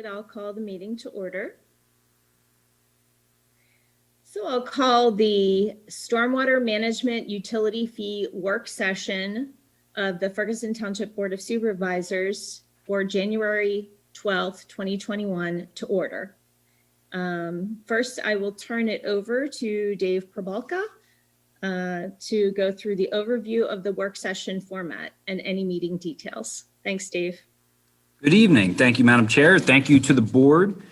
I'll call the meeting to order. So I'll call the Stormwater Management Utility Fee Work Session of the Ferguson Township Board of Supervisors for January 12th, 2021 to order. First, I will turn it over to Dave Probalka to go through the overview of the work session format and any meeting details. Thanks, Dave. Good evening. Thank you, Madam Chair. Thank you to the board,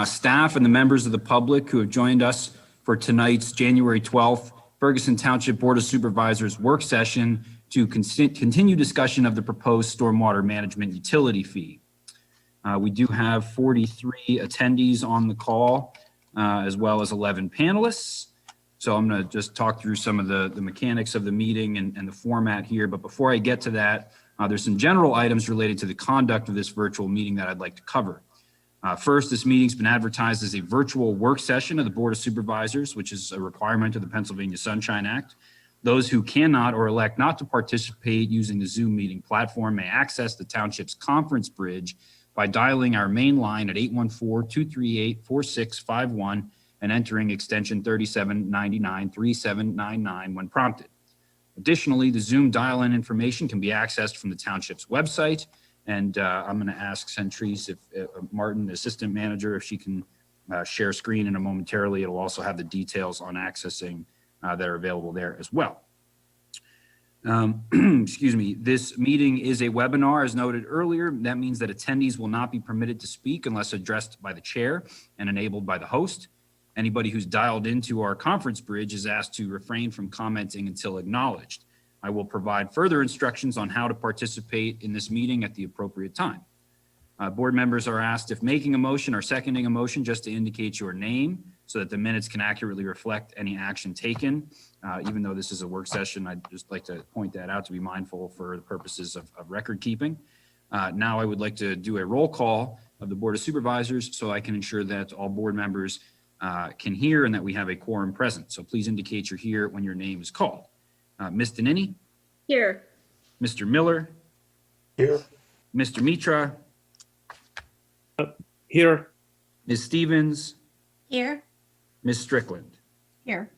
staff, and the members of the public who have joined us for tonight's January 12th Ferguson Township Board of Supervisors work session to continue discussion of the proposed stormwater management utility fee. We do have 43 attendees on the call, as well as 11 panelists. So I'm going to just talk through some of the mechanics of the meeting and the format here. But before I get to that, there's some general items related to the conduct of this virtual meeting that I'd like to cover. First, this meeting's been advertised as a virtual work session of the Board of Supervisors, which is a requirement of the Pennsylvania Sunshine Act. Those who cannot or elect not to participate using the Zoom meeting platform may access the township's conference bridge by dialing our main line at 814-238-4651 and entering extension 3799-3799 when prompted. Additionally, the Zoom dial-in information can be accessed from the township's website. And I'm going to ask Centrise, if Martin, the assistant manager, if she can share screen in a momentarily. It'll also have the details on accessing that are available there as well. Excuse me. This meeting is a webinar, as noted earlier. That means that attendees will not be permitted to speak unless addressed by the chair and enabled by the host. Anybody who's dialed into our conference bridge is asked to refrain from commenting until acknowledged. I will provide further instructions on how to participate in this meeting at the appropriate time. Board members are asked if making a motion or seconding a motion just to indicate your name so that the minutes can accurately reflect any action taken. Even though this is a work session, I'd just like to point that out to be mindful for the purposes of record keeping. Now I would like to do a roll call of the Board of Supervisors so I can ensure that all board members can hear and that we have a quorum present. So please indicate you're here when your name is called. Ms. Danini? Here. Mr. Miller? Here. Mr. Mitra? Here. Ms. Stevens? Here. Ms. Strickland? Here.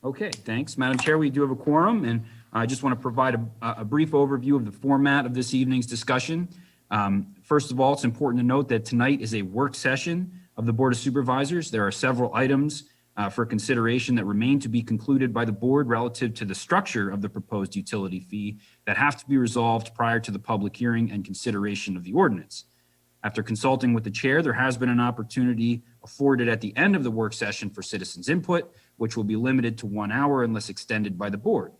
Okay, thanks. Madam Chair, we do have a quorum, and I just want to provide a brief overview of the format of this evening's discussion. First of all, it's important to note that tonight is a work session of the Board of Supervisors. There are several items for consideration that remain to be concluded by the board relative to the structure of the proposed utility fee that have to be resolved prior to the public hearing and consideration of the ordinance. After consulting with the chair, there has been an opportunity afforded at the end of the work session for citizens' input, which will be limited to 1 hour unless extended by the board.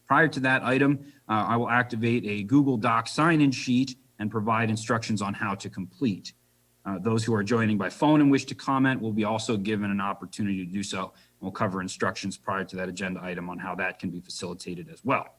Prior to that item, I will activate a Google Doc sign-in sheet and provide instructions on how to complete. Those who are joining by phone and wish to comment will be also given an opportunity to do so. We'll cover instructions prior to that agenda item on how that can be facilitated as well.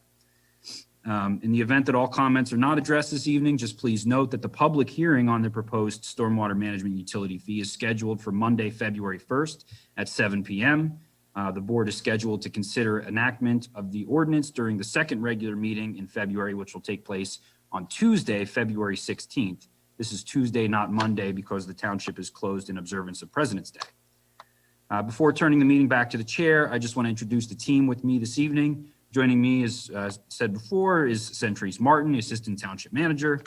In the event that all comments are not addressed this evening, just please note that the public hearing on the proposed stormwater management utility fee is scheduled for Monday, February 1st at 7 p.m. The board is scheduled to consider enactment of the ordinance during the second regular meeting in February, which will take place on Tuesday, February 16th. This is Tuesday, not Monday, because the township is closed in observance of President's Day. Before turning the meeting back to the chair, I just want to introduce the team with me this evening. Joining me, as said before, is Centrise Martin, the Assistant Township Manager,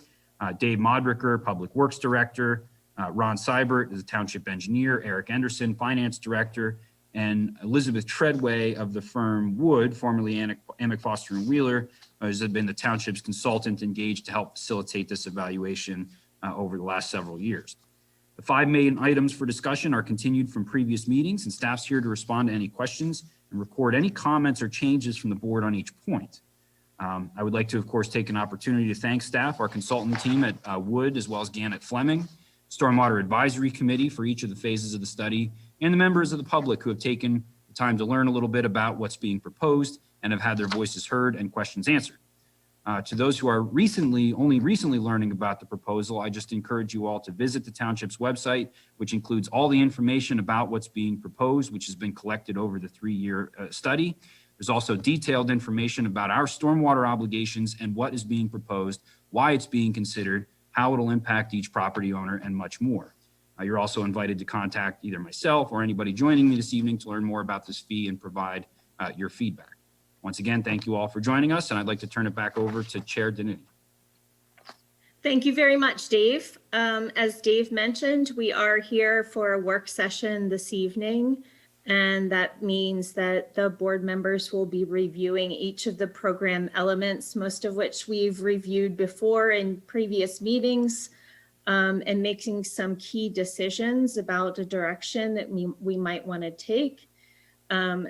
Dave Modricker, Public Works Director, Ron Seibert, the Township Engineer, Eric Anderson, Finance Director, and Elizabeth Treadway of the firm Wood, formerly Amick Foster and Wheeler, has been the township's consultant engaged to help facilitate this evaluation over the last several years. The 5 main items for discussion are continued from previous meetings, and staff's here to respond to any questions and record any comments or changes from the board on each point. I would like to, of course, take an opportunity to thank staff, our consultant team at Wood, as well as Gannett Fleming, Stormwater Advisory Committee for each of the phases of the study, and the members of the public who have taken the time to learn a little bit about what's being proposed and have had their voices heard and questions answered. To those who are only recently learning about the proposal, I just encourage you all to visit the township's website, which includes all the information about what's being proposed, which has been collected over the 3-year study. There's also detailed information about our stormwater obligations and what is being proposed, why it's being considered, how it'll impact each property owner, and much more. You're also invited to contact either myself or anybody joining me this evening to learn more about this fee and provide your feedback. Once again, thank you all for joining us, and I'd like to turn it back over to Chair Daniti. Thank you very much, Dave. As Dave mentioned, we are here for a work session this evening, and that means that the board members will be reviewing each of the program elements, most of which we've reviewed before in previous meetings, and making some key decisions about a direction that we might want to take.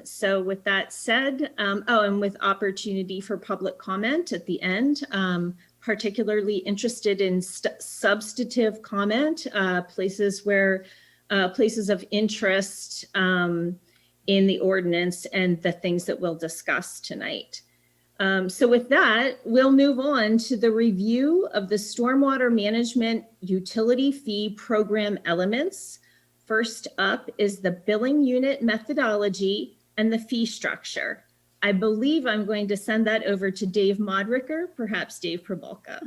So with that said, and with opportunity for public comment at the end, particularly interested in substantive comment, places of interest in the ordinance and the things that we'll discuss tonight. So with that, we'll move on to the review of the stormwater management utility fee program elements. First up is the billing unit methodology and the fee structure. I believe I'm going to send that over to Dave Modricker, perhaps Dave Probalka.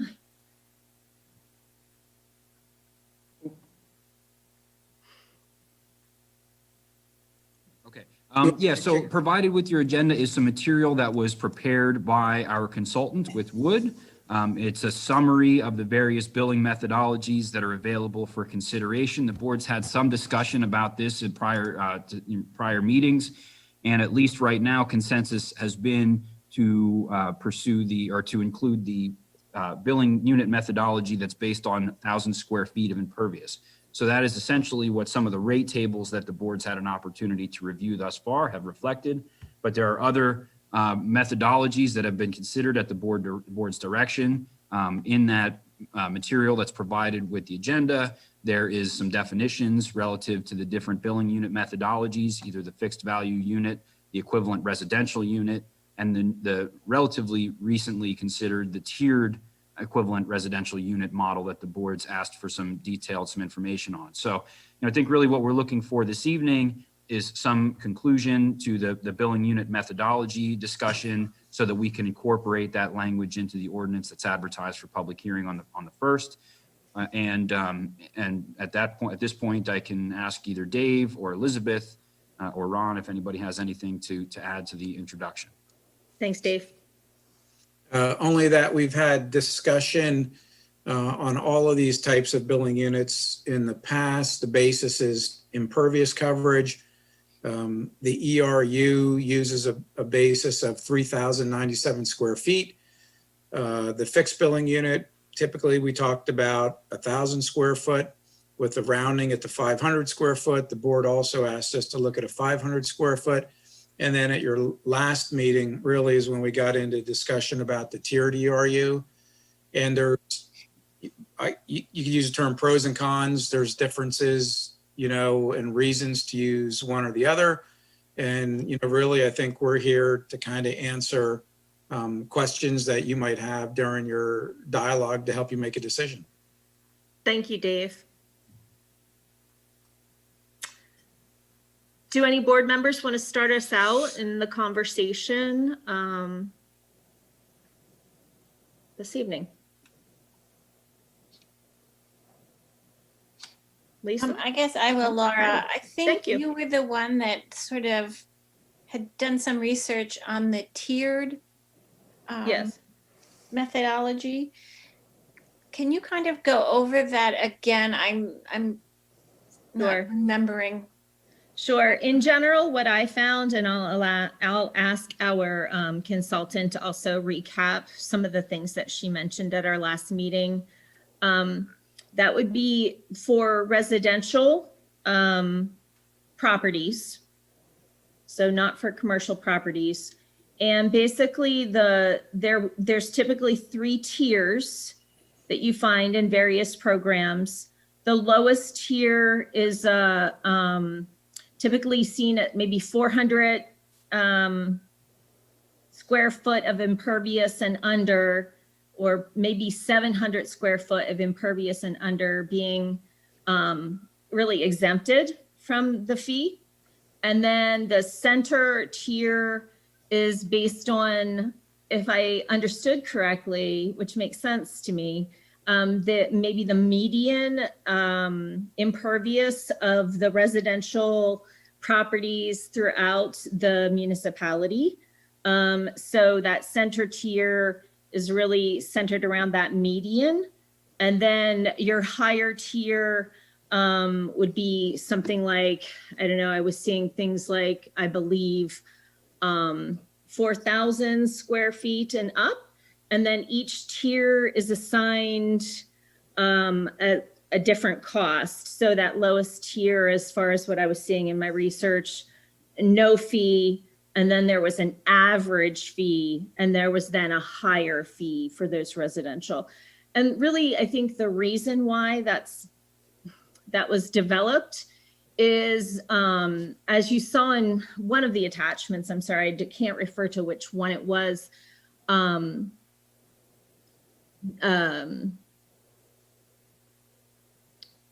Okay. Yeah, so provided with your agenda is some material that was prepared by our consultant with Wood. It's a summary of the various billing methodologies that are available for consideration. The board's had some discussion about this in prior meetings, and at least right now, consensus has been to to include the billing unit methodology that's based on 1,000 square feet of impervious. So that is essentially what some of the rate tables that the board's had an opportunity to review thus far have reflected. But there are other methodologies that have been considered at the board's direction. In that material that's provided with the agenda, there is some definitions relative to the different billing unit methodologies, either the fixed value unit, the equivalent residential unit, and then the relatively recently considered the tiered equivalent residential unit model that the board's asked for some information on. So, I think really what we're looking for this evening is some conclusion to the billing unit methodology discussion so that we can incorporate that language into the ordinance that's advertised for public hearing on the first. And at this point, I can ask either Dave or Elizabeth or Ron if anybody has anything to add to the introduction. Thanks, Dave. Only that we've had discussion on all of these types of billing units in the past. The basis is impervious coverage. The ERU uses a basis of 3,097 square feet. The fixed billing unit, typically we talked about 1,000 square foot with the rounding at the 500 square foot. The board also asked us to look at a 500 square foot. And then at your last meeting really is when we got into discussion about the tiered ERU. And you could use the term pros and cons. There's differences, and reasons to use one or the other. And, really, I think we're here to kind of answer questions that you might have during your dialogue to help you make a decision. Thank you, Dave. Do any board members want to start us out in the conversation this evening? Lisa? I guess I will, Laura. I think Thank you. you were the one that sort of had done some research on the tiered Yes. methodology. Can you kind of go over that again? I'm not Sure. remembering. Sure. In general, what I found, and I'll ask our consultant to also recap some of the things that she mentioned at our last meeting. That would be for residential properties, so not for commercial properties. And basically, there's typically 3 tiers that you find in various programs. The lowest tier is typically seen at maybe 400 square foot of impervious and under, or maybe 700 square foot of impervious and under being really exempted from the fee. And then the center tier is based on, if I understood correctly, which makes sense to me, maybe the median impervious of the residential properties throughout the municipality. So that center tier is really centered around that median. And then your higher tier would be something like, I don't know, I was seeing things like, I believe, 4,000 square feet and up. And then each tier is assigned a different cost. So that lowest tier, as far as what I was seeing in my research, no fee. And then there was an average fee, and there was then a higher fee for those residential. And really, I think the reason why that was developed is, as you saw in one of the attachments, I'm sorry, I can't refer to which one it was.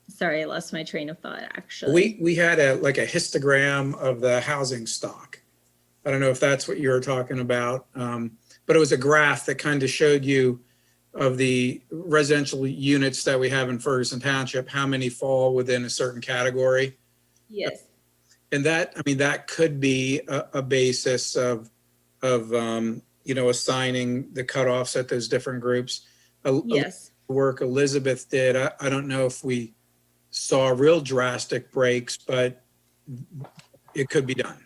Sorry, I lost my train of thought, actually. We had a histogram of the housing stock. I don't know if that's what you were talking about, but it was a graph that kind of showed you of the residential units that we have in Ferguson Township, how many fall within a certain category. Yes. And that, I mean, that could be a basis of assigning the cutoffs at those different groups. Yes. Work Elizabeth did, I don't know if we saw real drastic breaks, but it could be done.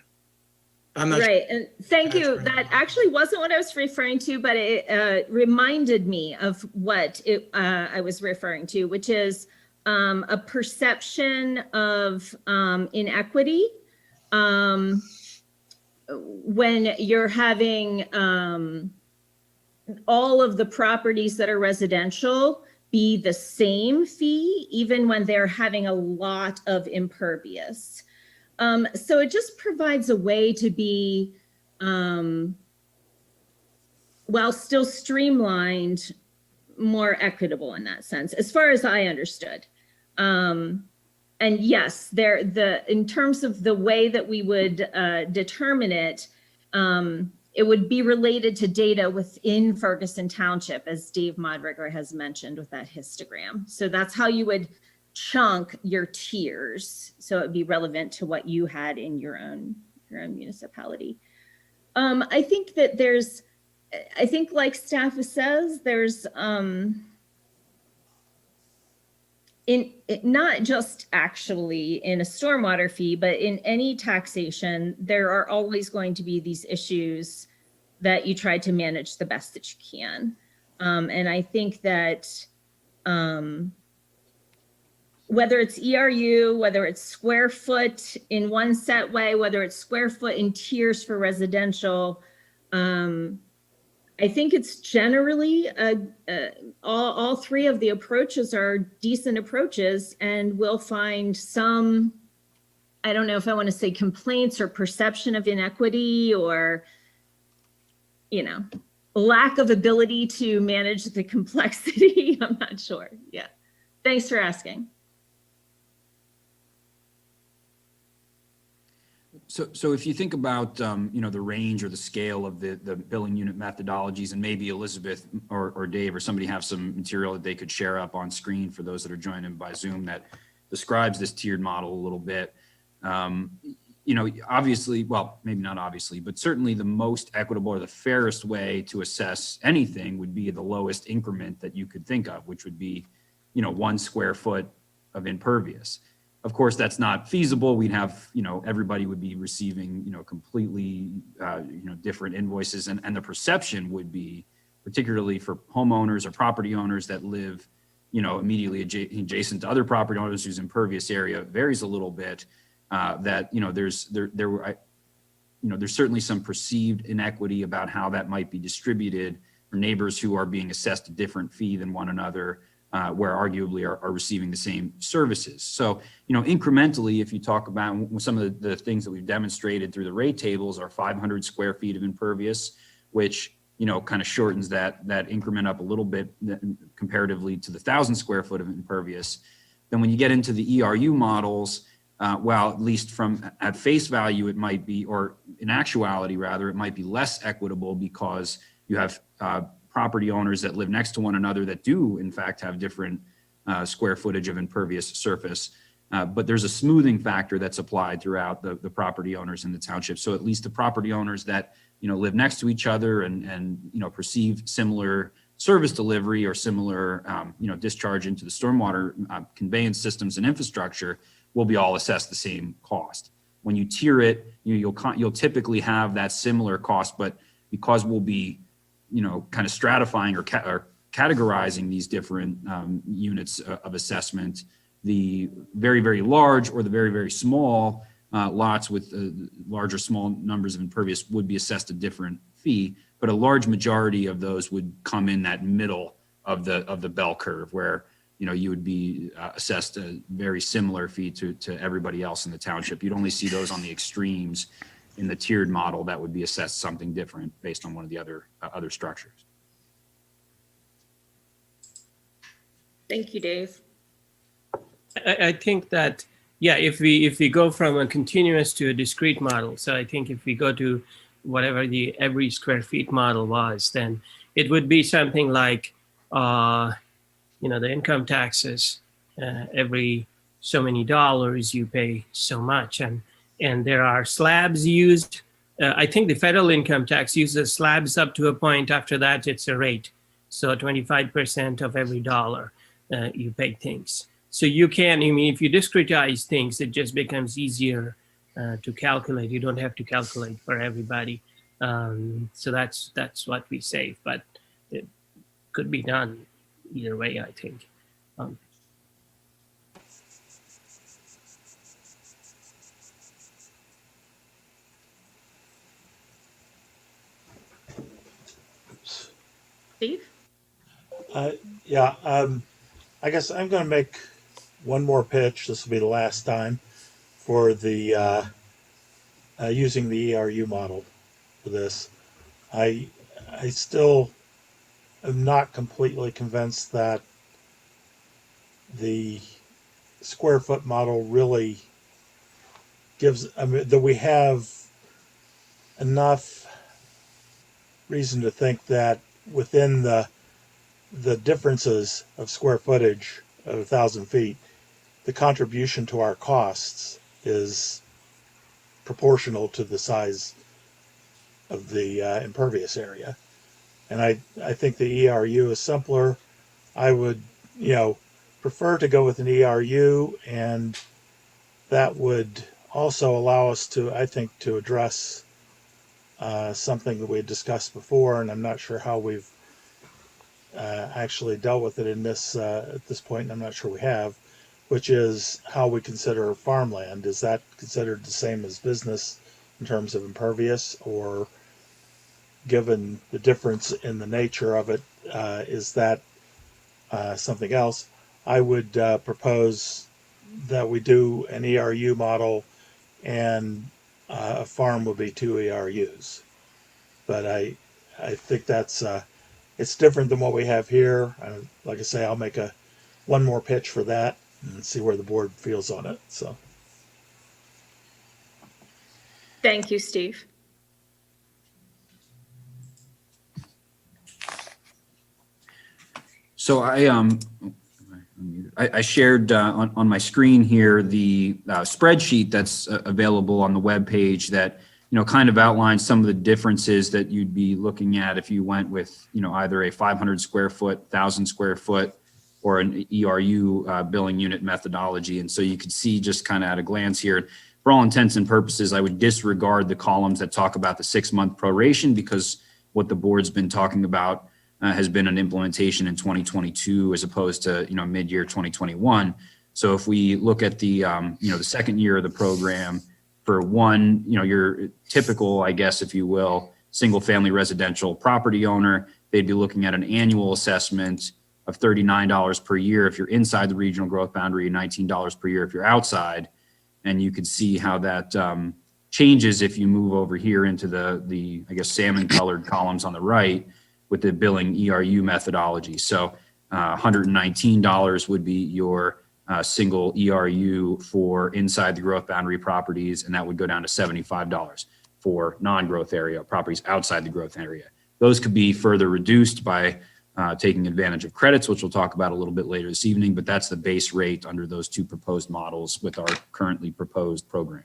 I'm not right. And thank you. That's That actually wasn't what I was referring to, but it reminded me of what I was referring to, which is a perception of inequity when you're having all of the properties that are residential be the same fee, even when they're having a lot of impervious. So it just provides a way to be, while still streamlined, more equitable in that sense, as far as I understood. And yes, in terms of the way that we would determine it, it would be related to data within Ferguson Township, as Dave Modriger has mentioned with that histogram. So that's how you would chunk your tiers, so it'd be relevant to what you had in your own municipality. I think that I think like staff says, there's not just actually in a stormwater fee, but in any taxation, there are always going to be these issues that you try to manage the best that you can. And I think that whether it's ERU, whether it's square foot in one set way, whether it's square foot in tiers for residential, I think it's generally all three of the approaches are decent approaches, and we'll find some, I don't know if I want to say complaints or perception of inequity or, lack of ability to manage the complexity. I'm not sure. Yeah. Thanks for asking. So if you think about, the range or the scale of the billing unit methodologies, and maybe Elizabeth or Dave or somebody have some material that they could share up on screen for those that are joining by Zoom that describes this tiered model a little bit. Obviously, well, maybe not obviously, but certainly the most equitable or the fairest way to assess anything would be the lowest increment that you could think of, which would be, 1 square foot of impervious. Of course, that's not feasible. We'd have, everybody would be receiving, completely, different invoices. And the perception would be, particularly for homeowners or property owners that live, immediately adjacent to other property owners whose impervious area varies a little bit, that, there's certainly some perceived inequity about how that might be distributed for neighbors who are being assessed a different fee than one another. Where arguably are receiving the same services. So, incrementally, if you talk about some of the things that we've demonstrated through the rate tables are 500 square feet of impervious, which, kind of shortens that increment up a little bit comparatively to the 1,000 square foot of impervious. Then when you get into the ERU models, well, at least at face value, it might be, or in actuality rather, it might be less equitable because you have property owners that live next to one another that do in fact have different square footage of impervious surface. But there's a smoothing factor that's applied throughout the property owners in the township. So at least the property owners that, live next to each other and perceive similar service delivery or similar, discharge into the stormwater conveyance systems and infrastructure will be all assessed the same cost. When you tier it, you'll typically have that similar cost, but because we'll be, kind of stratifying or categorizing these different units of assessment, the very, very large or the very, very small lots with large or small numbers of impervious would be assessed a different fee, but a large majority of those would come in that middle of the bell curve where, you would be assessed a very similar fee to everybody else in the township. You'd only see those on the extremes in the tiered model that would be assessed something different based on one of the other structures. Thank you, Dave. I think that, yeah, if we go from a continuous to a discrete model, so I think if we go to whatever the every square feet model was, then it would be something like, the income taxes, every so many dollars you pay so much. And there are slabs used. I think the federal income tax uses slabs up to a point. After that, it's a rate. So 25% of every dollar you pay things. So you can, if you discretize things, it just becomes easier to calculate. You don't have to calculate for everybody. So that's what we save, but it could be done either way, I think. Steve? Yeah, I guess I'm going to make one more pitch. This will be the last time for the using the ERU model for this. I still am not completely convinced that the square foot model really gives, that we have enough reason to think that within the differences of square footage of 1,000 feet, the contribution to our costs is proportional to the size of the impervious area. And I think the ERU is simpler. I would, prefer to go with an ERU, and that would also allow us to, I think, to address something that we had discussed before, and I'm not sure how we've actually dealt with it in this at this point, and I'm not sure we have, which is how we consider farmland. Is that considered the same as business in terms of impervious, or given the difference in the nature of it, is that something else? I would propose that we do an ERU model, and a farm would be 2 ERUs. But I think that's it's different than what we have here. Like I say, I'll make one more pitch for that and see where the board feels on it. So, Thank you, Steve. So I shared on my screen here the spreadsheet that's available on the webpage that kind of outlines some of the differences that you'd be looking at if you went with either a 500 square foot, 1,000 square foot, or an ERU billing unit methodology. And so you could see just kind of at a glance here, for all intents and purposes, I would disregard the columns that talk about the 6-month proration, because what the board's been talking about has been an implementation in 2022 as opposed to mid-year 2021. So if we look at the the second year of the program, for one, your typical, I guess, if you will, single family residential property owner, they'd be looking at an annual assessment of $39 per year if you're inside the regional growth boundary, $19 per year if you're outside. And you could see how that changes if you move over here into the I guess salmon colored columns on the right with the billing ERU methodology. So $119 would be your single ERU for inside the growth boundary properties, and that would go down to $75 for non-growth area properties outside the growth area. Those could be further reduced by taking advantage of credits, which we'll talk about a little bit later this evening, but that's the base rate under those two proposed models with our currently proposed program.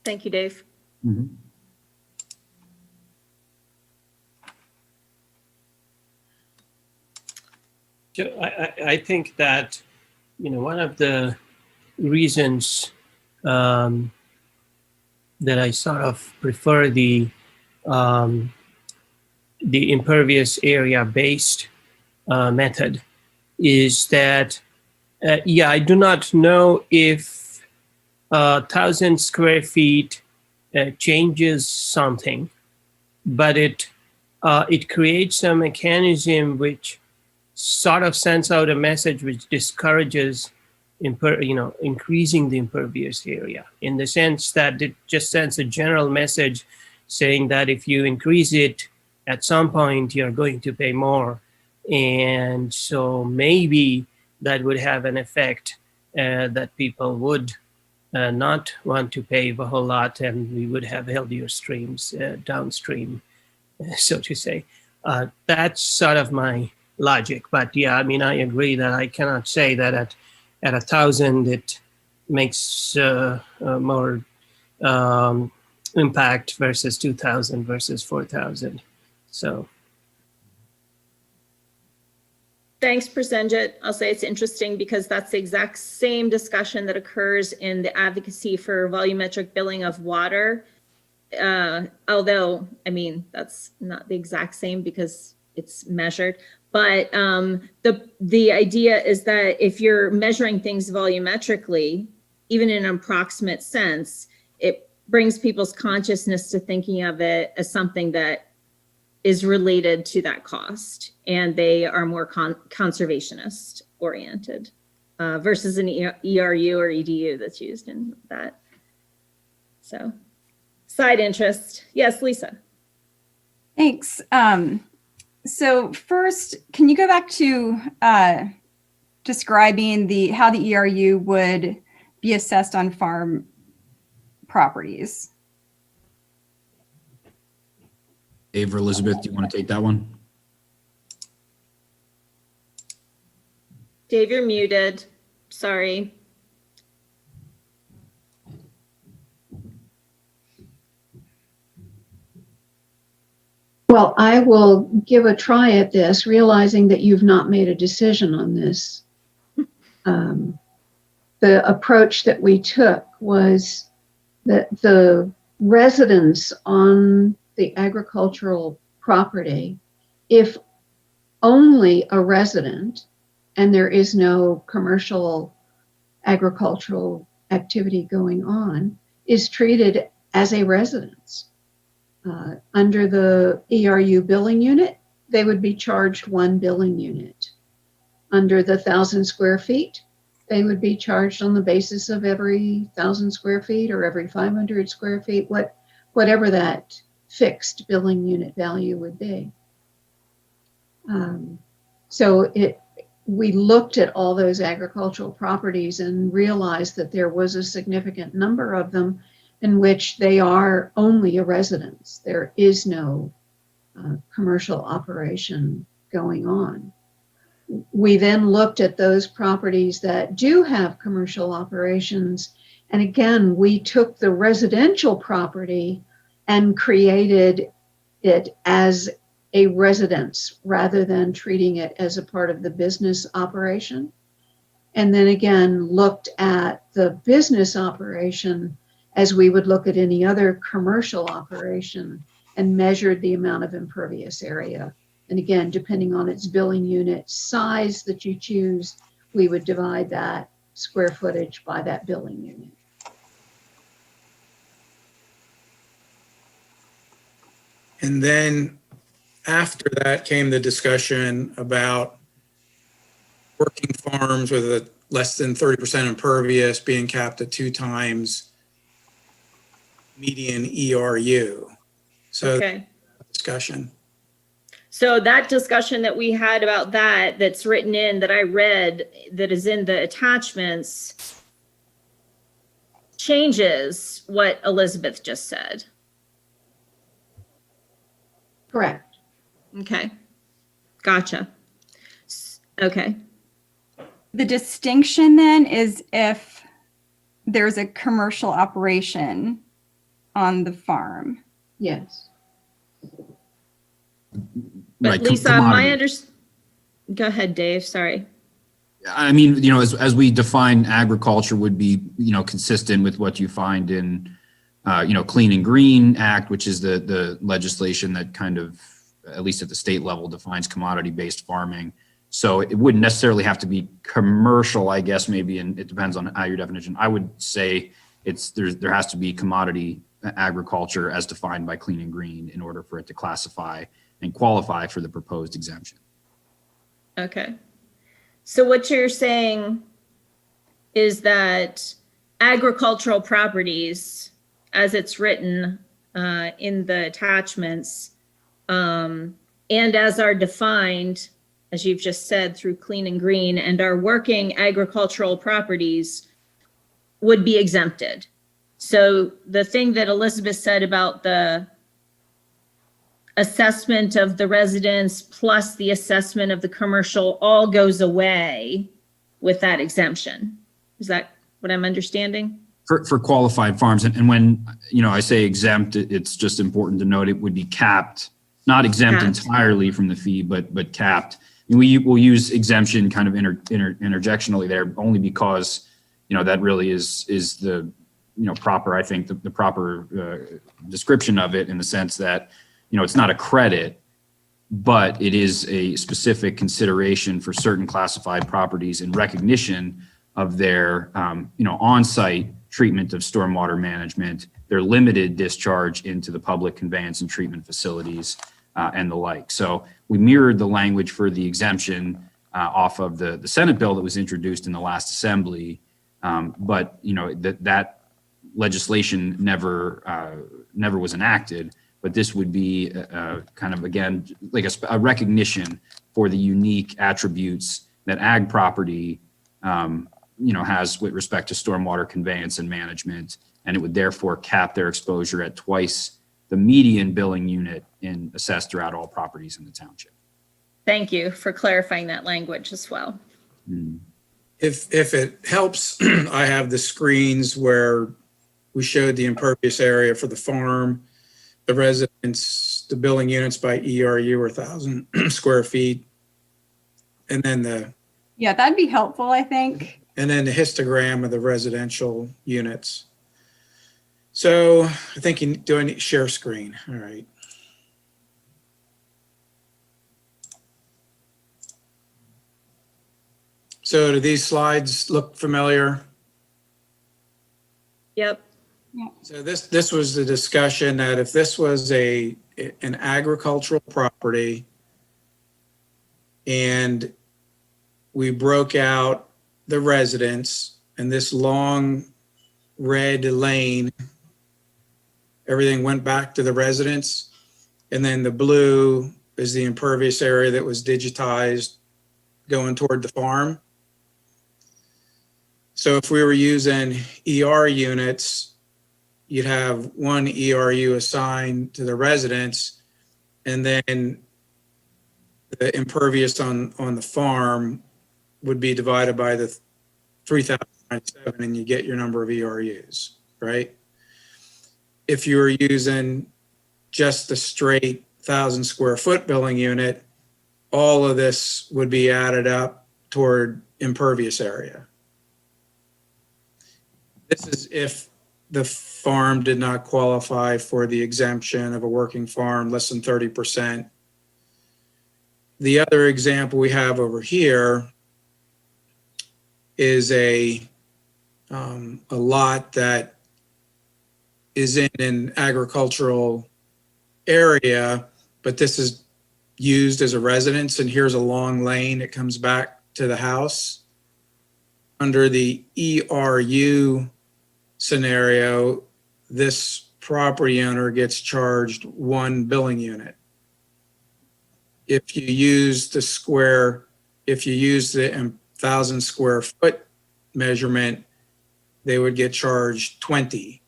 Thank you, Dave. So I think that, one of the reasons that I sort of prefer the impervious area based method is that, I do not know if 1,000 square feet changes something, but it creates a mechanism which sort of sends out a message which discourages increasing the impervious area, in the sense that it just sends a general message saying that if you increase it at some point, you're going to pay more. And so maybe that would have an effect that people would not want to pay a whole lot, and we would have healthier streams downstream, so to say. That's sort of my logic. But yeah, I mean, I agree that I cannot say that at 1,000 it makes more impact versus 2,000 versus 4,000. So. Thanks, Prasenjit. I'll say it's interesting because that's the exact same discussion that occurs in the advocacy for volumetric billing of water. Although, I mean, that's not the exact same because it's measured. But the idea is that if you're measuring things volumetrically, even in an approximate sense, it brings people's consciousness to thinking of it as something that is related to that cost, and they are more conservationist oriented versus an ERU or EDU that's used in that. So, side interest. Yes, Lisa. Thanks. So first, can you go back to describing how the ERU would be assessed on farm properties? Dave or Elizabeth, do you want to take that one? Dave, you're muted. Sorry. Well, I will give a try at this, realizing that you've not made a decision on this. The approach that we took was that the residents on the agricultural property, if only a resident and there is no commercial agricultural activity going on, is treated as a residence. Under the ERU billing unit, they would be charged one billing unit. Under the 1,000 square feet, they would be charged on the basis of every 1,000 square feet or every 500 square feet, whatever that fixed billing unit value would be. So we looked at all those agricultural properties and realized that there was a significant number of them in which they are only a residence. There is no commercial operation going on. We then looked at those properties that do have commercial operations. And again, we took the residential property and created it as a residence rather than treating it as a part of the business operation. And then again, looked at the business operation as we would look at any other commercial operation and measured the amount of impervious area. And again, depending on its billing unit size that you choose, we would divide that square footage by that billing unit. And then after that came the discussion about working farms with a less than 30% impervious being capped at 2 times median ERU. So Okay. discussion. So that discussion that we had about that, that's written in, that I read, that is in the attachments, changes what Elizabeth just said. Correct. Okay. Gotcha. Okay. The distinction then is if there's a commercial operation on the farm. Yes. But Right, Lisa, commodity. Go ahead, Dave, sorry. I mean, as we define agriculture would be, consistent with what you find in, Clean and Green Act, which is the legislation that kind of, at least at the state level, defines commodity-based farming. So it wouldn't necessarily have to be commercial, I guess, maybe, and it depends on how your definition. I would say there has to be commodity agriculture as defined by Clean and Green in order for it to classify and qualify for the proposed exemption. Okay. So what you're saying is that agricultural properties, as it's written in the attachments, and as are defined, as you've just said, through Clean and Green, and our working agricultural properties would be exempted. So the thing that Elizabeth said about the assessment of the residence plus the assessment of the commercial all goes away with that exemption. Is that what I'm understanding? For qualified farms, and when, I say exempt, it's just important to note it would be capped, not exempt Capped. entirely from the fee, but capped. And we will use exemption kind of interjectionally there, only because, that really is the, proper, I think, the proper description of it, in the sense that, it's not a credit, but it is a specific consideration for certain classified properties in recognition of their, on-site treatment of stormwater management, their limited discharge into the public conveyance and treatment facilities, and the like. So we mirrored the language for the exemption off of the Senate bill that was introduced in the last assembly, but that legislation never was enacted. But this would be kind of, again, like a recognition for the unique attributes that ag property, has with respect to stormwater conveyance and management, and it would therefore cap their exposure at twice the median billing unit assessed throughout all properties in the township. Thank you for clarifying that language as well. If it helps, I have the screens where we showed the impervious area for the farm, the residence, the billing units by ERU or 1,000 square feet, and then Yeah, that'd be helpful, I think. the histogram of the residential units. So I think do I need share screen? All right. So do these slides look familiar? Yep. So this was the discussion that if this was an agricultural property and we broke out the residence and this long red lane, everything went back to the residence, and then the blue is the impervious area that was digitized going toward the farm. So if we were using ER units, you'd have one ERU assigned to the residence, and then the impervious on the farm would be divided by the 3,097, and you get your number of ERUs, right? If you were using just the straight 1,000 square foot billing unit, all of this would be added up toward impervious area. This is if the farm did not qualify for the exemption of a working farm, less than 30%. The other example we have over here is a lot that is in an agricultural area, but this is used as a residence, and here's a long lane that comes back to the house. Under the ERU scenario, this property owner gets charged one billing unit. if you use the 1,000 square foot measurement, they would get charged 20.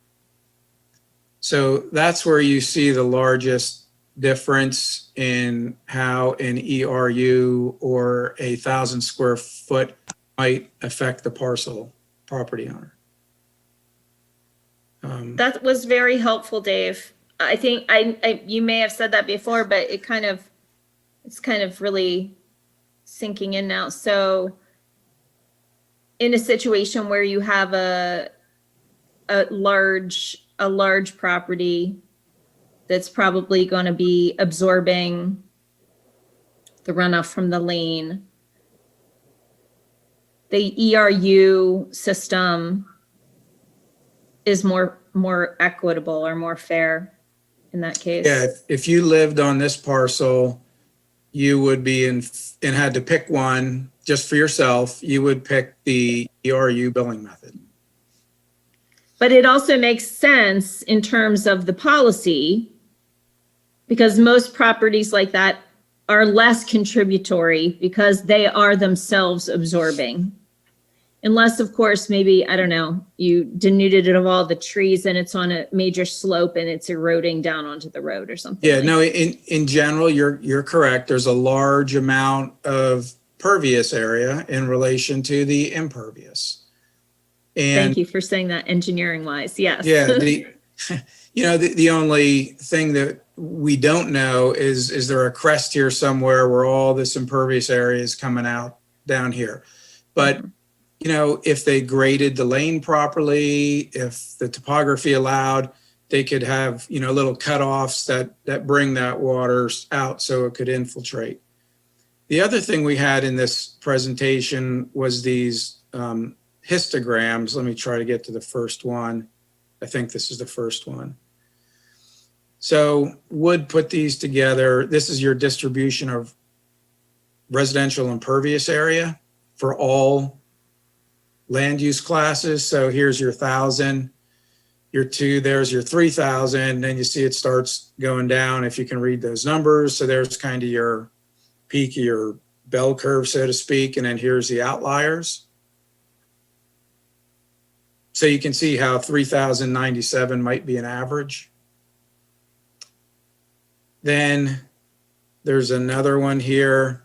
So that's where you see the largest difference in how an ERU or 1,000 square foot might affect the parcel property owner. That was very helpful, Dave. I think you may have said that before, but it's kind of really sinking in now. So in a situation where you have a large property that's probably going to be absorbing the runoff from the lane, the ERU system is more equitable or more fair in that case. Yeah, if you lived on this parcel, you would be and had to pick one just for yourself, you would pick the ERU billing method. But it also makes sense in terms of the policy, because most properties like that are less contributory because they are themselves absorbing. Unless, of course, maybe, I don't know, you denuded it of all the trees and it's on a major slope and it's eroding down onto the road or something. Yeah, no, in general, you're correct. There's a large amount of pervious area in relation to the impervious. And Thank you for saying that engineering wise. Yes. yeah, the only thing that we don't know is there a crest here somewhere where all this impervious area is coming out down here. But if they graded the lane properly, if the topography allowed, they could have, little cutoffs that bring that water out so it could infiltrate. The other thing we had in this presentation was these histograms. Let me try to get to the first one. I think this is the first one. So Wood put these together. This is your distribution of residential impervious area for all land use classes. So here's your 1,000, your 2, there's your 3,000. Then you see it starts going down if you can read those numbers. So there's kind of your peak, your bell curve, so to speak. And then here's the outliers. So you can see how 3,097 might be an average. Then there's another one here,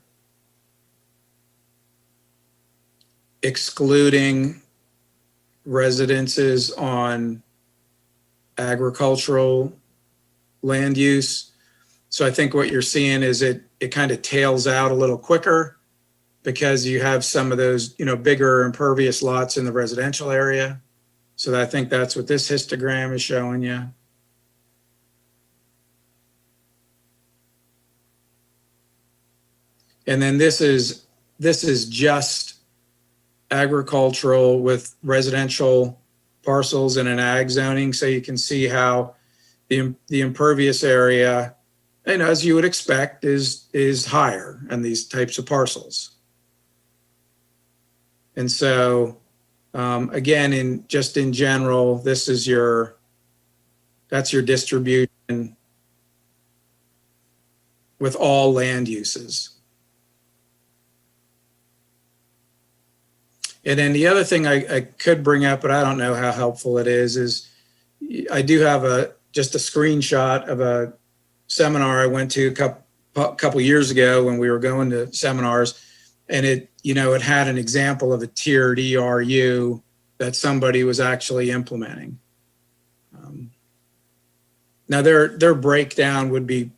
excluding residences on agricultural land use. So I think what you're seeing is it kind of tails out a little quicker because you have some of those, bigger impervious lots in the residential area. So I think that's what this histogram is showing you. And then this is just agricultural with residential parcels in an ag zoning. So you can see how the impervious area, as you would expect, is higher in these types of parcels. And so, again, in general, this is that's your distribution with all land uses. And then the other thing I could bring up, but I don't know how helpful it is I do have just a screenshot of a seminar I went to a couple years ago when we were going to seminars, and it had an example of a tiered ERU that somebody was actually implementing. Now their breakdown would be,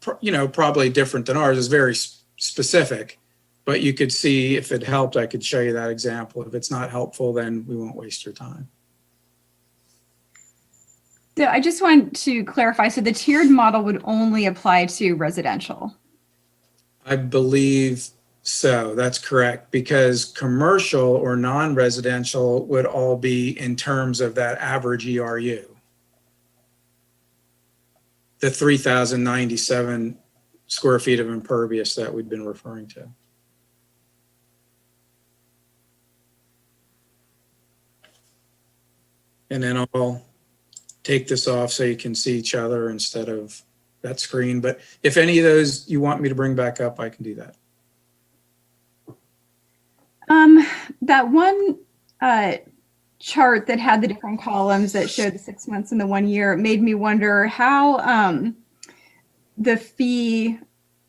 probably different than ours. It's very specific. But you could see if it helped, I could show you that example. If it's not helpful, then we won't waste your time. So I just want to clarify. So the tiered model would only apply to residential. I believe so. That's correct. Because commercial or non-residential would all be in terms of that average ERU. The 3,097 square feet of impervious that we've been referring to. And then I'll take this off so you can see each other instead of that screen. But if any of those you want me to bring back up, I can do that. That one chart that had the different columns that showed the 6 months and the 1 year made me wonder how the fee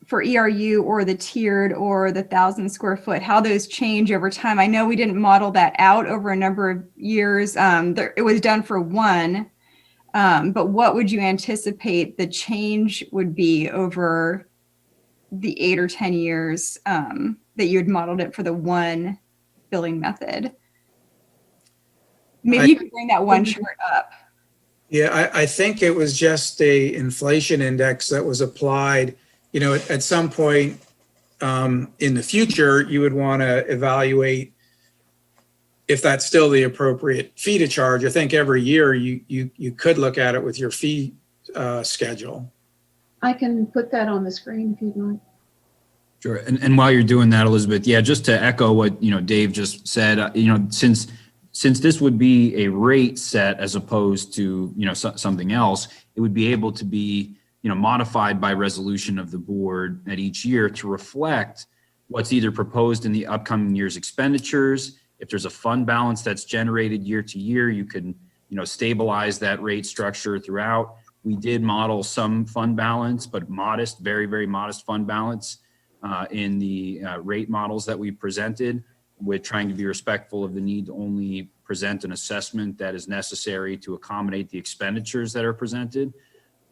for ERU or the tiered or the 1,000 square foot, how those change over time. I know we didn't model that out over a number of years. It was done for one, but what would you anticipate the change would be over the 8 or 10 years that you had modeled it for the one billing method? Maybe you could bring that one chart up. Yeah, I think it was just a inflation index that was applied. You know, at some point in the future, you would want to evaluate if that's still the appropriate fee to charge. I think every year you could look at it with your fee schedule. I can put that on the screen if you'd like. Sure. And while you're doing that, Elizabeth, yeah, just to echo what, Dave just said, since this would be a rate set as opposed to, something else, it would be able to be, modified by resolution of the board at each year to reflect what's either proposed in the upcoming year's expenditures. If there's a fund balance that's generated year to year, you can, stabilize that rate structure throughout. We did model some fund balance, but modest, very, very modest fund balance in the rate models that we presented, with trying to be respectful of the need to only present an assessment that is necessary to accommodate the expenditures that are presented.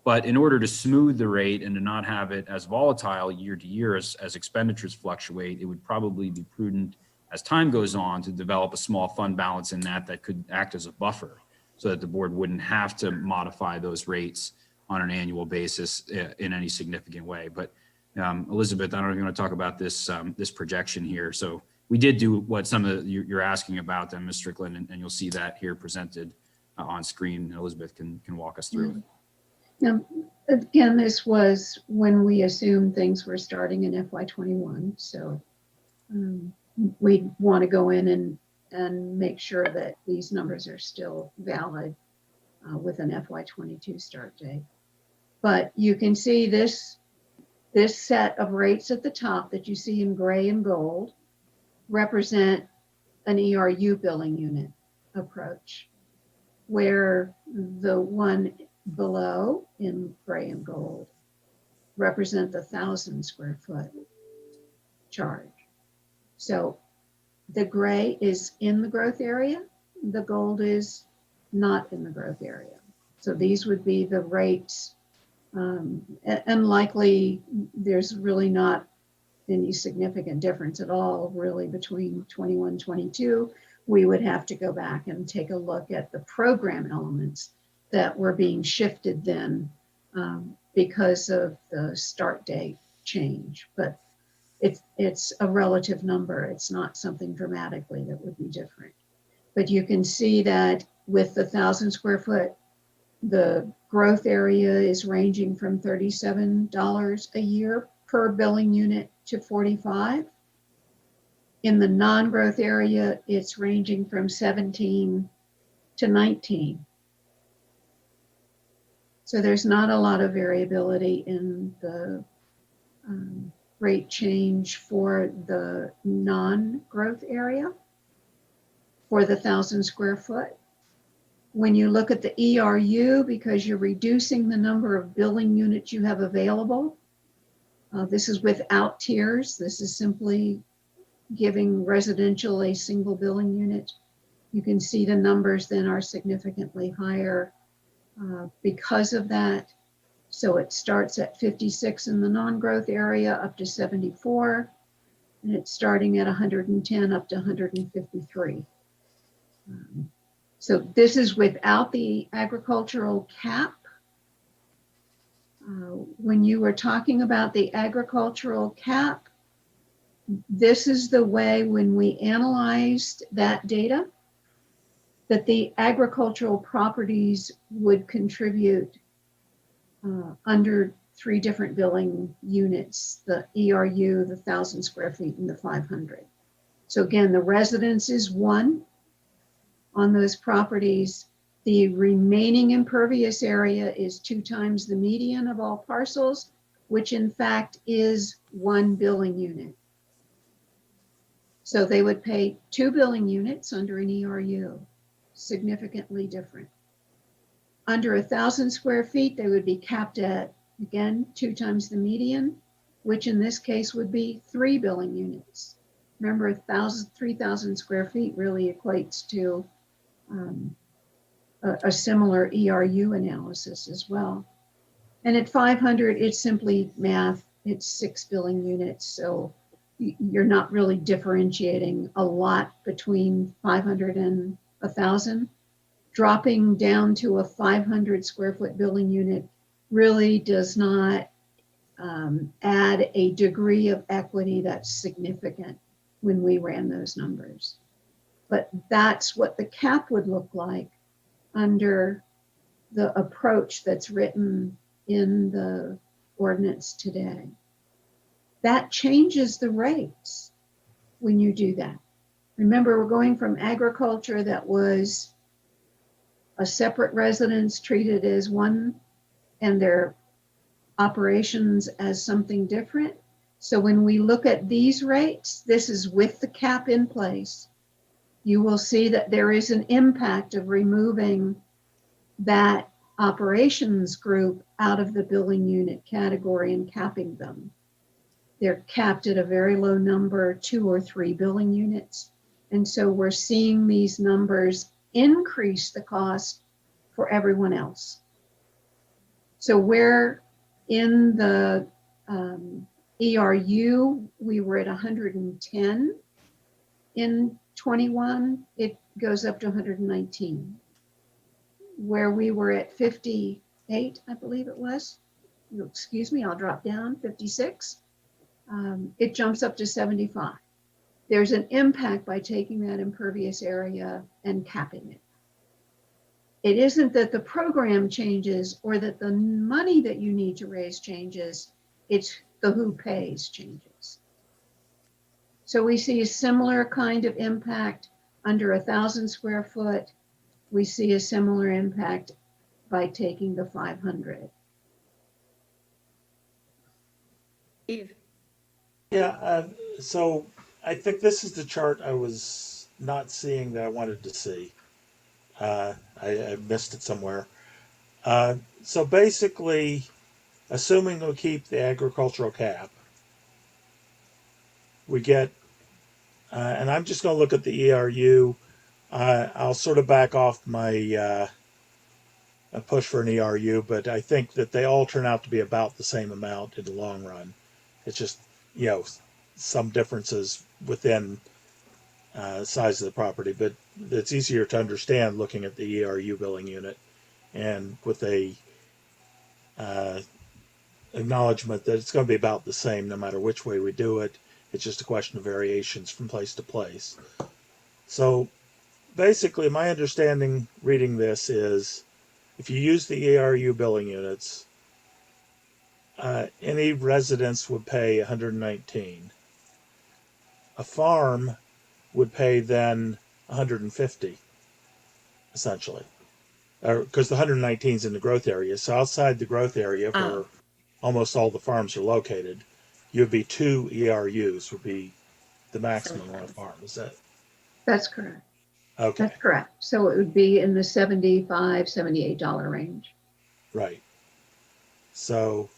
But in order to smooth the rate and to not have it as volatile year to year as expenditures fluctuate, it would probably be prudent as time goes on to develop a small fund balance in that could act as a buffer so that the board wouldn't have to modify those rates on an annual basis in any significant way. But Elizabeth, I don't know if you want to talk about this this projection here. So we did do what some of you're asking about, then, Ms. Strickland, and you'll see that here presented on screen. Elizabeth can walk us through it. Now, again, this was when we assumed things were starting in FY21. So we want to go in and make sure that these numbers are still valid with an FY22 start date. But you can see this set of rates at the top that you see in gray and gold represent an ERU billing unit approach, where the one below in gray and gold represent the 1,000 square foot charge. So the gray is in the growth area, the gold is not in the growth area. So these would be the rates, and likely there's really not any significant difference at all really between 21, 22. We would have to go back and take a look at the program elements that were being shifted then because of the start date change. But it's a relative number. It's not something dramatically that would be different. But you can see that with the 1,000 square foot, the growth area is ranging from $37 a year per billing unit to $45. In the non-growth area, it's ranging from $17 to $19. So there's not a lot of variability in the rate change for the non-growth area for the 1,000 square foot. When you look at the ERU, because you're reducing the number of billing units you have available, this is without tiers. This is simply giving residential a single billing unit. You can see the numbers then are significantly higher because of that. So it starts at 56 in the non-growth area up to 74, and it's starting at 110 up to 153. So this is without the agricultural cap. When you were talking about the agricultural cap, this is the way when we analyzed that data, that the agricultural properties would contribute under 3 different billing units, the ERU, the 1,000 square feet, and the 500. So again, the residence is 1 on those properties, The remaining impervious area is 2 times the median of all parcels, which in fact is 1 billing unit. So they would pay 2 billing units under an ERU, significantly different. Under 1,000 square feet, they would be capped at, again, 2 times the median, which in this case would be 3 billing units. Remember, 3,000 square feet really equates to a similar ERU analysis as well. And at 500, it's simply math. It's 6 billing units. So you're not really differentiating a lot between 500 and 1,000. Dropping down to a 500 square foot billing unit really does not add a degree of equity that's significant when we ran those numbers. But that's what the cap would look like under the approach that's written in the ordinance today. That changes the rates when you do that. Remember, we're going from agriculture that was a separate residence treated as one and their operations as something different. So when we look at these rates, this is with the cap in place. You will see that there is an impact of removing that operations group out of the billing unit category and capping them. They're capped at a very low number, 2 or 3 billing units. And so we're seeing these numbers increase the cost for everyone else. So where in the ERU, we were at 110 in 21, it goes up to 119. Where we were at 58, I believe it was, excuse me, I'll drop down, 56, it jumps up to 75. There's an impact by taking that impervious area and capping it. It isn't that the program changes or that the money that you need to raise changes, it's the who pays changes. So we see a similar kind of impact under 1,000 square foot. We see a similar impact by taking the 500. Steve. Yeah, so I think this is the chart I was not seeing that I wanted to see. I missed it somewhere. So basically, assuming we keep the agricultural cap, we get, and I'm just going to look at the ERU. I'll sort of back off my push for an ERU, but I think that they all turn out to be about the same amount in the long run. It's just, you know, some differences within size of the property, but it's easier to understand looking at the ERU billing unit and with a acknowledgement that it's going to be about the same no matter which way we do it. It's just a question of variations from place to place. So basically, my understanding reading this is if you use the ERU billing units, any residence would pay 119. A farm would pay then 150, essentially, because the 119 is in the growth area. So outside the growth area, where almost all the farms are located, you would be 2 ERUs would be the maximum on a farm. Is that? That's correct. Okay. That's correct. So it would be in the $75, $78 range. Right. So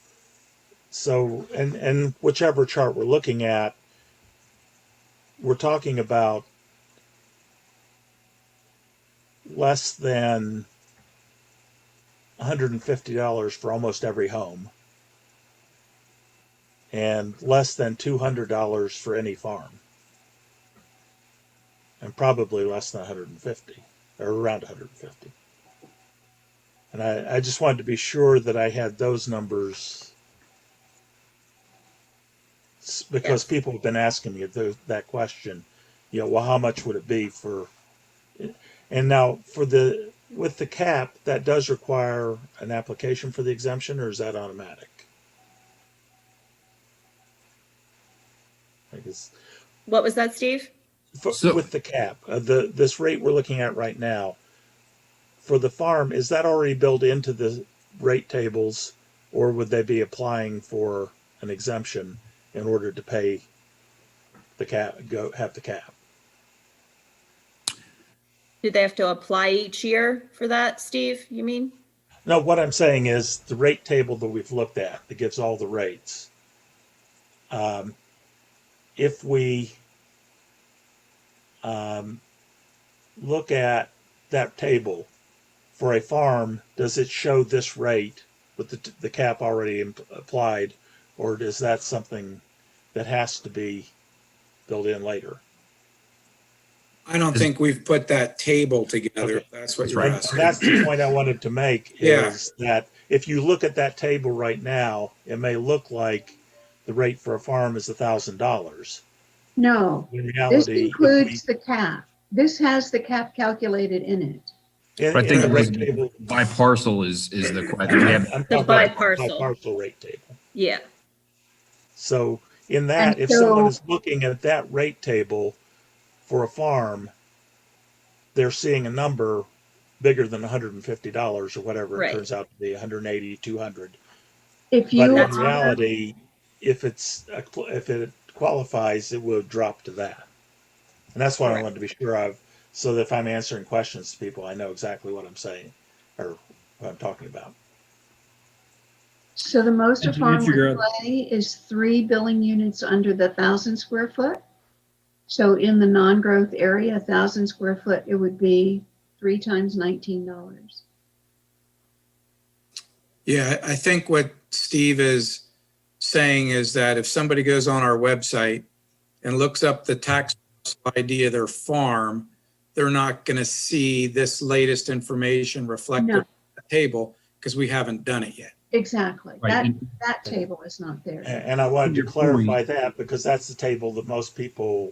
and whichever chart we're looking at, we're talking about less than $150 for almost every home and less than $200 for any farm, and probably less than 150 or around 150. And I just wanted to be sure that I had those numbers because people have been asking me that question, you know, well, how much would it be for, and now with the cap, that does require an application for the exemption, or is that automatic? I guess. What was that, Steve? With the cap, this rate we're looking at right now, for the farm, is that already built into the rate tables, or would they be applying for an exemption in order to pay the cap, have the cap? Do they have to apply each year for that, Steve, you mean? No, what I'm saying is the rate table that we've looked at that gives all the rates. If we look at that table for a farm, does it show this rate with the cap already applied, or is that something that has to be built in later? I don't think we've put that table together, if that's what That's you're right. And asking. that's the point I wanted to make, Yeah. is that if you look at that table right now, it may look like the rate for a farm is $1,000. No, In this reality, includes the cap. This has the cap calculated in it. But I think the it was rate table, by parcel is the question. We have, I'm The talking by about parcel. parcel rate table. Yeah, So in that, And if someone so- is looking at that rate table for a farm, they're seeing a number bigger than $150 or whatever it Right. turns out to be, 180, 200. If But you in That's are, reality, if it qualifies, it will drop to that. And that's what I Correct. wanted to be sure of, so that if I'm answering questions to people, I know exactly what I'm saying or what I'm talking about. so the most a And to farm would figure out- play is 3 billing units under the 1,000 square foot. So in the non-growth area, 1,000 square foot, it would be 3 times $19. Yeah, I think what Steve is saying is that if somebody goes on our website and looks up the tax ID of their farm, they're not going to see this latest information reflected No. on the table because we haven't done it yet. Exactly. right, That, and that table is not there. And I wanted to Your clarify point. that because that's the table that most people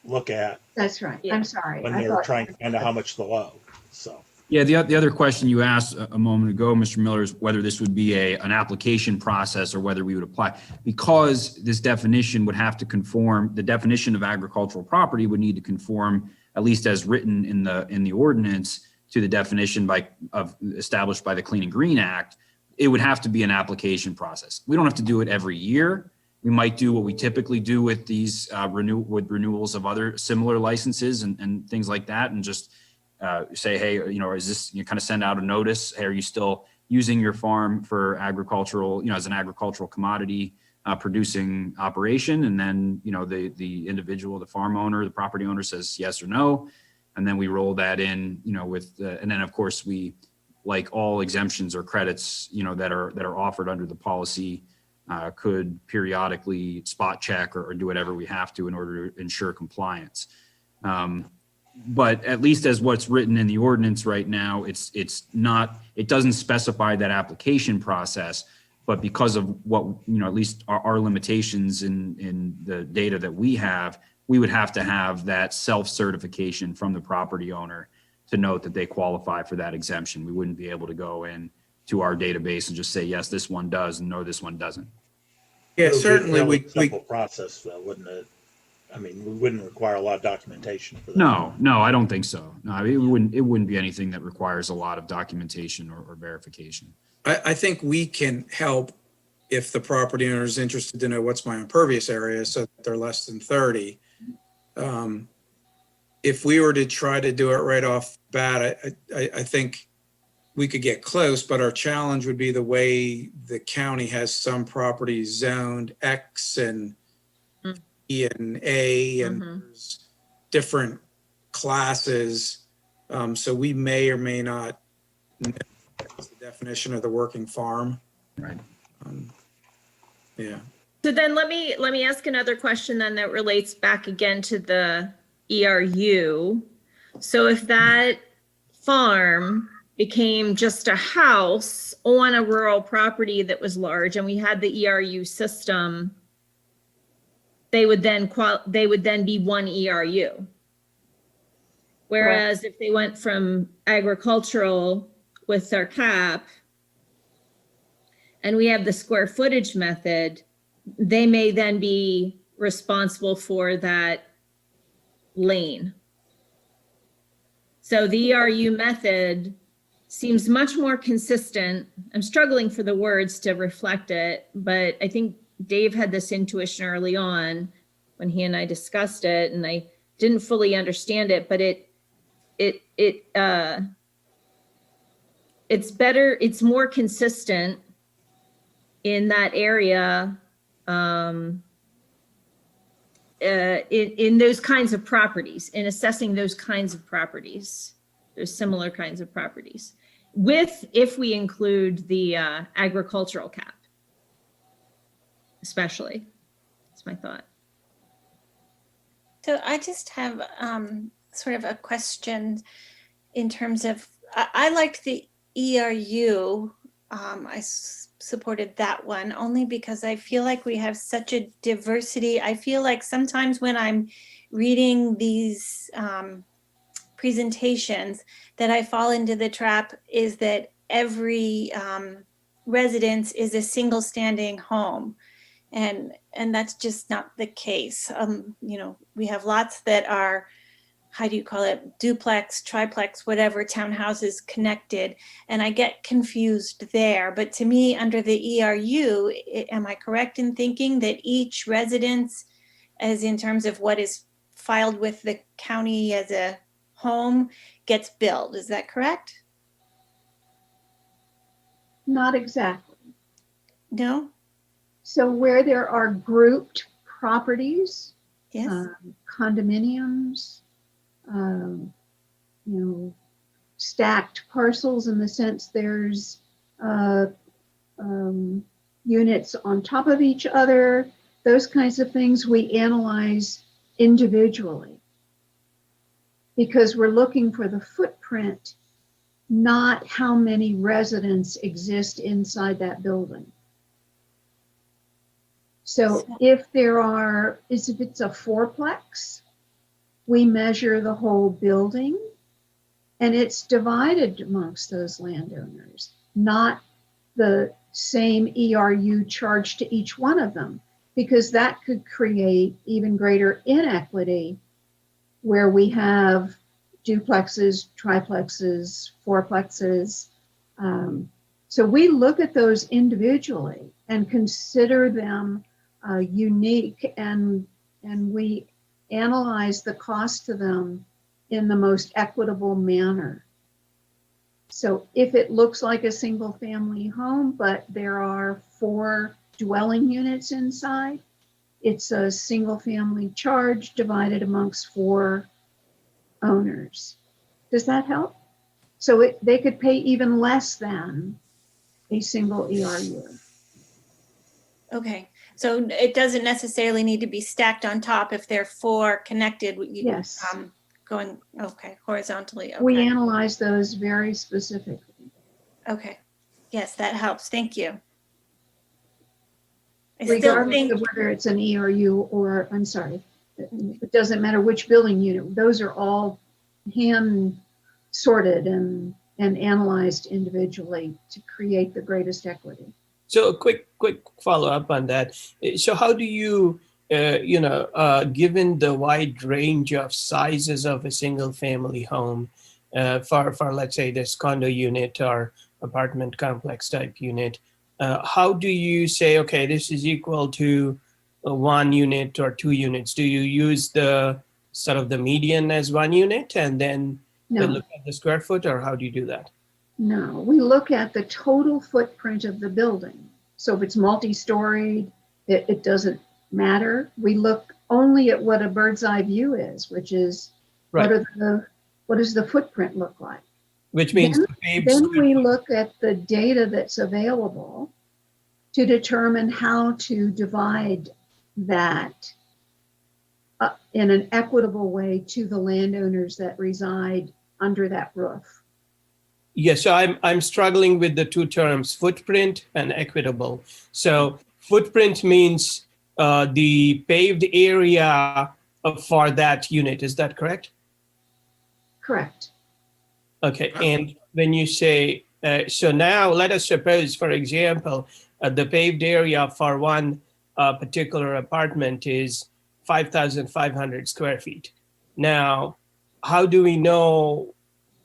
look at That's right. Yeah. I'm sorry. when I they're thought- trying to find out how much they'll owe. So, yeah, the other question you asked a moment ago, Mr. Miller, is whether this would be an application process or whether we would apply. Because this definition would have to conform, the definition of agricultural property would need to conform, at least as written in the ordinance, to the definition established by the Clean and Green Act. It would have to be an application process. We don't have to do it every year. We might do what we typically do with these renewals of other similar licenses and things like that, and just say, hey, is this, you kind of send out a notice, hey, are you still using your farm for agricultural, as an agricultural commodity producing operation? And then, the individual, the farm owner, the property owner says yes or no. And then we roll that in, and then of course we, like all exemptions or credits, that are offered under the policy, could periodically spot check or do whatever we have to in order to ensure compliance. But at least as what's written in the ordinance right now, it doesn't specify that application process, but because of what, at least our limitations in the data that we have, we would have to have that self-certification from the property owner to note that they qualify for that exemption. We wouldn't be able to go in to our database and just say, yes, this one does, and no, this one doesn't. Yeah, it would be a certainly fairly we, simple process, though, wouldn't it? I mean, we wouldn't require a lot of documentation for that. No, I don't think so. No, I mean, it wouldn't be anything that requires a lot of documentation or verification. I think we can help if the property owner is interested to know what's my impervious area so that they're less than 30. If we were to try to do it right off the bat, I think we could get close, but our challenge would be the way the county has some properties zoned X and E and A, and there's different classes. So we may or may not know the definition of the working farm. Right. Yeah. so then let me ask another question then that relates back again to the ERU. So if that farm became just a house on a rural property that was large and we had the ERU system, they would then be one ERU. Whereas if they went from agricultural with their cap and we have the square footage method, they may then be responsible for that lane. So the ERU method seems much more consistent. I'm struggling for the words to reflect it, but I think Dave had this intuition early on when he and I discussed it, and I didn't fully understand it, but it's better, it's more consistent in that area, in those kinds of properties, in assessing those kinds of properties, those similar kinds of properties, if we include the agricultural cap, especially. That's my thought. So I just have sort of a question in terms of, I liked the ERU. I supported that one only because I feel like we have such a diversity. I feel like sometimes when I'm reading these presentations that I fall into the trap is that every residence is a single standing home. And that's just not the case. You know, we have lots that are, how do you call it, duplex, triplex, whatever, townhouses connected, and I get confused there. But to me, under the ERU, am I correct in thinking that each residence, as in terms of what is filed with the county as a home, gets billed? Is that correct? Not exactly. No? So where there are grouped properties, Yes. condominiums, stacked parcels in the sense there's units on top of each other, those kinds of things we analyze individually because we're looking for the footprint, not how many residents exist inside that building. So if it's a fourplex, we measure the whole building and it's divided amongst those landowners, not the same ERU charged to each one of them, because that could create even greater inequity where we have duplexes, triplexes, fourplexes. So we look at those individually and consider them unique, and we analyze the cost to them in the most equitable manner. So if it looks like a single family home, but there are 4 dwelling units inside, it's a single family charge divided amongst 4 owners. Does that help? So they could pay even less than a single ERU. Okay. So it doesn't necessarily need to be stacked on top if they're 4 connected. Yes. Going, okay, horizontally. Okay. We analyze those very specifically. Okay. Yes, that helps. Thank you. I still Regardless think, of whether it's an ERU or, I'm sorry, it doesn't matter which building unit. Those are all hand sorted and analyzed individually to create the greatest equity. So a quick follow up on that. So how do you, given the wide range of sizes of a single family home, for let's say this condo unit or apartment complex type unit, how do you say, okay, this is equal to 1 unit or 2 units? Do you use the sort of the median as 1 unit and then look at the square foot, or how do you do that? No, we look at the total footprint of the building. So if it's multi-storied, it doesn't matter. We look only at what a bird's eye view is, which is Right. what does the footprint look like? Which means Then we look at the data that's available to determine how to divide that in an equitable way to the landowners that reside under that roof. Yes, so I'm struggling with the 2 terms, footprint and equitable. So footprint means the paved area for that unit. Is that correct? Correct. Okay, and when you say, so now let us suppose, for example, the paved area for one particular apartment is 5,500 square feet. Now, how do we know,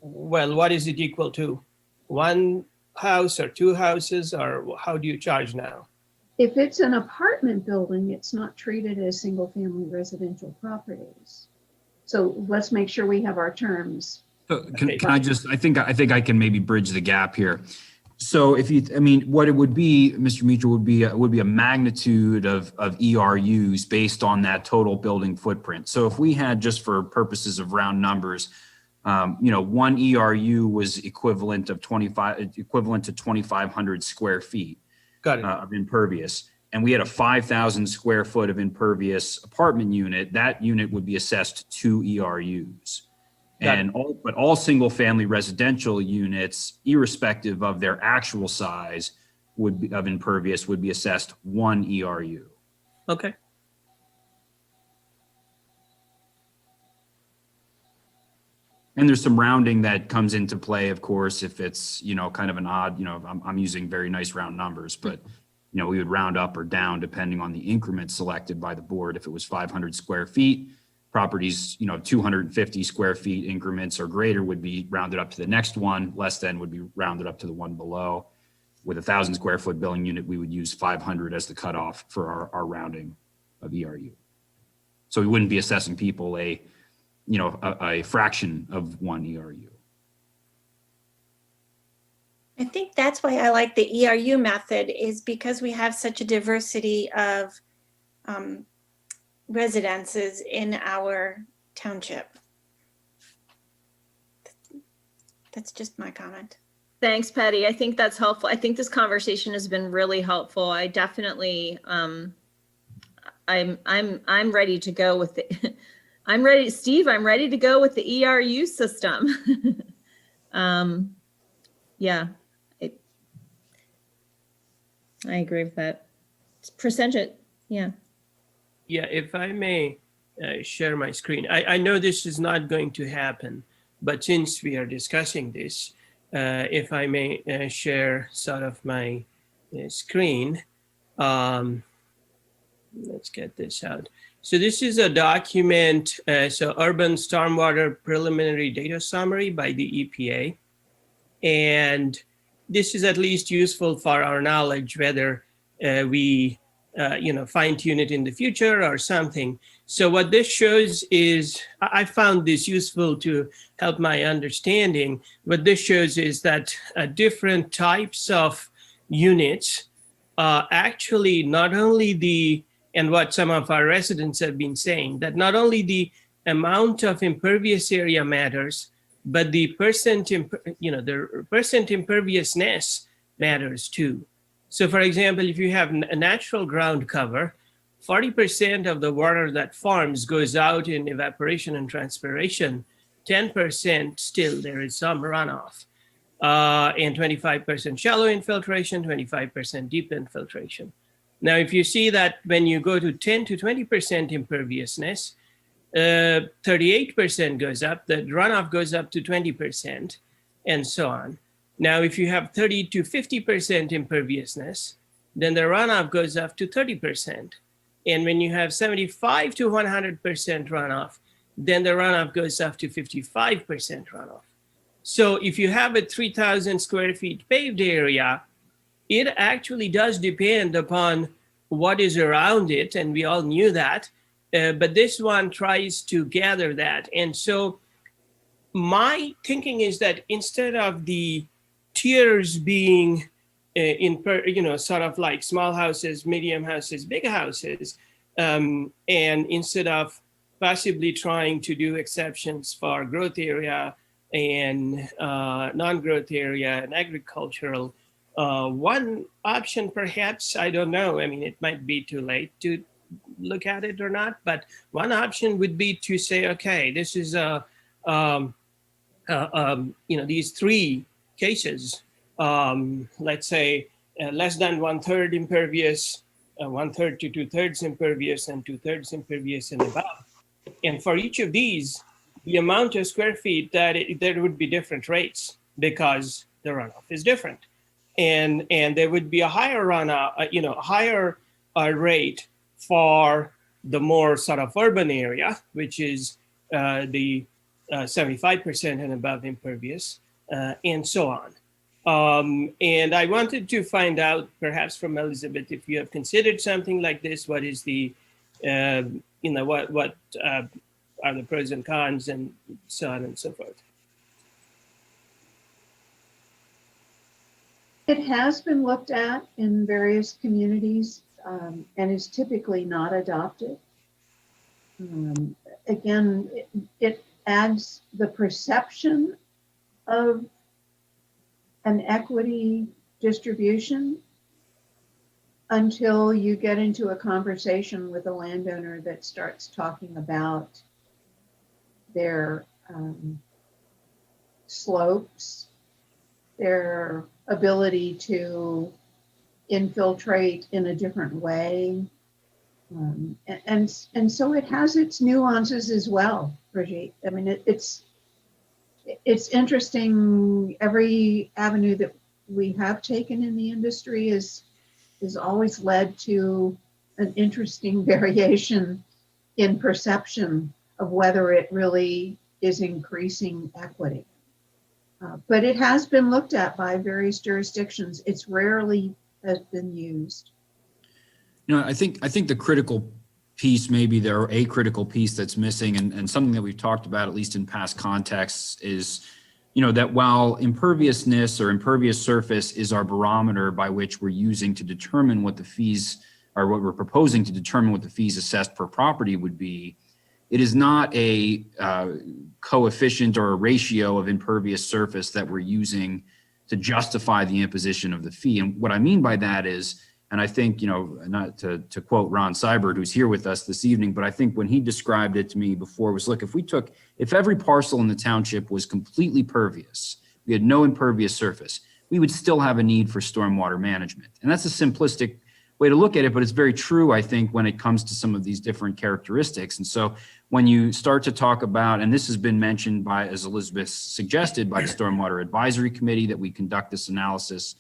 well, what is it equal to? one house or two houses, or how do you charge now? If it's an apartment building, it's not treated as single-family residential properties. So let's make sure we have our terms. So can I just, I think I can maybe bridge the gap here. So if you, I mean, what it would be, Mr. Mitra, would be a magnitude of ERUs based on that total building footprint. So if we had, just for purposes of round numbers, one ERU was equivalent to 2,500 square feet Got it. of impervious, and we had a 5,000 square foot of impervious apartment unit, that unit would be assessed 2 ERUs. Got And all single family residential units, irrespective of their actual size of impervious, would be assessed 1 ERU. Okay. And there's some rounding that comes into play, of course, if it's, kind of an odd, I'm using very nice round numbers, but, we would round up or down depending on the increment selected by the board. If it was 500 square feet, properties, 250 square feet increments or greater would be rounded up to the next one, less than would be rounded up to the one below. With 1,000 square foot building unit, we would use 500 as the cutoff for our rounding of ERU. So we wouldn't be assessing people a fraction of 1 ERU. I think that's why I like the ERU method, is because we have such a diversity of residences in our township. That's just my comment. Thanks, Patty. I think that's helpful. I think this conversation has been really helpful. I definitely, I'm ready to go with it. I'm ready, Steve, I'm ready to go with the ERU system. Yeah, I agree with that. Percentage, yeah. Yeah, if I may share my screen. I know this is not going to happen, but since we are discussing this, if I may share sort of my screen. Let's get this out. So this is a document, so Urban Stormwater Preliminary Data Summary by the EPA. And this is at least useful for our knowledge, whether we fine tune it in the future or something. So what this shows is, I found this useful to help my understanding. What this shows is that different types of units actually not only and what some of our residents have been saying, that not only the amount of impervious area matters, but the percent imperviousness matters too. So for example, if you have a natural ground cover, 40% of the water that forms goes out in evaporation and transpiration, 10% still there is some runoff, and 25% shallow infiltration, 25% deep infiltration. Now, if you see that when you go to 10 to 20% imperviousness, 38% goes up, the runoff goes up to 20%, and so on. Now, if you have 30 to 50% imperviousness, then the runoff goes up to 30%. And when you have 75 to 100% runoff, then the runoff goes up to 55% runoff. So if you have a 3,000 square feet paved area, it actually does depend upon what is around it, and we all knew that. But this one tries to gather that. And so my thinking is that instead of the tiers being sort of like small houses, medium houses, big houses, and instead of possibly trying to do exceptions for growth area and non-growth area and agricultural, one option perhaps, I don't know, I mean, it might be too late to look at it or not, but one option would be to say, okay, this is these three cases, let's say less than 1/3 impervious, 1/3 to 2/3 impervious, and 2/3 impervious and above. And for each of these, the amount of square feet there would be different rates because the runoff is different. And there would be a higher runoff, higher rate for the more sort of urban area, which is the 75% and above impervious, and so on. And I wanted to find out, perhaps from Elizabeth, if you have considered something like this. What is the, what are the pros and cons, and so on and so forth. It has been looked at in various communities and is typically not adopted. Again, it adds the perception of an equity distribution until you get into a conversation with a landowner that starts talking about their slopes, their ability to infiltrate in a different way. And so it has its nuances as well, Brigitte. I mean, it's interesting. Every avenue that we have taken in the industry is always led to an interesting variation in perception of whether it really is increasing equity. But it has been looked at by various jurisdictions. It's rarely has been used. You know, I think the critical piece, maybe there are a critical piece that's missing, and something that we've talked about, at least in past contexts, is, you know, that while imperviousness or impervious surface is our barometer by which we're using to determine what the fees, or what we're proposing to determine what the fees assessed per property would be, it is not a coefficient or a ratio of impervious surface that we're using to justify the imposition of the fee. And what I mean by that is, and I think, you know, not to quote Ron Seibert, who's here with us this evening, but I think when he described it to me before was, look, if every parcel in the township was completely pervious, we had no impervious surface, we would still have a need for stormwater management. And that's a simplistic way to look at it, but it's very true, I think, when it comes to some of these different characteristics. And so when you start to talk about, and this has been mentioned by, as Elizabeth suggested, by the Stormwater Advisory Committee, that we conduct this analysis,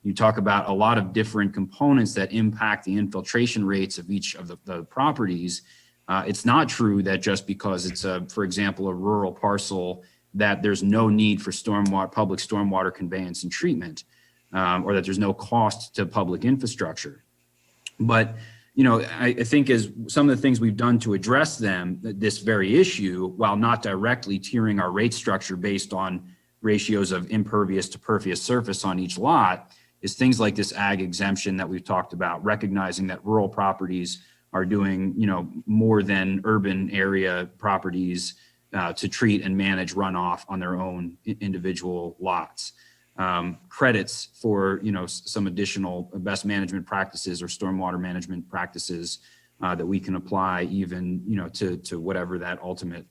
you talk about a lot of different components that impact the infiltration rates of each of the properties. It's not true that just because it's for example, a rural parcel, that there's no need for public stormwater conveyance and treatment, or that there's no cost to public infrastructure. But, you know, I think as some of the things we've done to address this very issue, while not directly tiering our rate structure based on ratios of impervious to pervious surface on each lot, is things like this ag exemption that we've talked about, recognizing that rural properties are doing, you know, more than urban area properties to treat and manage runoff on their own individual lots. Credits for, you know, some additional best management practices or stormwater management practices that we can apply even, you know, to whatever that ultimate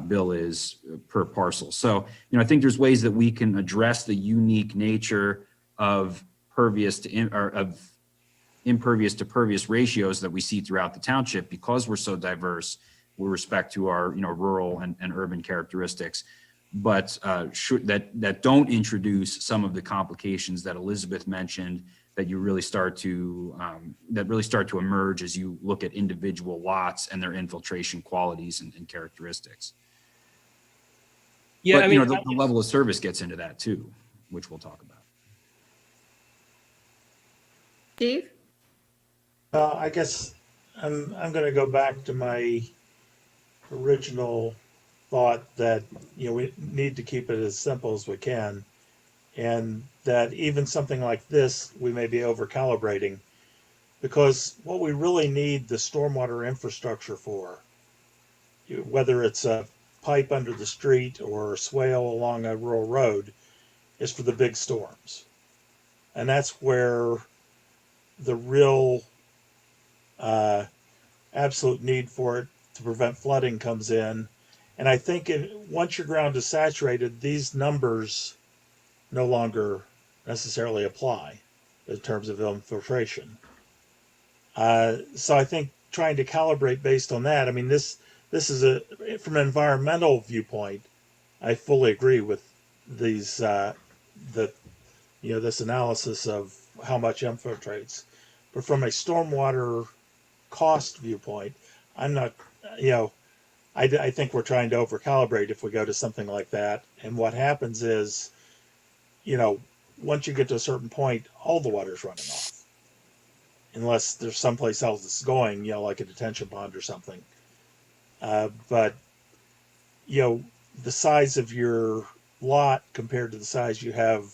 bill is per parcel. So, you know, I think there's ways that we can address the unique nature of impervious to pervious ratios that we see throughout the township, because we're so diverse with respect to our, you know, rural and urban characteristics, but that don't introduce some of the complications that Elizabeth mentioned that you really start to emerge as you look at individual lots and their infiltration qualities and characteristics. Yeah, but, I mean, you know, the level of service gets into that too, which we'll talk about. Steve? I guess I'm going to go back to my original thought that, you know, we need to keep it as simple as we can, and that even something like this, we may be over calibrating, because what we really need the stormwater infrastructure for, whether it's a pipe under the street or a swale along a rural road, is for the big storms. And that's where the real absolute need for it to prevent flooding comes in. And I think once your ground is saturated, these numbers no longer necessarily apply in terms of infiltration. So I think trying to calibrate based on that, I mean, this is from an environmental viewpoint, I fully agree with these, this analysis of how much infiltrates. But from a stormwater cost viewpoint, I'm not, I think we're trying to over calibrate if we go to something like that. And what happens is, once you get to a certain point, all the water's running off. Unless there's someplace else that's going, like a detention pond or something. But, the size of your lot compared to the size you have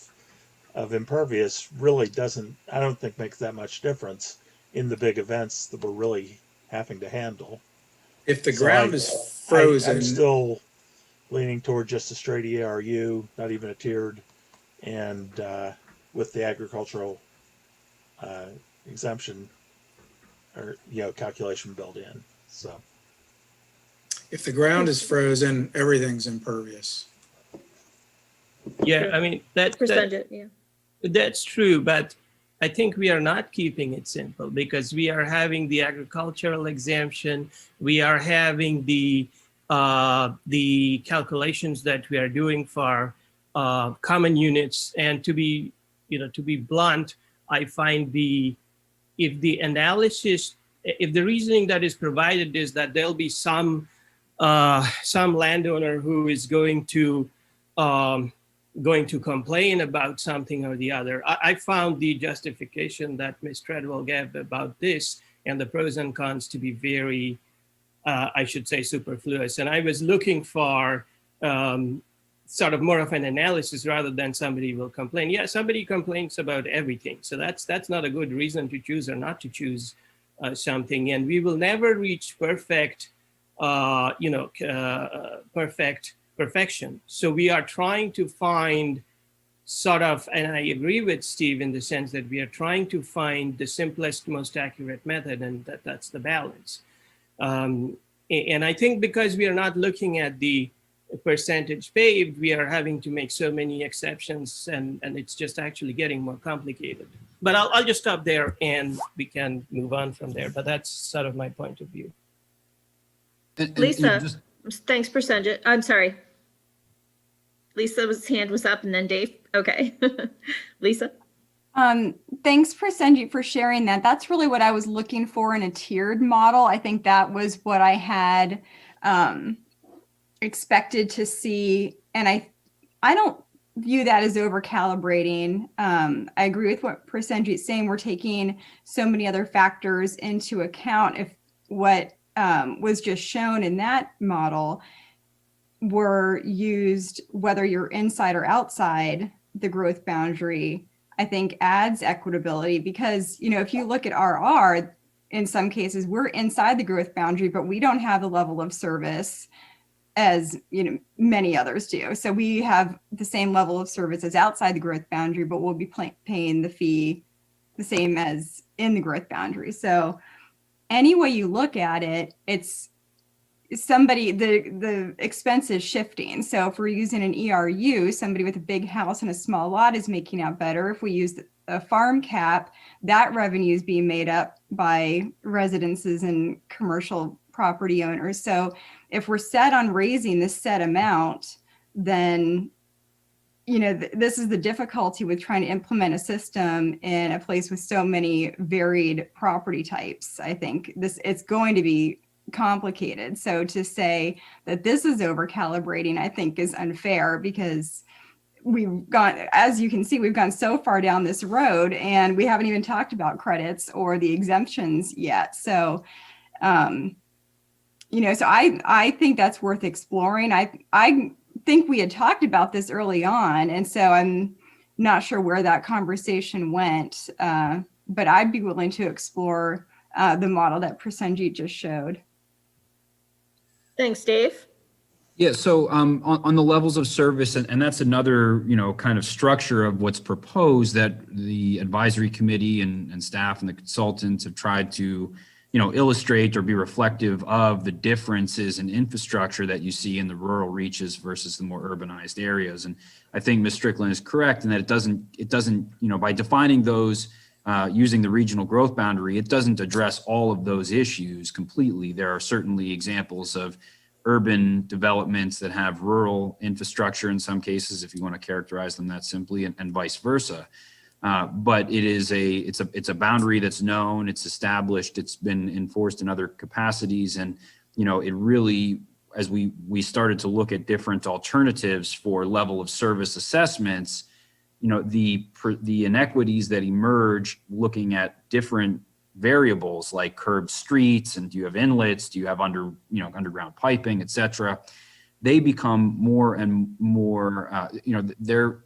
of impervious really doesn't, I don't think makes that much difference in the big events that we're really having to handle. If the So ground is frozen, I'm still leaning toward just a straight ERU, not even a tiered, and with the agricultural exemption or calculation built in. So if the ground is frozen, everything's impervious. Yeah, I mean, Percentage, yeah. that's true, but I think we are not keeping it simple because we are having the agricultural exemption. We are having the calculations that we are doing for common units. And to be blunt, I find if the reasoning that is provided is that there'll be some landowner who is going to complain about something or the other. I found the justification that Ms. Treadwell gave about this and the pros and cons to be very, I should say, superfluous. And I was looking for sort of more of an analysis rather than somebody will complain. Yeah, somebody complains about everything. So that's not a good reason to choose or not to choose something. And we will never reach perfection. So we are trying to find sort of, and I agree with Steve in the sense that we are trying to find the simplest, most accurate method, and that's the balance. And I think because we are not looking at the percentage paved, we are having to make so many exceptions, and it's just actually getting more complicated. But I'll just stop there and we can move on from there. But that's sort of my point of view. Lisa, thanks, percentage. I'm sorry. Lisa's hand was up and then Dave. Okay. Lisa? Thanks, Prasenjit, for sharing that. That's really what I was looking for in a tiered model. I think that was what I had expected to see. And I don't view that as over calibrating. I agree with what Prasenjit's saying. We're taking so many other factors into account. If what was just shown in that model were used, whether you're inside or outside the growth boundary, I think adds equitability because, if you look at RR, in some cases, we're inside the growth boundary, but we don't have the level of service as, many others do. So we have the same level of service as outside the growth boundary, but we'll be paying the fee the same as in the growth boundary. So any way you look at it, it's the expense is shifting. So if we're using an ERU, somebody with a big house and a small lot is making out better. If we use a farm cap, that revenue is being made up by residences and commercial property owners. So if we're set on raising this set amount, then this is the difficulty with trying to implement a system in a place with so many varied property types. I think it's going to be complicated. So to say that this is over calibrating, I think is unfair because we've gone, as you can see, we've gone so far down this road and we haven't even talked about credits or the exemptions yet. So, so I think that's worth exploring. I think we had talked about this early on. And so I'm not sure where that conversation went, but I'd be willing to explore the model that Prasenjit just showed. Thanks, Dave. Yeah, so on the levels of service, and that's another, kind of structure of what's proposed that the advisory committee and staff and the consultants have tried to, illustrate or be reflective of the differences in infrastructure that you see in the rural reaches versus the more urbanized areas. And I think Ms. Strickland is correct in that it doesn't, by defining those using the regional growth boundary, it doesn't address all of those issues completely. There are certainly examples of urban developments that have rural infrastructure in some cases, if you want to characterize them that simply, and vice versa. But it's a boundary that's known, it's established, it's been enforced in other capacities, and it really, as we started to look at different alternatives for level of service assessments, the inequities that emerge looking at different variables like curbed streets, and do you have inlets, do you have underground piping, et cetera, they become more and more, they're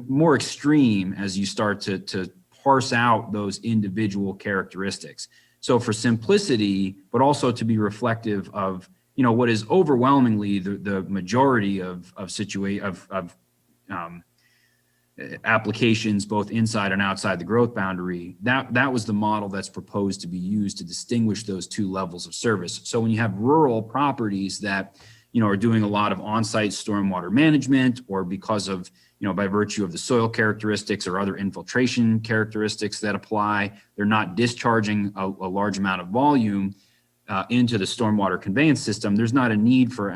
more extreme as you start to parse out those individual characteristics. So for simplicity, but also to be reflective of, what is overwhelmingly the majority of applications, both inside and outside the growth boundary, that was the model that's proposed to be used to distinguish those two levels of service. So when you have rural properties that, are doing a lot of on-site stormwater management, or because of, by virtue of the soil characteristics or other infiltration characteristics that apply, they're not discharging a large amount of volume into the stormwater conveyance system. There's not a need for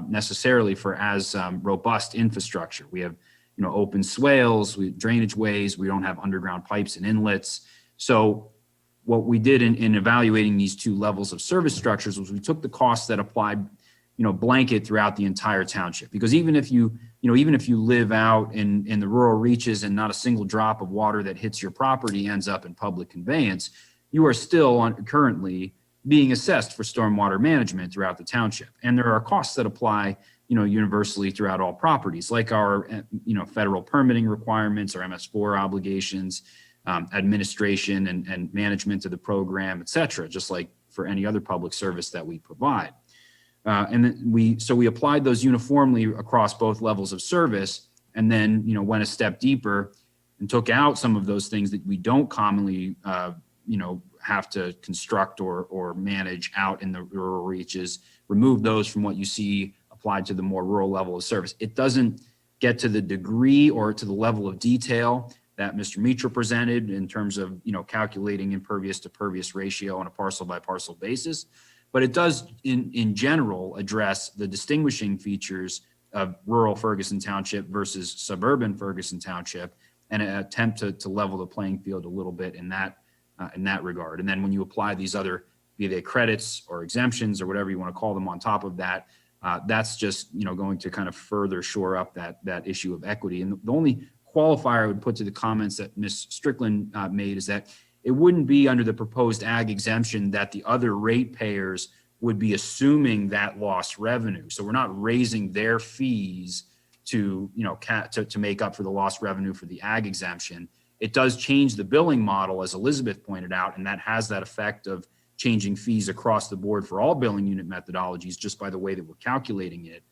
necessarily for as robust infrastructure. We have, open swales, drainage ways, we don't have underground pipes and inlets. So what we did in evaluating these two levels of service structures was we took the costs that applied, blanket throughout the entire township. Because even if you live out in the rural reaches and not a single drop of water that hits your property ends up in public conveyance, you are still currently being assessed for stormwater management throughout the township. And there are costs that apply, universally throughout all properties, like our, federal permitting requirements, our MS4 obligations, administration and management of the program, et cetera, just like for any other public service that we provide. And then we applied those uniformly across both levels of service, and then, went a step deeper and took out some of those things that we don't commonly, have to construct or manage out in the rural reaches, remove those from what you see applied to the more rural level of service. It doesn't get to the degree or to the level of detail that Mr. Mitra presented in terms of, calculating impervious to pervious ratio on a parcel by parcel basis, but it does in general address the distinguishing features of rural Ferguson Township versus suburban Ferguson Township, and an attempt to level the playing field a little bit in that regard. And then when you apply these other, be they credits or exemptions or whatever you want to call them on top of that, that's just, going to kind of further shore up that issue of equity. And the only qualifier I would put to the comments that Ms. Strickland made is that it wouldn't be under the proposed ag exemption that the other ratepayers would be assuming that lost revenue. So we're not raising their fees to make up for the lost revenue for the ag exemption. It does change the billing model, as Elizabeth pointed out, and that has that effect of changing fees across the board for all billing unit methodologies just by the way that we're calculating it.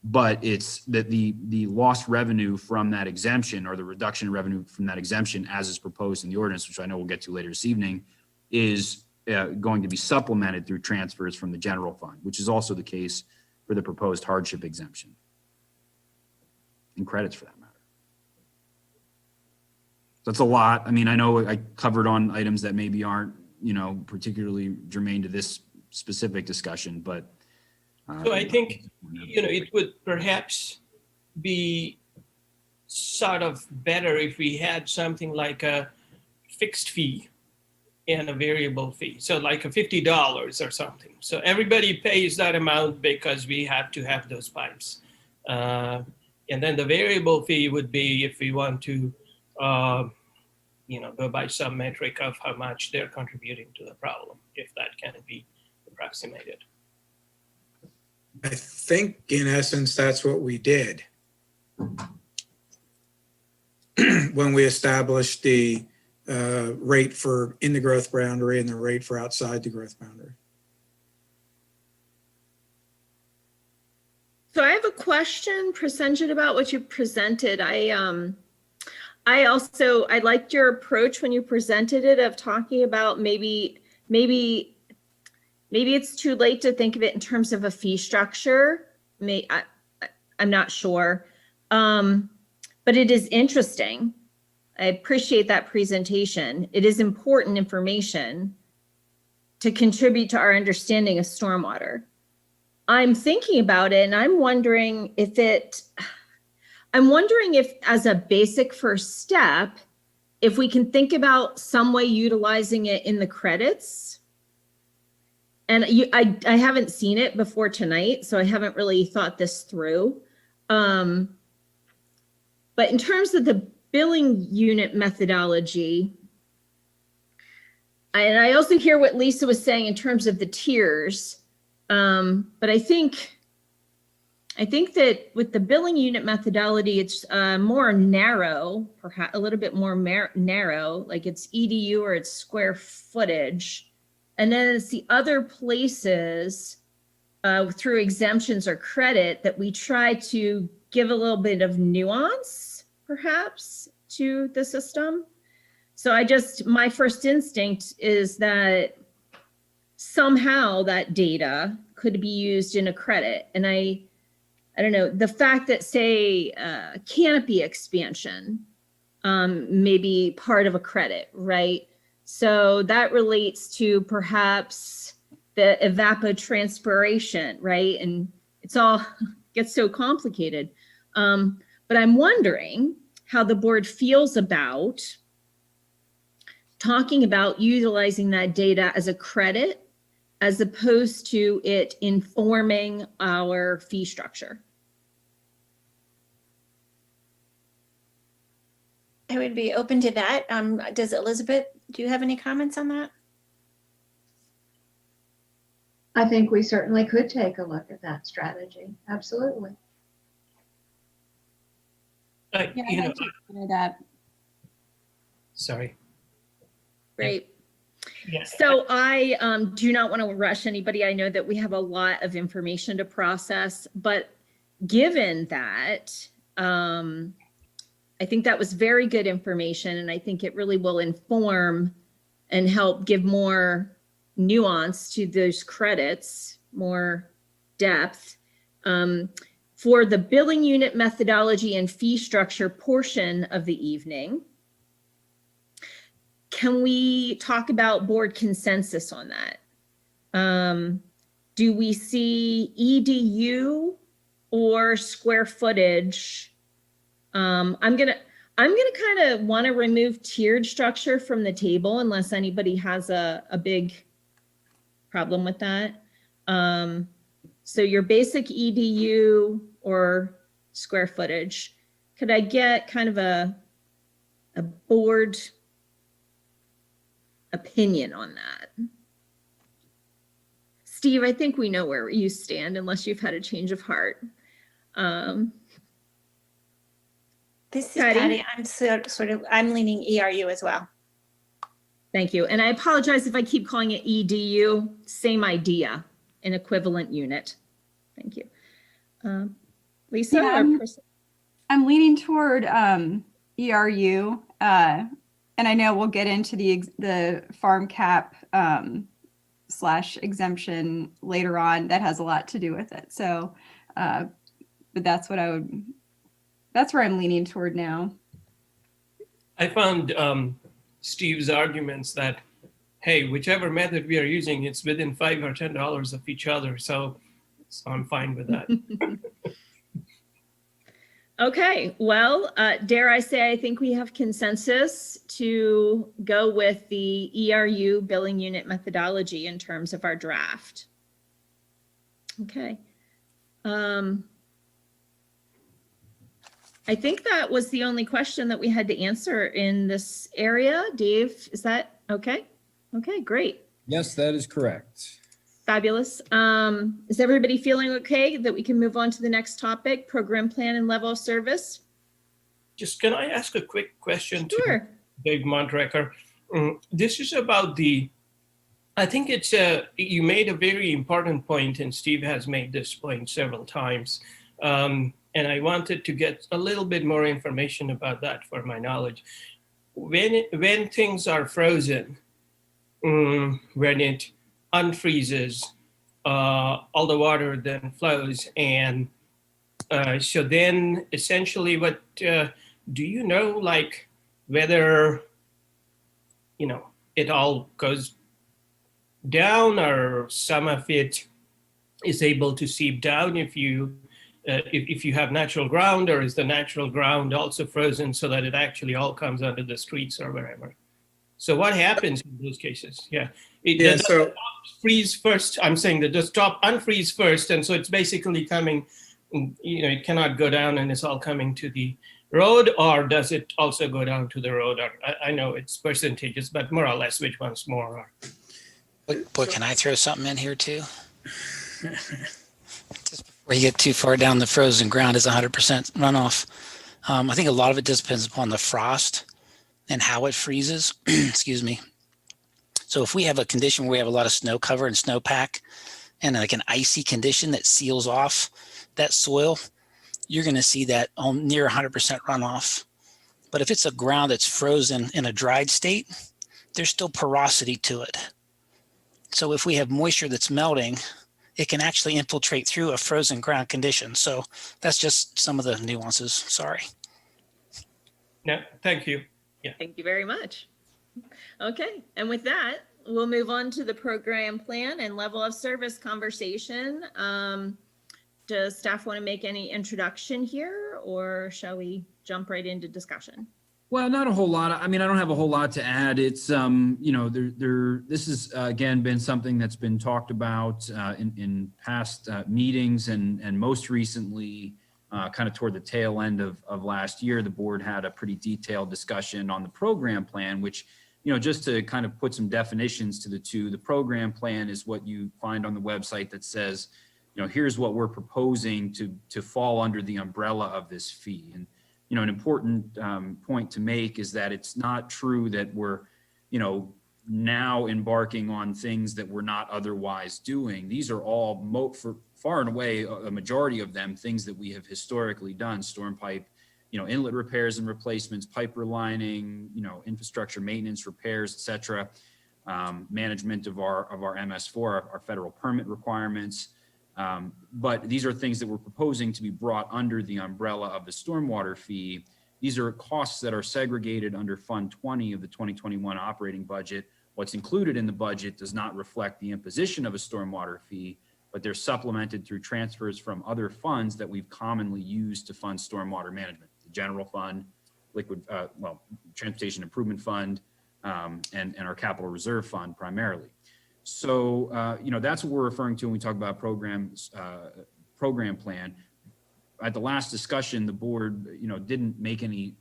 But it's that the lost revenue from that exemption, or the reduction in revenue from that exemption as is proposed in the ordinance, which I know we'll get to later this evening, is going to be supplemented through transfers from the general fund, which is also the case for the proposed hardship exemption and credits for that matter. So that's a lot. I mean, I know I covered on items that maybe aren't, particularly germane to this specific discussion, but. So I think, it would perhaps be sort of better if we had something like a fixed fee and a variable fee. So like a $50 or something. So everybody pays that amount because we have to have those pipes. And then the variable fee would be if we want to, go by some metric of how much they're contributing to the problem, if that can be approximated. I think in essence, that's what we did when we established the rate for in the growth boundary and the rate for outside the growth boundary. So I have a question, Prasenjit, about what you presented. I liked your approach when you presented it of talking about maybe it's too late to think of it in terms of a fee structure. I'm not sure, but it is interesting. I appreciate that presentation. It is important information to contribute to our understanding of stormwater. I'm thinking about it and I'm wondering if as a basic first step, if we can think about some way utilizing it in the credits. And I haven't seen it before tonight, so I haven't really thought this through. But But in terms of the billing unit methodology, and I also hear what Lisa was saying in terms of the tiers, but I think that with the billing unit methodology, it's more narrow, perhaps a little bit more narrow, like it's EDU or it's square footage. And then it's the other places through exemptions or credit that we try to give a little bit of nuance, perhaps, to the system. So my first instinct is that somehow that data could be used in a credit. And I don't know, the fact that, say, canopy expansion may be part of a credit, right? So that relates to perhaps the evapotranspiration, right? And it's all gets so complicated. But I'm wondering how the board feels about talking about utilizing that data as a credit as opposed to it informing our fee structure. I would be open to that. Does Elizabeth, do you have any comments on that? I think we certainly could take a look at that strategy. Absolutely. Yeah, You I'd know, like to consider that. sorry. Great. Yes. So I do not want to rush anybody. I know that we have a lot of information to process, but given that, I think that was very good information, and I think it really will inform and help give more nuance to those credits, more depth. For the billing unit methodology and fee structure portion of the evening, can we talk about board consensus on that? Do we see EDU or square footage? I'm gonna kind of want to remove tiered structure from the table unless anybody has a big problem with that. So your basic EDU or square footage, could I get kind of a board opinion on that? Steve, I think we know where you stand unless you've had a change of heart. This is Patty? Patty. I'm leaning ERU as well. Thank you. And I apologize if I keep calling it EDU, same idea, an equivalent unit. Thank you. Lisa? Yeah, or I'm leaning toward ERU, and I know we'll get into the farm cap / exemption later on. That has a lot to do with it. So, but that's where I'm leaning toward now. I found Steve's arguments that, hey, whichever method we are using, it's within $5 or $10 of each other. So I'm fine with that. Okay, well, dare I say, I think we have consensus to go with the ERU billing unit methodology in terms of our draft. Okay. I think that was the only question that we had to answer in this area. Dave, is that okay? Okay, great. Yes, that is correct. Fabulous. Is everybody feeling okay that we can move on to the next topic, program plan and level of service? Just can I ask a quick question Sure. to Dave Montrecker? This is about I think it's you made a very important point, and Steve has made this point several times. And I wanted to get a little bit more information about that for my knowledge. When things are frozen, when it unfreezes, all the water then flows. And so then essentially what, do you know, like whether, it all goes down or some of it is able to seep down if you have natural ground, or is the natural ground also frozen so that it actually all comes under the streets or wherever? So what happens in those cases? Yeah. Does the top freeze first? I'm saying that the top unfreeze first. And so it's basically coming, it cannot go down and it's all coming to the road, or does it also go down to the road? Or I know it's percentages, but more or less, which one's more? Boy, can I throw something in here too? Just before you get too far down, the frozen ground is 100% runoff. I think a lot of it just depends upon the frost and how it freezes. Excuse me. So if we have a condition where we have a lot of snow cover and snowpack and like an icy condition that seals off that soil, you're going to see that on near 100% runoff. But if it's a ground that's frozen in a dried state, there's still porosity to it. So if we have moisture that's melting, it can actually infiltrate through a frozen ground condition. So that's just some of the nuances. Sorry. No, thank you. Thank you very much. Okay, and with that, we'll move on to the program plan and level of service conversation. Does staff want to make any introduction here, or shall we jump right into discussion? Well, not a whole lot. I mean, I don't have a whole lot to add. It's, you know, this has, again, been something that's been talked about in past meetings, and most recently, kind of toward the tail end of last year, the board had a pretty detailed discussion on the program plan, which, you know, just to kind of put some definitions to the two, the program plan is what you find on the website that says, you know, here's what we're proposing to fall under the umbrella of this fee. And, you know, an important point to make is that it's not true that we're, you know, now embarking on things that we're not otherwise doing. These are all, for far and away, a majority of them, things that we have historically done: storm pipe, you know, inlet repairs and replacements, pipe relining, you know, infrastructure maintenance, repairs, et cetera, management of our MS4, our federal permit requirements. But these are things that we're proposing to be brought under the umbrella of the stormwater fee. These are costs that are segregated under Fund 20 of the 2021 operating budget. What's included in the budget does not reflect the imposition of a stormwater fee, but they're supplemented through transfers from other funds that we've commonly used to fund stormwater management: the general fund, transportation improvement fund, and our capital reserve fund primarily. So, you know, that's what we're referring to when we talk about program plan. At the last discussion, the board, you know, didn't make any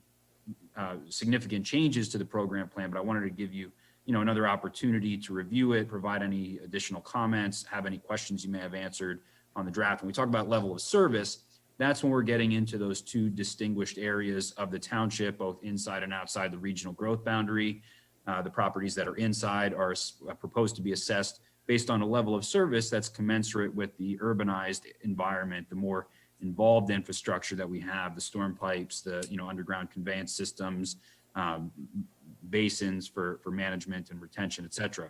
significant changes to the program plan, but I wanted to give you, you know, another opportunity to review it, provide any additional comments, have any questions you may have answered on the draft. When we talk about level of service, that's when we're getting into those two distinguished areas of the township, both inside and outside the regional growth boundary. The properties that are inside are proposed to be assessed based on a level of service that's commensurate with the urbanized environment, the more involved infrastructure that we have, the storm pipes, the, you know, underground conveyance systems, basins for management and retention, et cetera.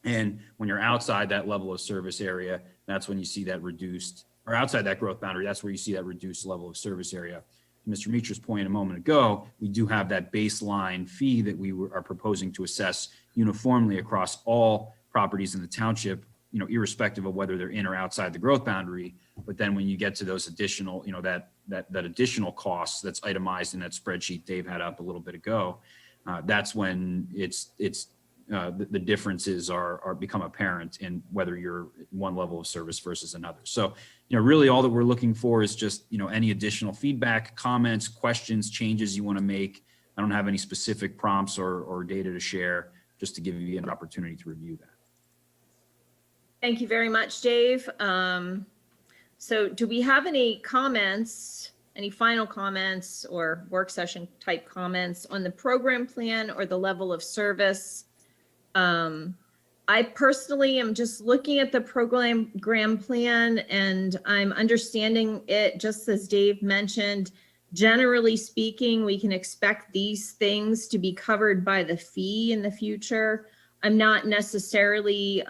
And when you're outside that level of service area, that's when you see that reduced, or outside that growth boundary, that's where you see that reduced level of service area. To Mr. Meacher's point a moment ago, we do have that baseline fee that we are proposing to assess uniformly across all properties in the township, you know, irrespective of whether they're in or outside the growth boundary. But then when you get to those additional, you know, that additional costs that's itemized in that spreadsheet Dave had up a little bit ago, that's when the differences are become apparent in whether you're one level of service versus another. So, you know, really all that we're looking for is just, you know, any additional feedback, comments, questions, changes you want to make. I don't have any specific prompts or data to share, just to give you an opportunity to review that. Thank you very much, Dave. So do we have any comments, any final comments or work session type comments on the program plan or the level of service? I personally am just looking at the program plan, and I'm understanding it just as Dave mentioned. Generally speaking, we can expect these things to be covered by the fee in the future. I'm not necessarily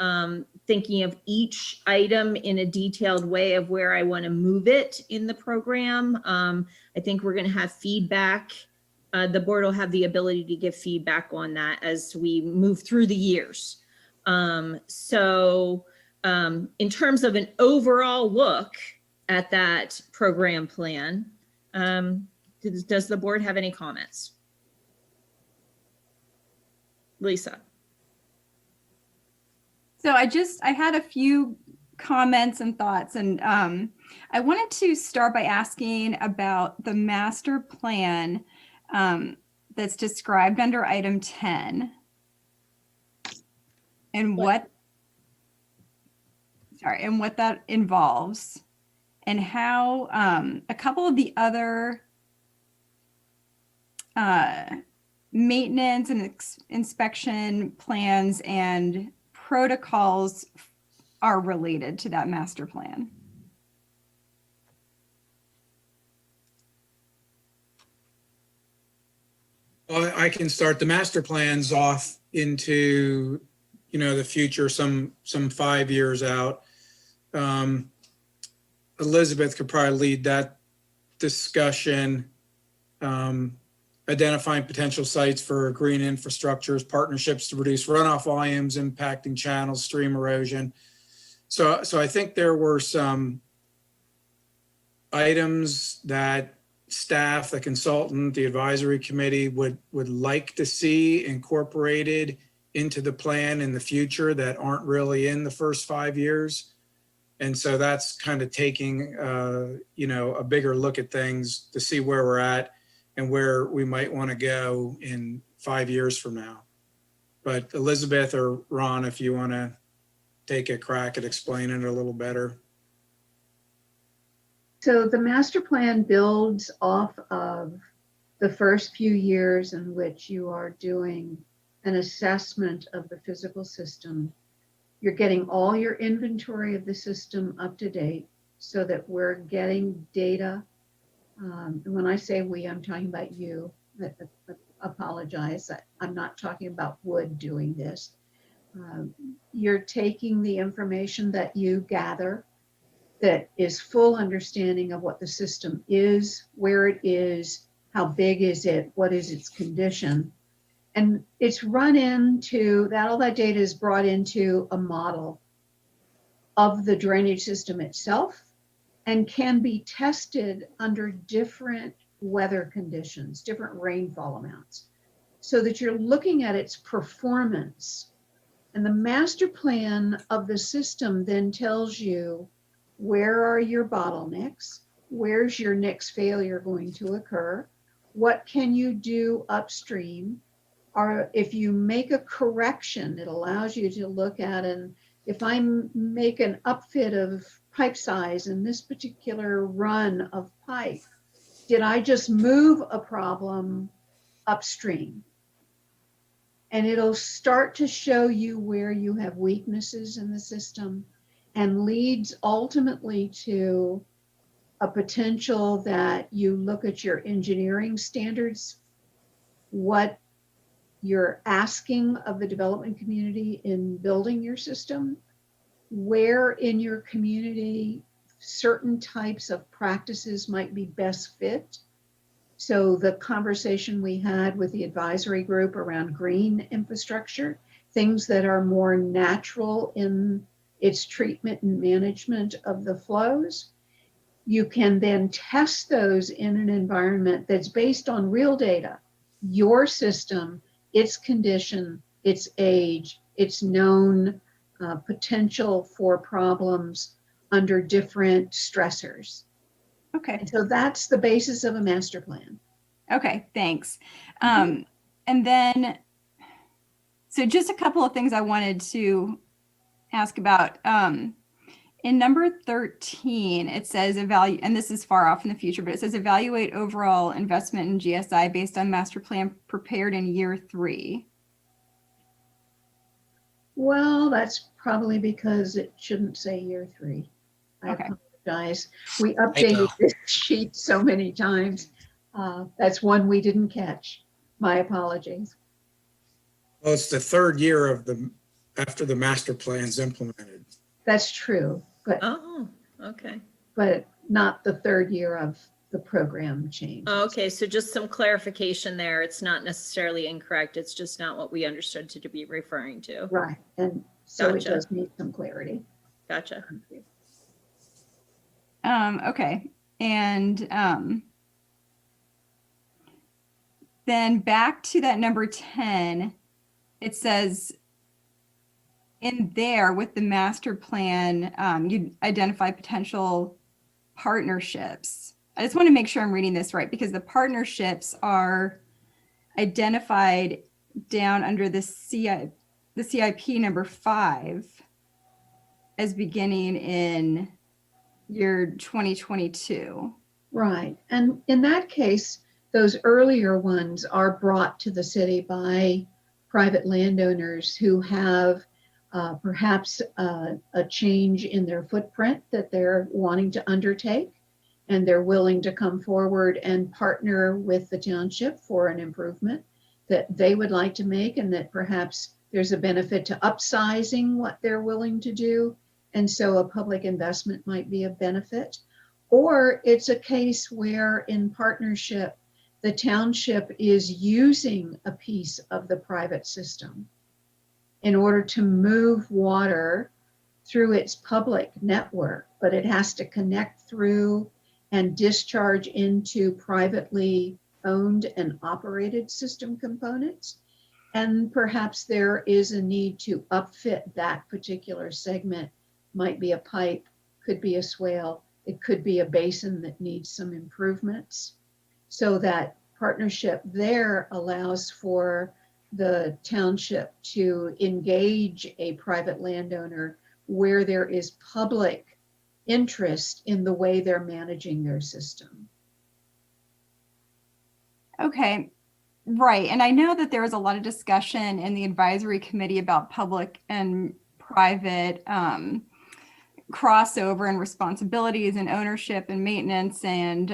thinking of each item in a detailed way of where I want to move it in the program. I think we're going to have feedback. The board will have the ability to give feedback on that as we move through the years. So in terms of an overall look at that program plan, does the board have any comments? Lisa. So I had a few comments and thoughts. And I wanted to start by asking about the master plan that's described under item 10. And what that involves, and how a couple of the other maintenance and inspection plans and protocols are related to that master plan. Well, I can start the master plans off into, the future, some 5 years out. Elizabeth could probably lead that discussion, identifying potential sites for green infrastructures, partnerships to reduce runoff volumes, impacting channels, stream erosion. So I think there were some items that staff, the consultant, the advisory committee would like to see incorporated into the plan in the future that aren't really in the first 5 years. And so that's kind of taking, a bigger look at things to see where we're at and where we might want to go in 5 years from now. But Elizabeth or Ron, if you want to take a crack at explaining it a little better. So the master plan builds off of the first few years in which you are doing an assessment of the physical system. You're getting all your inventory of the system up to date so that we're getting data. And when I say we, I'm talking about you. I apologize. I'm not talking about Wood doing this. You're taking the information that you gather that is full understanding of what the system is, where it is, how big is it, what is its condition. And it's run into that, all that data is brought into a model of the drainage system itself and can be tested under different weather conditions, different rainfall amounts, so that you're looking at its performance. And the master plan of the system then tells you where are your bottlenecks, where's your next failure going to occur, what can you do upstream, or if you make a correction, it allows you to look at, and if I make an upfit of pipe size in this particular run of pipe, did I just move a problem upstream? And it'll start to show you where you have weaknesses in the system and leads ultimately to a potential that you look at your engineering standards, what you're asking of the development community in building your system, where in your community certain types of practices might be best fit. So the conversation we had with the advisory group around green infrastructure, things that are more natural in its treatment and management of the flows, you can then test those in an environment that's based on real data, your system, its condition, its age, its known potential for problems under different stressors. Okay. And so that's the basis of a master plan. Okay, thanks. And then, so just a couple of things I wanted to ask about. In number 13, it says evaluate, and this is far off in the future, but it says evaluate overall investment in GSI based on master plan prepared in year 3. Well, that's probably because it shouldn't say year 3. I Okay. apologize. We updated this sheet so many times. That's one we didn't catch. My apologies. Well, it's the third year after the master plan's implemented. That's true, but Oh, okay. not the third year of the program change. Okay, so just some clarification there. It's not necessarily incorrect. It's just not what we understood to be referring to. Right, and so Gotcha. it does need some clarity. Gotcha. Okay. And then back to that number 10, it says in there with the master plan, you identify potential partnerships. I just want to make sure I'm reading this right, because the partnerships are identified down under the CIP number 5 as beginning in year 2022. Right. And in that case, those earlier ones are brought to the city by private landowners who have perhaps a change in their footprint that they're wanting to undertake, and they're willing to come forward and partner with the township for an improvement that they would like to make, and that perhaps there's a benefit to upsizing what they're willing to do. And so a public investment might be a benefit. Or it's a case where in partnership, the township is using a piece of the private system in order to move water through its public network, but it has to connect through and discharge into privately owned and operated system components. And perhaps there is a need to upfit that particular segment. Might be a pipe, could be a swale, it could be a basin that needs some improvements. So that partnership there allows for the township to engage a private landowner where there is public interest in the way they're managing their system. Okay, right. And I know that there was a lot of discussion in the advisory committee about public and private crossover and responsibilities and ownership and maintenance. And,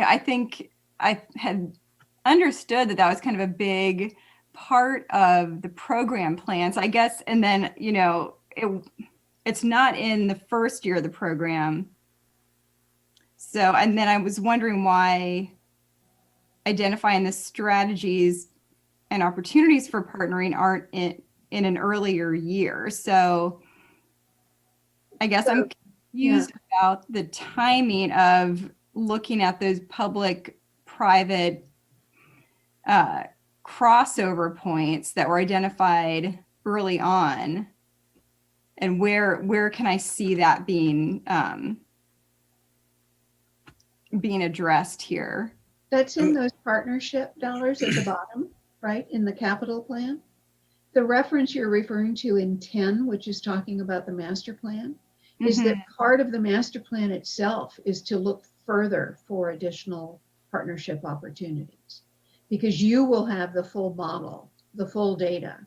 I think I had understood that that was kind of a big part of the program plans, I guess. And then, it's not in the first year of the program. So, and then I was wondering why identifying the strategies and opportunities for partnering aren't in an earlier year. So I guess I'm confused about the timing of looking at those public-private crossover points that were identified early on, and where can I see that being addressed here? That's in those partnership dollars at the bottom, right, in the capital plan. The reference you're referring to in 10, which is talking about the master plan, is that part of the master plan itself is to look further for additional partnership opportunities, because you will have the full model, the full data,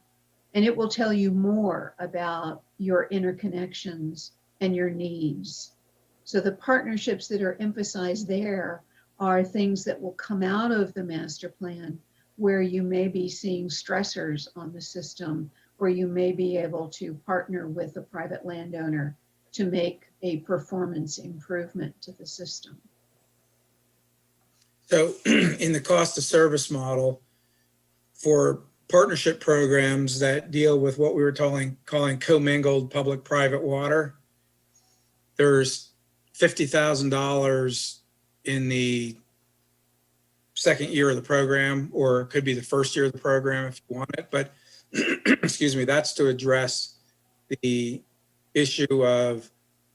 and it will tell you more about your interconnections and your needs. So the partnerships that are emphasized there are things that will come out of the master plan, where you may be seeing stressors on the system, where you may be able to partner with a private landowner to make a performance improvement to the system. So in the cost of service model for partnership programs that deal with what we were calling commingled public-private water, there's $50,000 in the second year of the program, or it could be the first year of the program if you want it. But excuse me, that's to address the issue of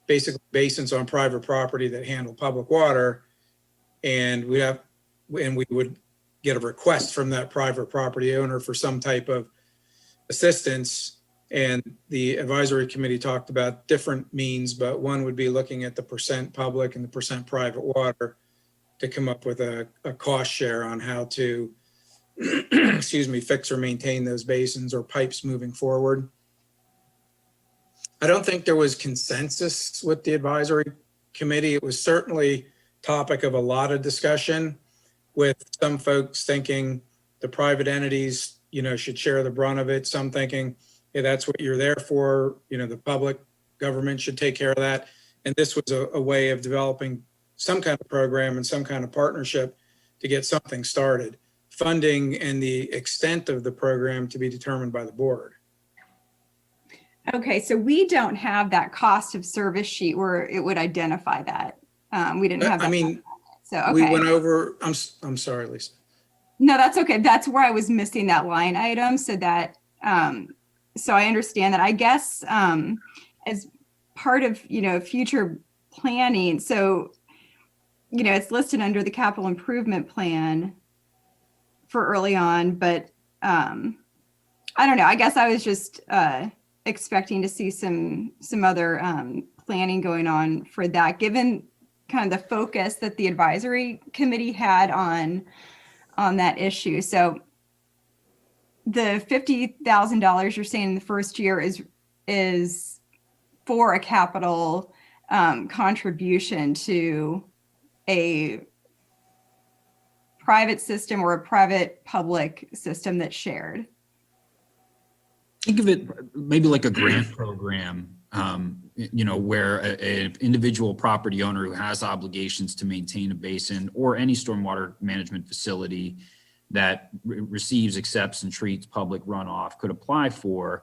basically basins on private property that handle public water. And we would get a request from that private property owner for some type of assistance. And the advisory committee talked about different means, but one would be looking at the percent public and the percent private water to come up with a cost share on how to, excuse me, fix or maintain those basins or pipes moving forward. I don't think there was consensus with the advisory committee. It was certainly topic of a lot of discussion, with some folks thinking the private entities, should share the brunt of it. Some thinking, hey, that's what you're there for. The public government should take care of that. And this was a way of developing some kind of program and some kind of partnership to get something started. Funding and the extent of the program to be determined by the board. Okay, so we don't have that cost of service sheet where it would identify that. We didn't have that. I mean, so okay. We went over, I'm sorry, Lisa. No, that's okay. That's where I was missing that line item, so that so I understand that. I guess as part of, future planning, so, it's listed under the capital improvement plan for early on, but I don't know. I guess I was just expecting to see some other planning going on for that, given kind of the focus that the advisory committee had on that issue. So the $50,000 you're saying in the first year is for a capital contribution to a private system or a private public system that's shared. Think of it maybe like a grant program, where an individual property owner who has obligations to maintain a basin or any stormwater management facility that receives, accepts, and treats public runoff could apply for.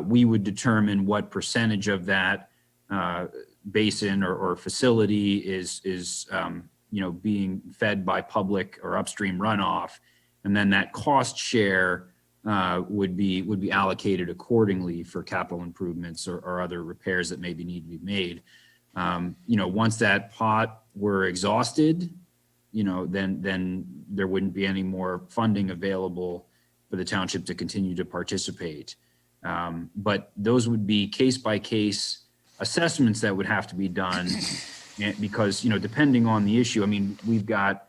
We would determine what percentage of that basin or facility is being fed by public or upstream runoff, and then that cost share would be allocated accordingly for capital improvements or other repairs that maybe need to be made. Once that pot were exhausted, then there wouldn't be any more funding available for the township to continue to participate. But those would be case-by-case assessments that would have to be done, because, depending on the issue, we've got,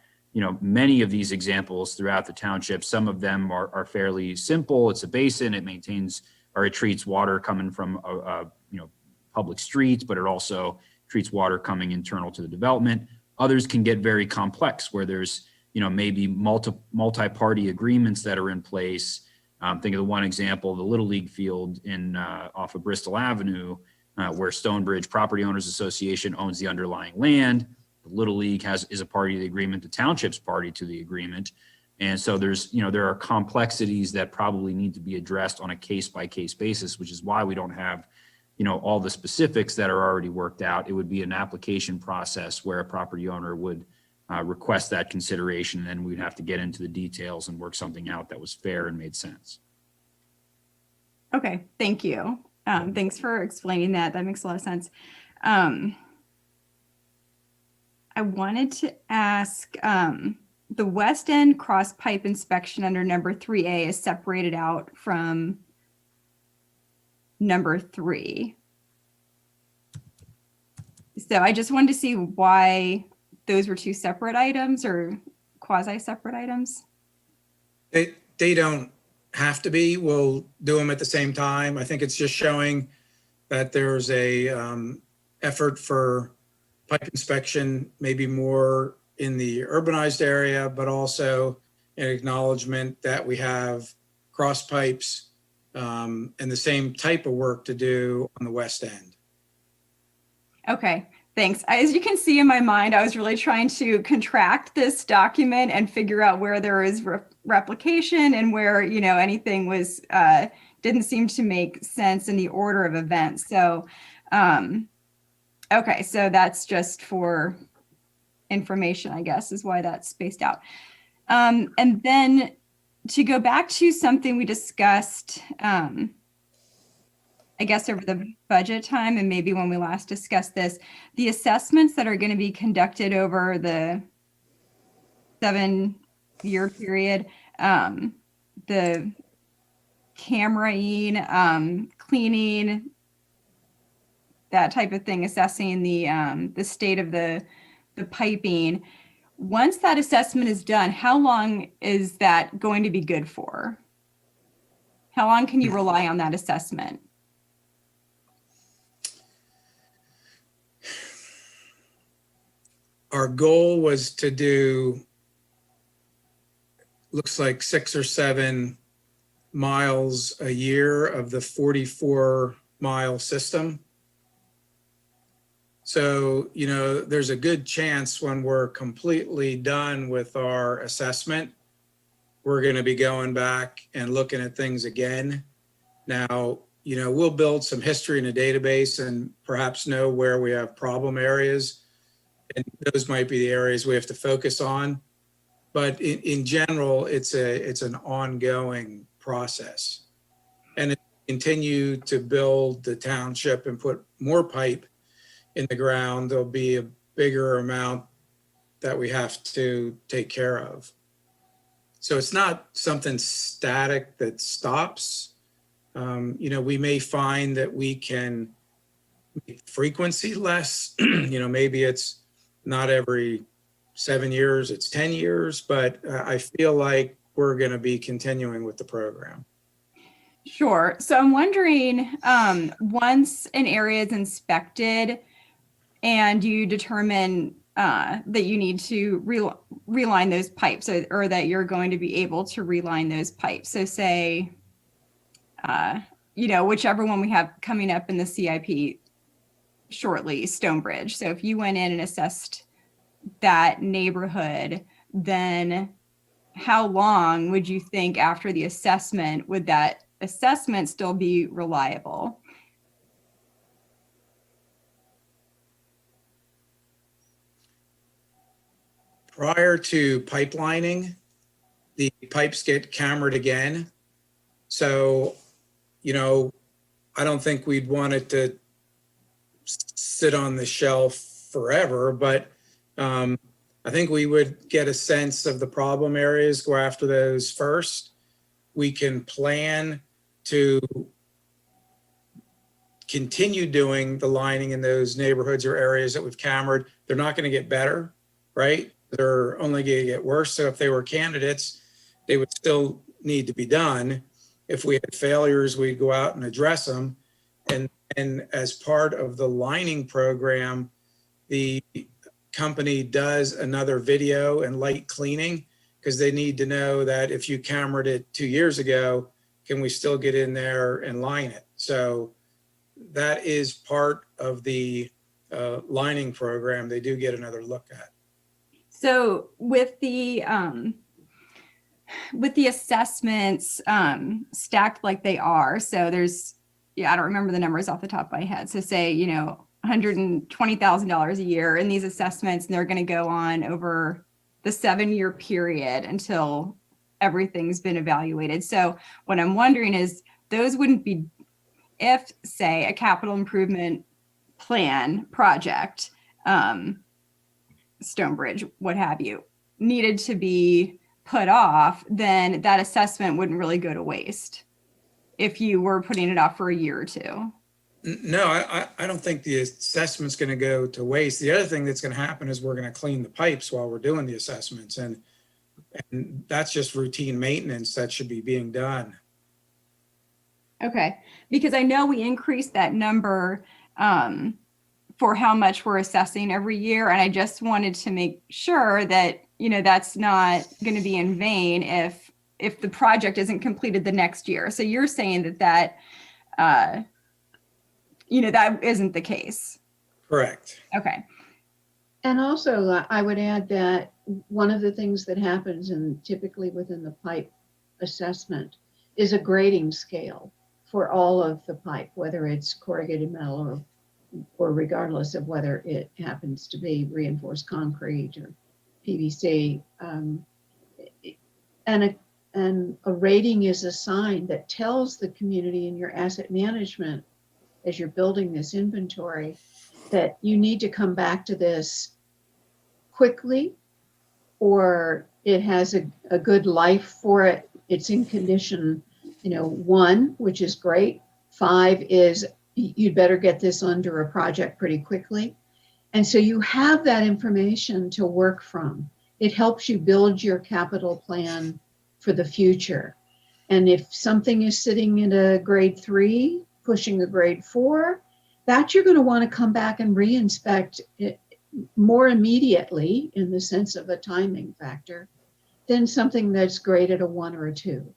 many of these examples throughout the township. Some of them are fairly simple. It's a basin, it maintains or it treats water coming from, public streets, but it also treats water coming internal to the development. Others can get very complex, where there's, maybe multi-party agreements that are in place. Think of the one example, the Little League field off of Bristol Avenue, where Stonebridge Property Owners Association owns the underlying land. The Little League is a party to the agreement. The township's party to the agreement. And so there are complexities that probably need to be addressed on a case-by-case basis, which is why we don't have, all the specifics that are already worked out. It would be an application process where a property owner would request that consideration, and then we'd have to get into the details and work something out that was fair and made sense. Okay, thank you. Thanks for explaining that. That makes a lot of sense. I wanted to ask, the West End cross pipe inspection under number 3A is separated out from number 3. So I just wanted to see why those were two separate items or quasi-separate items. They don't have to be. We'll do them at the same time. I think it's just showing that there's a effort for pipe inspection, maybe more in the urbanized area, but also an acknowledgement that we have cross pipes and the same type of work to do on the West End. Okay, thanks. As you can see in my mind, I was really trying to contract this document and figure out where there is replication and where, anything was, didn't seem to make sense in the order of events. So, okay, so that's just for information, I guess, is why that's spaced out. And then to go back to something we discussed, I guess over the budget time and maybe when we last discussed this, the assessments that are going to be conducted over the 7-year period, the cameraing, cleaning, that type of thing, assessing the state of the piping. Once that assessment is done, how long is that going to be good for? How long can you rely on that assessment? Our goal was to do, looks like 6 or 7 miles a year of the 44-mile system. So, there's a good chance when we're completely done with our assessment, we're going to be going back and looking at things again. Now, we'll build some history in a database and perhaps know where we have problem areas. And those might be the areas we have to focus on. But in general, it's an ongoing process. And continue to build the township and put more pipe in the ground, there'll be a bigger amount that we have to take care of. So it's not something static that stops. We may find that we can make frequency less. Maybe it's not every 7 years, it's 10 years, but I feel like we're going to be continuing with the program. Sure. So I'm wondering, once an area is inspected and you determine that you need to reline those pipes, or that you're going to be able to reline those pipes. So say, whichever one we have coming up in the CIP shortly, Stonebridge. So if you went in and assessed that neighborhood, then how long would you think after the assessment would that assessment still be reliable? Prior to pipelining, the pipes get cambered again. So, I don't think we'd want it to sit on the shelf forever, but I think we would get a sense of the problem areas, go after those first. We can plan to continue doing the lining in those neighborhoods or areas that we've cambered. They're not going to get better, right? They're only going to get worse. So if they were candidates, they would still need to be done. If we had failures, we'd go out and address them. And as part of the lining program, the company does another video and light cleaning, because they need to know that if you cambered it 2 years ago, can we still get in there and line it? So that is part of the lining program. They do get another look at. So with the assessments stacked like they are, so there's, I don't remember the numbers off the top of my head. So say, $120,000 a year in these assessments, and they're going to go on over the 7-year period until everything's been evaluated. So what I'm wondering is, those wouldn't be, if say a capital improvement plan project, Stonebridge, what have you, needed to be put off, then that assessment wouldn't really go to waste if you were putting it off for a year or two. No, I don't think the assessment's going to go to waste. The other thing that's going to happen is we're going to clean the pipes while we're doing the assessments. And that's just routine maintenance that should be being done. Okay, because I know we increased that number for how much we're assessing every year. And I just wanted to make sure that, that's not going to be in vain if the project isn't completed the next year. So you're saying that that isn't the case. Correct. Okay. And also, I would add that one of the things that happens, and typically within the pipe assessment, is a grading scale for all of the pipe, whether it's corrugated metal or regardless of whether it happens to be reinforced concrete or PVC. And a rating is a sign that tells the community in your asset management, as you're building this inventory, that you need to come back to this quickly, or it has a good life for it. It's in condition, 1, which is great. 5 is you'd better get this under a project pretty quickly. And so you have that information to work from. It helps you build your capital plan for the future. And if something is sitting in a grade 3, pushing a grade 4, that you're going to want to come back and re-inspect it more immediately, in the sense of a timing factor, than something that's graded a 1 or a 2.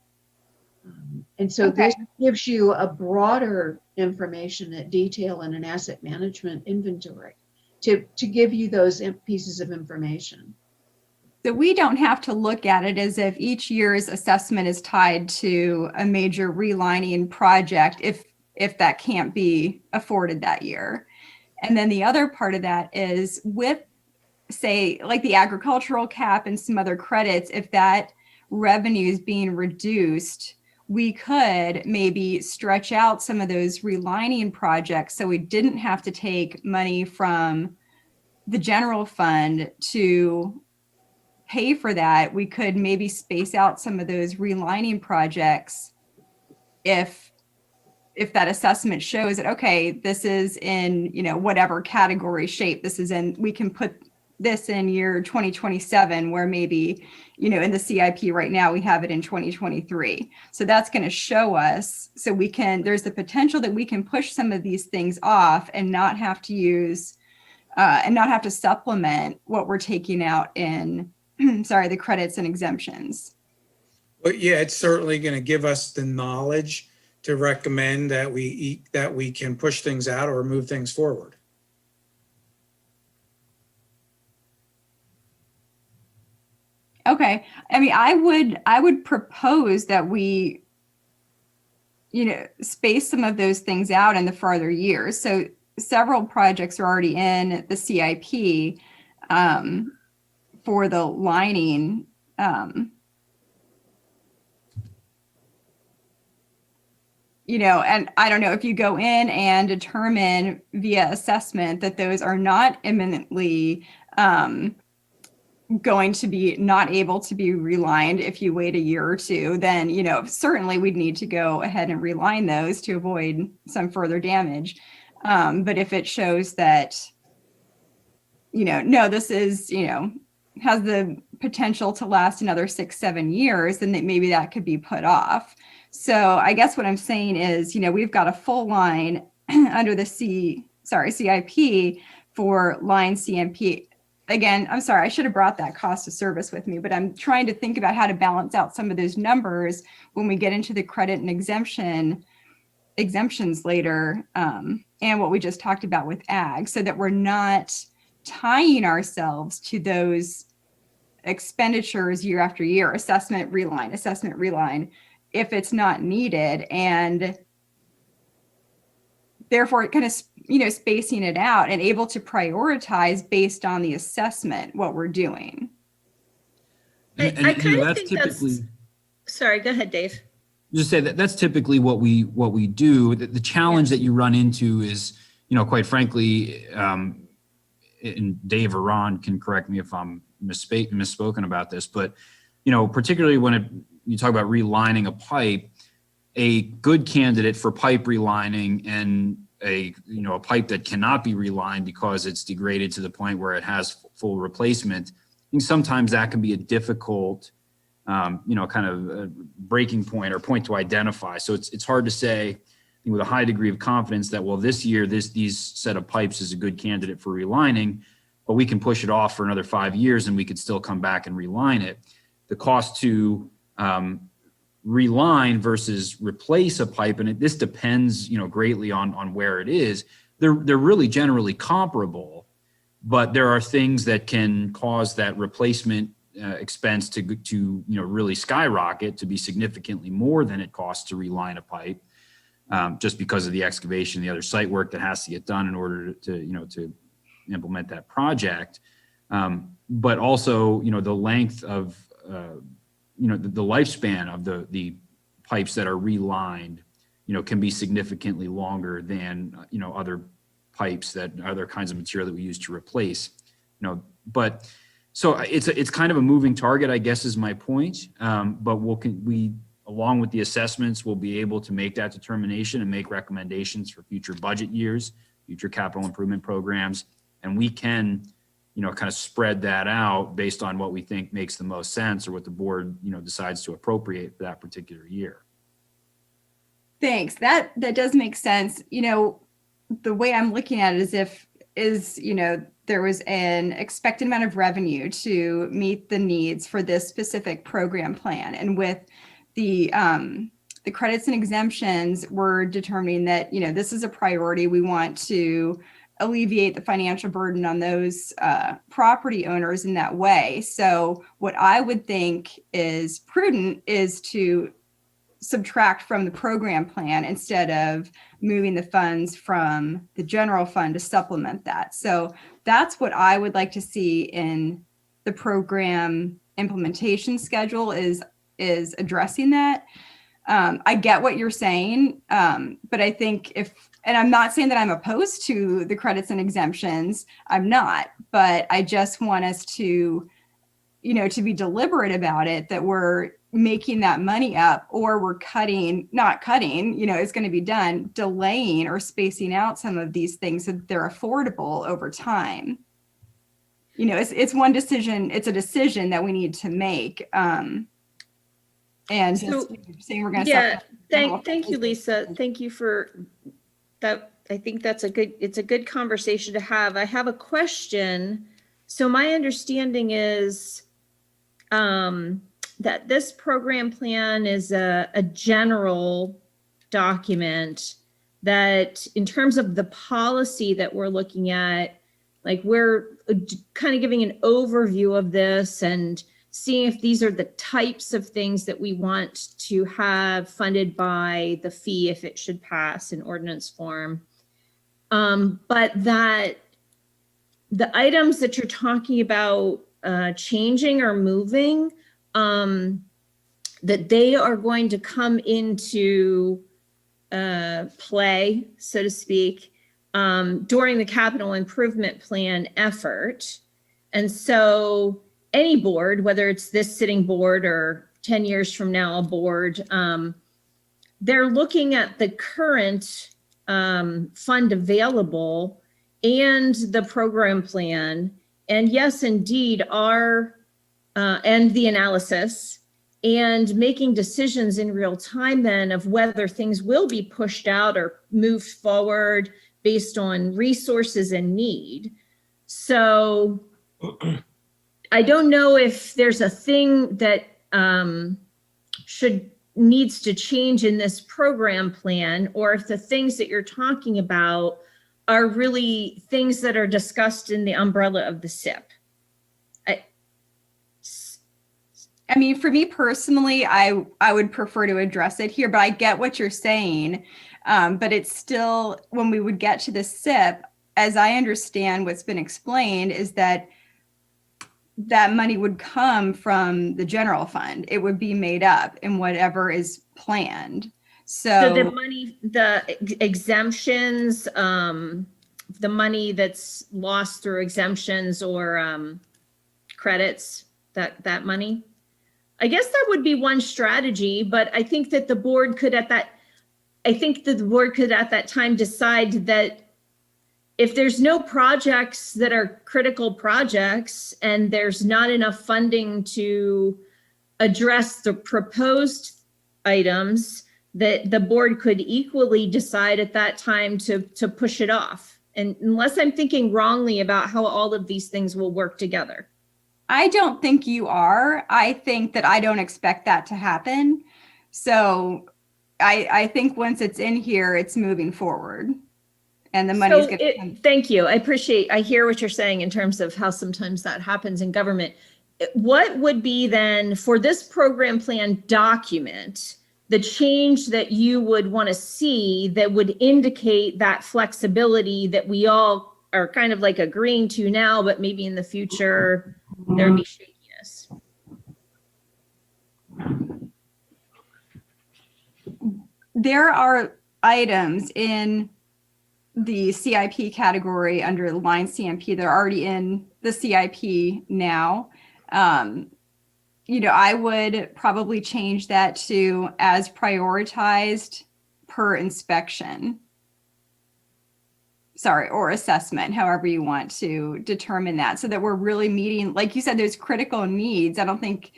And so Okay. This gives you a broader information at detail in an asset management inventory to give you those pieces of information. So we don't have to look at it as if each year's assessment is tied to a major relining project if that can't be afforded that year. And then the other part of that is with, say, like the agricultural cap and some other credits, if that revenue is being reduced, we could maybe stretch out some of those relining projects so we didn't have to take money from the general fund to pay for that. We could maybe space out some of those relining projects if that assessment shows that, okay, this is in, whatever category shape this is in, we can put this in year 2027, where maybe, in the CIP right now, we have it in 2023. So that's going to show us, so there's the potential that we can push some of these things off and not have to use, and not have to supplement what we're taking out in, the credits and exemptions. But yeah, it's certainly going to give us the knowledge to recommend that we can push things out or move things forward. Okay. I mean, I would propose that we, space some of those things out in the farther years. So several projects are already in the CIP for the lining. And I don't know if you go in and determine via assessment that those are not imminently going to be not able to be relined if you wait a year or two, then, certainly we'd need to go ahead and reline those to avoid some further damage. But if it shows that, no, this is, has the potential to last another 6-7 years, then maybe that could be put off. So I guess what I'm saying is, we've got a full line under the CIP for line CMP. Again, I'm sorry, I should have brought that cost of service with me, but I'm trying to think about how to balance out some of those numbers when we get into the credit and exemptions later, and what we just talked about with ag, so that we're not tying ourselves to those expenditures year after year, assessment, reline, if it's not needed, and therefore kind of, spacing it out and able to prioritize based on the assessment, what we're doing. I kind of that's think typically, sorry, go ahead, Dave. just say that's typically what we do. The challenge that you run into is, quite frankly, and Dave or Ron can correct me if I'm misspoken about this, but particularly when you talk about relining a pipe, a good candidate for pipe relining and a pipe that cannot be relined because it's degraded to the point where it has full replacement, I think sometimes that can be a difficult, kind of a breaking point or point to identify. So it's hard to say, I think, with a high degree of confidence that, well, this year, these set of pipes is a good candidate for relining, but we can push it off for another 5 years and we could still come back and reline it. The cost to reline versus replace a pipe, and this depends, greatly on where it is. They're really generally comparable, but there are things that can cause that replacement expense to really skyrocket, to be significantly more than it costs to reline a pipe, just because of the excavation, the other site work that has to get done in order to implement that project. But also, the length of the lifespan of the pipes that are relined, can be significantly longer than, other pipes other kinds of material that we use to replace, but so it's kind of a moving target, I guess, is my point. But we, along with the assessments, we'll be able to make that determination and make recommendations for future budget years, future capital improvement programs. And we can, kind of spread that out based on what we think makes the most sense or what the board, decides to appropriate for that particular year. Thanks. That does make sense. The way I'm looking at it is there was an expected amount of revenue to meet the needs for this specific program plan. And with the credits and exemptions, we're determining that, this is a priority. We want to alleviate the financial burden on those property owners in that way. So what I would think is prudent is to subtract from the program plan instead of moving the funds from the general fund to supplement that. So that's what I would like to see in the program implementation schedule is addressing that. I get what you're saying, but I think and I'm not saying that I'm opposed to the credits and exemptions. I'm not, but I just want us to, to be deliberate about it, that we're making that money up, or we're not cutting, it's going to be done, delaying or spacing out some of these things so that they're affordable over time. It's one decision. It's a decision that we need to make. And So, saying we're going to yeah, thank you, Lisa. Thank you for that. I think it's a good conversation to have. I have a question. So my understanding is that this program plan is a general document that, in terms of the policy that we're looking at, like, we're kind of giving an overview of this and seeing if these are the types of things that we want to have funded by the fee if it should pass in ordinance form. But that the items that you're talking about changing or moving, that they are going to come into play, so to speak, during the capital improvement plan effort. And so any board, whether it's this sitting board or 10 years from now, a board, they're looking at the current fund available and the program plan. And yes, indeed, and the analysis, and making decisions in real time then of whether things will be pushed out or moved forward based on resources and need. So I don't know if there's a thing that needs to change in this program plan, or if the things that you're talking about are really things that are discussed in the umbrella of the SIP. I mean, for me personally, I would prefer to address it here, but I get what you're saying. But it's still, when we would get to the SIP, as I understand what's been explained, is that money would come from the general fund. It would be made up in whatever is planned. So the money, the exemptions, the money that's lost through exemptions or credits, that money. I guess that would be one strategy, but I think that the board could at that time decide that if there's no projects that are critical projects and there's not enough funding to address the proposed items, that the board could equally decide at that time to push it off. And unless I'm thinking wrongly about how all of these things will work together. I don't think you are. I think that I don't expect that to happen. So I think once it's in here, it's moving forward. And the money's going to come. Thank you. I hear what you're saying in terms of how sometimes that happens in government. What would be then, for this program plan document, the change that you would want to see that would indicate that flexibility that we all are kind of like agreeing to now, but maybe in the future there'd be shakiness? There are items in the CIP category under line CMP that are already in the CIP now. I would probably change that to as prioritized per inspection. Sorry, or assessment, however you want to determine that, so that we're really meeting, like you said, there's critical needs. I don't think,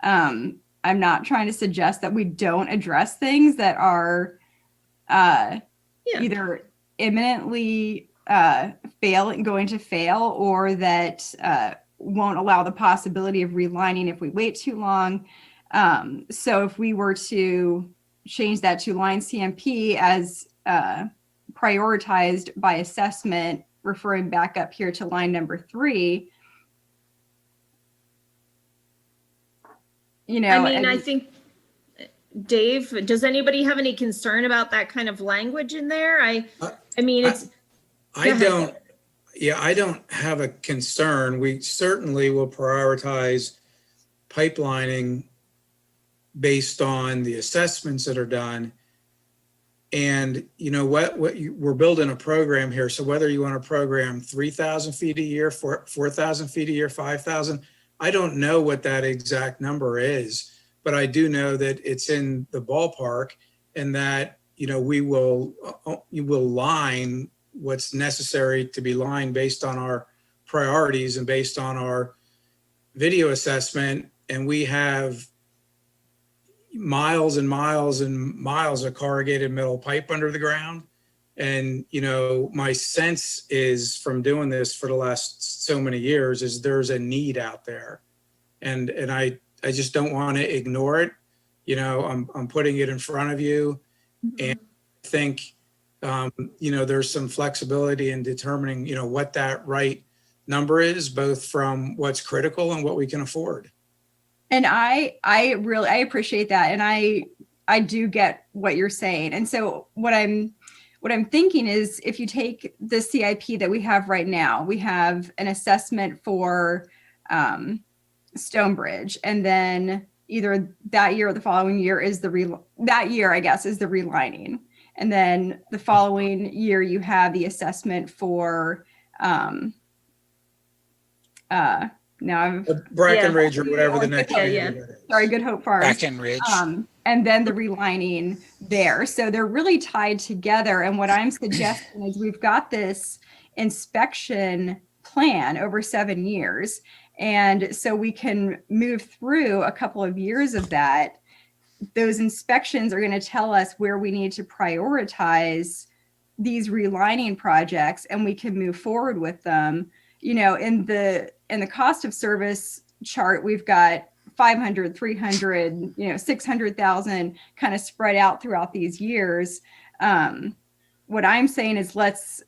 I'm not trying to suggest that we don't address things that are either imminently going to fail, or that won't allow the possibility of relining if we wait too long. So if we were to change that to line CMP as prioritized by assessment, referring back up here to line number 3, I think, Dave, does anybody have any concern about that kind of language in there? I don't have a concern. We certainly will prioritize pipelining based on the assessments that are done. And you know we're building a program here. So whether you want to program 3,000 feet a year, 4,000 feet a year, 5,000, I don't know what that exact number is, but I do know that it's in the ballpark, and that, you know, you will line what's necessary to be lined based on our priorities and based on our video assessment. And we have miles and miles and miles of corrugated metal pipe under the ground. And, you know, my sense is from doing this for the last so many years is there's a need out there. And I just don't want to ignore it. You know, I'm putting it in front of you. And I think, you know, there's some flexibility in determining, you know, what that right number is, both from what's critical and what we can afford. And I appreciate that. And I do get what you're saying. And so what I'm thinking is, if you take the CIP that we have right now, we have an assessment for Stonebridge, and then either that year or the following year is that year, I guess, is the relining. And then the following year you have the assessment for Brackenridge or whatever the next year is. Sorry, Good Hope Farms. Brackenridge. And then the relining there. So they're really tied together. And what I'm suggesting is we've got this inspection plan over 7 years. And so we can move through a couple of years of that. Those inspections are going to tell us where we need to prioritize these relining projects, and we can move forward with them. You know, in the cost of service chart, we've got 500, 300, you know, 600,000 kind of spread out throughout these years. What I'm saying is let's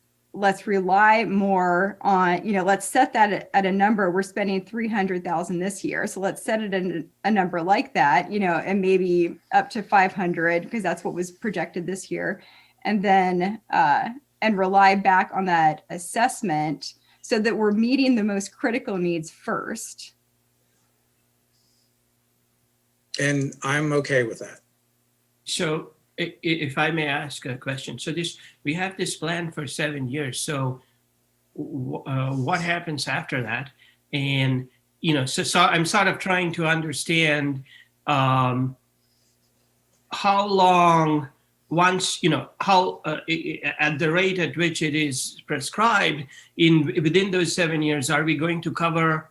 rely more on, you know, let's set that at a number. We're spending 300,000 this year. So let's set it in a number like that, you know, and maybe up to 500, because that's what was projected this year. And then, and rely back on that assessment so that we're meeting the most critical needs first. And I'm okay with that. So if I may ask a question, so we have this plan for 7 years. So what happens after that? And, you know, so I'm sort of trying to understand how long, once, you know, how at the rate at which it is prescribed within those 7 years, are we going to cover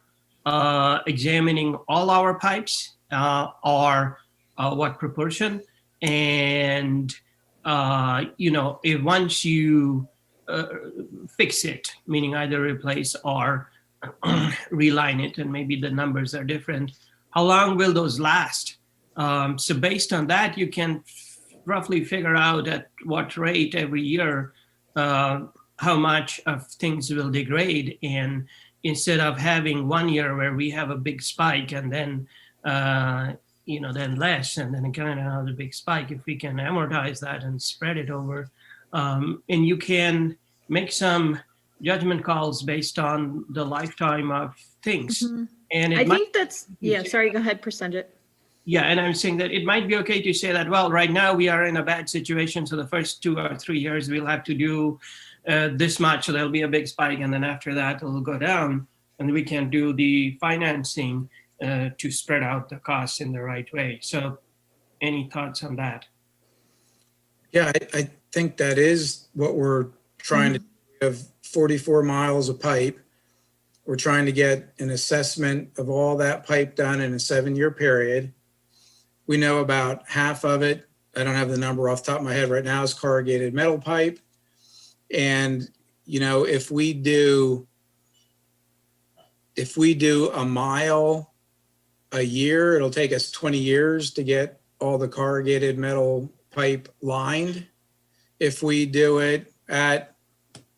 examining all our pipes or what proportion? And, you know, if once you fix it, meaning either replace or reline it, and maybe the numbers are different, how long will those last? So based on that, you can roughly figure out at what rate every year how much of things will degrade. And instead of having 1 year where we have a big spike and then you know, then less, and then again another big spike, if we can amortize that and spread it over, and you can make some judgment calls based on the lifetime of things. Mm-hmm. And I think that's, yeah, sorry, go ahead, Prasenjit. Yeah, and I'm saying that it might be okay to say that, well, right now we are in a bad situation, so the first 2 or 3 years we'll have to do this much, so there'll be a big spike, and then after that it'll go down, and we can do the financing to spread out the costs in the right way. So any thoughts on that? Yeah, I think that is what we're trying to do. We have 44 miles of pipe. We're trying to get an assessment of all that pipe done in a 7-year period. We know about half of it, I don't have the number off the top of my head right now, is corrugated metal pipe. And, you know, if we do a mile a year, it'll take us 20 years to get all the corrugated metal pipe lined. If we do it at,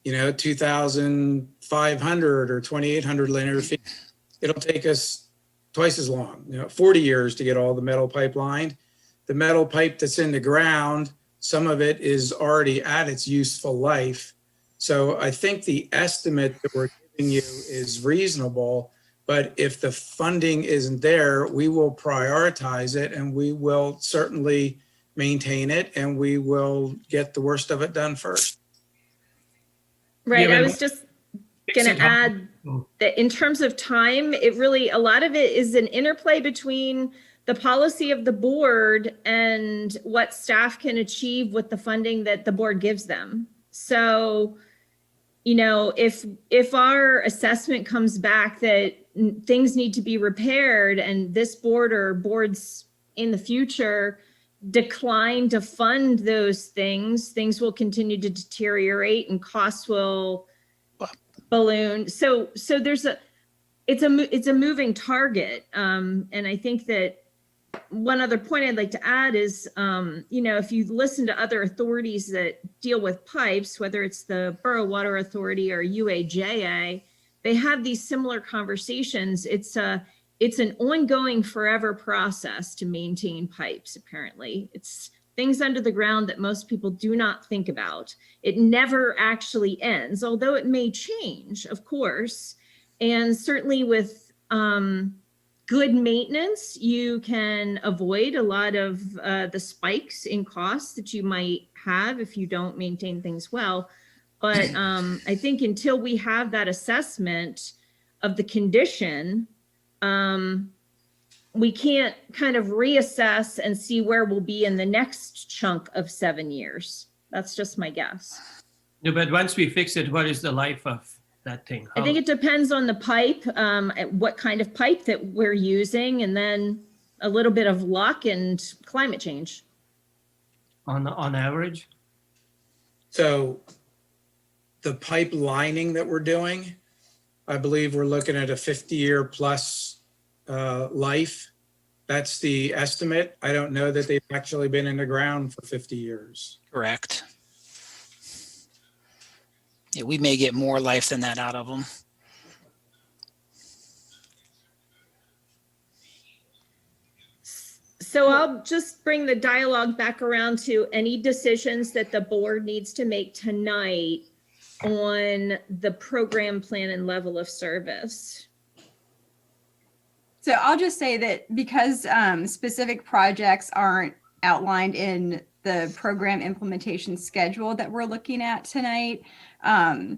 you know, 2,500 or 2,800 linear feet, it'll take us twice as long, you know, 40 years to get all the metal pipe lined. The metal pipe that's in the ground, some of it is already at its useful life. So I think the estimate that we're giving you is reasonable, But if the funding isn't there, we will prioritize it and we will certainly maintain it and we will get the worst of it done first. Right, Yeah, I but was just fix gonna it how- add that in terms of time, it really, a lot of it is an interplay between the policy of the board and what staff can achieve with the funding that the board gives them. So, you know, if our assessment comes back that things need to be repaired and this board or boards in the future decline to fund those things, things will continue to deteriorate and costs will balloon. So it's a moving target. And I think that one other point I'd like to add is, you know, if you listen to other authorities that deal with pipes, whether it's the Borough Water Authority or UAJA, they have these similar conversations. It's an ongoing forever process to maintain pipes, apparently. It's things under the ground that most people do not think about. It never actually ends, although it may change, of course. And certainly with good maintenance, you can avoid a lot of the spikes in costs that you might have if you don't maintain things well. But I think until we have that assessment of the condition, we can't kind of reassess and see where we'll be in the next chunk of 7 years. That's just my guess. No, but once we fix it, what is the life of that thing? I think it depends on the pipe, what kind of pipe that we're using, and then a little bit of luck and climate change. On average? So the pipe lining that we're doing, I believe we're looking at a 50-year plus life. That's the estimate. I don't know that they've actually been in the ground for 50 years. Correct. Yeah, we may get more life than that out of them. So I'll just bring the dialogue back around to any decisions that the board needs to make tonight on the program plan and level of service. So I'll just say that because specific projects aren't outlined in the program implementation schedule that we're looking at tonight, and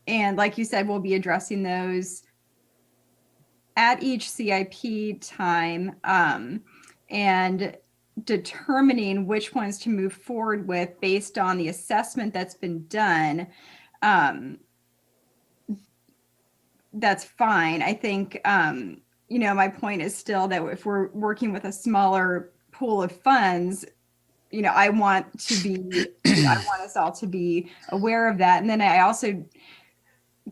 like you said, we'll be addressing those at each CIP time, and determining which ones to move forward with based on the assessment that's been done. That's fine. I think, you know, my point is still that if we're working with a smaller pool of funds, you know, I want us all to be aware of that. And then I also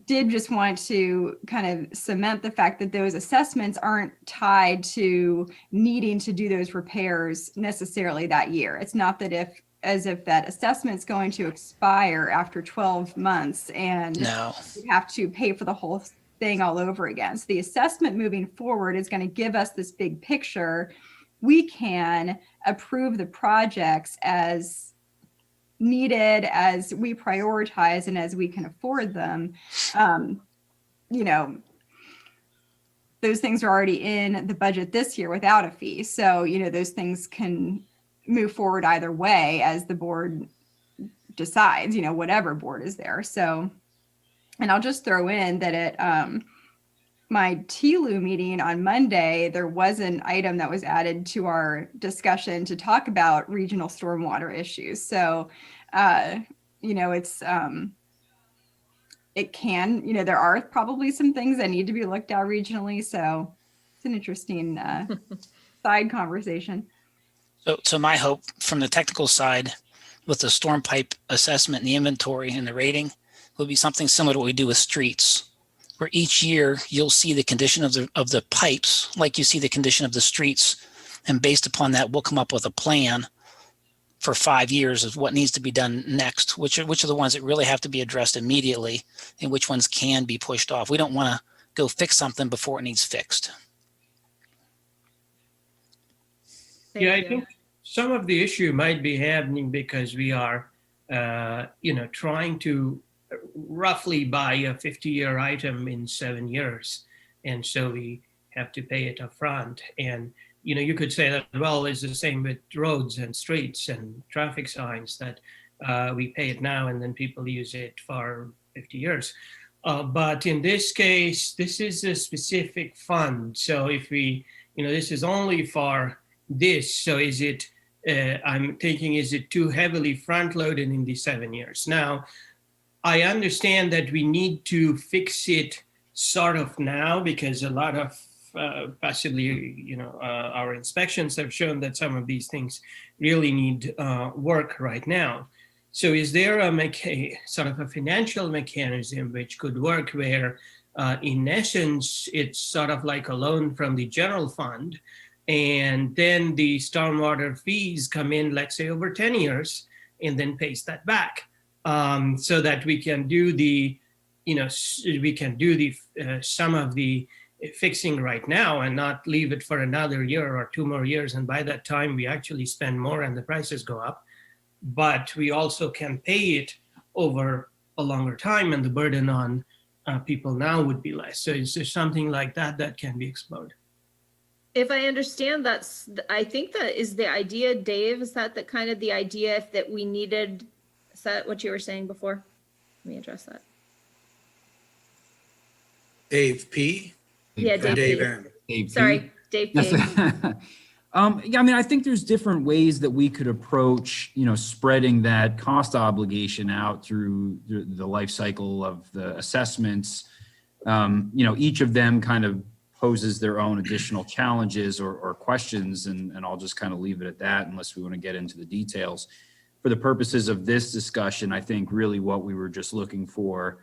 did just want to kind of cement the fact that those assessments aren't tied to needing to do those repairs necessarily that year. It's not that as if that assessment's going to expire after 12 months and No. you have to pay for the whole thing all over again. So the assessment moving forward is going to give us this big picture. We can approve the projects as needed, as we prioritize and as we can afford them. You know, those things are already in the budget this year without a fee. So, you know, those things can move forward either way as the board decides, you know, whatever board is there. So, and I'll just throw in that at my TLU meeting on Monday, there was an item that was added to our discussion to talk about regional stormwater issues. So, you know, it's, it can, you know, there are probably some things that need to be looked at regionally. So it's an interesting side conversation. So my hope from the technical side with the storm pipe assessment and the inventory and the rating will be something similar to what we do with streets, where each year you'll see the condition of the pipes, like you see the condition of the streets. And based upon that, we'll come up with a plan for 5 years of what needs to be done next, which are the ones that really have to be addressed immediately and which ones can be pushed off. We don't want to go fix something before it needs fixed. Yeah, I think some of the issue might be happening because we are, you know, trying to roughly buy a 50-year item in 7 years. and so we have to pay it upfront. And you could say that, well, it's the same with roads and streets and traffic signs, that we pay it now and then people use it for 50 years. But in this case, this is a specific fund. So if we, this is only for this, so is it, I'm thinking, is it too heavily front loaded in the 7 years? Now, I understand that we need to fix it sort of now, because a lot of possibly, our inspections have shown that some of these things really need work right now. So is there a sort of a financial mechanism which could work where, in essence, it's sort of like a loan from the general fund, and then the stormwater fees come in, let's say, over 10 years, and then pays that back, so that we can do the, some of the fixing right now and not leave it for another year or 2 more years. And by that time, we actually spend more and the prices go up. But we also can pay it over a longer time, and the burden on people now would be less. So is there something like that that can be explored? If I understand, I think that is the idea, Dave. Is that the kind of the idea that we needed? Is that what you were saying before? Let me address that. Dave P. Yeah, or Dave Dave P. M. Dave P. Sorry, Dave P. Yeah, I mean, I think there's different ways that we could approach, spreading that cost obligation out through the life cycle of the assessments. Each of them kind of poses their own additional challenges or questions, and I'll just kind of leave it at that unless we want to get into the details. For the purposes of this discussion, I think really what we were just looking for,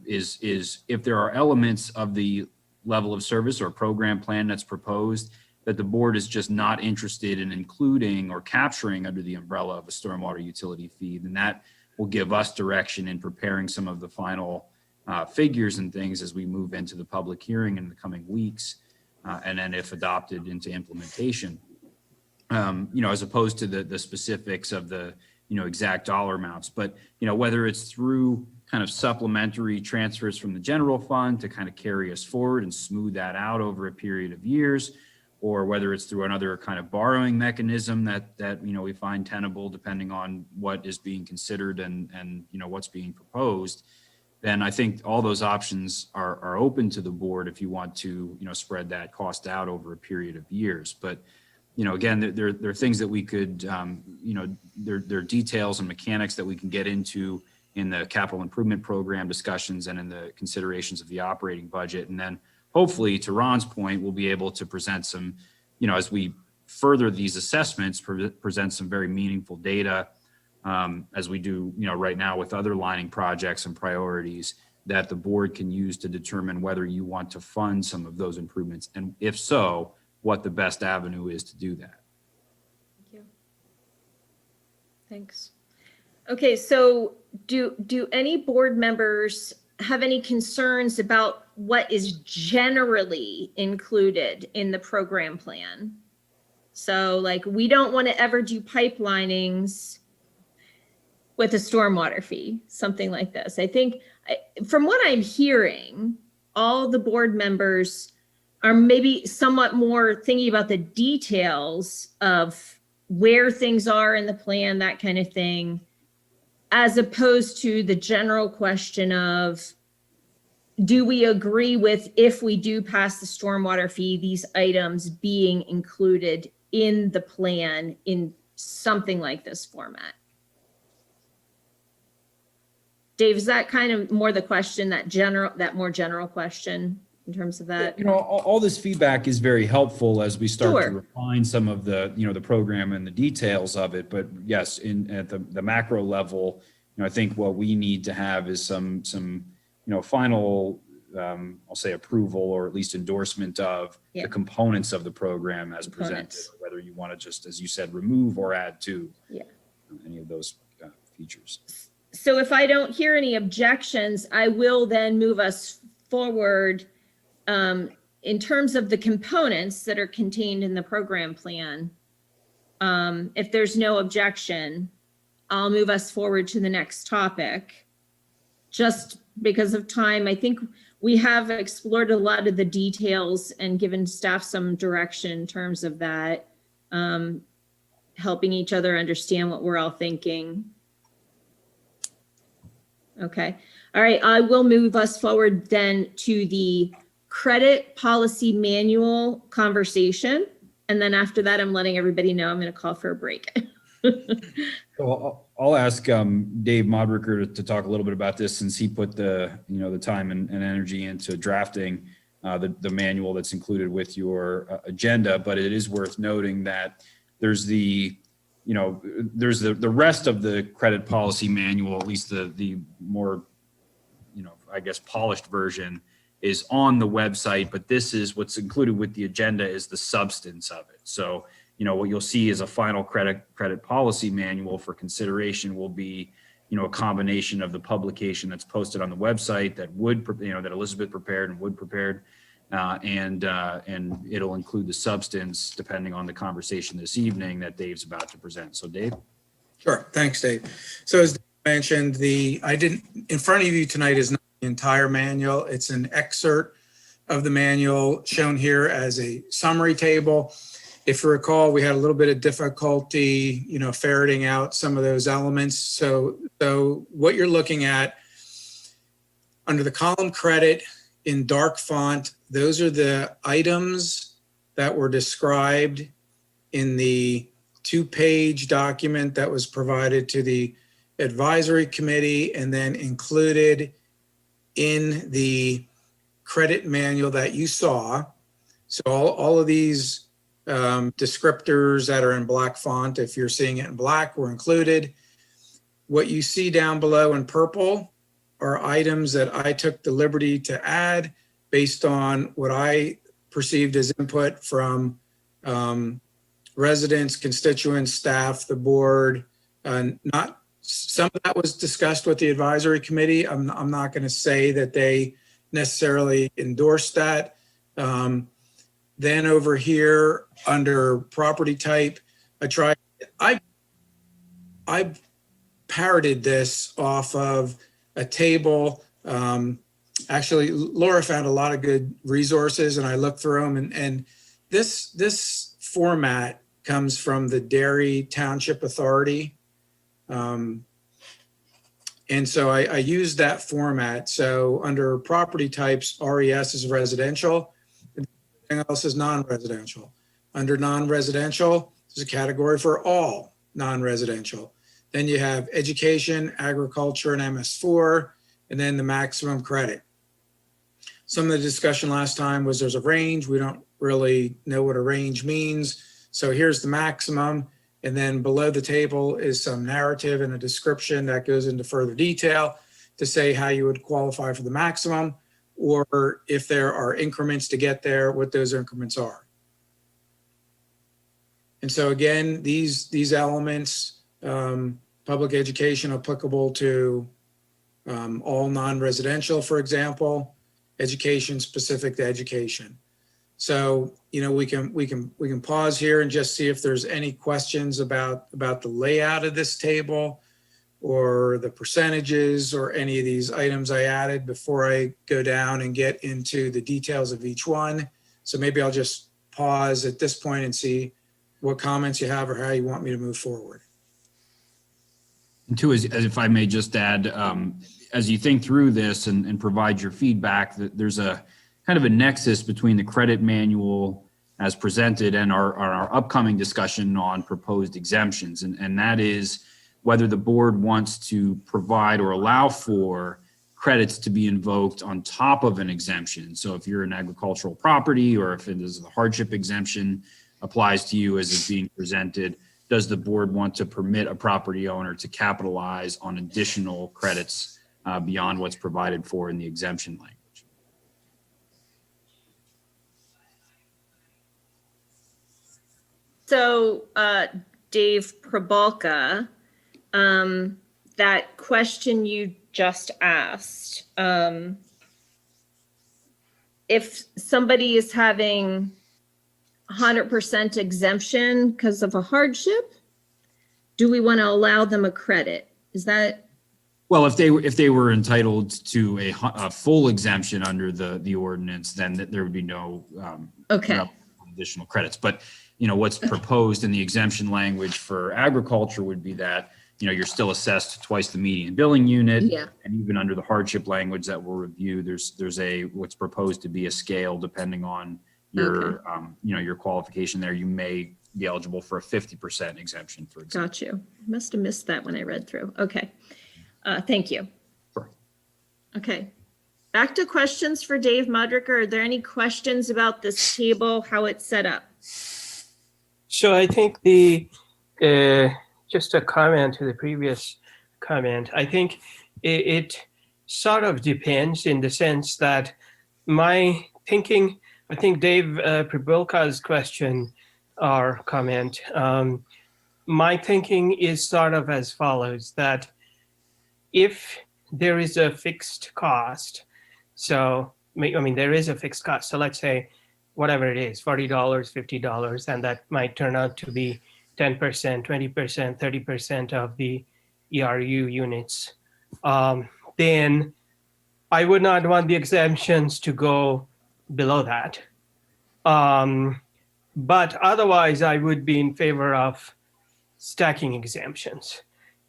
is if there are elements of the level of service or program plan that's proposed that the board is just not interested in including or capturing under the umbrella of a stormwater utility fee, then that will give us direction in preparing some of the final figures and things as we move into the public hearing in the coming weeks, and then if adopted into implementation. As opposed to the specifics of the, exact dollar amounts. But, whether it's through kind of supplementary transfers from the general fund to kind of carry us forward and smooth that out over a period of years, or whether it's through another kind of borrowing mechanism that we find tenable depending on what is being considered and what's being proposed, then I think all those options are open to the board if you want to, spread that cost out over a period of years. But again, there are things that we could, there are details and mechanics that we can get into in the capital improvement program discussions and in the considerations of the operating budget. And then hopefully, to Ron's point, we'll be able to present some, as we further these assessments, present some very meaningful data, as we do, right now with other lining projects and priorities that the board can use to determine whether you want to fund some of those improvements. And if so, what the best avenue is to do that. Thank you. Thanks. Okay, so do any board members have any concerns about what is generally included in the program plan? So like, we don't want to ever do pipelinings with a stormwater fee, something like this. I think from what I'm hearing, all the board members are maybe somewhat more thinking about the details of where things are in the plan, that kind of thing, as opposed to the general question of, do we agree with, if we do pass the stormwater fee, these items being included in the plan in something like this format? Dave, is that kind of more the question, that more general question in terms of that? All this feedback is very helpful as we start Sure. to refine some of the, the program and the details of it. But yes, at the macro level, I think what we need to have is some final, I'll say approval or at least endorsement of the components of the program as presented, whether you want to just, as you said, remove or add to any of those features. So if I don't hear any objections, I will then move us forward in terms of the components that are contained in the program plan. If there's no objection, I'll move us forward to the next topic. Just because of time. I think we have explored a lot of the details and given staff some direction in terms of that, helping each other understand what we're all thinking. Okay. All right. I will move us forward then to the credit policy manual conversation. And then after that, I'm letting everybody know I'm going to call for a break. So I'll ask Dave Modricker to talk a little bit about this, since he put the time and energy into drafting the manual that's included with your agenda. But it is worth noting that there's the rest of the credit policy manual, at least the more, I guess, polished version is on the website, but this is what's included with the agenda is the substance of it. So, what you'll see is a final credit policy manual for consideration will be, a combination of the publication that's posted on the website that that Elizabeth prepared and Wood prepared, and it'll include the substance depending on the conversation this evening that Dave's about to present. So Dave? Sure. Thanks, Dave. So as Dave mentioned, in front of you tonight is not the entire manual. It's an excerpt of the manual shown here as a summary table. If you recall, we had a little bit of difficulty, ferreting out some of those elements. So what you're looking at under the column credit in dark font, those are the items that were described in the 2-page document that was provided to the advisory committee and then included in the credit manual that you saw. So all of these descriptors that are in black font, if you're seeing it in black, were included. What you see down below in purple are items that I took the liberty to add based on what I perceived as input from residents, constituents, staff, the board. Not some of that was discussed with the advisory committee. I'm not going to say that they necessarily endorsed that. Then over here under property type, I parroted this off of a table. Actually, Laura found a lot of good resources and I looked through them, and this format comes from the Derry Township Authority. And so I used that format. So under property types, RES is residential. Everything else is non-residential. Under non-residential, there's a category for all non-residential. Then you have education, agriculture, and MS4, and then the maximum credit. Some of the discussion last time was there's a range. We don't really know what a range means. So here's the maximum. And then below the table is some narrative and a description that goes into further detail to say how you would qualify for the maximum, or if there are increments to get there, what those increments are. And so again, these elements, public education applicable to all non-residential, for example, education specific to education. So, we can pause here and just see if there's any questions about the layout of this table or the percentages or any of these items I added before I go down and get into the details of each one. So maybe I'll just pause at this point and see what comments you have or how you want me to move forward. And two, as if I may just add, as you think through this and provide your feedback, that there's a kind of a nexus between the credit manual as presented and our upcoming discussion on proposed exemptions. And that is whether the board wants to provide or allow for credits to be invoked on top of an exemption. So if you're an agricultural property, or if it is the hardship exemption applies to you as is being presented, does the board want to permit a property owner to capitalize on additional credits beyond what's provided for in the exemption language? So, Dave Prabalka, that question you just asked, if somebody is having 100% exemption because of a hardship, do we want to allow them a credit? Is that Well, if they were entitled to a full exemption under the ordinance, then there would be no Okay. no additional credits. But, you know, what's proposed in the exemption language for agriculture would be that, you know, you're still assessed twice the median billing unit. Yeah. And even under the hardship language that we'll review, there's what's proposed to be a scale depending on your, you know, your qualification there. You may be eligible for a 50% exemption, for example. Got you. Must have missed that when I read through. Okay. Thank you. Sure. Okay. Back to questions for Dave Mudrick. Are there any questions about this table, how it's set up? So I think just a comment to the previous comment, I think it sort of depends in the sense that my thinking, I think Dave Pribilka's question or comment, my thinking is sort of as follows, that if there is a fixed cost, so, I mean, there is a fixed cost. So let's say whatever it is, $40, $50, and that might turn out to be 10%, 20%, 30% of the ERU units. Then I would not want the exemptions to go below that. But otherwise, I would be in favor of stacking exemptions.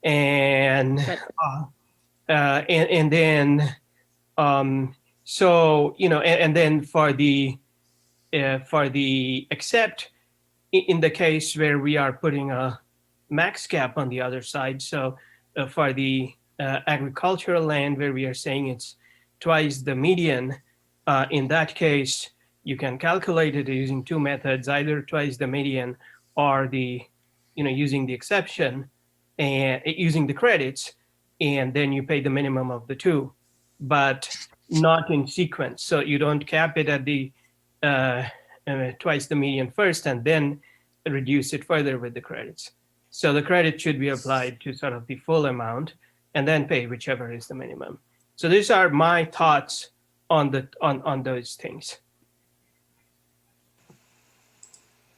And then, so, you know, and then for the except in the case where we are putting a max cap on the other side. So for the agricultural land where we are saying it's twice the median, in that case, you can calculate it using two methods, either twice the median or using the exception and using the credits, and then you pay the minimum of the two, but not in sequence. So you don't cap it at the twice the median first and then reduce it further with the credits. So the credit should be applied to sort of the full amount and then pay whichever is the minimum. So these are my thoughts on those things.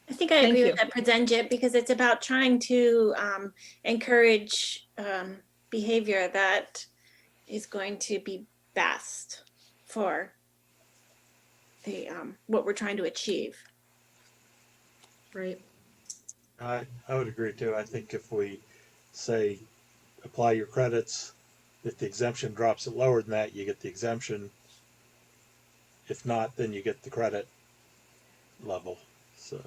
I think I Thank agree you. with that, Prasenjit, because it's about trying to encourage behavior that is going to be best for the what we're trying to achieve. Right. I would agree too. I think if we say apply your credits, if the exemption drops it lower than that, you get the exemption. If not, then you get the credit level. So.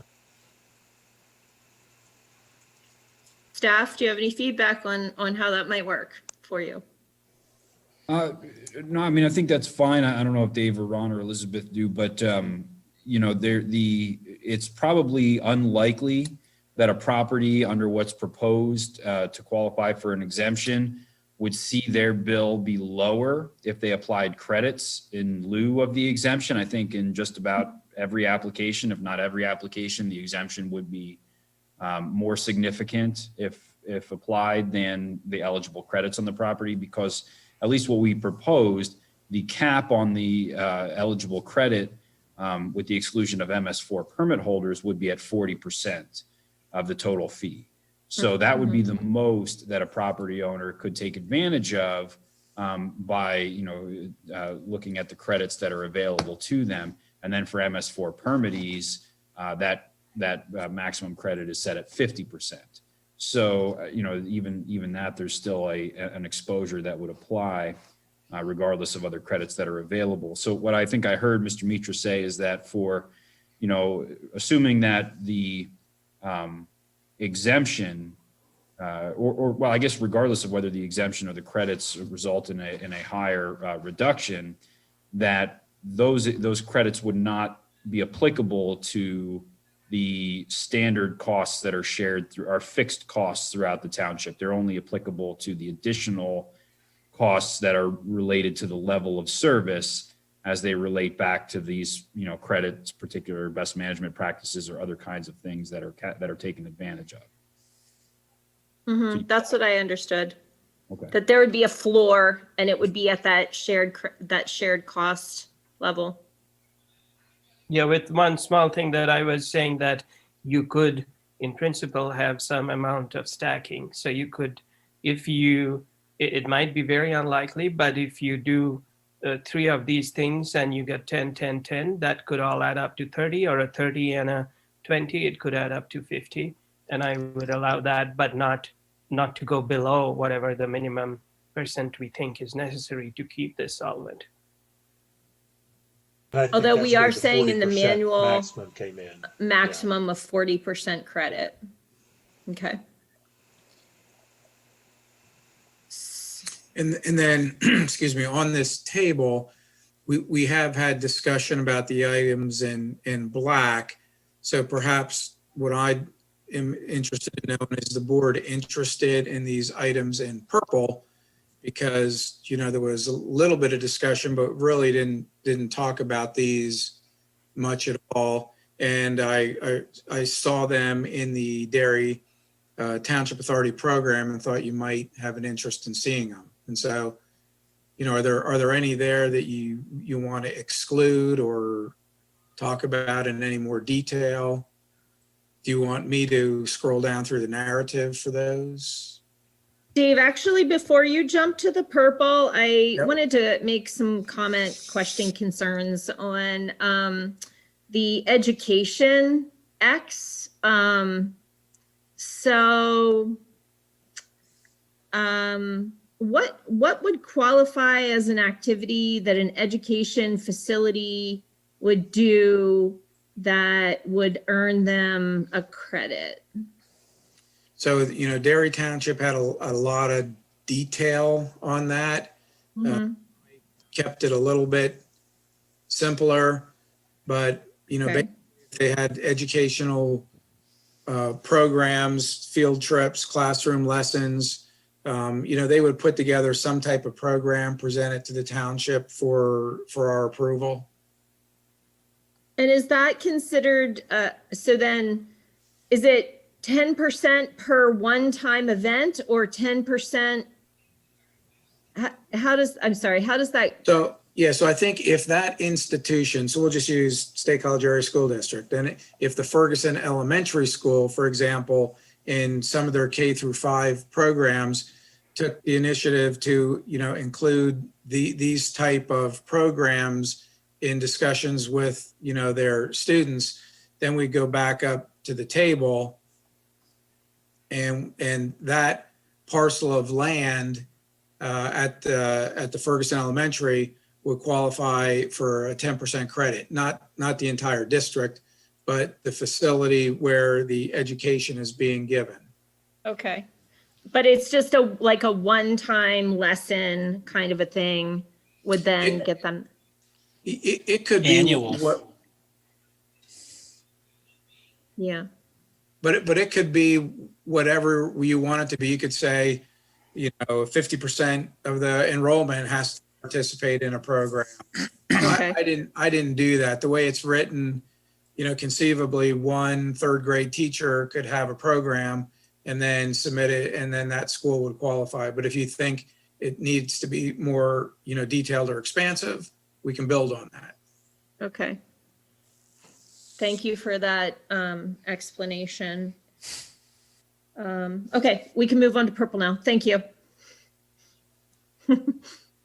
Staff, do you have any feedback on how that might work for you? No, I mean, I think that's fine. I don't know if Dave or Ron or Elizabeth do, but you know, it's probably unlikely that a property under what's proposed to qualify for an exemption would see their bill be lower if they applied credits in lieu of the exemption. I think in just about every application, if not every application, the exemption would be more significant if applied than the eligible credits on the property, because at least what we proposed, the cap on the eligible credit with the exclusion of MS4 permit holders would be at 40% of the total fee. So that would be the most that a property owner could take advantage of by, looking at the credits that are available to them. And then for MS4 permittees, that maximum credit is set at 50%. So, even that, there's still an exposure that would apply regardless of other credits that are available. So what I think I heard Mr. Mitra say is that for, assuming that the exemption, well, I guess regardless of whether the exemption or the credits result in a higher reduction, that those credits would not be applicable to the standard costs that are shared through our fixed costs throughout the township. They're only applicable to the additional costs that are related to the level of service as they relate back to these, credits, particular best management practices or other kinds of things that are taken advantage of. Mm-hmm. That's what I understood. Okay. That there would be a floor and it would be at that shared cost level. Yeah, with one small thing that I was saying, that you could, in principle, have some amount of stacking. So you could, if you it might be very unlikely, but if you do 3 of these things and you get 10, 10, 10, that could all add up to 30, or a 30 and a 20, it could add up to 50. And I would allow that, but not to go below whatever the minimum % we think is necessary to keep this solvent. And I think Although that's we where are the saying in the 40% manual, maximum came in. maximum of 40% credit. Okay. And then, excuse me, on this table, we have had discussion about the items in black. So perhaps what I am interested in knowing is the board interested in these items in purple? Because, you know, there was a little bit of discussion, but really didn't talk about these much at all. And I saw them in the Dairy Township Authority program and thought you might have an interest in seeing them. And so, you know, are there any there that you want to exclude or talk about in any more detail? Do you want me to scroll down through the narrative for those? Dave, actually, before you jump to the purple, I Yep. wanted to make some comment, question, concerns on the education X. What would qualify as an activity that an education facility would do that would earn them a credit? So, you know, Dairy Township had a lot of detail on that. Mhm. Kept it a little bit simpler, but, you know, Okay. they had educational programs, field trips, classroom lessons. You know, they would put together some type of program, present it to the township for our approval. And is that considered, so then, is it 10% per one-time event or 10%? How does that, So, yeah, so I think if that institution, so we'll just use State College Area School District, then if the Ferguson Elementary School, for example, in some of their K through 5 programs, took the initiative to, you know, include these type of programs in discussions with, you know, their students, then we go back up to the table and that parcel of land at the Ferguson Elementary would qualify for a 10% credit, not the entire district, but the facility where the education is being given. okay. But it's just like a one-time lesson kind of a thing would then get them, It could be Annual. yeah. But it could be whatever you want it to be. You could say, you know, 50% of the enrollment has to participate in a program. Okay. I didn't do that. The way it's written, you know, conceivably one third grade teacher could have a program and then submit it, and then that school would qualify. But if you think it needs to be more, you know, detailed or expansive, we can build on that. Okay. Thank you for that explanation. Okay, we can move on to purple now. Thank you.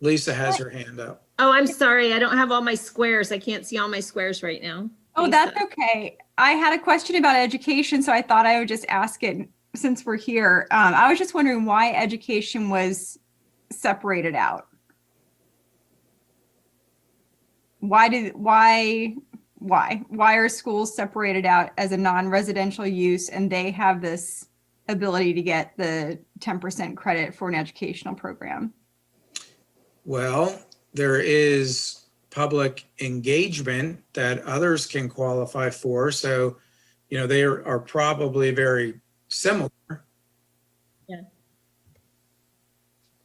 Lisa has her hand up. Oh, I'm sorry. I don't have all my squares. I can't see all my squares right now. Oh, Lisa. that's okay. I had a question about education, so I thought I would just ask it since we're here. I was just wondering why education was separated out. Why are schools separated out as a non-residential use and they have this ability to get the 10% credit for an educational program? Well, there is public engagement that others can qualify for. So, you know, they are probably very similar. Yeah.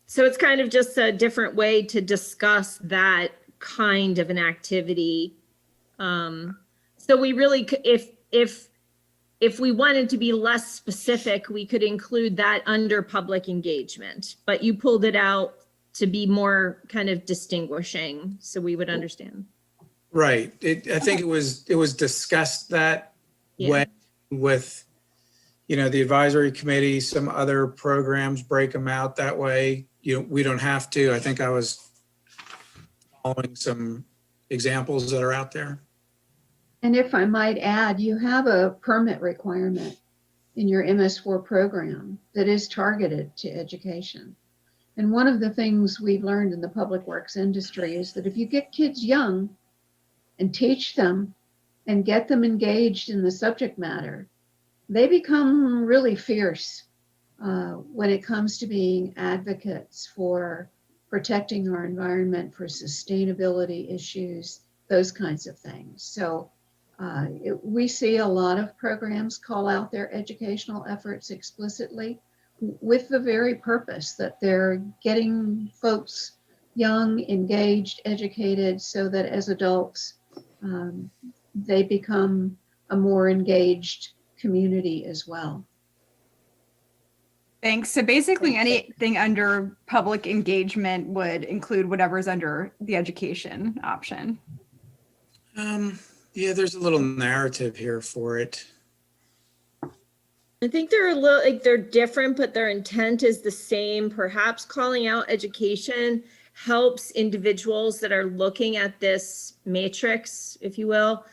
So it's kind of just a different way to discuss that kind of an activity. So we really, if we wanted to be less specific, we could include that under public engagement, but you pulled it out to be more kind of distinguishing, so we would understand. Right. I think it was discussed that Yeah. way with, you know, the advisory committee, some other programs break them out that way. we don't have to. I think I was following some examples that are out there. And if I might add, you have a permit requirement in your MS4 program that is targeted to education. And one of the things we've learned in the public works industry is that if you get kids young and teach them and get them engaged in the subject matter, they become really fierce when it comes to being advocates for protecting our environment, for sustainability issues, those kinds of things. So we see a lot of programs call out their educational efforts explicitly with the very purpose that they're getting folks young, engaged, educated, so that as adults, they become a more engaged community as well. Thanks. So basically anything under public engagement would include whatever's under the education option. Yeah, there's a little narrative here for it. I think they're a little, like, they're different, but their intent is the same. Perhaps calling out education helps individuals that are looking at this matrix, if you will,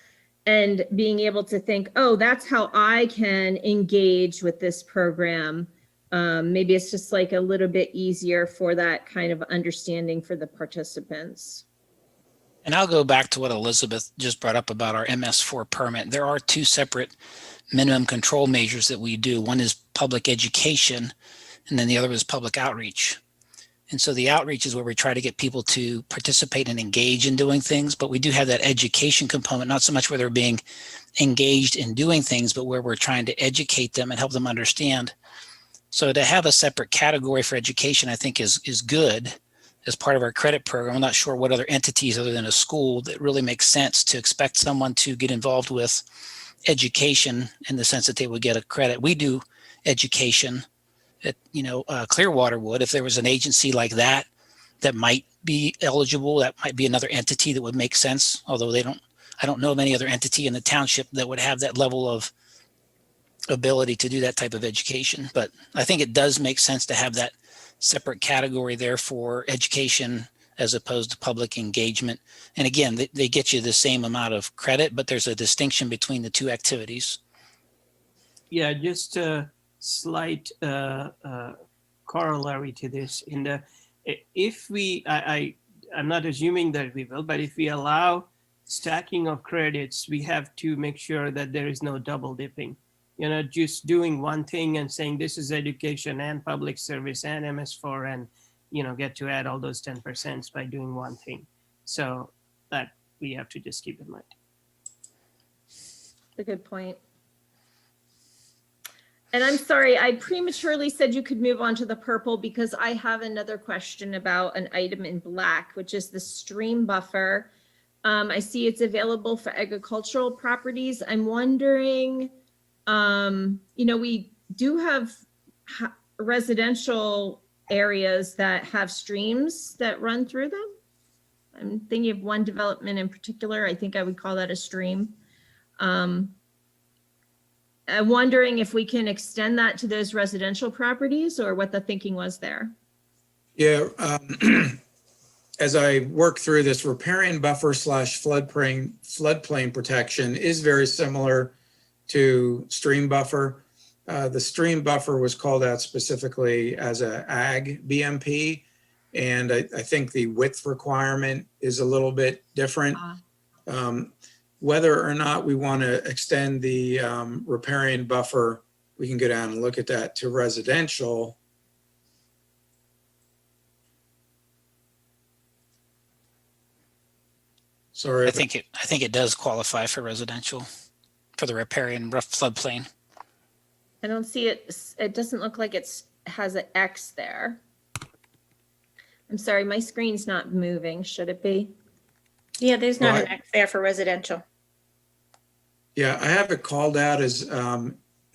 and being able to think, oh, that's how I can engage with this program. Maybe it's just like a little bit easier for that kind of understanding for the participants. And I'll go back to what Elizabeth just brought up about our MS4 permit. There are two separate minimum control measures that we do. One is public education, and then the other is public outreach. And so the outreach is where we try to get people to participate and engage in doing things, but we do have that education component, not so much where they're being engaged in doing things, but where we're trying to educate them and help them understand. So to have a separate category for education, I think is good as part of our credit program. I'm not sure what other entities other than a school that really makes sense to expect someone to get involved with education in the sense that they would get a credit. We do education at, Clearwater would. If there was an agency like that might be eligible, that might be another entity that would make sense. Although I don't know of any other entity in the township that would have that level of ability to do that type of education. But I think it does make sense to have that separate category there for education as opposed to public engagement. And again, they get you the same amount of credit, but there's a distinction between the two activities. Yeah, just a slight corollary to this. If we, I'm not assuming that we will, but if we allow stacking of credits, we have to make sure that there is no double dipping. Just doing one thing and saying this is education and public service and MS4 and, get to add all those 10% by doing one thing. So that we have to just keep in mind. A good point. And I'm sorry, I prematurely said you could move on to the purple because I have another question about an item in black, which is the stream buffer. I see it's available for agricultural properties. I'm wondering, we do have residential areas that have streams that run through them. I'm thinking of one development in particular. I think I would call that a stream. I'm wondering if we can extend that to those residential properties or what the thinking was there. Yeah, as I work through this, riparian buffer / floodplain protection is very similar to stream buffer. The stream buffer was called out specifically as a ag BMP, and I think the width requirement is a little bit different. Whether or not we want to extend the riparian buffer, we can go down and look at that to residential. Sorry. I think it does qualify for residential for the riparian rough floodplain. I don't see it. It doesn't look like it has an X there. I'm sorry, my screen's not moving. Should it be? Yeah, there's not an X there for residential. Yeah, I have it called out as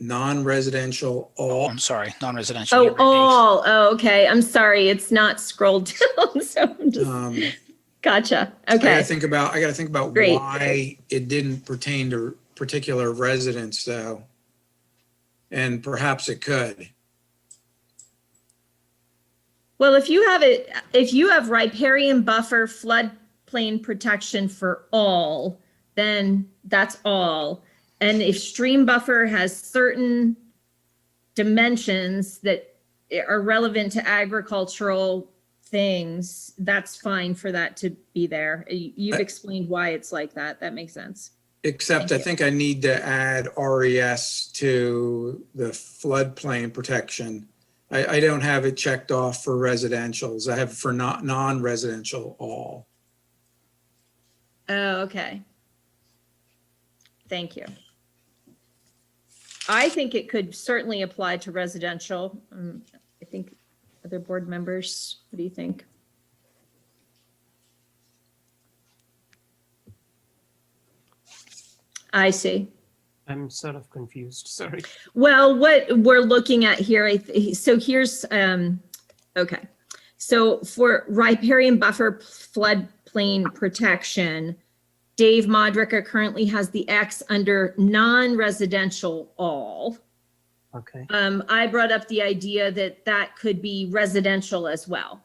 non-residential all. I'm sorry, non-residential. Oh, all. Oh, okay. I'm sorry. It's not scrolled down. So I'm just, gotcha. I Okay. gotta think about Great. why it didn't pertain to particular residents though. And perhaps it could. Well, if you have riparian buffer floodplain protection for all, then that's all. And if stream buffer has certain dimensions that are relevant to agricultural things, that's fine for that to be there. You've explained why it's like that. That makes sense. Except I think I need to add RES to the floodplain protection. I don't have it checked off for residentials. I have it for non-residential all. Oh, okay. Thank you. I think it could certainly apply to residential. I think other board members, what do you think? I see. I'm sort of confused, sorry. Well, what we're looking at here, so here's, okay. So for riparian buffer floodplain protection, Dave Modricker currently has the X under non-residential all. Okay. I brought up the idea that that could be residential as well.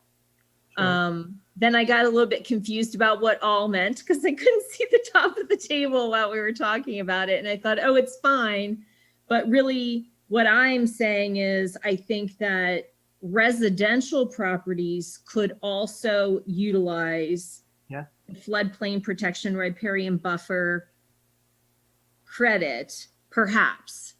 Sure. Then I got a little bit confused about what all meant because I couldn't see the top of the table while we were talking about it. And I thought, oh, it's fine. But really what I'm saying is I think that residential properties could also utilize floodplain protection riparian buffer credit, perhaps.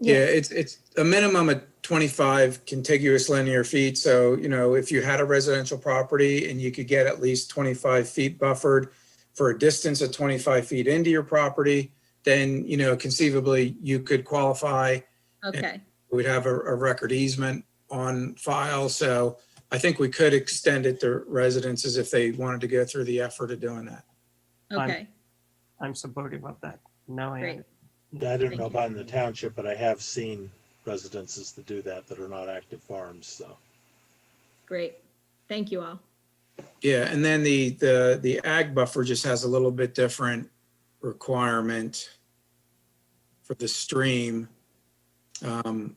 Yeah, it's a minimum of 25 contiguous linear feet. So, you know, if you had a residential property and you could get at least 25 feet buffered for a distance of 25 feet into your property, then, you know, conceivably you could qualify. Okay. We'd have a record easement on file. So I think we could extend it to residences if they wanted to go through the effort of doing that. Okay. I'm supportive of that. Now I Great. have it. I don't Thank know you. about in the township, but I have seen residences that do that are not active farms, so. Great. Thank you all. Yeah, and then the ag buffer just has a little bit different requirement for the stream. So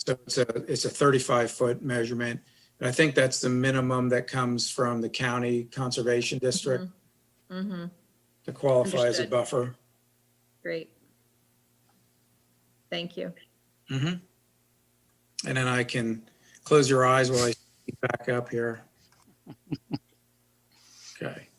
it's a 35-foot measurement. And I think that's the minimum that comes from the county conservation district Mm-hmm. to qualify as a Understood. buffer. Great. Thank you. And then I can close your eyes while I speak back up here. Okay.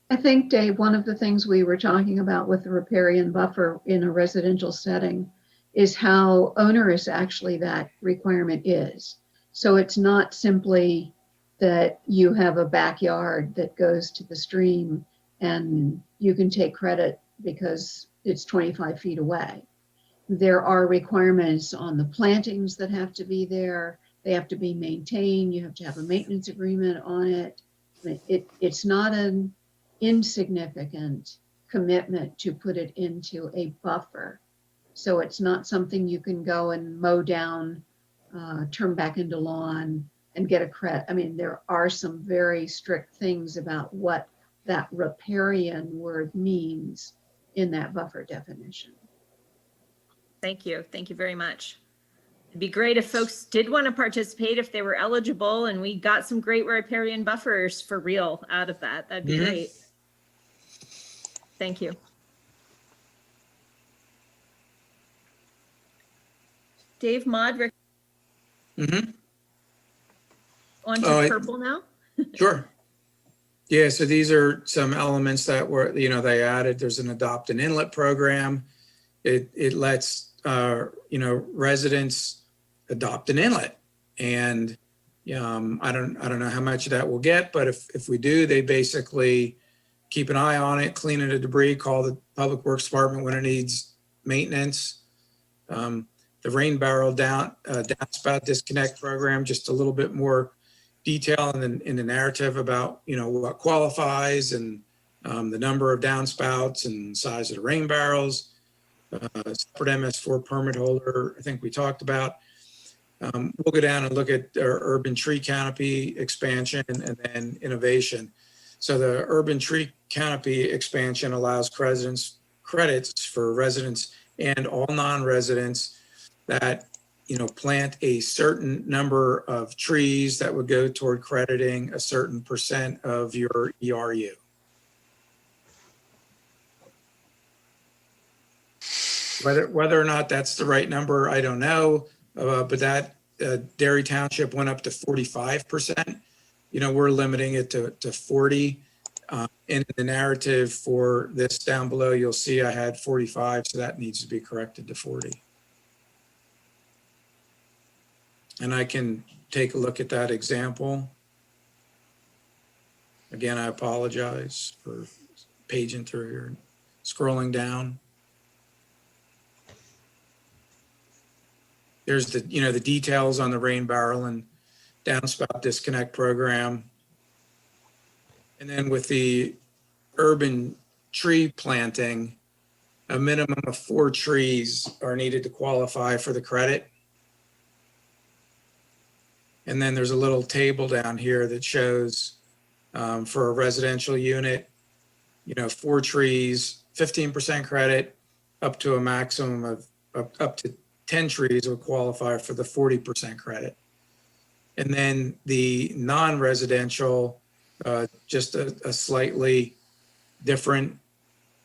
I think, Dave, one of the things we were talking about with the riparian buffer in a residential setting is how onerous actually that requirement is. So it's not simply that you have a backyard that goes to the stream and you can take credit because it's 25 feet away. There are requirements on the plantings that have to be there. They have to be maintained. You have to have a maintenance agreement on it. It's not an insignificant commitment to put it into a buffer. So it's not something you can go and mow down, turn back into lawn and get a credit. I mean, there are some very strict things about what that riparian word means in that buffer definition. Thank you. Thank you very much. It'd be great if folks did want to participate, if they were eligible, and we got some great riparian buffers for real out of that. That'd be great. Thank you. Dave Modrick. On to purple now. Sure. Yeah, so these are some elements that were, you know, they added. There's an adopt an inlet program. It lets, you know, residents adopt an inlet. And I don't know how much of that we'll get, but if we do, they basically keep an eye on it, clean it of debris, call the Public Works Department when it needs maintenance. The rain barrel downspout disconnect program, just a little bit more detail in the narrative about, you know, what qualifies and the number of downspouts and size of the rain barrels. Separate MS4 permit holder, I think we talked about. We'll go down and look at our urban tree canopy expansion and then innovation. So the urban tree canopy expansion allows credits for residents and all non-residents that, plant a certain number of trees that would go toward crediting a certain percent of your ERU. Whether or not that's the right number, I don't know, but that Dairy Township went up to 45%. We're limiting it to 40. In the narrative for this down below, you'll see I had 45, so that needs to be corrected to 40. And I can take a look at that example. Again, I apologize for paging through here, scrolling down. There's the details on the rain barrel and downspout disconnect program. And then with the urban tree planting, a minimum of 4 trees are needed to qualify for the credit. And then there's a little table down here that shows for a residential unit, 4 trees, 15% credit, up to a maximum of up to 10 trees would qualify for the 40% credit. And then the non-residential, just a slightly different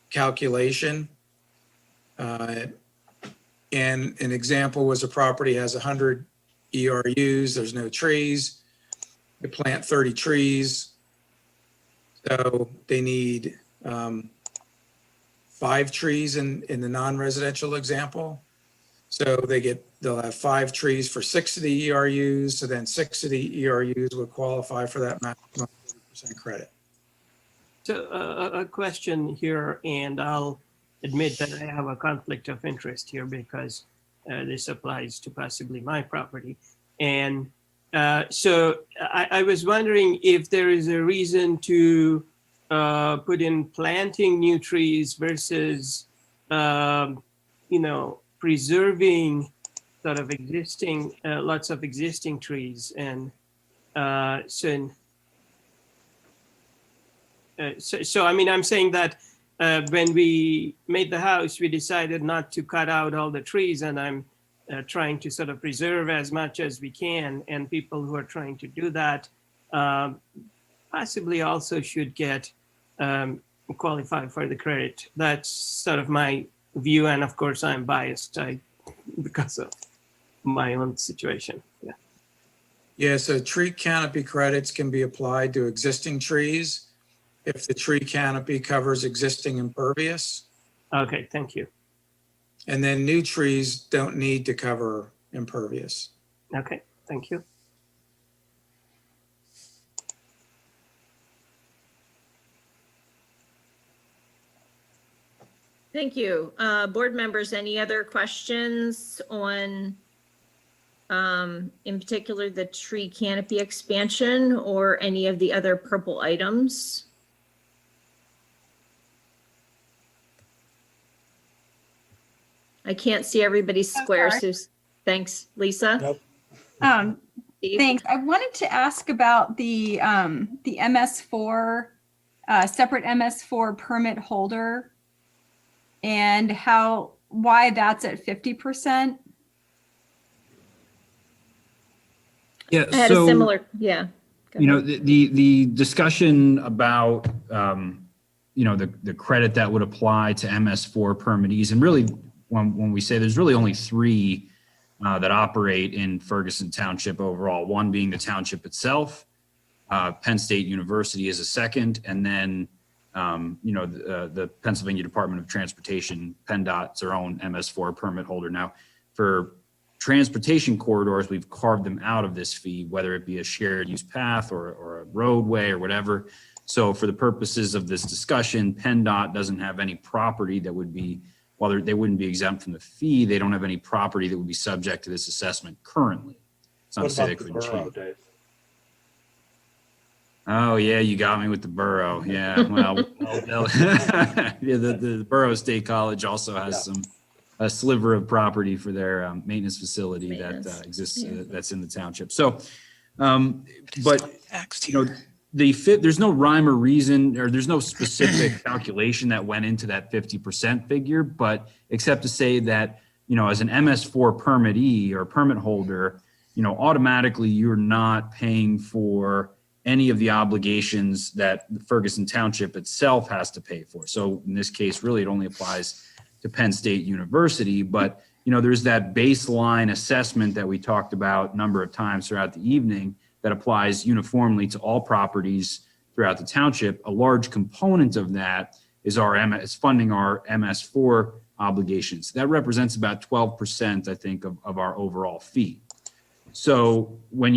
calculation. And an example was a property has 100 ERUs, there's no trees. You plant 30 trees. So they need 5 trees in the non-residential example. So they'll have 5 trees for 6 of the ERUs. So then 6 of the ERUs would qualify for that maximum 40% credit. So a question here, and I'll admit that I have a conflict of interest here because this applies to possibly my property. And so I was wondering if there is a reason to put in planting new trees versus, preserving sort of existing, lots of existing trees. And so I mean, I'm saying that when we made the house, we decided not to cut out all the trees, and I'm trying to sort of preserve as much as we can. And people who are trying to do that possibly also should get qualify for the credit. That's sort of my view, and of course I'm biased because of my own situation. Yeah. Yeah, so tree canopy credits can be applied to existing trees if the tree canopy covers existing impervious. Okay, thank you. And then new trees don't need to cover impervious. Okay, thank you. Thank you. Board members, any other questions on, in particular, the tree canopy expansion or any of the other purple items? I can't see everybody's square, so thanks, Lisa. Nope. Steve? Thanks. I wanted to ask about the MS4, separate MS4 permit holder and why that's at 50%. Yeah, I had a similar, yeah. Go ahead. the discussion about, the credit that would apply to MS4 permittees, and really when we say there's really only 3 that operate in Ferguson Township overall, one being the township itself, Penn State University is a second, and then the Pennsylvania Department of Transportation, PennDOT's their own MS4 permit holder. Now, for transportation corridors, we've carved them out of this fee, whether it be a shared use path or a roadway or whatever. So for the purposes of this discussion, PennDOT doesn't have any property that would be, while they wouldn't be exempt from the fee, they don't have any property that would be subject to this assessment currently. It's not What to say they about the couldn't borough, change. Dave? Oh yeah, you got me with the borough. Yeah, well, yeah, the Borough State College also has a sliver of property for their maintenance facility that exists that's in the township. So, but there's no rhyme or reason, or there's no specific calculation that went into that 50% figure, but except to say that as an MS4 permittee or permit holder, automatically you're not paying for any of the obligations that Ferguson Township itself has to pay for. So in this case, really, it only applies to Penn State University, but there's that baseline assessment that we talked about a number of times throughout the evening that applies uniformly to all properties throughout the township. A large component of that is funding our MS4 obligations. That represents about 12%, I think, of our overall fee. So when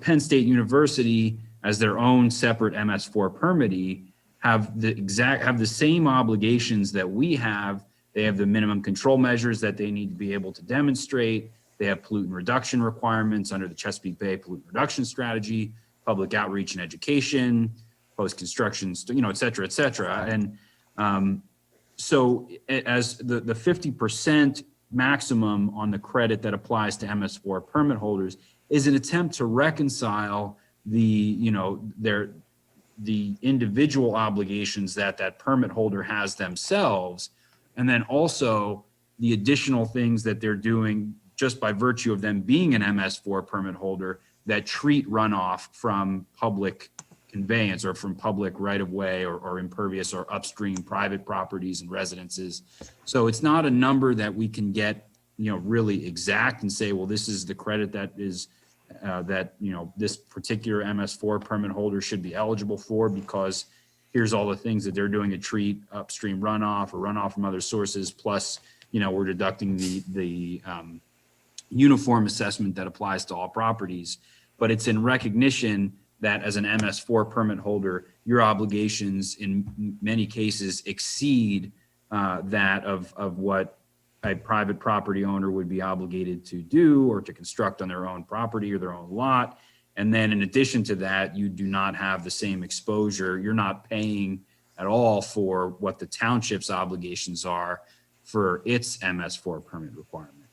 Penn State University, as their own separate MS4 permittee, have the same obligations that we have. They have the minimum control measures that they need to be able to demonstrate. They have pollutant reduction requirements under the Chesapeake Bay Pollutant Reduction Strategy, public outreach and education, post-construction, et cetera, et cetera. And so as the 50% maximum on the credit that applies to MS4 permit holders is an attempt to reconcile the individual obligations that permit holder has themselves, and then also the additional things that they're doing just by virtue of them being an MS4 permit holder that treat runoff from public conveyance or from public right-of-way or impervious or upstream private properties and residences. So it's not a number that we can get, really exact and say, well, this is the credit that is this particular MS4 permit holder should be eligible for, because here's all the things that they're doing to treat upstream runoff or runoff from other sources. Plus, we're deducting the uniform assessment that applies to all properties. But it's in recognition that as an MS4 permit holder, your obligations in many cases exceed that of what a private property owner would be obligated to do or to construct on their own property or their own lot. And then in addition to that, you do not have the same exposure. You're not paying at all for what the township's obligations are for its MS4 permit requirement,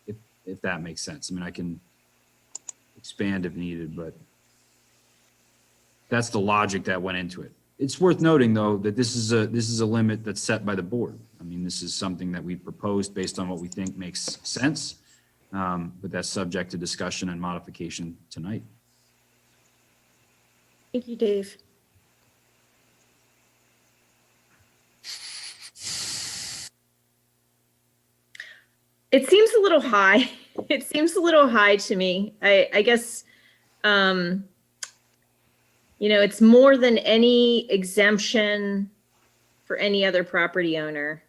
if that makes sense. I mean, I can expand if needed, but that's the logic that went into it. It's worth noting, though, that this is a limit that's set by the board. I mean, this is something that we proposed based on what we think makes sense, but that's subject to discussion and modification tonight. Thank you, Dave. It seems a little high. It seems a little high to me. I guess, it's more than any exemption for any other property owner.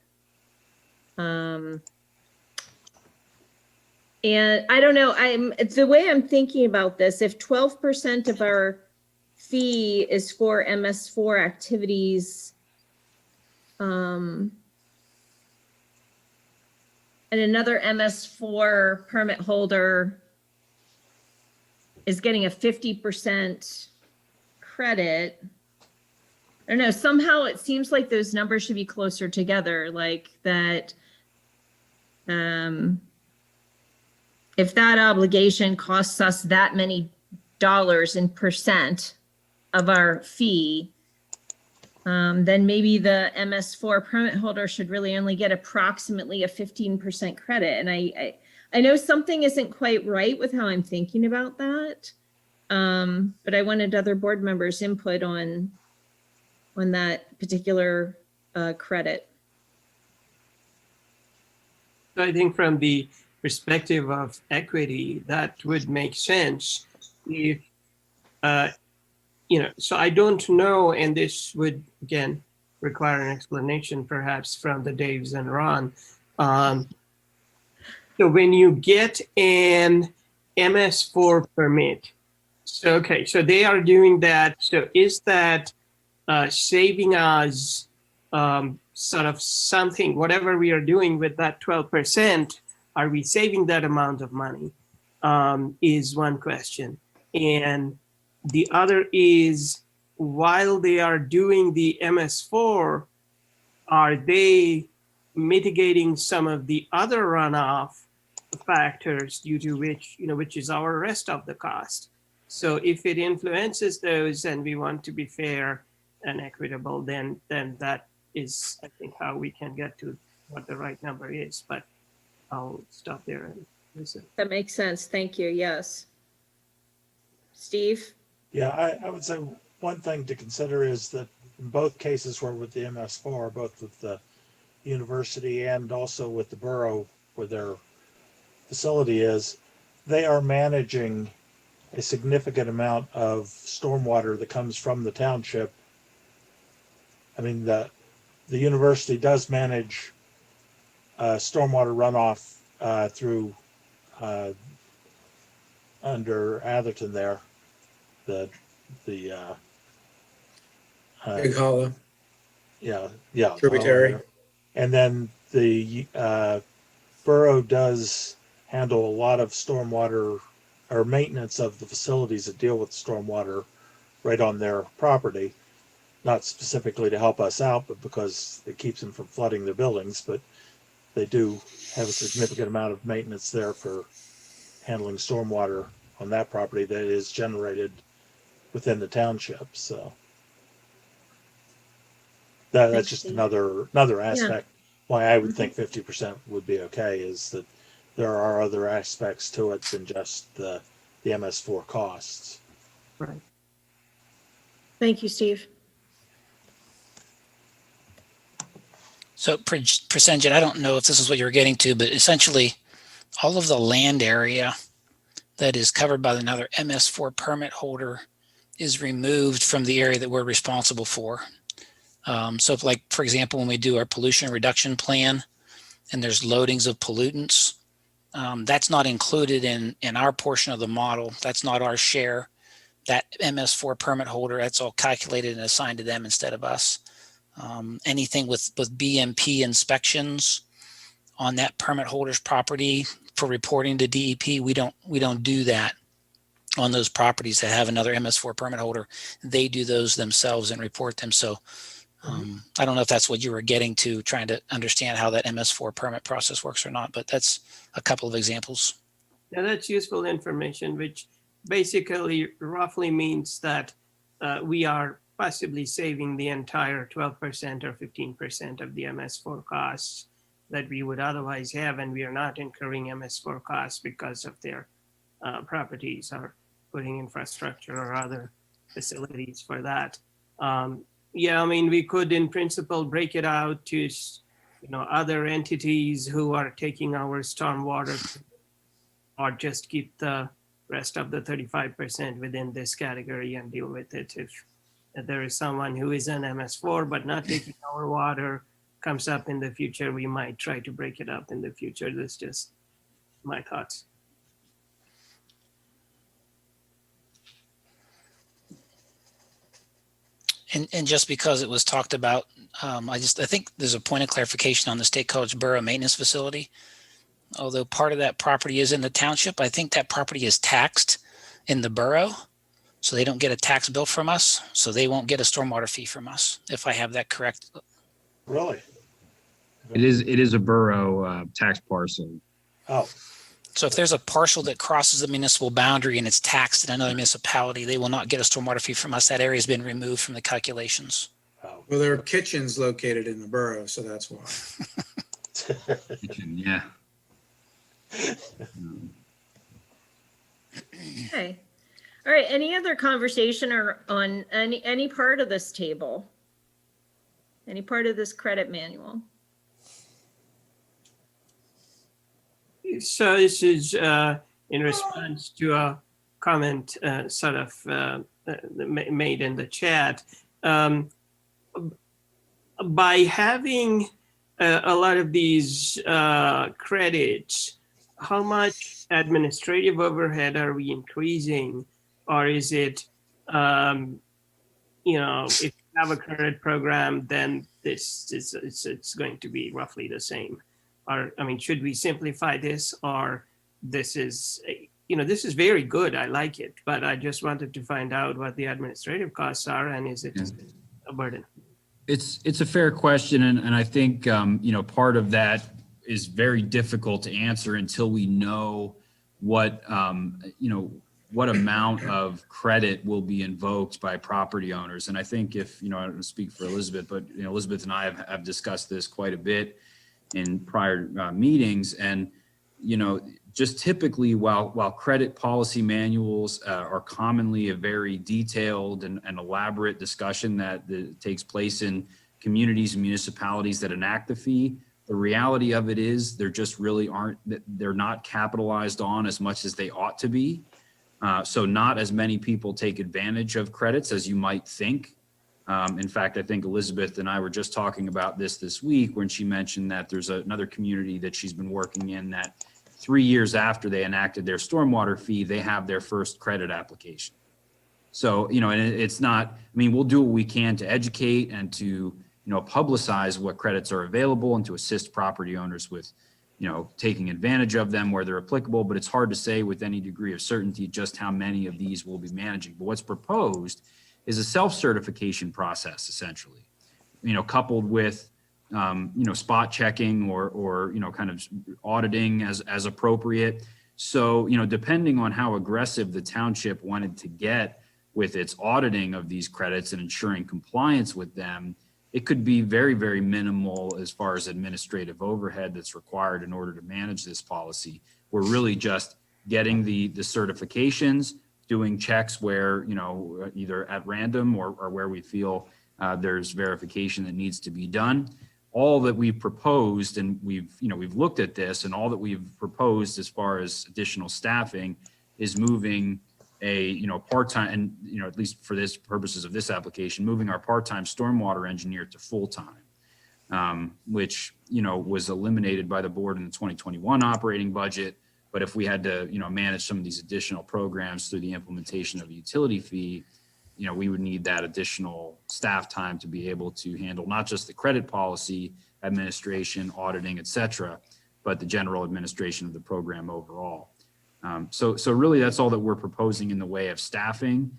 And I don't know, it's the way I'm thinking about this. If 12% of our fee is for MS4 activities, and another MS4 permit holder is getting a 50% credit, I don't know, somehow it seems like those numbers should be closer together, like that. If that obligation costs us that many dollars in percent of our fee, then maybe the MS4 permit holder should really only get approximately a 15% credit. And I know something isn't quite right with how I'm thinking about that, but I wanted other board members' input on that particular credit. So I think from the perspective of equity, that would make sense if, so I don't know, and this would, again, require an explanation perhaps from the Daves and Ron. So when you get an MS4 permit, so, okay, so they are doing that. So is that saving us sort of something, whatever we are doing with that 12%, are we saving that amount of money is one question. And the other is, while they are doing the MS4, are they mitigating some of the other runoff factors due to which, which is our rest of the cost? So if it influences those and we want to be fair and equitable, then that is, I think, how we can get to what the right number is. But I'll stop there and listen. That makes sense. Thank you. Yes. Steve? Yeah, I would say one thing to consider is that in both cases where with the MS4, both with the university and also with the borough where their facility is, they are managing a significant amount of stormwater that comes from the township. I mean, the university does manage stormwater runoff through under Atherton there, the Big Hollow, yeah, tributary. and then the borough does handle a lot of stormwater or maintenance of the facilities that deal with stormwater right on their property, not specifically to help us out, but because it keeps them from flooding their buildings. But they do have a significant amount of maintenance there for handling stormwater on that property that is generated within the township. So that's Thanks, just Steve. another aspect why I would think 50% would be okay, is that there are other aspects to it than just the MS4 costs. Right. Thank you, Steve. So percentage, I don't know if this is what you were getting to, but essentially all of the land area that is covered by another MS4 permit holder is removed from the area that we're responsible for. So if, like, for example, when we do our pollution reduction plan and there's loadings of pollutants, that's not included in our portion of the model. That's not our share. That MS4 permit holder, that's all calculated and assigned to them instead of us. Anything with BMP inspections on that permit holder's property for reporting to DEP, we don't do that on those properties that have another MS4 permit holder. They do those themselves and report them. So I don't know if that's what you were getting to, trying to understand how that MS4 permit process works or not, but that's a couple of examples. Now that's useful information, which basically roughly means that we are possibly saving the entire 12% or 15% of the MS4 costs that we would otherwise have, and we are not incurring MS4 costs because of their properties or putting infrastructure or other facilities for that. Yeah, I mean, we could in principle break it out to, other entities who are taking our stormwater, or just keep the rest of the 35% within this category and deal with it. If there is someone who is an MS4 but not taking our water comes up in the future, we might try to break it up in the future. That's just my thoughts. And just because it was talked about, I think there's a point of clarification on the State College Borough Maintenance Facility. Although part of that property is in the township, I think that property is taxed in the borough. So they don't get a tax bill from us. So they won't get a stormwater fee from us, if I have that correct. Really? It is a borough tax parcel. Oh, So if there's a parcel that crosses the municipal boundary and it's taxed in another municipality, they will not get a stormwater fee from us. That area has been removed from the calculations. oh. Well, there are kitchens located in the borough, so that's why. Yeah. Okay. All right. Any other conversation or on any part of this table? Any part of this credit manual? So this is in response to a comment sort of made in the chat. By having a lot of these credits, how much administrative overhead are we increasing? Or is it, if you have a credit program, then it's going to be roughly the same? Or, I mean, should we simplify this, or this is very good. I like it, but I just wanted to find out what the administrative costs are, and is it a burden? It's a fair question, and I think part of that is very difficult to answer until we know what what amount of credit will be invoked by property owners. And I think I don't speak for Elizabeth, but Elizabeth and I have discussed this quite a bit in prior meetings, and you know, just typically while credit policy manuals are commonly a very detailed and elaborate discussion that takes place in communities and municipalities that enact the fee, the reality of it is they're just really they're not capitalized on as much as they ought to be. So not as many people take advantage of credits as you might think. In fact, I think Elizabeth and I were just talking about this week when she mentioned that there's another community that she's been working in that 3 years after they enacted their stormwater fee, they have their first credit application. So, you know, and it's not, I mean, we'll do what we can to educate and to, you know, publicize what credits are available and to assist property owners with, you know, taking advantage of them where they're applicable, but it's hard to say with any degree of certainty just how many of these we'll be managing. But what's proposed is a self-certification process, essentially, you know, coupled with, you know, spot checking or, you know, kind of auditing as appropriate. So, you know, depending on how aggressive the township wanted to get with its auditing of these credits and ensuring compliance with them, it could be very, very minimal as far as administrative overhead that's required in order to manage this policy. We're really just getting the certifications, doing checks where, you know, either at random or where we feel there's verification that needs to be done. All that we've proposed, and we've looked at this, and all that we've proposed as far as additional staffing is moving a, you know, part-time, and, you know, at least for this purposes of this application, moving our part-time stormwater engineer to full-time, which, you know, was eliminated by the board in the 2021 operating budget. But if we had to, you know, manage some of these additional programs through the implementation of a utility fee, you know, we would need that additional staff time to be able to handle not just the credit policy administration, auditing, et cetera, but the general administration of the program overall. So really that's all that we're proposing in the way of staffing.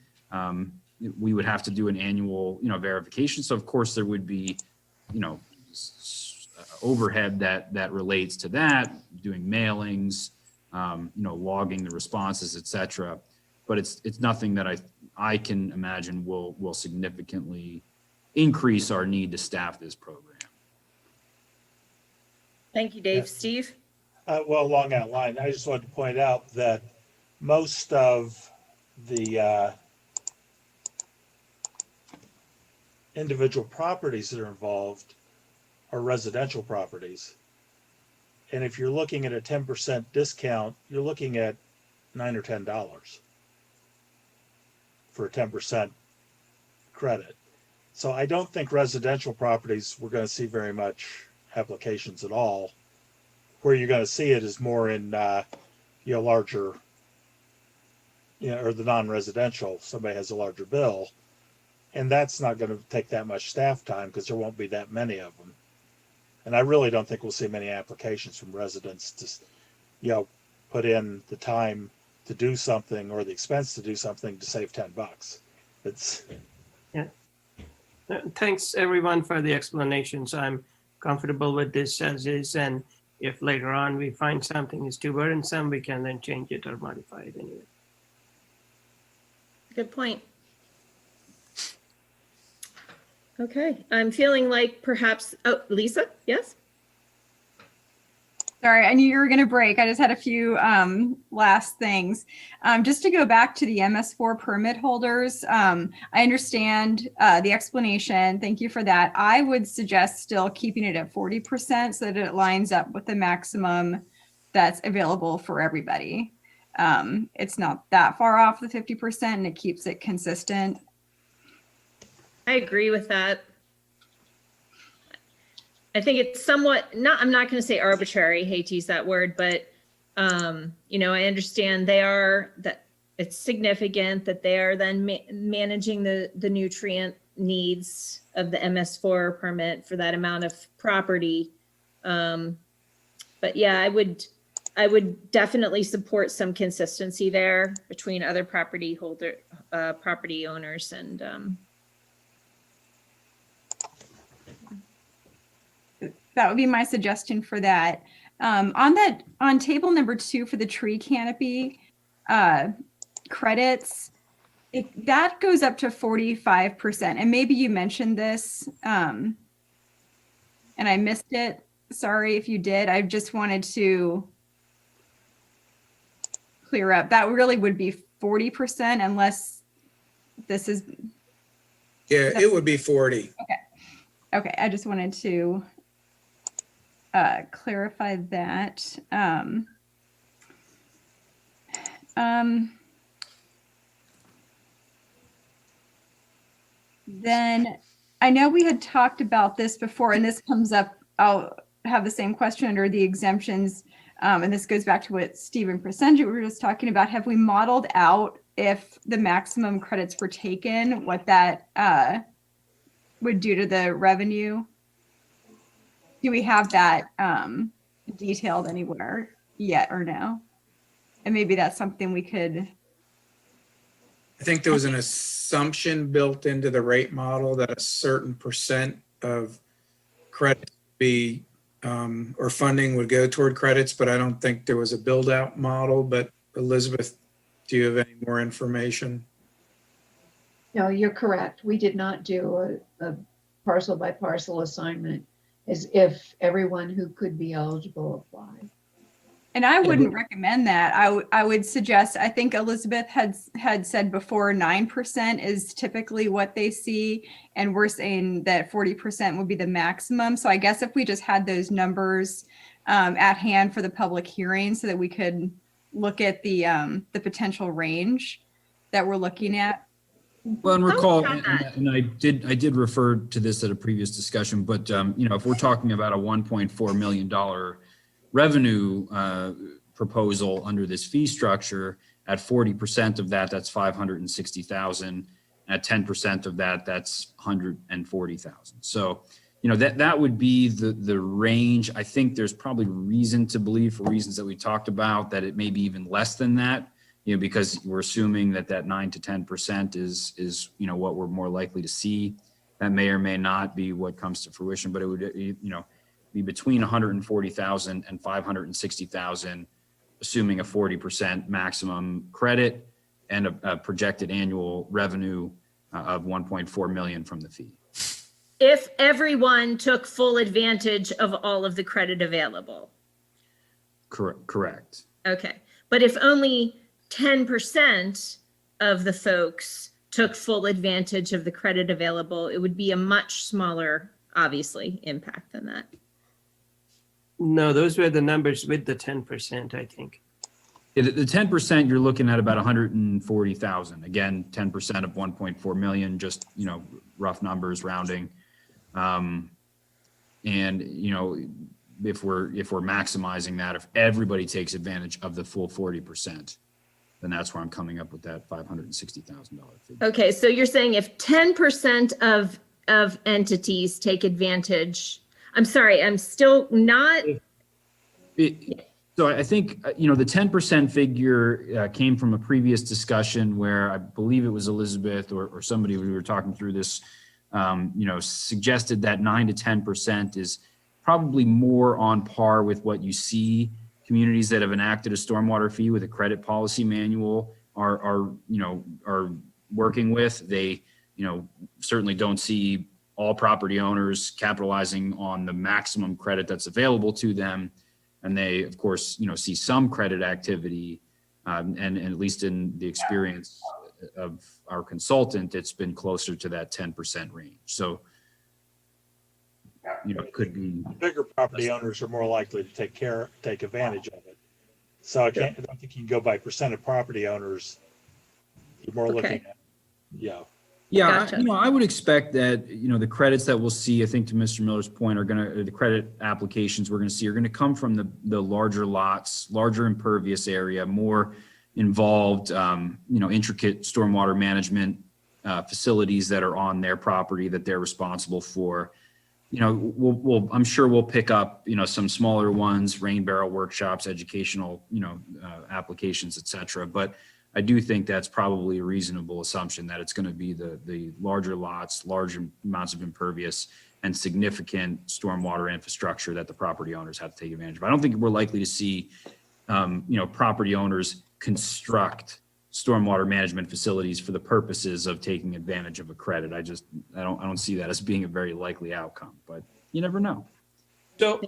We would have to do an annual, you know, verification. So of course there would be, you know, overhead that relates to that, doing mailings, you know, logging the responses, et cetera. But it's nothing that I can imagine will significantly increase our need to staff this program. Thank you, Dave. Yeah. Steve? Well, along that line, I just wanted to point out that most of the individual properties that are involved are residential properties. And if you're looking at a 10% discount, you're looking at $9 or $10 for a 10% credit. So I don't think residential properties, we're going to see very much applications at all. Where you're going to see it is more in, you know, larger, you know, or the non-residential, somebody has a larger bill. And that's not going to take that much staff time because there won't be that many of them. And I really don't think we'll see many applications from residents to, you know, put in the time to do something or the expense to do something to save $10. It's. Yeah. Thanks everyone for the explanations. I'm comfortable with this as is, and if later on we find something is too burdensome, we can then change it or modify it anyway. Good point. Okay, I'm feeling like perhaps, oh, Lisa, yes? Sorry, I knew you were going to break. I just had a few last things. Just to go back to the MS4 permit holders, I understand the explanation. Thank you for that. I would suggest still keeping it at 40% so that it lines up with the maximum that's available for everybody. It's not that far off the 50% and it keeps it consistent. I agree with that. I think it's somewhat I'm not going to say arbitrary, hate to use that word, but you know, I understand that it's significant that they are then managing the nutrient needs of the MS4 permit for that amount of property. But yeah, I would definitely support some consistency there between other property owners and that would be my suggestion for that. On table number 2 for the tree canopy credits, that goes up to 45%. And maybe you mentioned this and I missed it. Sorry if you did. I just wanted to clear up. That really would be 40% unless this is, Yeah, it would be 40. okay, I just wanted to clarify that. Then I know we had talked about this before, and this comes up, I'll have the same question under the exemptions. And this goes back to what Stephen Presenja were just talking about. Have we modeled out if the maximum credits were taken, what that would do to the revenue? Do we have that detailed anywhere yet or no? And maybe that's something we could. I think there was an assumption built into the rate model that a certain percent of credit be or funding would go toward credits, but I don't think there was a build out model. But Elizabeth, do you have any more information? No, you're correct. We did not do a parcel by parcel assignment as if everyone who could be eligible applied. And I wouldn't recommend that. I would suggest, I think Elizabeth had said before 9% is typically what they see. And we're saying that 40% would be the maximum. So I guess if we just had those numbers at hand for the public hearing so that we could look at the potential range that we're looking at. Well, and recall, and I did refer to this at a previous discussion, but if we're talking about a $1.4 million revenue proposal under this fee structure, at 40% of that, that's 560,000. At 10% of that, that's 140,000. So, that would be the range. I think there's probably reason to believe, for reasons that we talked about, that it may be even less than that. Because we're assuming that 9 to 10% is what we're more likely to see. That may or may not be what comes to fruition, but it would be between 140,000 and 560,000, assuming a 40% maximum credit and a projected annual revenue of 1.4 million from the fee. If everyone took full advantage of all of the credit available. Correct. Okay, but if only 10% of the folks took full advantage of the credit available, it would be a much smaller, obviously, impact than that. No, those were the numbers with the 10%, I think. Yeah, the 10%, you're looking at about 140,000. Again, 10% of 1.4 million, just, rough numbers, rounding. And, if we're maximizing that, if everybody takes advantage of the full 40%, then that's where I'm coming up with that $560,000 fee. Okay, so you're saying if 10% of entities take advantage, I'm sorry, I'm still not. So I think, the 10% figure came from a previous discussion where I believe it was Elizabeth or somebody we were talking through this, suggested that 9 to 10% is probably more on par with what you see communities that have enacted a stormwater fee with a credit policy manual are working with. They, certainly don't see all property owners capitalizing on the maximum credit that's available to them. And they, of course, see some credit activity. And at least in the experience of our consultant, it's been closer to that 10% range. So, it could be. Bigger property owners are more likely to take advantage of it. So I don't think you can go by percent of property owners. You're more looking at, Yeah, Gotcha. I would expect that, the credits that we'll see, I think to Mr. Miller's point, the credit applications we're going to see are going to come from the larger lots, larger impervious area, more involved, intricate stormwater management facilities that are on their property that they're responsible for. I'm sure we'll pick up, some smaller ones, rain barrel workshops, educational, applications, et cetera. But I do think that's probably a reasonable assumption that it's going to be the larger lots, larger amounts of impervious and significant stormwater infrastructure that the property owners have to take advantage of. I don't think we're likely to see, property owners construct stormwater management facilities for the purposes of taking advantage of a credit. I don't see that as being a very likely outcome, but you never know. So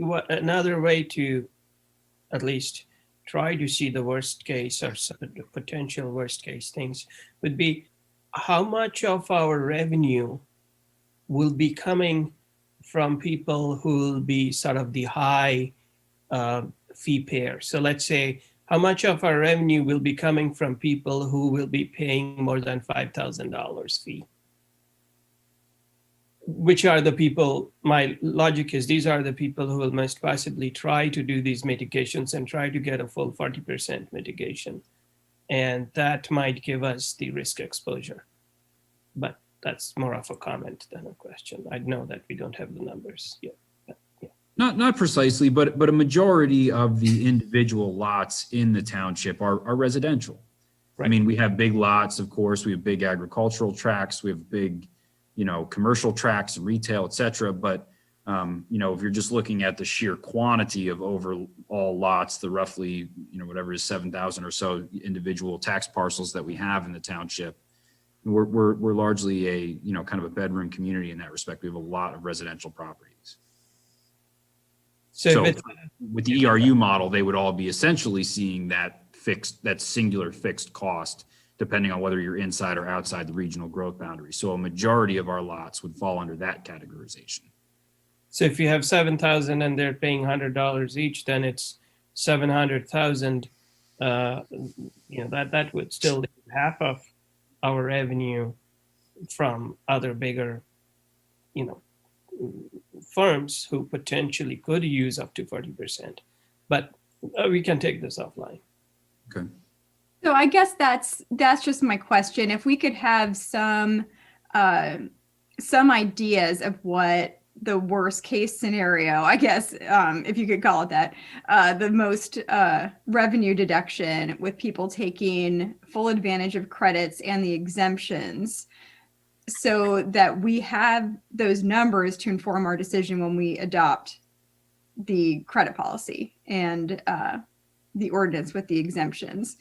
another way to at least try to see the worst case or the potential worst case things would be how much of our revenue will be coming from people who will be sort of the high fee payer. So let's say how much of our revenue will be coming from people who will be paying more than $5,000 fee. Which are the people, my logic is these are the people who will most possibly try to do these mitigations and try to get a full 40% mitigation. And that might give us the risk exposure. But that's more of a comment than a question. I know that we don't have the numbers yet. Not precisely, but a majority of the individual lots in the township are residential. I Right. mean, we have big lots, of course, we have big agricultural tracts, we have big, commercial tracts and retail, et cetera. But, if you're just looking at the sheer quantity of overall lots, the roughly, whatever is 7,000 or so individual tax parcels that we have in the township, we're largely a, kind of a bedroom community in that respect. We have a lot of residential properties. So if it's, with the ERU model, they would all be essentially seeing that singular fixed cost, depending on whether you're inside or outside the regional growth boundary. So a majority of our lots would fall under that categorization. so if you have 7,000 and they're paying $100 each, then it's 700,000. That would still leave half of our revenue from other bigger, firms who potentially could use up to 40%. But we can take this offline. Okay. So I guess that's just my question. If we could have some ideas of what the worst case scenario, I guess, if you could call it that, the most revenue deduction with people taking full advantage of credits and the exemptions, so that we have those numbers to inform our decision when we adopt the credit policy and the ordinance with the exemptions.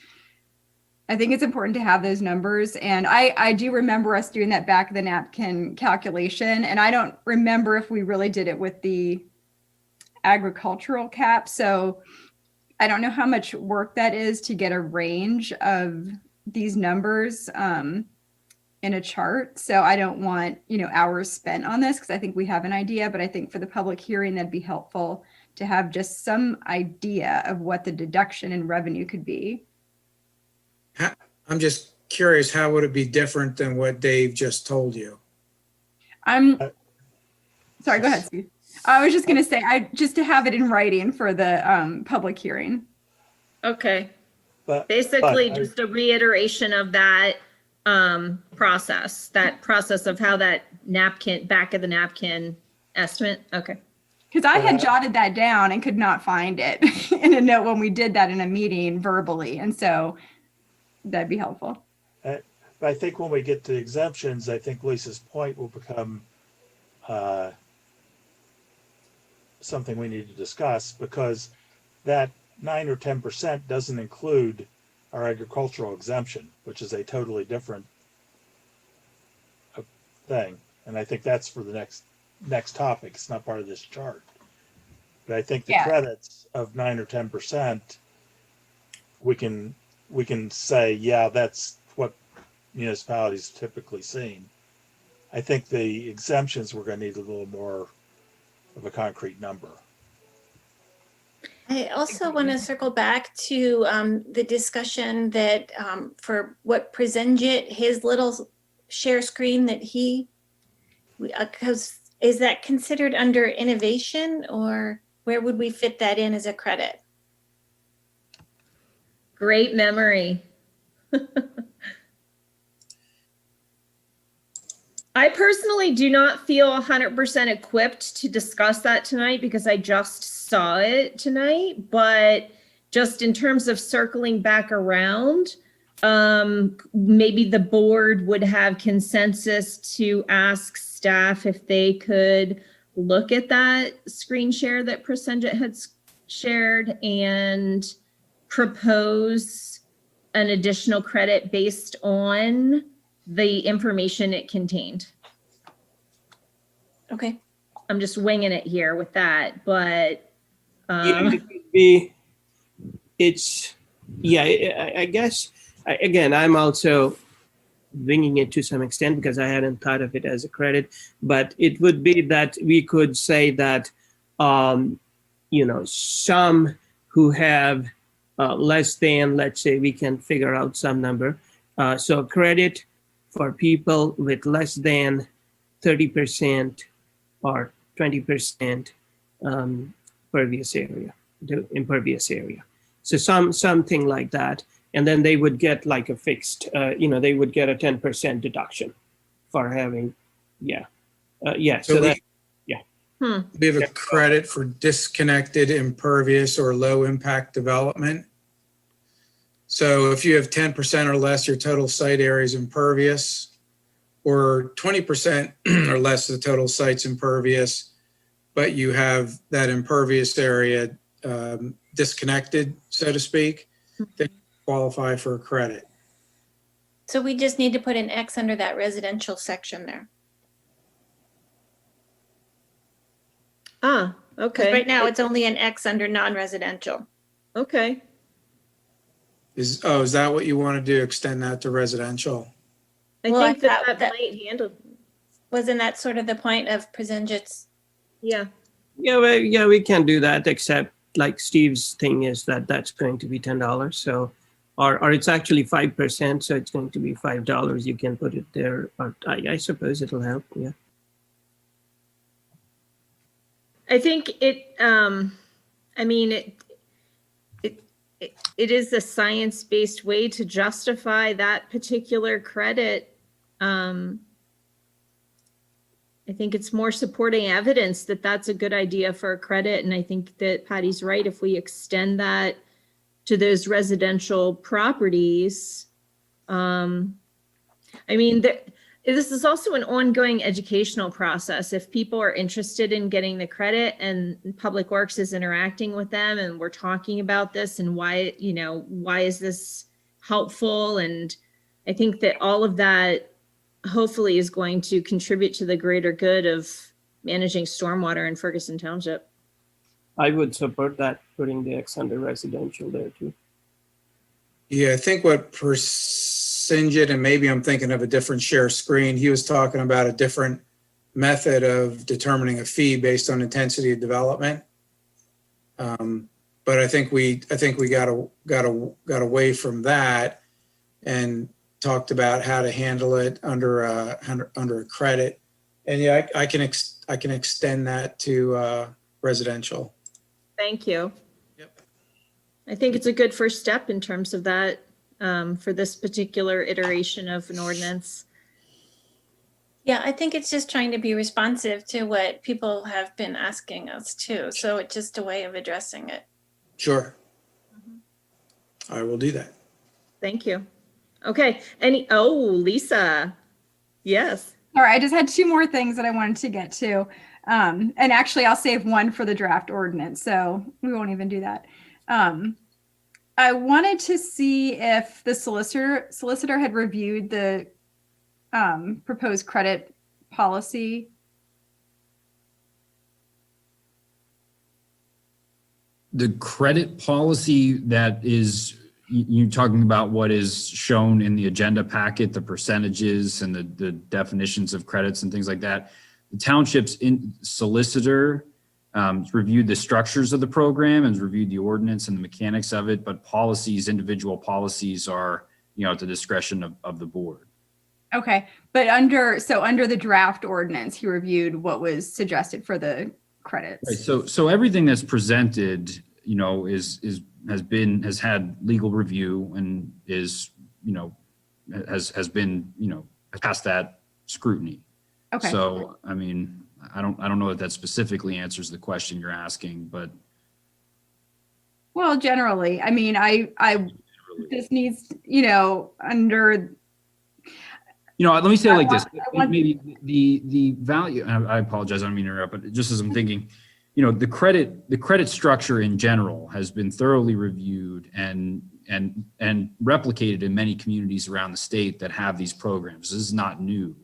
I think it's important to have those numbers. And I do remember us doing that back of the napkin calculation. And I don't remember if we really did it with the agricultural cap. So I don't know how much work that is to get a range of these numbers in a chart. So I don't want, hours spent on this because I think we have an idea, but I think for the public hearing, that'd be helpful to have just some idea of what the deduction in revenue could be. I'm just curious, how would it be different than what Dave just told you? I'm sorry, go ahead, Steve. I was just going to say, just to have it in writing for the public hearing. Okay. But Basically, I- just a reiteration of that process of how that napkin, back of the napkin estimate. Okay. Because I had jotted that down and could not find it in a note when we did that in a meeting verbally. And so that'd be helpful. I think when we get to exemptions, I think Lisa's point will become something we need to discuss, because that 9 or 10% doesn't include our agricultural exemption, which is a totally different thing. And I think that's for the next topic. It's not part of this chart. But I think the credits of 9 or 10%, we can say, yeah, that's what municipalities typically seen. I think the exemptions, we're going to need a little more of a concrete number. I also want to circle back to the discussion that for what Presenjit, his little share screen that because is that considered under innovation, or where would we fit that in as a credit? Great memory. I personally do not feel 100% equipped to discuss that tonight because I just saw it tonight, but just in terms of circling back around, maybe the board would have consensus to ask staff if they could look at that screen share that Presenjit had shared and propose an additional credit based on the information it contained. Okay. I'm just winging it here with that, but It it's, yeah, I guess, again, I'm also bringing it to some extent because I hadn't thought of it as a credit, but it would be that we could say that, some who have less than, let's say we can figure out some number. So credit for people with less than 30% or 20% pervious area, the impervious area. So something like that. And then they would get like a fixed, they would get a 10% deduction for having, So that, we have a credit for disconnected, impervious, or low impact development. So if you have 10% or less, your total site area is impervious, or 20% or less of the total site's impervious, but you have that impervious area disconnected, so to speak, then you qualify for a credit. So we just need to put an X under that residential section there. Ah, 'Cause okay. right now it's only an X under non-residential. Okay. Is that what you want to do? Extend that to residential? I Well, I think that thought that- might handle, Wasn't that sort of the point of Presenjit's? yeah. we can do that, except like Steve's thing is that that's going to be $10. So, or it's actually 5%. So it's going to be $5. You can put it there. Or I suppose it'll help. Yeah. I think it is a science-based way to justify that particular credit. I think it's more supporting evidence that that's a good idea for a credit. And I think that Patty's right. If we extend that to those residential properties, this is also an ongoing educational process. If people are interested in getting the credit and Public Works is interacting with them and we're talking about this and why is this helpful? And I think that all of that hopefully is going to contribute to the greater good of managing stormwater in Ferguson Township. I would support that, putting the X under residential there too. Yeah, I think what Persinjit, and maybe I'm thinking of a different share screen, he was talking about a different method of determining a fee based on intensity of development. But I think we got away from that and talked about how to handle it under a credit. And yeah, I can extend that to residential. Thank you. Yep. I think it's a good first step in terms of that for this particular iteration of an ordinance. Yeah, I think it's just trying to be responsive to what people have been asking us too. So it's just a way of addressing it. Sure. I will do that. Thank you. Okay. Lisa. Yes. All right, I just had two more things that I wanted to get to. And actually, I'll save one for the draft ordinance, so we won't even do that. I wanted to see if the solicitor had reviewed the proposed credit policy. The credit policy that is, you're talking about what is shown in the agenda packet, the percentages and the definitions of credits and things like that. The township's solicitor reviewed the structures of the program and reviewed the ordinance and the mechanics of it, but individual policies are, at the discretion of the board. Okay, but under the draft ordinance, he reviewed what was suggested for the credits. Right, so everything that's presented, has had legal review and is, has been, past that scrutiny. Okay. So, I don't know if that specifically answers the question you're asking, but. Well, generally, this needs, under. Let me say it like this. Maybe the value, and I apologize, I don't mean to interrupt, but just as I'm thinking, the credit structure in general has been thoroughly reviewed and replicated in many communities around the state that have these programs. This is not new.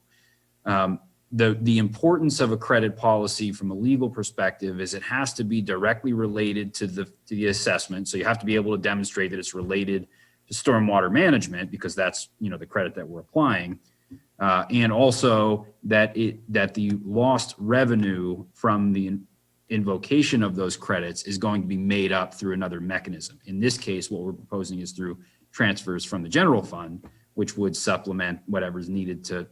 the importance of a credit policy from a legal perspective is it has to be directly related to the assessment. So you have to be able to demonstrate that it's related to stormwater management, because that's, you know, the credit that we're applying. And also that the lost revenue from the invocation of those credits is going to be made up through another mechanism. In this case, what we're proposing is through transfers from the general fund, which would supplement whatever's needed to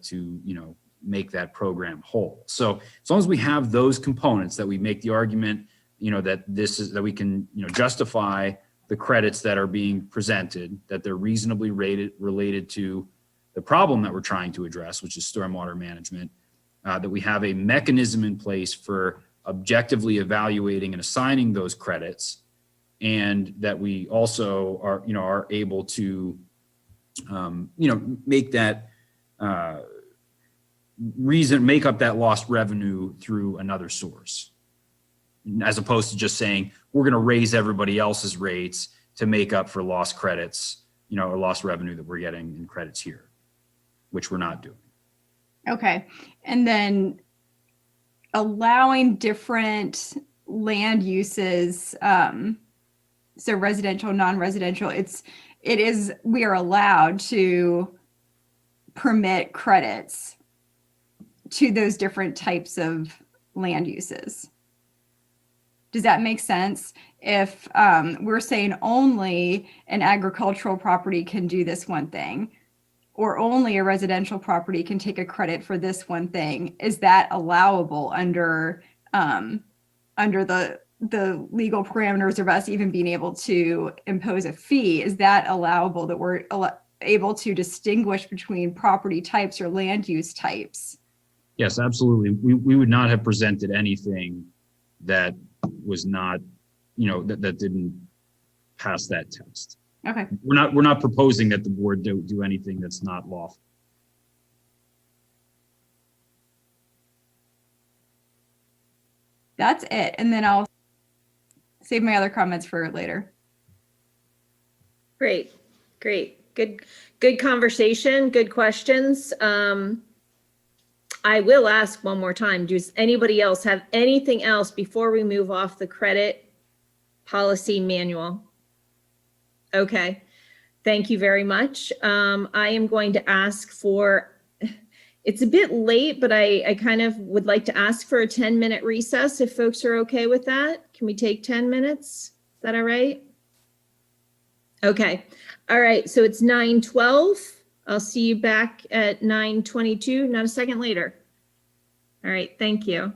you know, make that program whole. So as long as we have those components, that we make the argument, you know, that that we can, you know, justify the credits that are being presented, that they're reasonably related to the problem that we're trying to address, which is stormwater management, that we have a mechanism in place for objectively evaluating and assigning those credits, and that we also are, you know, are able to, you know, make that make up that lost revenue through another source, as opposed to just saying we're going to raise everybody else's rates to make up for lost credits, you know, or lost revenue that we're getting in credits here, which we're not doing. Okay. And then allowing different land uses, so residential, non-residential, we are allowed to permit credits to those different types of land uses. Does that make sense? If we're saying only an agricultural property can do this one thing, or only a residential property can take a credit for this one thing, is that allowable under the legal parameters of us even being able to impose a fee? Is that allowable, that we're able to distinguish between property types or land use types? Yes, absolutely. We would not have presented anything that was not, you know, that didn't pass that test. Okay. We're not proposing that the board do anything that's not lawful. That's it. And then I'll save my other comments for later. Great. Good conversation, good questions. I will ask one more time, does anybody else have anything else before we move off the credit policy manual? Okay, thank you very much. I am going to ask for, it's a bit late, but I kind of would like to ask for a 10-minute recess if folks are okay with that. Can we take 10 minutes? Is that all right? Okay, all right, so it's 9:12. I'll see you back at 9:22, not a second later. All right, thank you.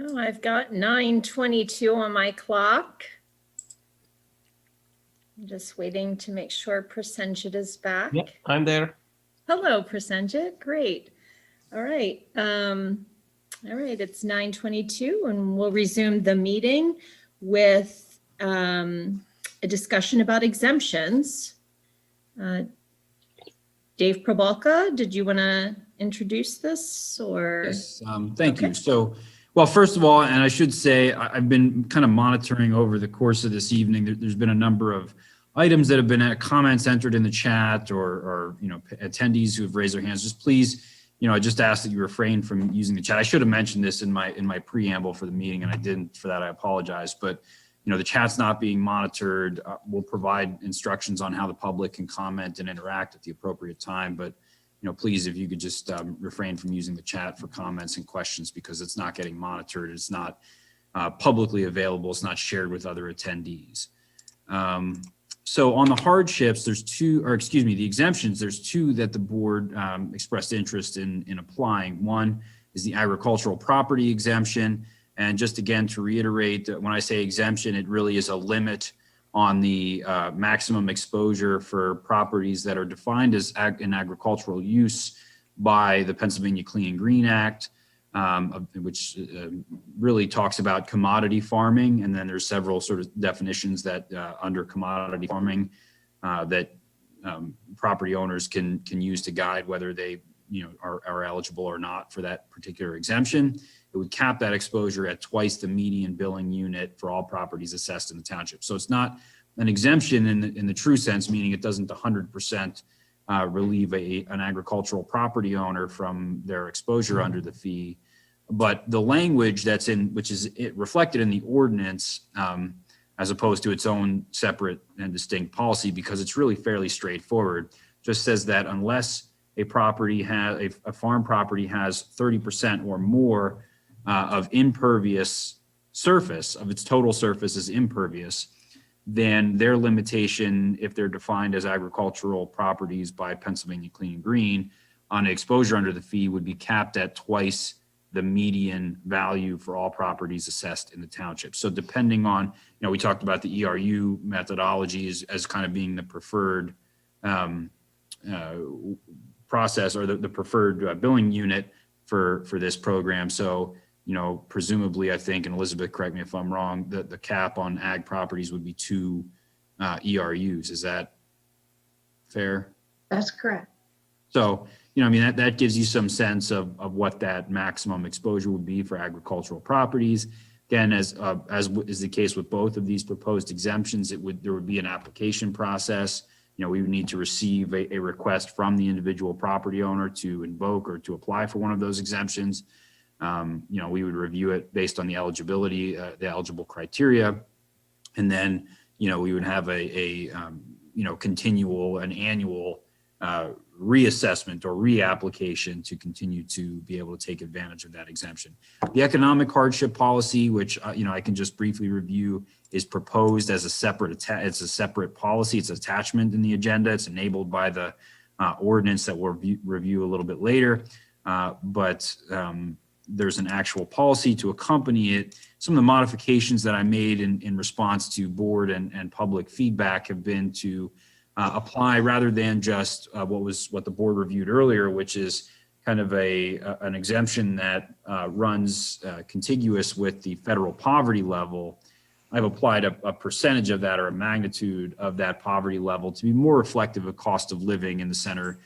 Oh, I've got 9:22 on my clock. I'm just waiting to make sure Prasenjit is back. Yep, I'm there. Hello, Prasenjit. Great. All right. All right, it's 9:22 and we'll resume the meeting with a discussion about exemptions. Dave Prabalka, did you want to introduce this or? Yes, thank you. Okay. So, well, first of all, and I should say, I've been kind of monitoring over the course of this evening. There's been a number of items that have been comments entered in the chat or attendees who have raised their hands. Just please, I just ask that you refrain from using the chat. I should have mentioned this in my preamble for the meeting, and I didn't. For that, I apologize. But the chat's not being monitored. We'll provide instructions on how the public can comment and interact at the appropriate time. But please, if you could just refrain from using the chat for comments and questions, because it's not getting monitored. It's not publicly available. It's not shared with other attendees. So on the hardships, the exemptions, there's two that the board expressed interest in applying. One is the agricultural property exemption. And just again, to reiterate, that when I say exemption, it really is a limit on the maximum exposure for properties that are defined as in agricultural use by the Pennsylvania Clean and Green Act, which really talks about commodity farming. And then there's several sort of definitions that under commodity farming that property owners can use to guide whether they are eligible or not for that particular exemption. It would cap that exposure at twice the median billing unit for all properties assessed in the township. So it's not an exemption in the true sense, meaning it doesn't 100% relieve an agricultural property owner from their exposure under the fee. But the language that's which is reflected in the ordinance, as opposed to its own separate and distinct policy, because it's really fairly straightforward, just says that unless a farm property has 30% or more of impervious surface, of its total surface is impervious, then their limitation, if they're defined as agricultural properties by Pennsylvania Clean and Green, on exposure under the fee would be capped at twice the median value for all properties assessed in the township. So depending on, we talked about the ERU methodology as kind of being the preferred process or the preferred billing unit for this program. So, presumably, I think, and Elizabeth, correct me if I'm wrong, the cap on ag properties would be 2 ERUs. Is that fair? That's correct. So, that gives you some sense of what that maximum exposure would be for agricultural properties. Again, as is the case with both of these proposed exemptions, there would be an application process. We would need to receive a request from the individual property owner to invoke or to apply for one of those exemptions. We would review it based on the eligibility, the eligible criteria. And then, we would have a continual and annual reassessment or reapplication to continue to be able to take advantage of that exemption. The economic hardship policy, which, I can just briefly review, is proposed as a separate, it's a separate policy. It's attachment in the agenda. It's enabled by the ordinance that we'll review a little bit later. But there's an actual policy to accompany it. Some of the modifications that I made in response to board and public feedback have been to apply rather than just what the board reviewed earlier, which is kind of an exemption that runs contiguous with the federal poverty level. I've applied a percentage of that or a magnitude of that poverty level to be more reflective of cost of living in the center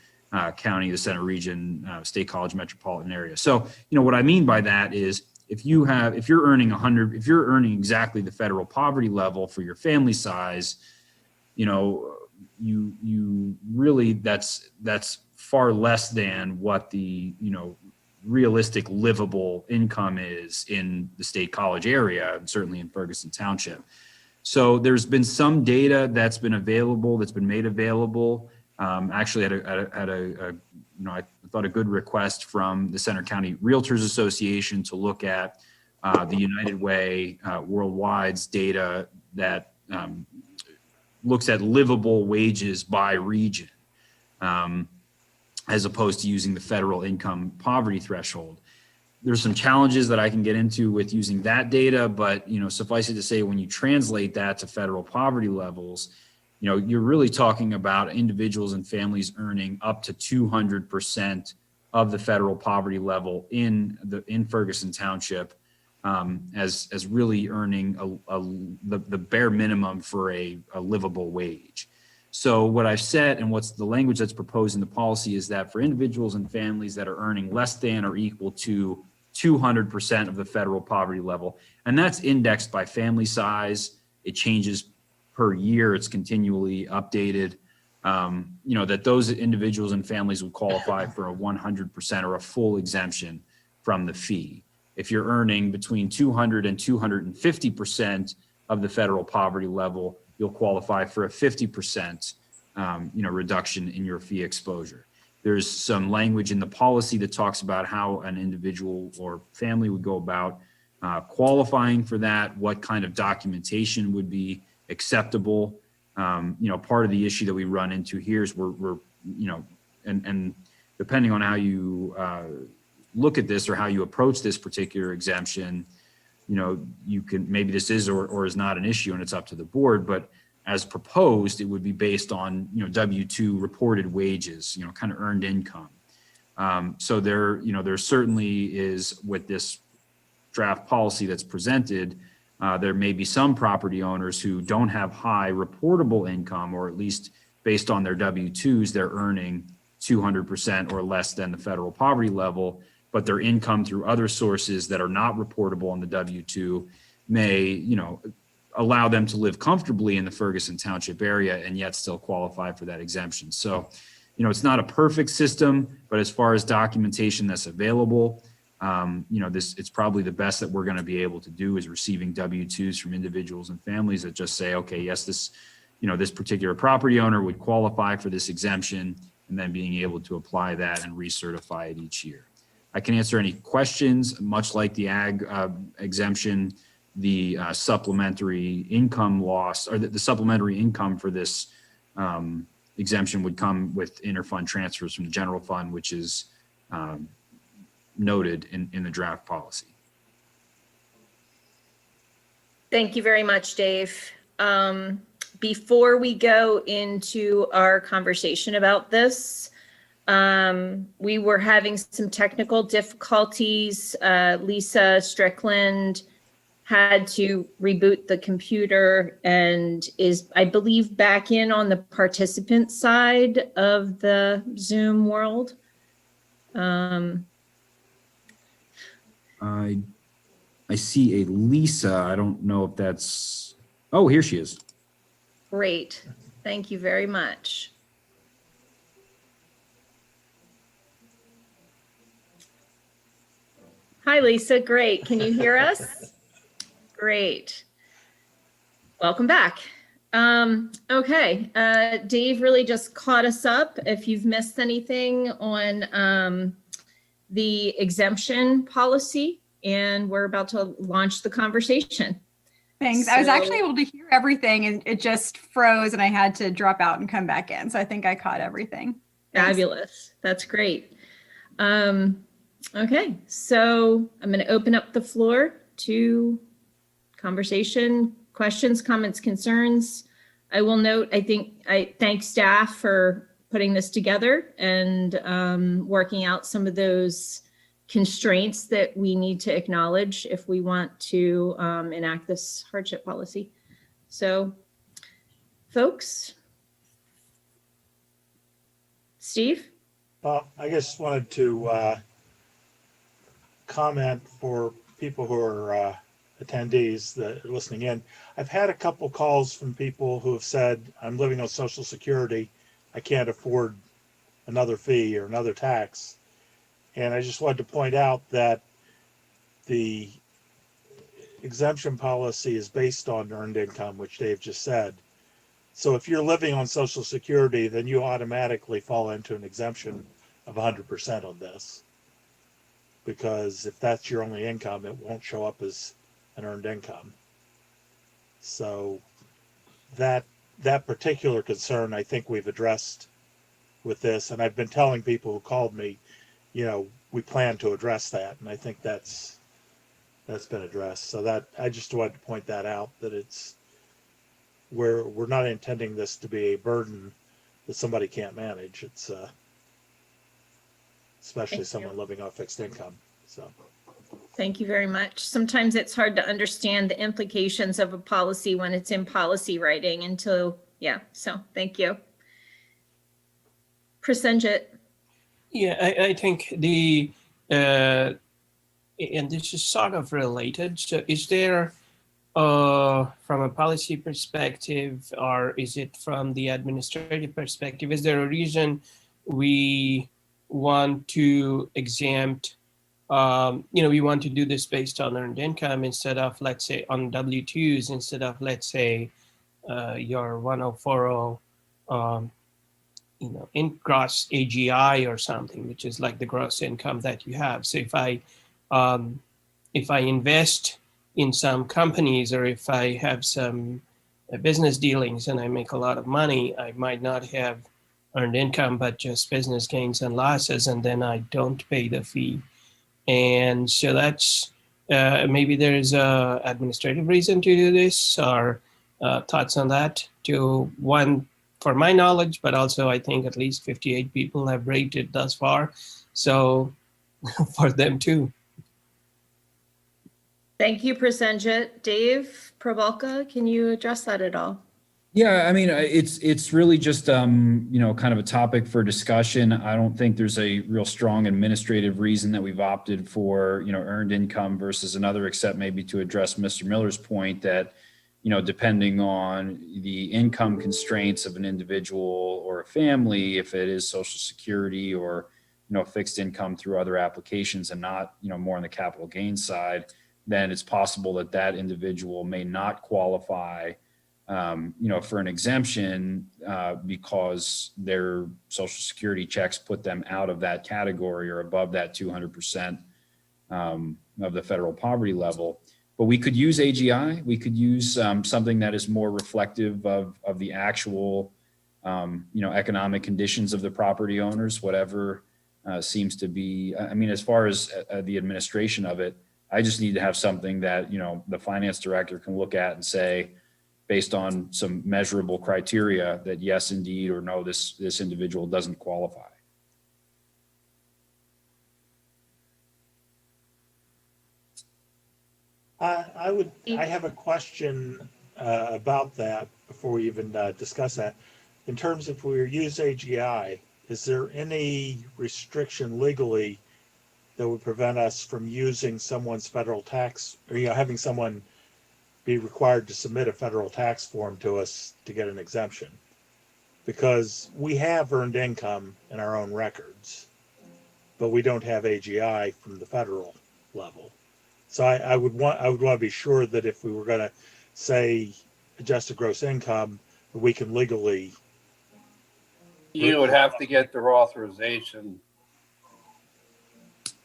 county, the center region, State College metropolitan area. So, what I mean by that is if you're earning exactly the federal poverty level for your family size, you really, that's far less than what the, realistic livable income is in the State College area, and certainly in Ferguson Township. So there's been some data that's been made available. Actually had I thought a good request from the Center County Realtors Association to look at the United Way Worldwide's data that looks at livable wages by region, as opposed to using the federal income poverty threshold. There's some challenges that I can get into with using that data, but, suffice it to say, when you translate that to federal poverty levels, you're really talking about individuals and families earning up to 200% of the federal poverty level in Ferguson Township, as really earning the bare minimum for a livable wage. So what I've said, and what's the language that's proposed in the policy, is that for individuals and families that are earning less than or equal to 200% of the federal poverty level, and that's indexed by family size. It changes per year. It's continually updated. That those individuals and families would qualify for a 100% or a full exemption from the fee. If you're earning between 200 and 250% of the federal poverty level, you'll qualify for a 50% reduction in your fee exposure. There's some language in the policy that talks about how an individual or family would go about qualifying for that, what kind of documentation would be acceptable. Part of the issue that we run into here is we're and depending on how you look at this or how you approach this particular exemption, you can, maybe this is or is not an issue and it's up to the board, but as proposed, it would be based on, W-2 reported wages, kind of earned income. So there certainly is, with this draft policy that's presented, there may be some property owners who don't have high reportable income, or at least based on their W-2s, they're earning 200% or less than the federal poverty level, but their income through other sources that are not reportable on the W-2 may, allow them to live comfortably in the Ferguson Township area and yet still qualify for that exemption. So, it's not a perfect system, but as far as documentation that's available, it's probably the best that we're going to be able to do is receiving W-2s from individuals and families that just say, okay, yes, this particular property owner would qualify for this exemption, and then being able to apply that and recertify it each year. I can answer any questions, much like the ag exemption. The supplementary income loss, or the supplementary income for this exemption would come with interfund transfers from the general fund, which is noted in the draft policy. Thank you very much, Dave. Before we go into our conversation about this, we were having some technical difficulties. Lisa Strickland had to reboot the computer and is, I believe, back in on the participant side of the Zoom world. I see a Lisa. I don't know if that's, oh, here she is. Great. Thank you very much. Hi, Lisa. Great. Can you hear us? Great. Welcome back. Okay. Dave really just caught us up. If you've missed anything on the exemption policy, and we're about to launch the conversation. Thanks. I was actually able to hear everything and it just froze and I had to drop out and come back in. So I think I caught everything. Thanks. Fabulous. That's great. Okay, so I'm going to open up the floor to conversation, questions, comments, concerns. I will note, I thank staff for putting this together and working out some of those constraints that we need to acknowledge if we want to enact this hardship policy. So, folks, Steve? I just wanted to comment for people who are attendees that are listening in. I've had a couple calls from people who have said, I'm living on Social Security. I can't afford another fee or another tax. And I just wanted to point out that the exemption policy is based on earned income, which Dave just said. So if you're living on Social Security, then you automatically fall into an exemption of 100% on this. Because if that's your only income, it won't show up as an earned income. So that particular concern, I think we've addressed with this. And I've been telling people who called me, we plan to address that. And I think that's been addressed. So that I just wanted to point that out, that we're not intending this to be a burden that somebody can't manage. It's especially Thank someone you. living off fixed income. So Thank you very much. Sometimes it's hard to understand the implications of a policy when it's in policy writing until, yeah, so thank you. Prasenjit. Yeah, I think and this is sort of related. So is there, from a policy perspective, or is it from the administrative perspective, is there a reason we want to exempt, we want to do this based on earned income instead of, let's say, on W-2s, instead of, let's say, your 1040, in gross AGI or something, which is like the gross income that you have. So if I invest in some companies, or if I have some business dealings and I make a lot of money, I might not have earned income, but just business gains and losses, and then I don't pay the fee. And so that's, maybe there is a administrative reason to do this, or thoughts on that. To one, for my knowledge, but also I think at least 58 people have rated thus far. So for them too. Thank you, Prasenjit. Dave Pravalka, can you address that at all? Yeah, I mean, it's really just, kind of a topic for discussion. I don't think there's a real strong administrative reason that we've opted for, earned income versus another, except maybe to address Mr. Miller's point that, depending on the income constraints of an individual or a family, if it is Social Security or, fixed income through other applications and not, more on the capital gains side, then it's possible that that individual may not qualify for an exemption because their Social Security checks put them out of that category or above that 200% of the federal poverty level. But we could use AGI. We could use something that is more reflective of the actual, economic conditions of the property owners, whatever seems to be. I mean, as far as the administration of it, I just need to have something that, the finance director can look at and say, based on some measurable criteria, that yes, indeed, or no, this individual doesn't qualify. I have a question about that before we even discuss that. In terms of if we use AGI, is there any restriction legally that would prevent us from using someone's federal tax, or having someone be required to submit a federal tax form to us to get an exemption? Because we have earned income in our own records, but we don't have AGI from the federal level. So I would want to be sure that if we were going to say adjusted gross income, we can legally. You would have to get their authorization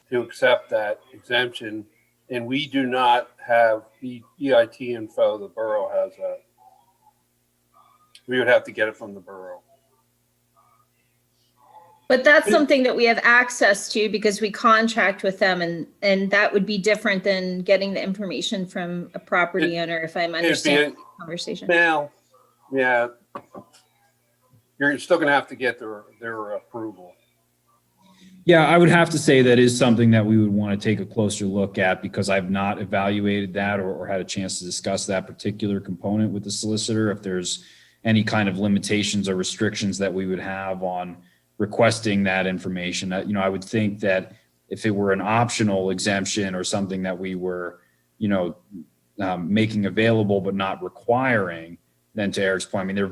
to accept that exemption, and we do not have the EIT info. The borough has that. We would have to get it from the borough. But that's something that we have access to because we contract with them, and that would be different than getting the information from a property owner, if I'm understanding the conversation. Now, yeah, you're still going to have to get their approval. Yeah, I would have to say that is something that we would want to take a closer look at, because I've not evaluated that or had a chance to discuss that particular component with the solicitor. If there's any kind of limitations or restrictions that we would have on requesting that information. I would think that if it were an optional exemption or something that we were, making available but not requiring, then to Eric's point, I mean, they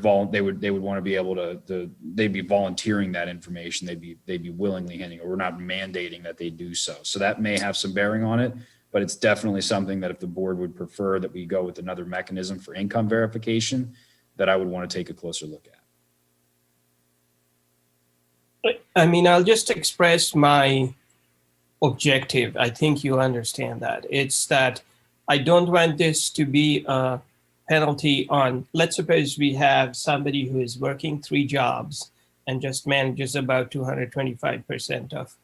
would want to be able to they'd be volunteering that information. They'd be willingly handing it. We're not mandating that they do so. So that may have some bearing on it, but it's definitely something that if the board would prefer that we go with another mechanism for income verification, that I would want to take a closer look at. I mean, I'll just express my objective. I think you understand that. It's that I don't want this to be a penalty on, let's suppose we have somebody who is working 3 jobs and just manages about 225% of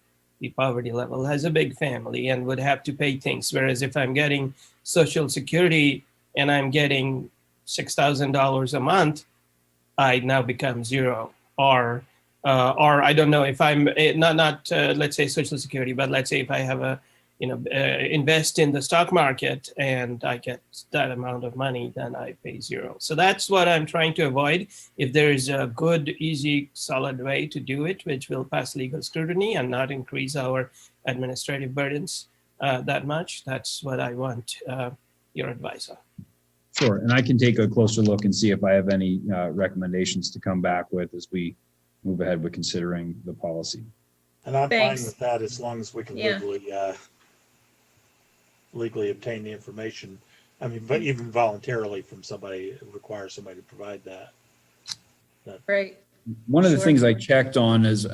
the poverty level, has a big family and would have to pay things. Whereas if I'm getting Social Security and I'm getting $6,000 a month, I now become zero. Or I don't know if I'm not let's say Social Security, but let's say if I have a invest in the stock market and I get that amount of money, then I pay zero. So that's what I'm trying to avoid. If there is a good, easy, solid way to do it, which will pass legal scrutiny and not increase our administrative burdens that much, that's what I want your advice on. Sure, and I can take a closer look and see if I have any recommendations to come back with as we move ahead with considering the policy. And I'm Thanks. fine with that as long as we can Yeah. legally obtain the information. I mean, but even voluntarily from somebody, require somebody to provide that. Right. One of the Sure. things I checked on as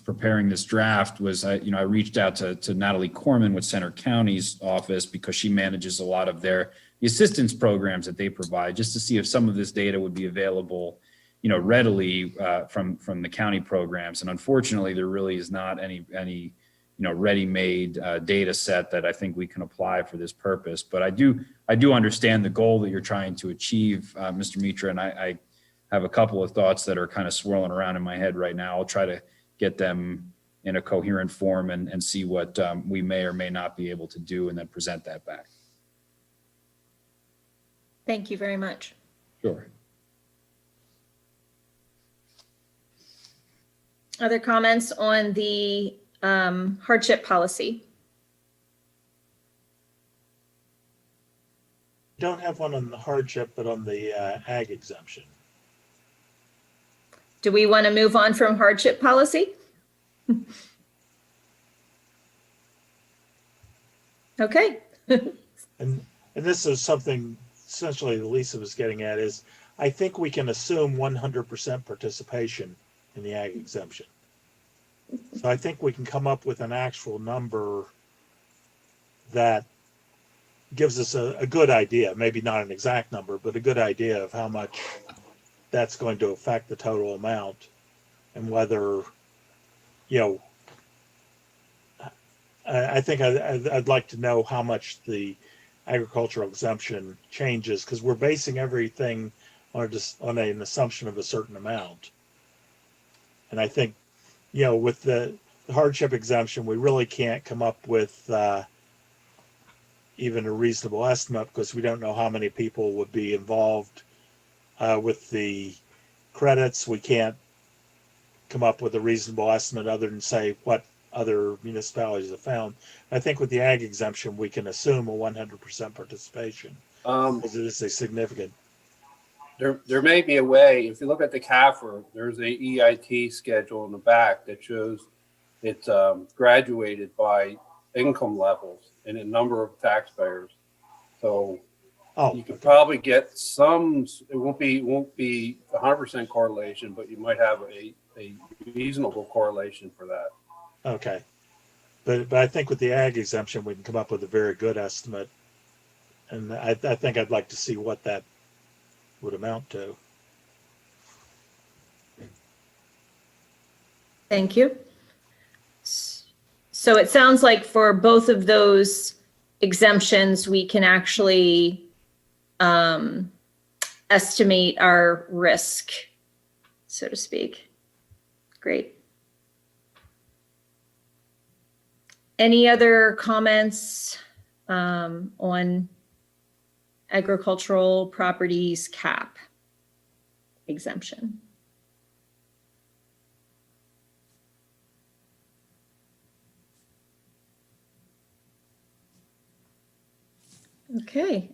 preparing this draft was I reached out to Natalie Corman with Center County's office because she manages a lot of the assistance programs that they provide, just to see if some of this data would be available, readily from the county programs. And unfortunately, there really is not any ready-made data set that I think we can apply for this purpose. But I do understand the goal that you're trying to achieve, Mr. Mitra, and I have a couple of thoughts that are kind of swirling around in my head right now. I'll try to get them in a coherent form and see what we may or may not be able to do, and then present that back. Thank you very much. Sure. Other comments on the hardship policy? Don't have one on the hardship, but on the ag exemption. Do we want to move on from hardship policy? Okay. And this is something essentially Lisa was getting at is, I think we can assume 100% participation in the ag exemption. So I think we can come up with an actual number that gives us a good idea, maybe not an exact number, but a good idea of how much that's going to affect the total amount, and whether, I think I'd like to know how much the agricultural exemption changes, because we're basing everything on an assumption of a certain amount. And I think, with the hardship exemption, we really can't come up with even a reasonable estimate, because we don't know how many people would be involved with the credits. We can't come up with a reasonable estimate other than say what other municipalities have found. I think with the ag exemption, we can assume a 100% participation, because it is a significant. There may be a way, if you look at the CAFR, there's a EIT schedule in the back that shows it's graduated by income levels and a number of taxpayers. So you could probably get some, it won't be 100% correlation, but you might have a reasonable correlation for that. Okay. But I think with the ag exemption, we can come up with a very good estimate. And I think I'd like to see what that would amount to. Thank you. So it sounds like for both of those exemptions, we can actually estimate our risk, so to speak. Great. Any other comments on agricultural properties cap exemption? Okay,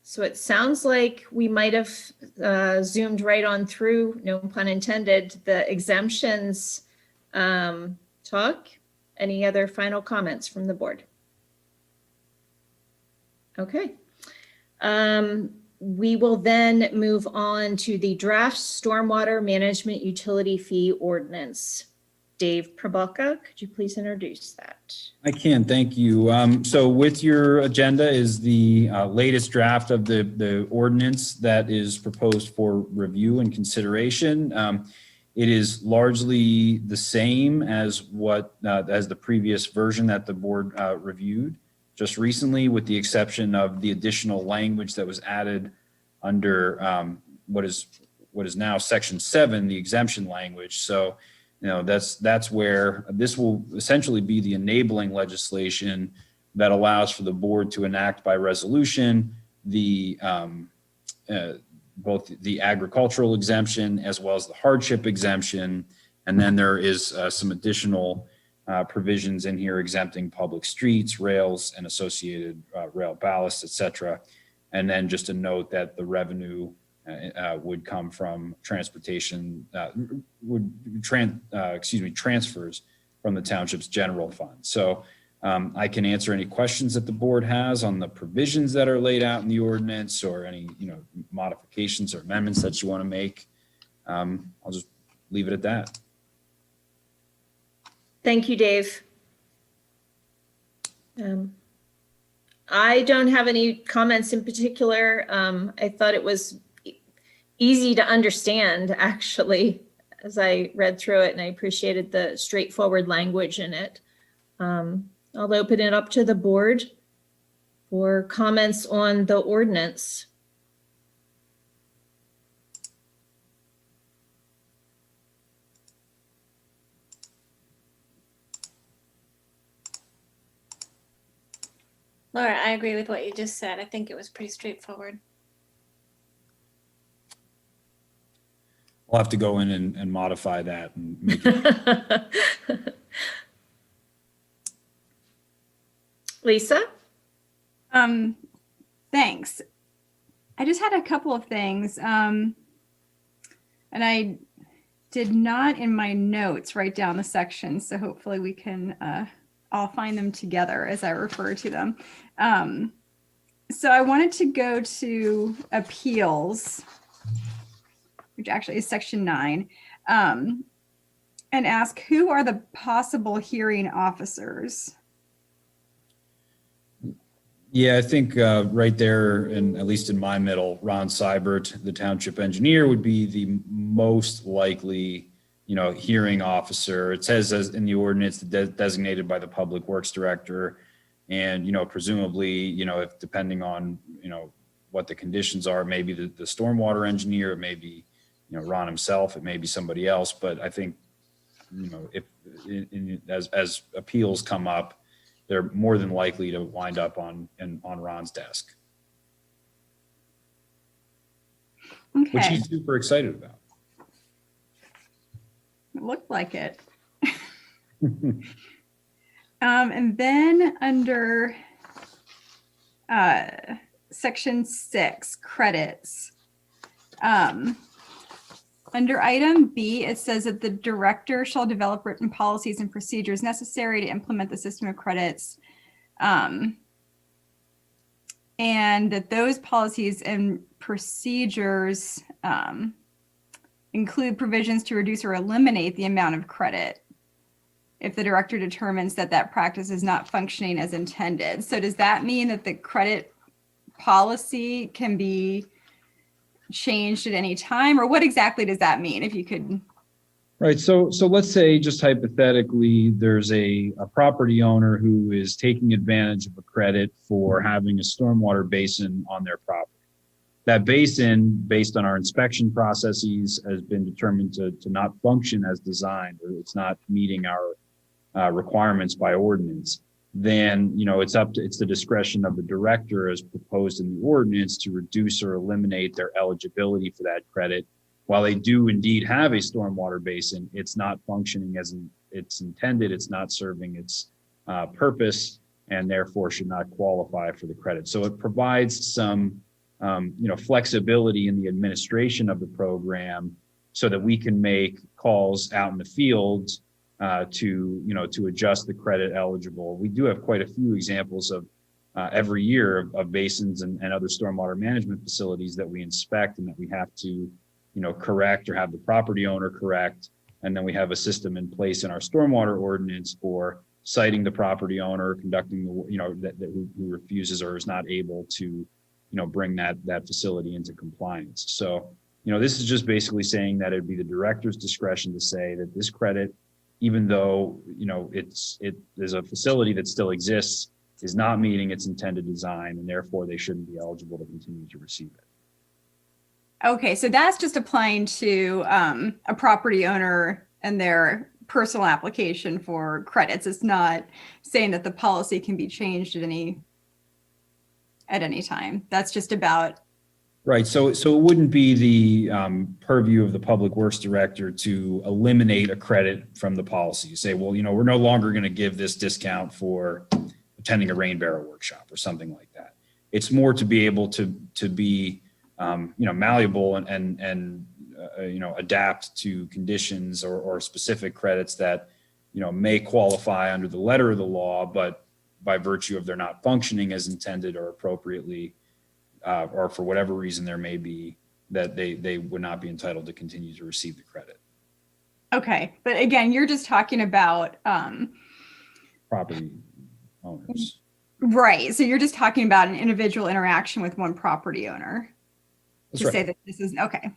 so it sounds like we might have zoomed right on through, no pun intended, the exemptions talk. Any other final comments from the board? Okay. We will then move on to the draft stormwater management utility fee ordinance. Dave Prabalka, could you please introduce that? I can, thank you. So with your agenda is the latest draft of the ordinance that is proposed for review and consideration. It is largely the same as as the previous version that the board reviewed just recently, with the exception of the additional language that was added under what is now Section 7, the exemption language. So, that's where this will essentially be the enabling legislation that allows for the board to enact by resolution both the agricultural exemption as well as the hardship exemption. And then there is some additional provisions in here exempting public streets, rails, and associated rail ballast, et cetera. And then just a note that the revenue would come from transportation, transfers from the township's general fund. So I can answer any questions that the board has on the provisions that are laid out in the ordinance, or any modifications or amendments that you want to make. I'll just leave it at that. Thank you, Dave. I don't have any comments in particular. I thought it was easy to understand, actually, as I read through it, and I appreciated the straightforward language in it. I'll open it up to the board for comments on the ordinance. Laura, I agree with what you just said. I think it was pretty straightforward. I'll have to go in and modify that and make it. Lisa? Thanks. I just had a couple of things. And I did not in my notes write down the sections, so hopefully we can all find them together as I refer to them. So I wanted to go to appeals, which actually is section 9, and ask, who are the possible hearing officers? Yeah, I think right there, and at least in my middle, Ron Seibert, the township engineer, would be the most likely, hearing officer. It says as in the ordinance, designated by the public works director, and presumably, if depending on what the conditions are, maybe the stormwater engineer, it may be Ron himself, it may be somebody else. But I think if as appeals come up, they're more than likely to wind up on Ron's desk, Okay. which he's super excited about. It looked like it. And then under section 6, credits. Under item B, it says that the director shall develop written policies and procedures necessary to implement the system of credits. And that those policies and procedures include provisions to reduce or eliminate the amount of credit if the director determines that that practice is not functioning as intended. So does that mean that the credit policy can be changed at any time, or what exactly does that mean, if you could? Right. So let's say, just hypothetically, there's a property owner who is taking advantage of a credit for having a stormwater basin on their property. That basin, based on our inspection processes, has been determined to not function as designed, or it's not meeting our requirements by ordinance. Then, it's the discretion of the director, as proposed in the ordinance, to reduce or eliminate their eligibility for that credit. While they do indeed have a stormwater basin, it's not functioning as it's intended. It's not serving its purpose, and therefore should not qualify for the credit. So it provides some, flexibility in the administration of the program, so that we can make calls out in the field to adjust the credit eligible. We do have quite a few examples of every year of basins and other stormwater management facilities that we inspect and that we have to correct or have the property owner correct. And then we have a system in place in our stormwater ordinance for citing the property owner, conducting who refuses or is not able to bring that facility into compliance. So this is just basically saying that it'd be the director's discretion to say that this credit, even though, it is a facility that still exists, is not meeting its intended design, and therefore they shouldn't be eligible to continue to receive it. Okay, so that's just applying to a property owner and their personal application for credits. It's not saying that the policy can be changed at any time. That's just about. Right. So it wouldn't be the purview of the public works director to eliminate a credit from the policy. You say, well, we're no longer going to give this discount for attending a rain barrel workshop or something like that. It's more to be able to be malleable and adapt to conditions or specific credits that may qualify under the letter of the law, but by virtue of their not functioning as intended or appropriately, or for whatever reason there may be, that they would not be entitled to continue to receive the credit. Okay, but again, you're just talking about Property owners. right. So you're just talking about an individual interaction with one property owner. That's to right. say that this is okay.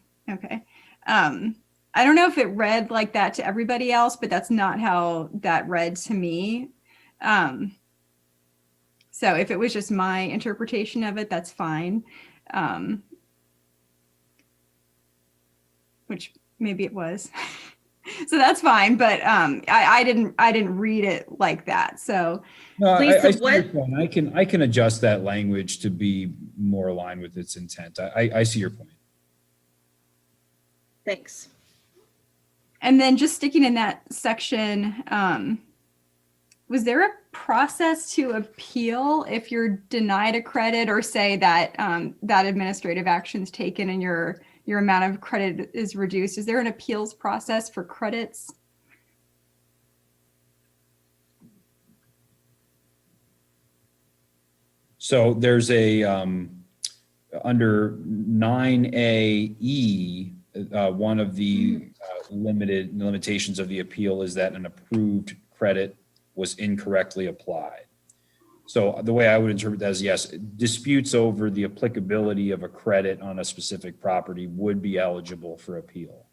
I don't know if it read like that to everybody else, but that's not how that read to me. So if it was just my interpretation of it, that's fine. Which maybe it was. So that's fine, but I didn't read it like that. So No, Lisa, I see your point. I can adjust that language to be more aligned with its intent. I see your point. Thanks. and then just sticking in that section, was there a process to appeal if you're denied a credit, or say that that administrative action's taken and your amount of credit is reduced? Is there an appeals process for credits? So there's a, under 9AE, one of the limitations of the appeal is that an approved credit was incorrectly applied. So the way I would interpret that is, yes, disputes over the applicability of a credit on a specific property would be eligible for appeal.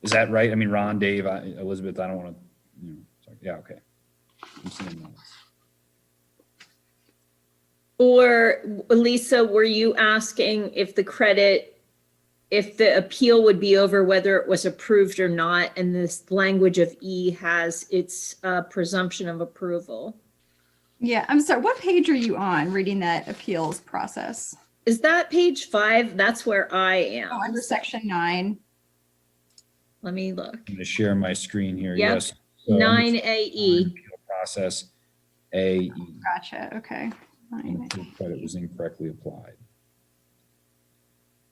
Is that right? I mean, Ron, Dave, Elizabeth, I don't want to, yeah, okay. I'm seeing that. Or Lisa, were you asking if the appeal would be over whether it was approved or not, and this language of E has its presumption of approval? Yeah, I'm sorry. What page are you on reading that appeals process? Is that page 5? That's where I am. Oh, under section 9. Let me look. I'm going to share my screen here. Yep. Yes. So 9AE. appeal process AE. Gotcha. Okay. 9. Credit was incorrectly applied.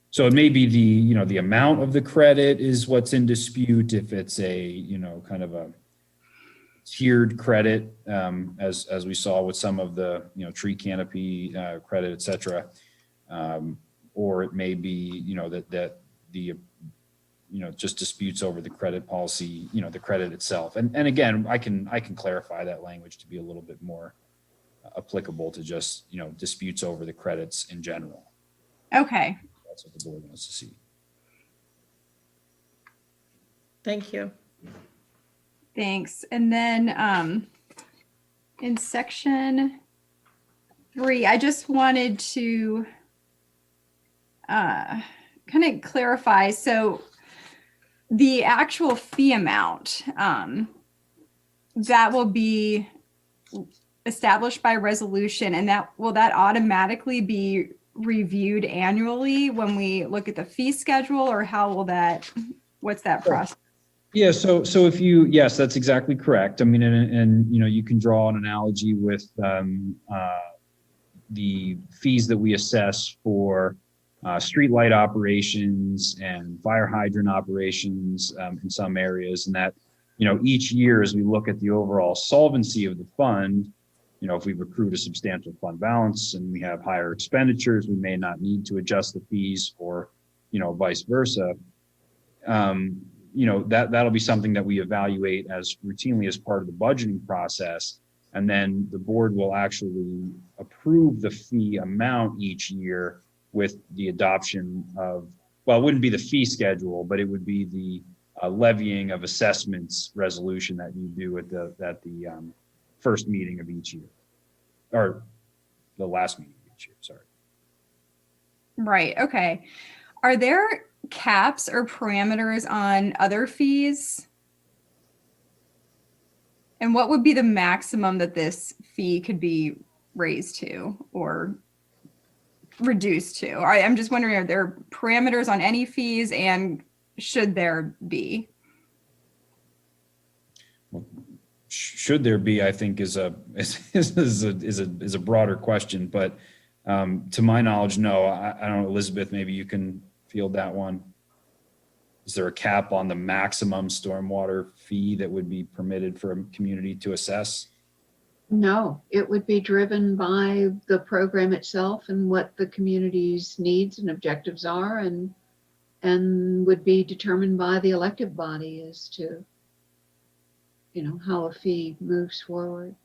So it may be the amount of the credit is what's in dispute. If it's a, kind of a tiered credit, as we saw with some of the, tree canopy credit, et cetera. Or it may be, that the, just disputes over the credit policy, the credit itself. And again, I can clarify that language to be a little bit more applicable to just, disputes over the credits in general. Okay. That's what the board wants to see. Thank you. Thanks. And then in section 3, I just wanted to kind of clarify. So the actual fee amount that will be established by resolution, and that will that automatically be reviewed annually when we look at the fee schedule, or how will that, what's that process? Yeah, so if yes, that's exactly correct. I mean, and you can draw an analogy with the fees that we assess for street light operations and fire hydrant operations in some areas, and that, each year as we look at the overall solvency of the fund, if we've accrued a substantial fund balance and we have higher expenditures, we may not need to adjust the fees, or, vice versa. That'll be something that we evaluate as routinely as part of the budgeting process. And then the board will actually approve the fee amount each year with the adoption of, well, it wouldn't be the fee schedule, but it would be the levying of assessments resolution that you do at the first meeting of each year, or the last meeting of each year, sorry. Right, okay. Are there caps or parameters on other fees? And what would be the maximum that this fee could be raised to or reduced to? I'm just wondering, are there parameters on any fees, and should there be? Should there be, I think, is a broader question, but to my knowledge, no. I don't know, Elizabeth, maybe you can field that one. Is there a cap on the maximum stormwater fee that would be permitted for a community to assess? No, it would be driven by the program itself and what the community's needs and objectives are, and would be determined by the elected body as to, you know, how a fee moves forward.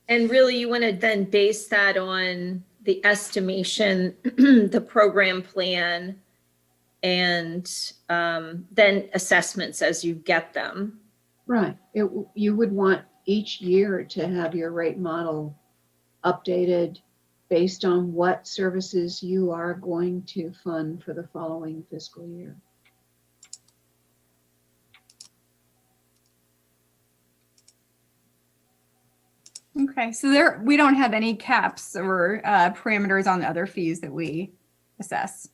And really, you want to then base that on the estimation, the program plan, and then assessments as you get them. Right. You would want each year to have your rate model updated based on what services you are going to fund for the following fiscal year. Okay, so we don't have any caps or parameters on the other fees that we assess.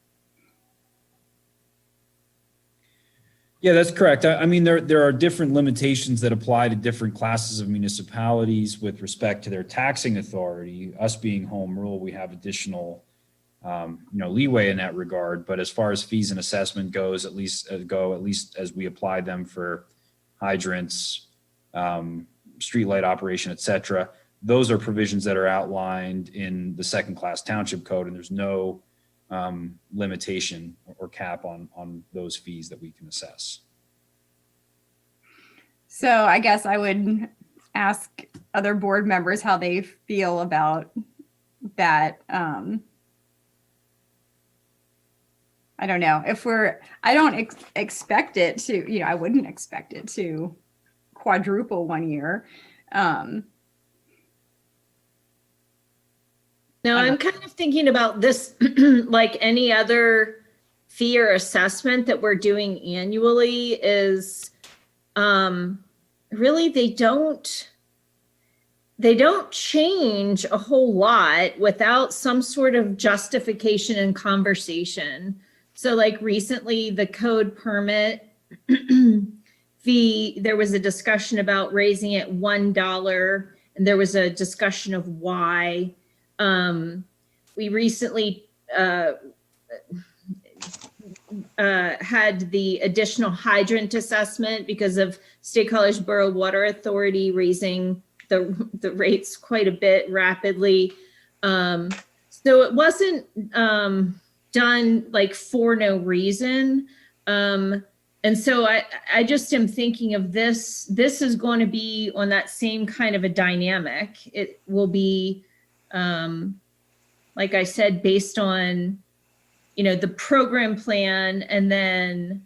Yeah, that's correct. I mean, there are different limitations that apply to different classes of municipalities with respect to their taxing authority. Us being home rule, we have additional, leeway in that regard. But as far as fees and assessment goes, at least as we apply them for hydrants, streetlight operation, et cetera, those are provisions that are outlined in the second class township code, and there's no limitation or cap on those fees that we can assess. So I guess I would ask other board members how they feel about that. I don't know if I don't expect it to, I wouldn't expect it to quadruple one year. Now, I'm kind of thinking about this like any other fee or assessment that we're doing annually is really they don't change a whole lot without some sort of justification and conversation. So like recently the code permit fee, there was a discussion about raising it $1, and there was a discussion of why. We recently had the additional hydrant assessment because of State College Borough Water Authority raising the rates quite a bit rapidly. So it wasn't done like for no reason. And so I just am thinking of this is going to be on that same kind of a dynamic. It will be, like I said, based on, the program plan, and then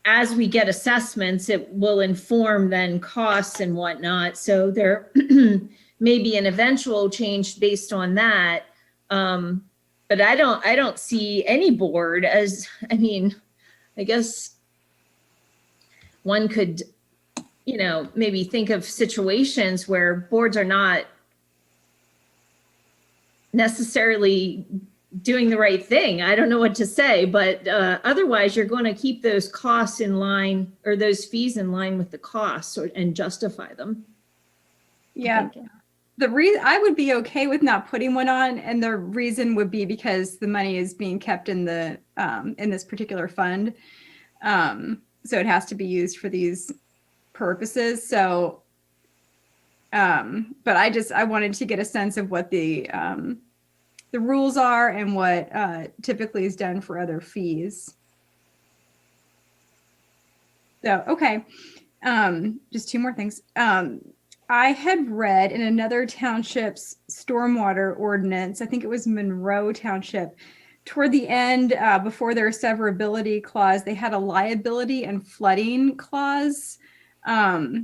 as we get assessments, it will inform then costs and whatnot. So there may be an eventual change based on that. But I don't see any board as, I guess one could, maybe think of situations where boards are not necessarily doing the right thing. I don't know what to say, but otherwise you're going to keep those costs in line, or those fees in line with the costs, and justify them. Yeah. The reason I would be okay with not putting one on, and the reason would be because the money is being kept in the in this particular fund. So it has to be used for these purposes. So but I wanted to get a sense of what the rules are and what typically is done for other fees. So, okay. Just two more things. I had read in another township's stormwater ordinance, I think it was Monroe Township, toward the end, before their severability clause, they had a liability and flooding clause that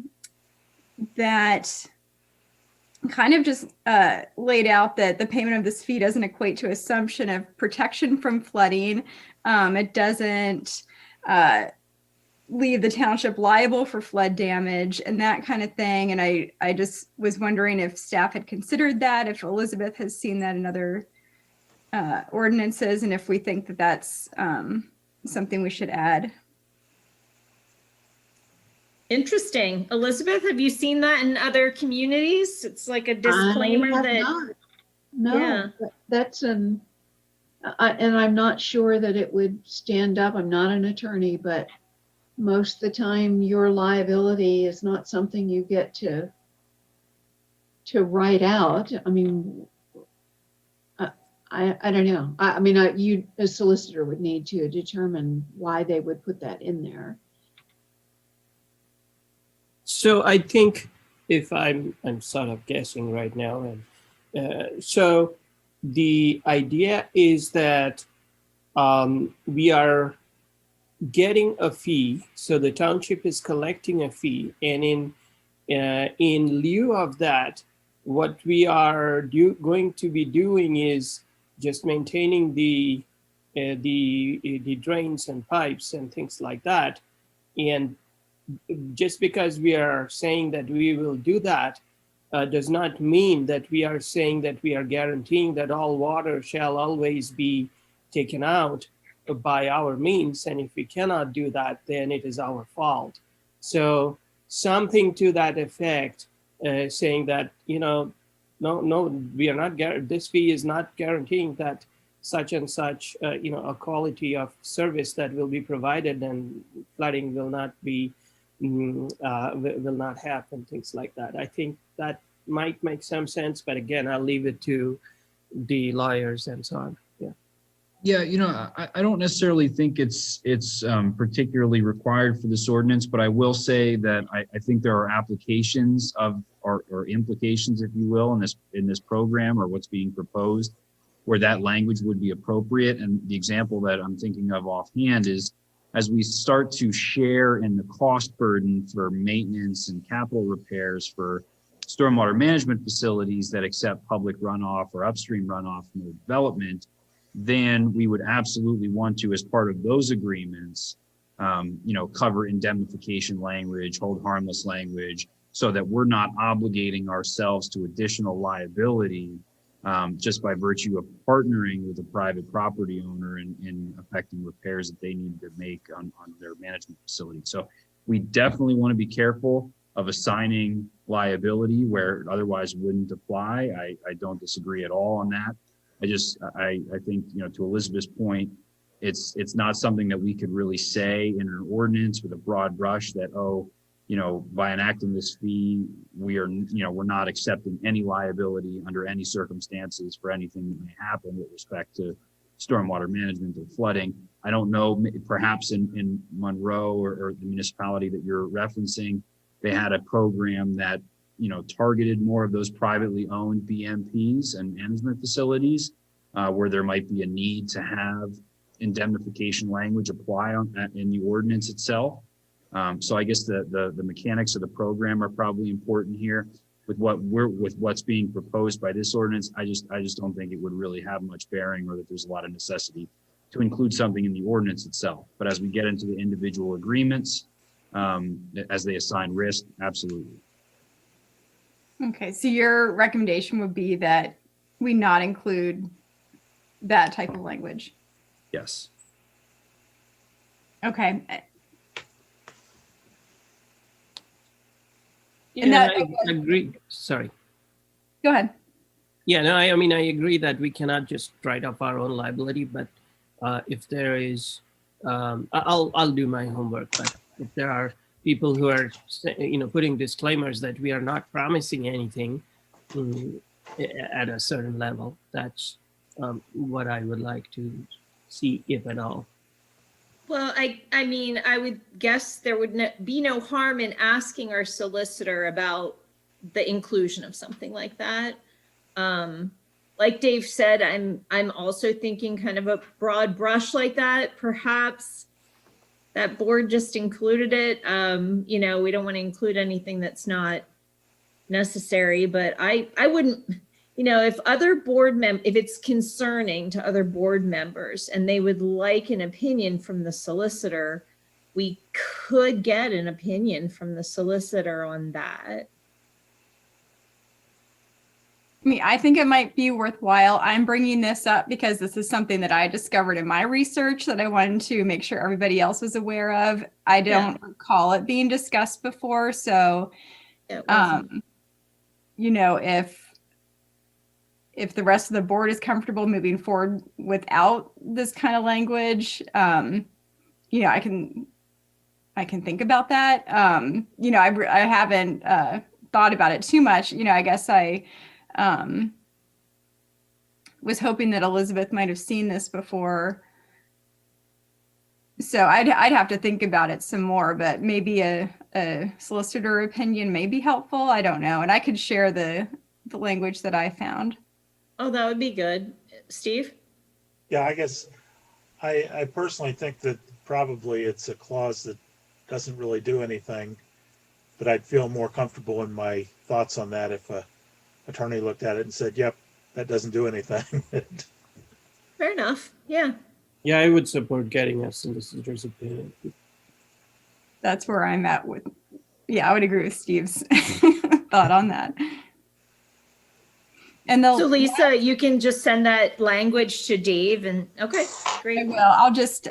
kind of just laid out that the payment of this fee doesn't equate to assumption of protection from flooding. It doesn't leave the township liable for flood damage and that kind of thing. And I just was wondering if staff had considered that, if Elizabeth has seen that in other ordinances, and if we think that that's something we should add. Interesting. Elizabeth, have you seen that in other communities? It's like a disclaimer I have that, not. No, Yeah. that's and I'm not sure that it would stand up. I'm not an attorney, but most of the time your liability is not something you get to write out. I mean, I don't know. I mean, you as solicitor would need to determine why they would put that in there. So I think if I'm sort of guessing right now, and so the idea is that we are getting a fee. So the township is collecting a fee, and in lieu of that, what we are going to be doing is just maintaining the drains and pipes and things like that. And just because we are saying that we will do that does not mean that we are saying that we are guaranteeing that all water shall always be taken out by our means. And if we cannot do that, then it is our fault. So something to that effect, saying that, no, we are not, this fee is not guaranteeing that such and such, a quality of service that will be provided, and flooding will not be, will not happen, things like that. I think that might make some sense, but again, I'll leave it to the lawyers and so on. Yeah. Yeah, I don't necessarily think it's particularly required for this ordinance, but I will say that I think there are applications of or implications, if you will, in this program or what's being proposed, where that language would be appropriate. And the example that I'm thinking of offhand is, as we start to share in the cost burden for maintenance and capital repairs for stormwater management facilities that accept public runoff or upstream runoff from the development, then we would absolutely want to, as part of those agreements, cover indemnification language, hold harmless language, so that we're not obligating ourselves to additional liability just by virtue of partnering with a private property owner in affecting repairs that they need to make on their management facility. So we definitely want to be careful of assigning liability where it otherwise wouldn't apply. I don't disagree at all on that. I think, to Elizabeth's point, it's not something that we could really say in an ordinance with a broad brush that, by enacting this fee, we're not accepting any liability under any circumstances for anything that may happen with respect to stormwater management or flooding. I don't know, perhaps in Monroe or the municipality that you're referencing, they had a program that targeted more of those privately owned BMPs and management facilities where there might be a need to have indemnification language apply in the ordinance itself. So I guess the mechanics of the program are probably important here. With what's being proposed by this ordinance, I just don't think it would really have much bearing, or that there's a lot of necessity to include something in the ordinance itself. But as we get into the individual agreements, as they assign risk, absolutely. Okay, so your recommendation would be that we not include that type of language. Yes. Okay. And that- I agree. Sorry. Go ahead. Yeah, no, I mean, I agree that we cannot just write off our own liability, but if there is, I'll do my homework, but if there are people who are, putting disclaimers that we are not promising anything at a certain level, that's what I would like to see, if at all. well, I mean, I would guess there would be no harm in asking our solicitor about the inclusion of something like that. Like Dave said, I'm also thinking kind of a broad brush like that. Perhaps that board just included it. You know, we don't want to include anything that's not necessary, but I wouldn't, you know, if other if it's concerning to other board members and they would like an opinion from the solicitor, we could get an opinion from the solicitor on that. I mean, I think it might be worthwhile. I'm bringing this up because this is something that I discovered in my research that I wanted to make sure everybody else was aware of. I don't recall it being discussed before. So, you know, if the rest of the board is comfortable moving forward without this kind of language, you know, I can think about that. You know, I haven't thought about it too much. You know, I guess I was hoping that Elizabeth might have seen this before. So I'd have to think about it some more, but maybe a solicitor opinion may be helpful. I don't know. And I could share the language that I found. Oh, that would be good. Steve? Yeah, I guess I personally think that probably it's a clause that doesn't really do anything, but I'd feel more comfortable in my thoughts on that if a attorney looked at it and said, yep, that doesn't do anything. Fair enough. Yeah. Yeah, I would support getting a solicitor's opinion. That's where I'm at with, yeah, I would agree with Steve's thought on that. And So Lisa, you can just send that language to Dave and, okay, great. Well, I'll just,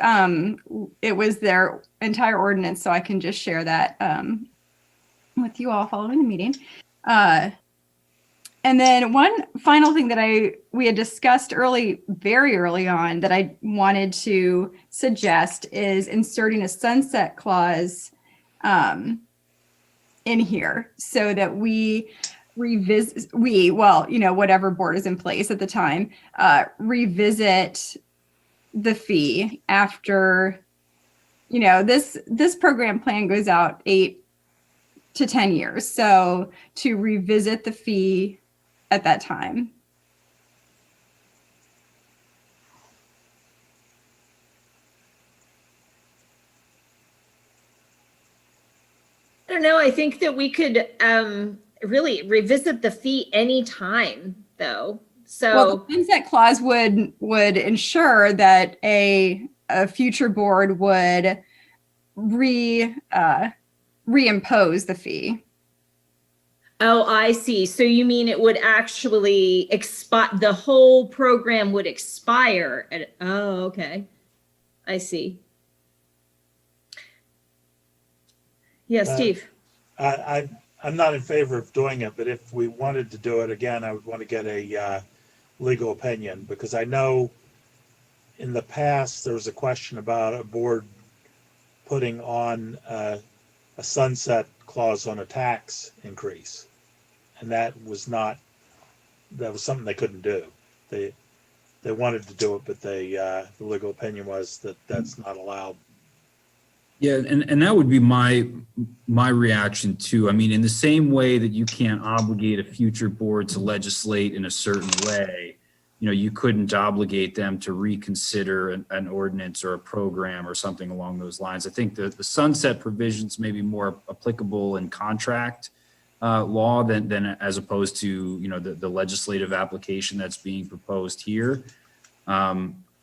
it was their entire ordinance, so I can just share that with you all following the meeting. And then one final thing that we had discussed very early on that I wanted to suggest is inserting a sunset clause in here so that we revisit, well, you know, whatever board is in place at the time, revisit the fee after, you know, this program plan goes out 8 to 10 years. So to revisit the fee at that time. I don't know. I think that we could really revisit the fee anytime, though. So, well, the sunset clause would ensure that a future board would reimpose the fee. oh, I see. So you mean it would actually expire, the whole program would expire at, oh, okay. I see. Yeah, Steve. I'm not in favor of doing it, but if we wanted to do it again, I would want to get a legal opinion, because I know in the past there was a question about a board putting on a sunset clause on a tax increase, and that was something they couldn't do. They wanted to do it, but the legal opinion was that that's not allowed. Yeah, and that would be my reaction too. I mean, in the same way that you can't obligate a future board to legislate in a certain way, you know, you couldn't obligate them to reconsider an ordinance or a program or something along those lines. I think the sunset provisions may be more applicable in contract law than as opposed to, you know, the legislative application that's being proposed here.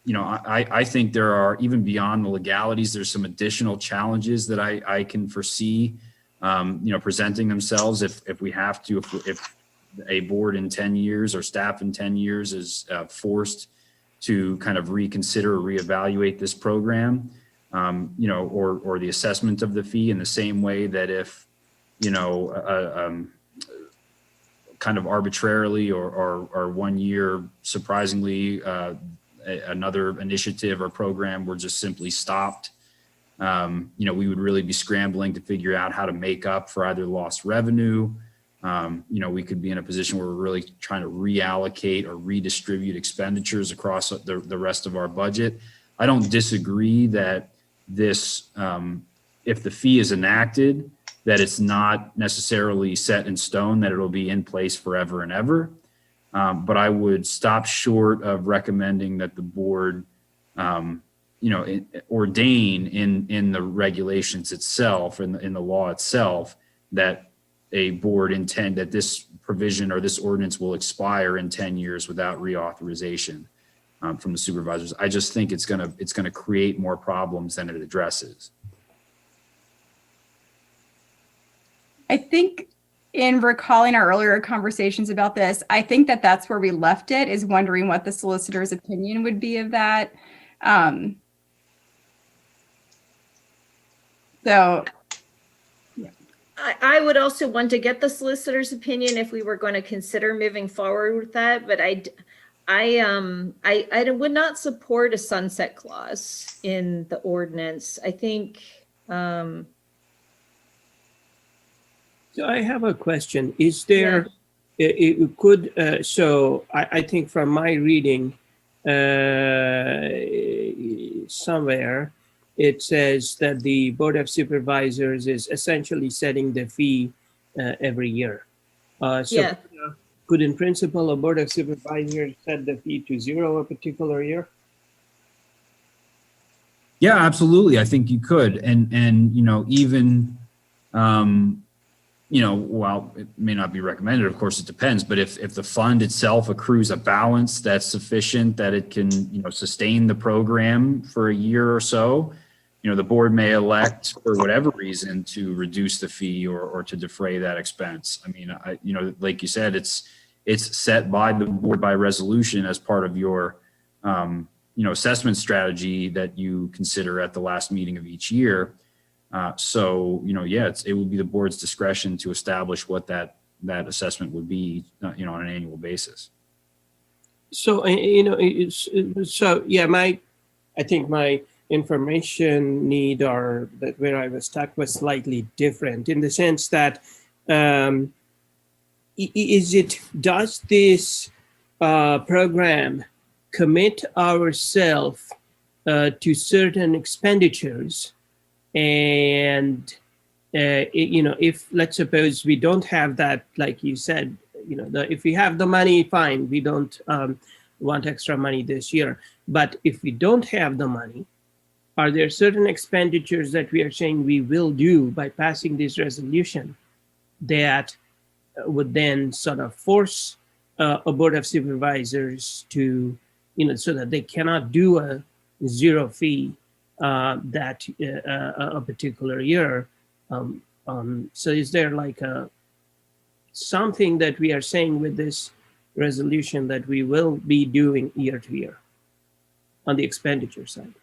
You know, I think there are, even beyond the legalities, there's some additional challenges that I can foresee, you know, presenting themselves if we have to, if a board in 10 years or staff in 10 years is forced to kind of reconsider or reevaluate this program, you know, or the assessment of the fee, in the same way that if, you know, kind of arbitrarily or 1 year, surprisingly, another initiative or program were just simply stopped, you know, we would really be scrambling to figure out how to make up for either lost revenue. You know, we could be in a position where we're really trying to reallocate or redistribute expenditures across the rest of our budget. I don't disagree that this, if the fee is enacted, that it's not necessarily set in stone, that it'll be in place forever and ever. But I would stop short of recommending that the board, ordain in the regulations itself, in the law itself, that a board intend that this provision or this ordinance will expire in 10 years without reauthorization from the supervisors. I just think it's gonna create more problems than it addresses. I think in recalling our earlier conversations about this, I think that that's where we left it, is wondering what the solicitor's opinion would be of that. So I would also want to get the solicitor's opinion if we were going to consider moving forward with that, but I would not support a sunset clause in the ordinance. I think, So I have a question. Is there, it could, so I think from my reading somewhere, it says that the Board of Supervisors is essentially setting the fee every year. So could in principle a Board of Supervisors set the fee to 0 a particular year? Yeah, absolutely. I think you could. And even, while it may not be recommended, of course, it depends. But if the fund itself accrues a balance that's sufficient that it can, sustain the program for a year or so, the board may elect for whatever reason to reduce the fee or to defray that expense. I mean, like you said, it's set by the board by resolution as part of your, assessment strategy that you consider at the last meeting of each year. It would be the board's discretion to establish what that assessment would be, on an annual basis. So, I think my information need or that where I was stuck was slightly different in the sense that, does this program commit ourselves to certain expenditures? And, if let's suppose we don't have that, like you said, if we have the money, fine, we don't want extra money this year. But if we don't have the money, are there certain expenditures that we are saying we will do by passing this resolution that would then sort of force a Board of Supervisors to, so that they cannot do a 0 fee that a particular year. So is there like something that we are saying with this resolution that we will be doing year to year on the expenditure side?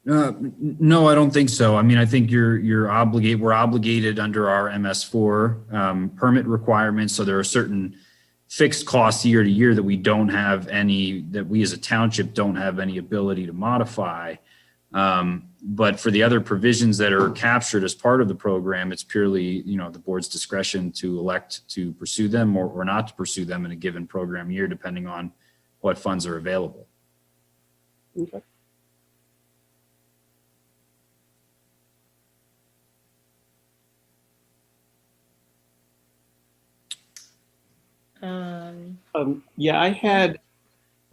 No, I don't think so. I mean, I think we're obligated under our MS4 permit requirements. So there are certain fixed costs year to year that we as a township don't have any ability to modify. But for the other provisions that are captured as part of the program, it's purely, the board's discretion to elect to pursue them or not to pursue them in a given program year, depending on what funds are available. Okay. I had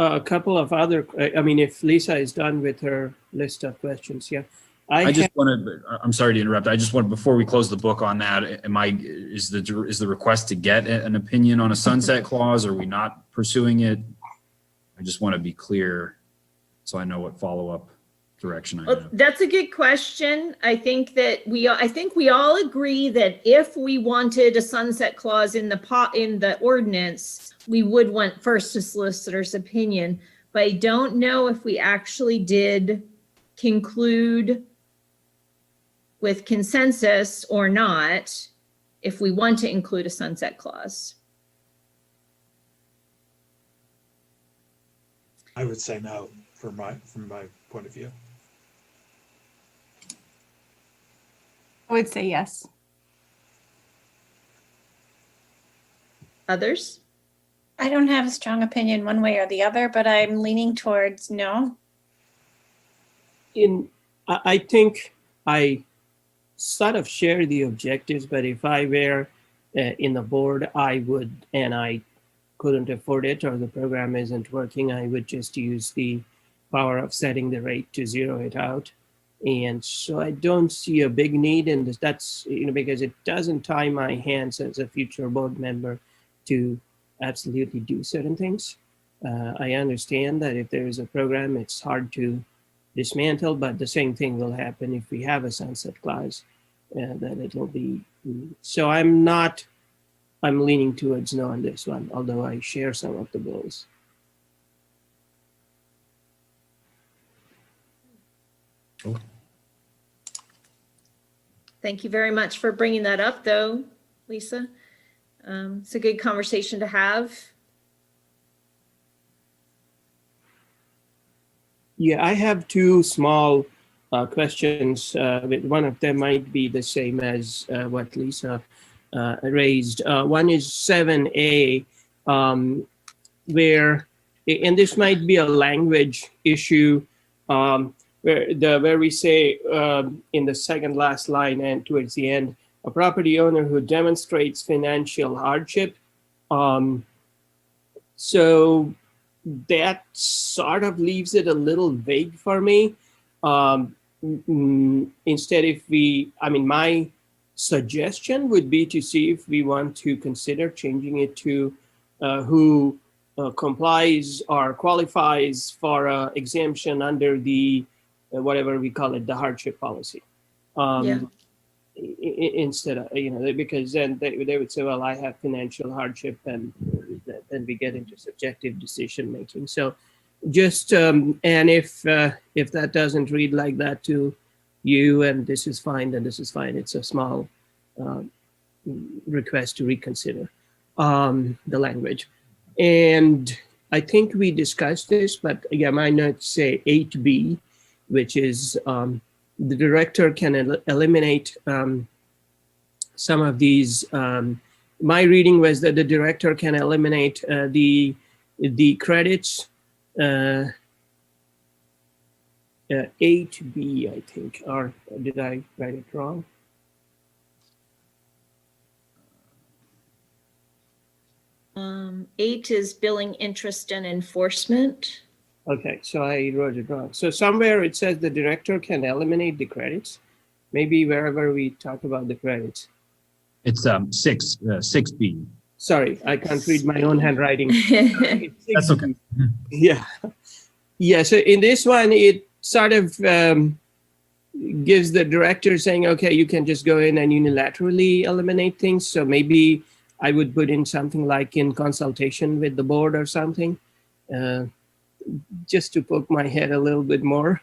a couple of other, if Lisa is done with her list of questions, I'm sorry to interrupt. I just want, before we close the book on that, is the request to get an opinion on a sunset clause? Are we not pursuing it? I just want to be clear so I know what follow-up direction I have. That's a good question. I think we all agree that if we wanted a sunset clause in the ordinance, we would want first a solicitor's opinion, but I don't know if we actually did conclude with consensus or not, if we want to include a sunset clause. I would say no from my point of view. I would say yes. Others? I don't have a strong opinion one way or the other, but I'm leaning towards no. I think I sort of share the objectives, but if I were in the board, I would, and I couldn't afford it or the program isn't working, I would just use the power of setting the rate to zero it out. And so I don't see a big need in this. That's, because it doesn't tie my hands as a future board member to absolutely do certain things. I understand that if there is a program, it's hard to dismantle, but the same thing will happen if we have a sunset clause, that it'll be. So I'm leaning towards no on this one, although I share some of the goals. Thank you very much for bringing that up, though, Lisa. It's a good conversation to have. Yeah, I have two small questions. One of them might be the same as what Lisa raised. One is 7A, where, and this might be a language issue, where we say in the second last line and towards the end, a property owner who demonstrates financial hardship. So that sort of leaves it a little vague for me. Instead, my suggestion would be to see if we want to consider changing it to who complies or qualifies for exemption under the whatever we call it, the hardship policy. Instead of, because then they would say, well, I have financial hardship, and then we get into subjective decision making. So just, and if that doesn't read like that to you, and this is fine, then this is fine. It's a small request to reconsider the language. And I think we discussed this, but yeah, my notes say 8B, which is the director can eliminate some of these. My reading was that the director can eliminate the credits. 8B, I think, or did I write it wrong? Eight is billing interest and enforcement. Okay, so I wrote it wrong. So somewhere it says the director can eliminate the credits. Maybe wherever we talk about the credits. It's 6B. Sorry, I can't read my own handwriting. That's okay. Yeah. Yeah, so in this one, it sort of gives the director saying, okay, you can just go in and unilaterally eliminate things. So maybe I would put in something like in consultation with the board or something, just to poke my head a little bit more.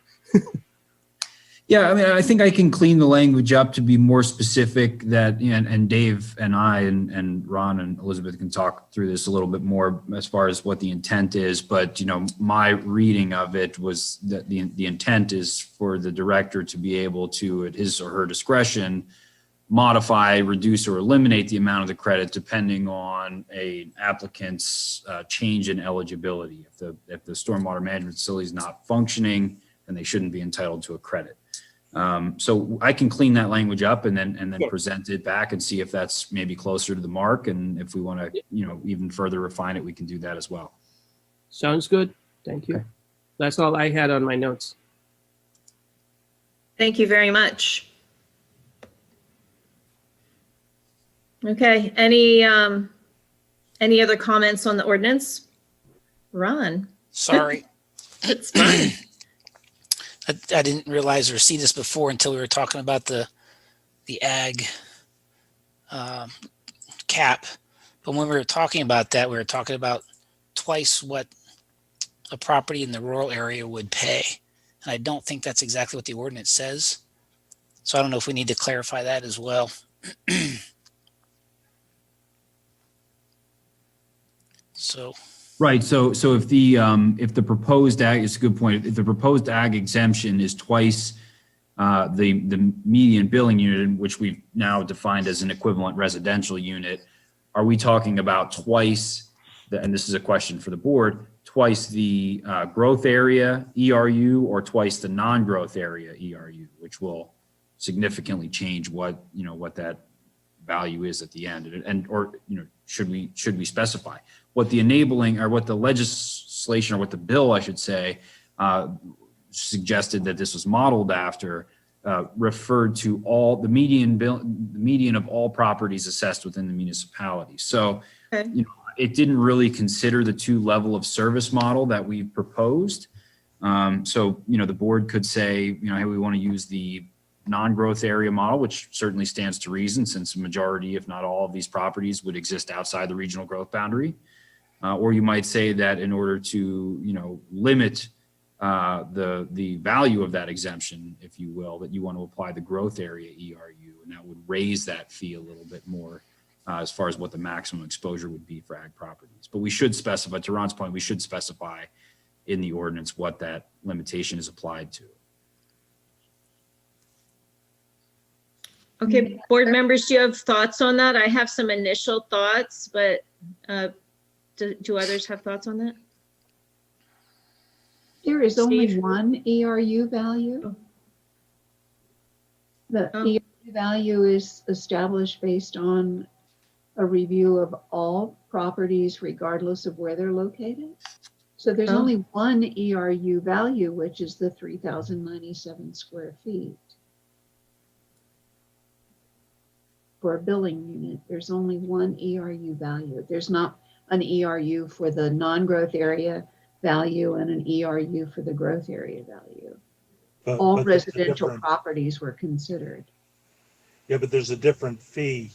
Yeah, I mean, I think I can clean the language up to be more specific that, and Dave and I and Ron and Elizabeth can talk through this a little bit more as far as what the intent is. But, my reading of it was that the intent is for the director to be able to, at his or her discretion, modify, reduce, or eliminate the amount of the credit depending on a applicant's change in eligibility. If the stormwater management facility is not functioning, then they shouldn't be entitled to a credit. So I can clean that language up and then Sure. present it back and see if that's maybe closer to the mark. And if we want to, even further refine it, we can do that as well. Sounds good. Thank you. Okay. That's all I had on my notes. Thank you very much. Okay, any other comments on the ordinance? Ron? Sorry. It's fine. I didn't realize or see this before until we were talking about the ag cap. But when we were talking about that, we were talking about twice what a property in the rural area would pay. And I don't think that's exactly what the ordinance says. So I don't know if we need to clarify that as well. So. Right. So if the proposed ag, it's a good point. If the proposed ag exemption is twice the median billing unit, which we've now defined as an equivalent residential unit, are we talking about twice and this is a question for the board, twice the growth area ERU or twice the non-growth area ERU, which will significantly change what that value is at the end, and or should we specify what the enabling or what the legislation or what the bill, I should say, suggested that this was modeled after, referred to all the median of all properties assessed within the municipality. So, Okay. it didn't really consider the two level of service model that we proposed. So, the board could say, hey, we want to use the non-growth area model, which certainly stands to reason since the majority, if not all of these properties would exist outside the regional growth boundary. Or you might say that in order to, limit the value of that exemption, if you will, that you want to apply the growth area ERU, and that would raise that fee a little bit more as far as what the maximum exposure would be for ag properties. But we should specify, to Ron's point, we should specify in the ordinance what that limitation is applied to. Okay, board members, do you have thoughts on that? I have some initial thoughts, but do others have thoughts on that? There is only Steve? one ERU value. The Oh. ERU value is established based on a review of all properties regardless of where they're located. So there's Oh. only one ERU value, which is the 3,097 square feet. For a billing unit, there's only one ERU value. There's not an ERU for the non-growth area value and an ERU for the growth area value. But All there's a residential different- properties were considered. Yeah, but there's a different fee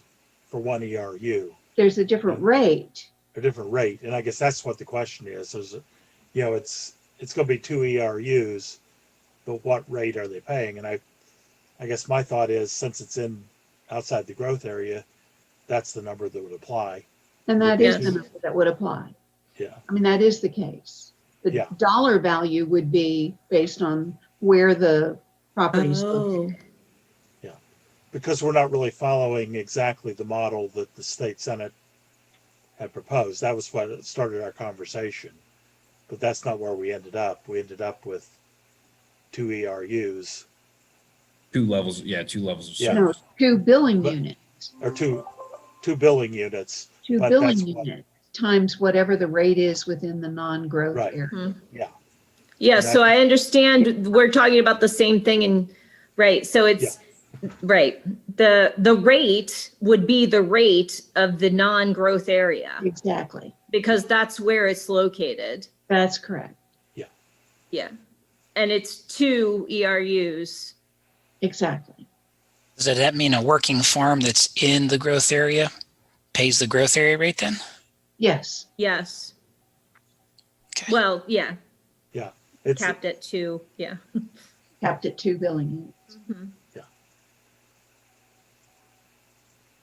for one ERU, There's a different rate. a different rate. And I guess that's what the question is, it's going to be two ERUs, but what rate are they paying? And I guess my thought is, since it's outside the growth area, that's the number that would apply. And that is the Yes. number that would apply. Yeah. I mean, that is the case. The Yeah. dollar value would be based on where the property's located. Oh, Because we're not really following exactly the model that the state Senate had proposed. That was what started our conversation. But that's not where we ended up. We ended up with two ERUs, Two levels of Yeah. service. No, two billing But- units. or two billing units. Two But billing that's what- units times whatever the rate is within the non-growth Right. area. yeah, so I understand we're talking about the same thing and, right, so it's, right. The rate would be the rate of the non-growth area Exactly. because that's where it's located. That's correct. Yeah. And it's two ERUs. Exactly. Does that mean a working farm that's in the growth area pays the growth area rate then? Yes. Yes. Okay. Well, yeah, It's, capped at two, yeah. Capped at two billing units. Mhm. Yeah.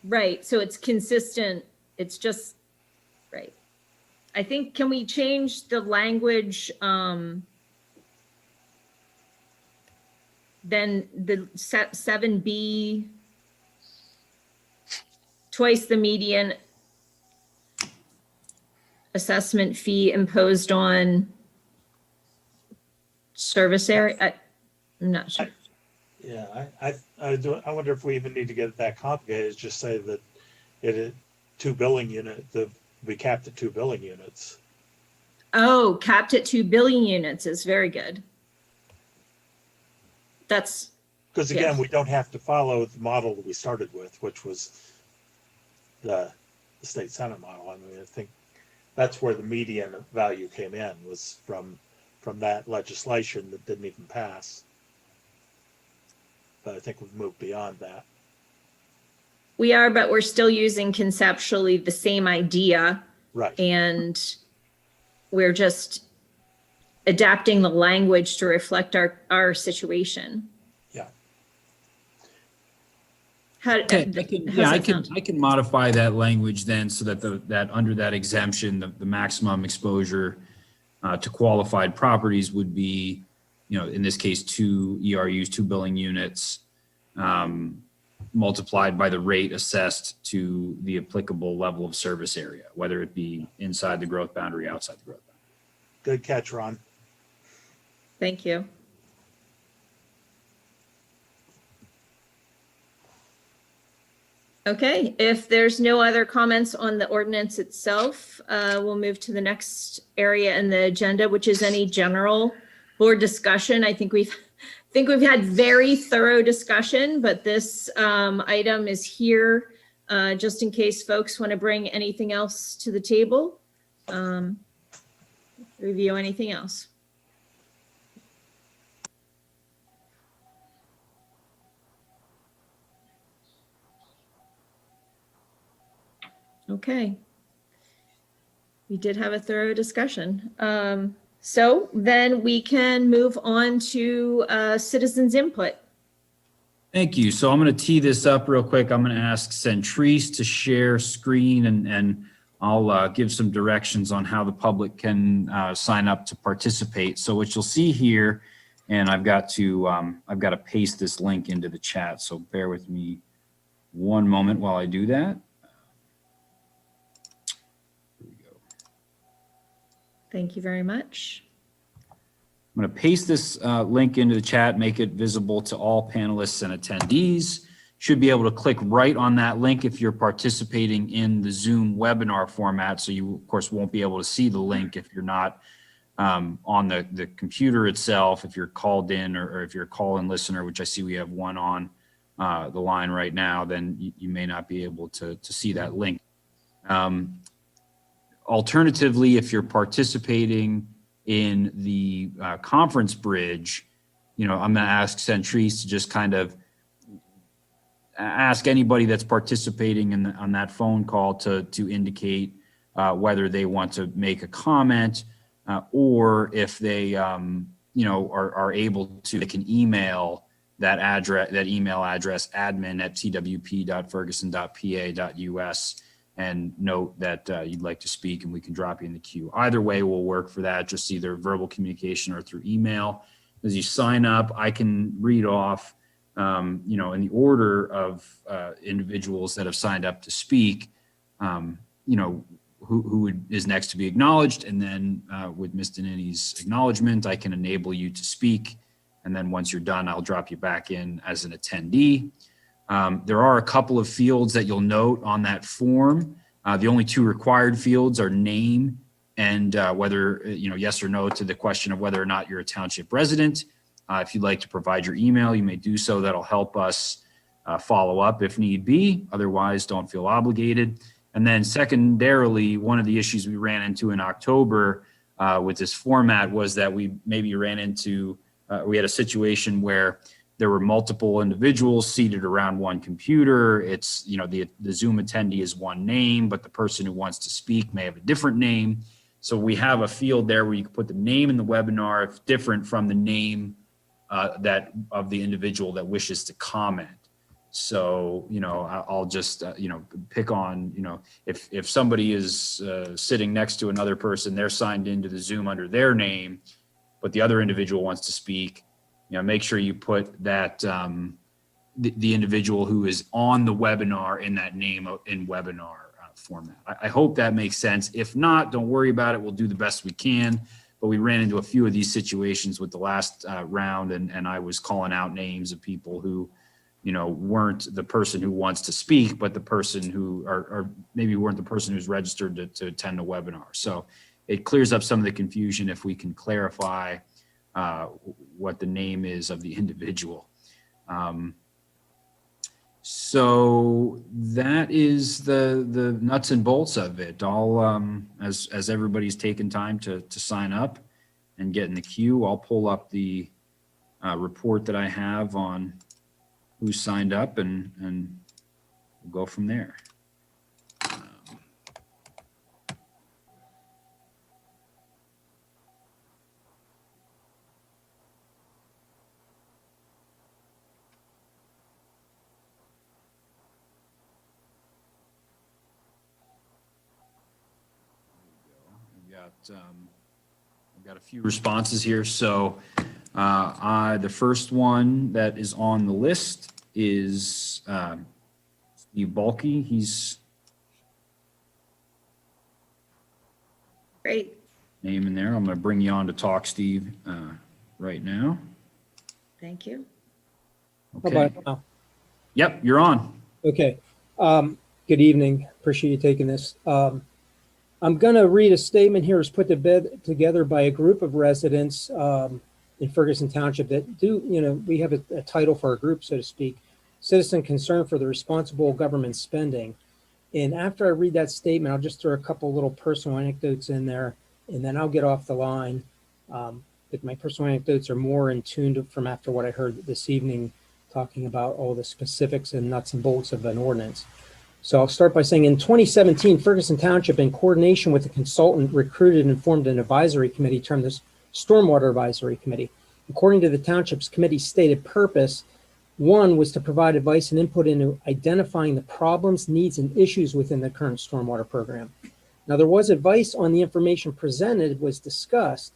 Right, so it's consistent, it's just, right. I think, can we change the language, then the 7B, twice the median assessment fee imposed on service area? I'm not sure. yeah, I wonder if we even need to get it that complicated. It's just say that it is we capped at two billing units. Oh, capped at 2 billion units is very good. That's, Because again, Yes. we don't have to follow the model that we started with, which was the state Senate model. I mean, I think that's where the median value came in, was from that legislation that didn't even pass. But I think we've moved beyond that. we are, but we're still using conceptually the same idea, Right. and we're just adapting the language to reflect our situation. Yeah. How, Okay, how's I that can sound? modify that language then so that that under that exemption, the maximum exposure to qualified properties would be, in this case, two ERUs, two billing units, multiplied by the rate assessed to the applicable level of service area, whether it be inside the growth boundary, outside the growth boundary. Good catch, Ron. Thank you. Okay, if there's no other comments on the ordinance itself, we'll move to the next area in the agenda, which is any general board discussion. I think we've had very thorough discussion, but this item is here just in case folks want to bring anything else to the table. Review anything else. Okay. We did have a thorough discussion. So then we can move on to citizens input. Thank you. So I'm going to tee this up real quick. I'm going to ask Centrise to share screen and I'll give some directions on how the public can sign up to participate. So what you'll see here, and I've got to paste this link into the chat. So bear with me one moment while I do that. Here we go. Thank you very much. I'm going to paste this link into the chat, make it visible to all panelists and attendees. Should be able to click right on that link if you're participating in the Zoom webinar format. So you, of course, won't be able to see the link if you're not on the computer itself, if you're called in or if you're a call-in listener, which I see we have one on the line right now, then you may not be able to see that link. Alternatively, if you're participating in the conference bridge, I'm going to ask Centrise to just kind of ask anybody that's participating on that phone call to indicate whether they want to make a comment or if they, are able to, they can email that email address admin@twp.ferguson.pa.us and note that you'd like to speak and we can drop you in the queue. Either way will work for that, just either verbal communication or through email. As you sign up, I can read off, in the order of individuals that have signed up to speak, who is next to be acknowledged. And then with Ms. Danini's acknowledgement, I can enable you to speak. And then once you're done, I'll drop you back in as an attendee. There are a couple of fields that you'll note on that form. The only two required fields are name and whether, yes or no to the question of whether or not you're a township resident. If you'd like to provide your email, you may do so. That'll help us follow up if need be. Otherwise, don't feel obligated. And then secondarily, one of the issues we ran into in October with this format was that we maybe ran into, we had a situation where there were multiple individuals seated around one computer. It's, the Zoom attendee is one name, but the person who wants to speak may have a different name. So we have a field there where you can put the name in the webinar if different from the name that of the individual that wishes to comment. So, I'll just, pick on, if somebody is sitting next to another person, they're signed into the Zoom under their name, but the other individual wants to speak, make sure you put that the individual who is on the webinar in that name in webinar format. I hope that makes sense. If not, don't worry about it. We'll do the best we can. But we ran into a few of these situations with the last round, and I was calling out names of people who, weren't the person who wants to speak, but the person who, or maybe weren't the person who's registered to attend the webinar. So it clears up some of the confusion if we can clarify what the name is of the individual. So that is the nuts and bolts of it. I'll, as everybody's taken time to sign up and get in the queue, I'll pull up the report that I have on who signed up and we'll go from there. I've got a few responses here. So the first one that is on the list is Steve Balke. He's Great. name in there. I'm going to bring you on to talk, Steve, right now. Thank you. Okay. Yep, you're on. Okay. Good evening. Appreciate you taking this. I'm going to read a statement here. It's put to bed together by a group of residents in Ferguson Township that do, we have a title for our group, so to speak, Citizen Concern for the Responsible Government Spending. And after I read that statement, I'll just throw a couple little personal anecdotes in there, and then I'll get off the line. But my personal anecdotes are more in tune from after what I heard this evening, talking about all the specifics and nuts and bolts of an ordinance. So I'll start by saying in 2017, Ferguson Township, in coordination with a consultant, recruited and formed an advisory committee termed the Stormwater Advisory Committee. According to the township's committee's stated purpose, one was to provide advice and input into identifying the problems, needs, and issues within the current stormwater program. Now, there was advice on the information presented was discussed,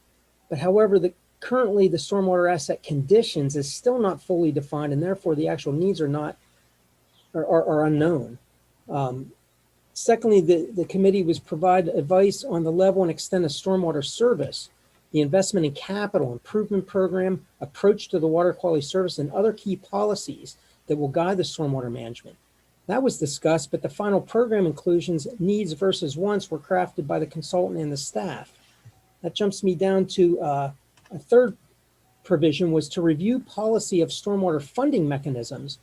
but however, currently the stormwater asset conditions is still not fully defined, and therefore the actual needs are unknown. Secondly, the committee was provide advice on the level and extent of stormwater service, the investment in capital improvement program, approach to the water quality service, and other key policies that will guide the stormwater management. That was discussed, but the final program inclusions, needs versus wants, were crafted by the consultant and the staff. That jumps me down to a third provision was to review policy of stormwater funding mechanisms.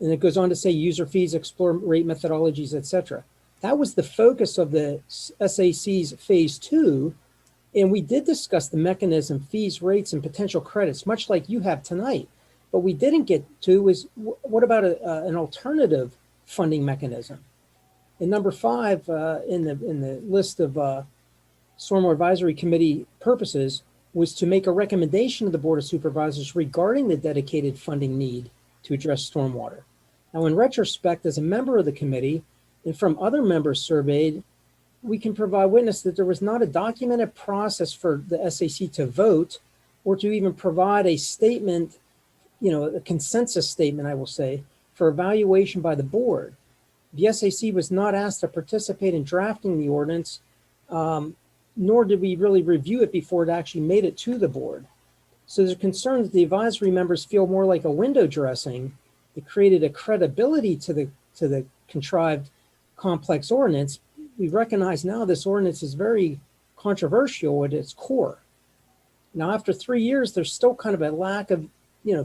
And it goes on to say user fees, explore rate methodologies, etc. That was the focus of the SAC's phase 2. And we did discuss the mechanism, fees, rates, and potential credits, much like you have tonight. But we didn't get to is what about an alternative funding mechanism? And number 5 in the list of Stormwater Advisory Committee purposes was to make a recommendation to the Board of Supervisors regarding the dedicated funding need to address stormwater. Now, in retrospect, as a member of the committee and from other members surveyed, we can provide witness that there was not a documented process for the SAC to vote or to even provide a statement, a consensus statement, I will say, for evaluation by the board. The SAC was not asked to participate in drafting the ordinance, nor did we really review it before it actually made it to the board. So there's a concern that the advisory members feel more like a window dressing. It created a credibility to the contrived complex ordinance. We recognize now this ordinance is very controversial at its core. Now, after 3 years, there's still kind of a lack of,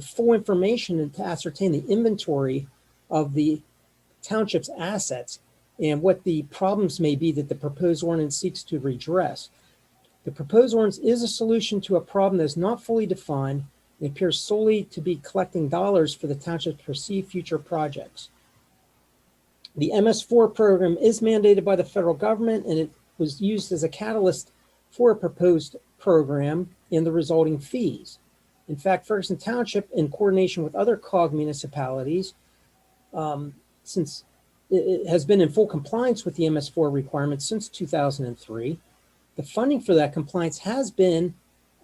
full information to ascertain the inventory of the township's assets and what the problems may be that the proposed ordinance seeks to redress. The proposed ordinance is a solution to a problem that is not fully defined and appears solely to be collecting dollars for the township's perceived future projects. The MS4 program is mandated by the federal government, and it was used as a catalyst for a proposed program and the resulting fees. In fact, Ferguson Township, in coordination with other COG municipalities, since it has been in full compliance with the MS4 requirements since 2003, the funding for that compliance has been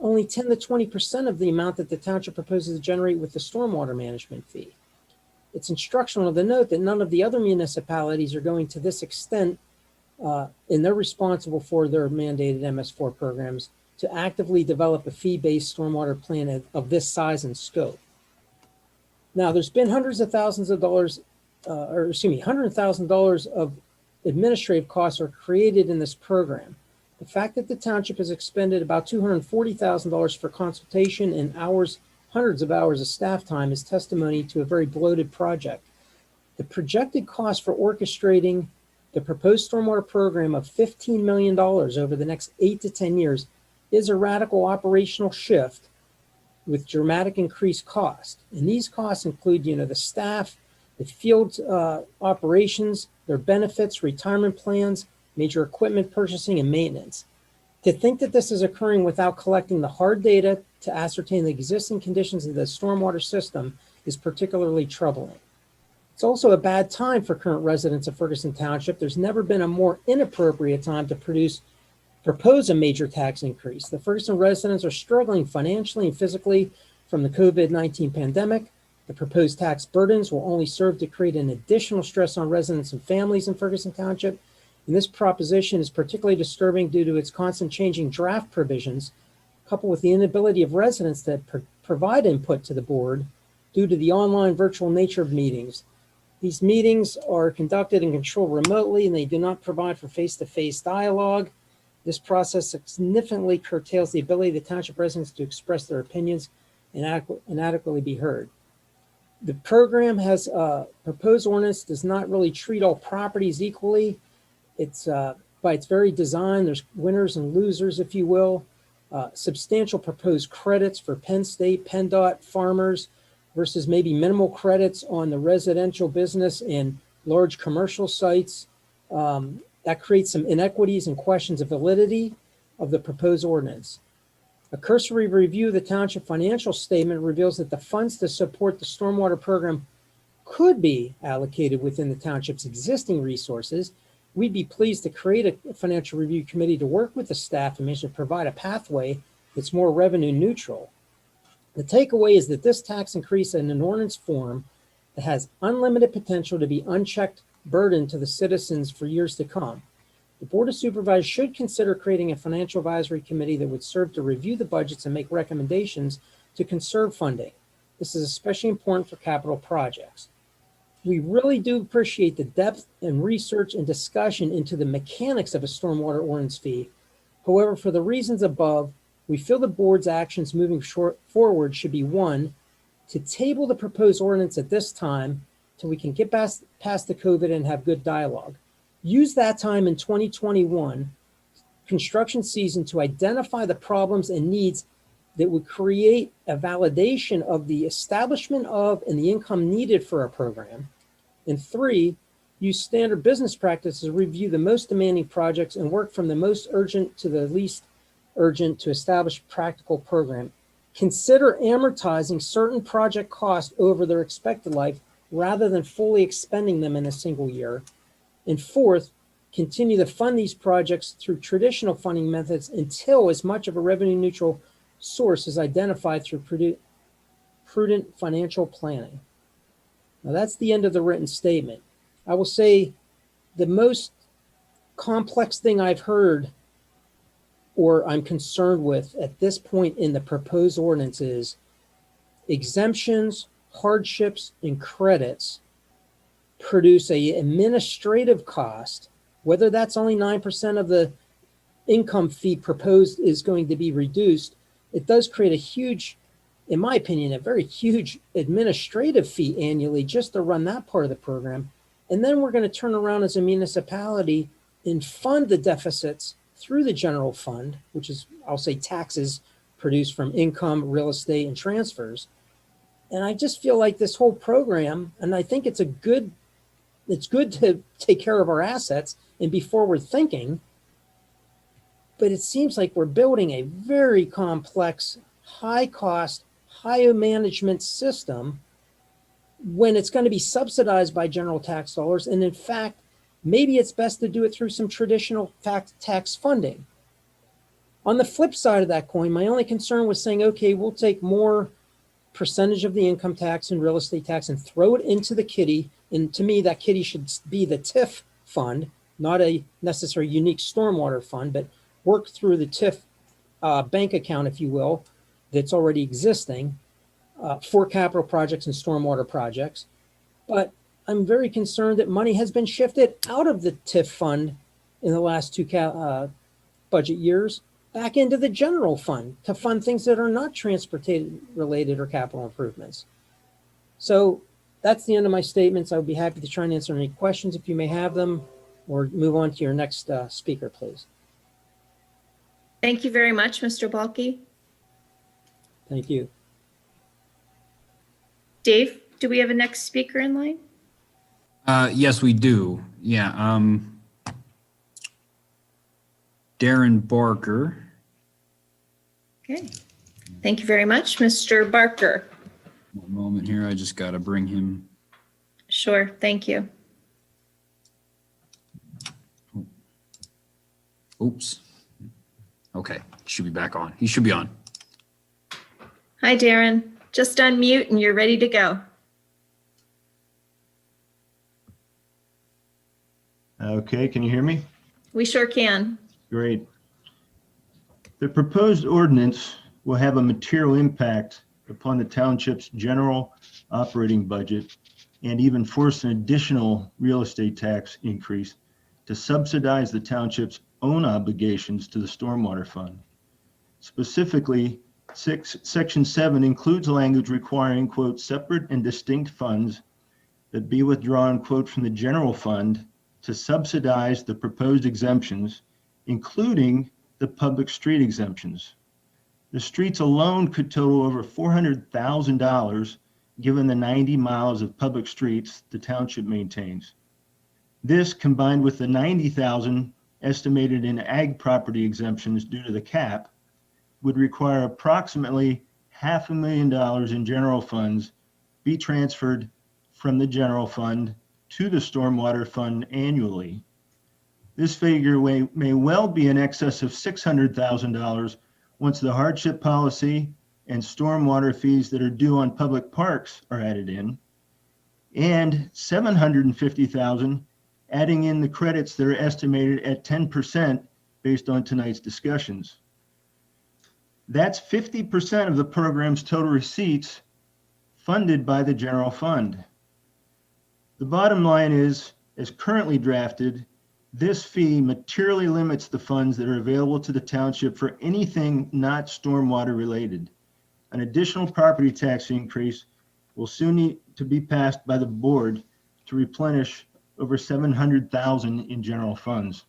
only 10 to 20% of the amount that the township proposes to generate with the stormwater management fee. It's instructional to note that none of the other municipalities are going to this extent, and they're responsible for their mandated MS4 programs to actively develop a fee-based stormwater plan of this size and scope. Now, there's been hundreds of thousands of dollars, $100,000 of administrative costs are created in this program. The fact that the township has expended about $240,000 for consultation and hundreds of hours of staff time is testimony to a very bloated project. The projected cost for orchestrating the proposed stormwater program of $15 million over the next 8 to 10 years is a radical operational shift with dramatic increased cost. And these costs include, the staff, the field operations, their benefits, retirement plans, major equipment purchasing, and maintenance. To think that this is occurring without collecting the hard data to ascertain the existing conditions of the stormwater system is particularly troubling. It's also a bad time for current residents of Ferguson Township. There's never been a more inappropriate time to propose a major tax increase. The Ferguson residents are struggling financially and physically from the COVID-19 pandemic. The proposed tax burdens will only serve to create an additional stress on residents and families in Ferguson Township. And this proposition is particularly disturbing due to its constant changing draft provisions, coupled with the inability of residents to provide input to the board due to the online virtual nature of meetings. These meetings are conducted and controlled remotely, and they do not provide for face-to-face dialogue. This process significantly curtails the ability of the township residents to express their opinions and adequately be heard. The program has proposed ordinance does not really treat all properties equally. It's by its very design, there's winners and losers, if you will. Substantial proposed credits for Penn State, PennDOT, farmers versus maybe minimal credits on the residential business and large commercial sites. That creates some inequities and questions of validity of the proposed ordinance. A cursory review of the township financial statement reveals that the funds to support the stormwater program could be allocated within the township's existing resources. We'd be pleased to create a financial review committee to work with the staff and to provide a pathway that's more revenue neutral. The takeaway is that this tax increase in an ordinance form that has unlimited potential to be unchecked burden to the citizens for years to come. The Board of Supervisors should consider creating a financial advisory committee that would serve to review the budgets and make recommendations to conserve funding. This is especially important for capital projects. We really do appreciate the depth and research and discussion into the mechanics of a stormwater ordinance fee. However, for the reasons above, we feel the board's actions moving forward should be: one, to table the proposed ordinance at this time till we can get past the COVID and have good dialogue. Use that time in 2021 construction season to identify the problems and needs that would create a validation of the establishment of and the income needed for our program. And three, use standard business practices to review the most demanding projects and work from the most urgent to the least urgent to establish a practical program. Consider amortizing certain project costs over their expected life rather than fully expending them in a single year. And fourth, continue to fund these projects through traditional funding methods until as much of a revenue neutral source is identified through prudent financial planning. Now that's the end of the written statement. I will say the most complex thing I've heard or I'm concerned with at this point in the proposed ordinance is exemptions, hardships, and credits produce a administrative cost, whether that's only 9% of the income fee proposed is going to be reduced. It does create a huge, in my opinion, a very huge administrative fee annually just to run that part of the program. And then we're going to turn around as a municipality and fund the deficits through the general fund, which is, I'll say, taxes produced from income, real estate, and transfers. And I just feel like this whole program, and I think it's good to take care of our assets and be forward thinking, but it seems like we're building a very complex, high cost, high management system when it's going to be subsidized by general tax dollars. And in fact, maybe it's best to do it through some traditional tax funding. On the flip side of that coin, my only concern was saying, okay, we'll take more percentage of the income tax and real estate tax and throw it into the kitty. And to me, that kitty should be the TIF fund, not a necessary unique stormwater fund, but work through the TIF bank account, if you will, that's already existing for capital projects and stormwater projects. But I'm very concerned that money has been shifted out of the TIF fund in the last two budget years back into the general fund to fund things that are not transportation related or capital improvements. So that's the end of my statements. I would be happy to try and answer any questions if you may have them, or move on to your next speaker, please. Thank you very much, Mr. Balke. Thank you. Dave, do we have a next speaker in line? Yes, we do. Yeah. Darren Barker. Okay. Thank you very much, Mr. Barker. One moment here. I just got to bring him. Sure. Thank you. Oops. Okay. Should be back on. He should be on. Hi, Darren. Just unmute and you're ready to go. Okay, can you hear me? We sure can. Great. The proposed ordinance will have a material impact upon the township's general operating budget and even force an additional real estate tax increase to subsidize the township's own obligations to the stormwater fund. Specifically, Section 7 includes language requiring, quote, separate and distinct funds that be withdrawn, quote, from the general fund to subsidize the proposed exemptions, including the public street exemptions. The streets alone could total over $400,000 given the 90 miles of public streets the township maintains. This, combined with the 90,000 estimated in ag property exemptions due to the cap, would require approximately $500,000 in general funds be transferred from the general fund to the stormwater fund annually. This figure may well be in excess of $600,000 once the hardship policy and stormwater fees that are due on public parks are added in, and $750,000 adding in the credits that are estimated at 10% based on tonight's discussions. That's 50% of the program's total receipts funded by the general fund. The bottom line is, as currently drafted, this fee materially limits the funds that are available to the township for anything not stormwater related. An additional property tax increase will soon need to be passed by the board to replenish over $700,000 in general funds.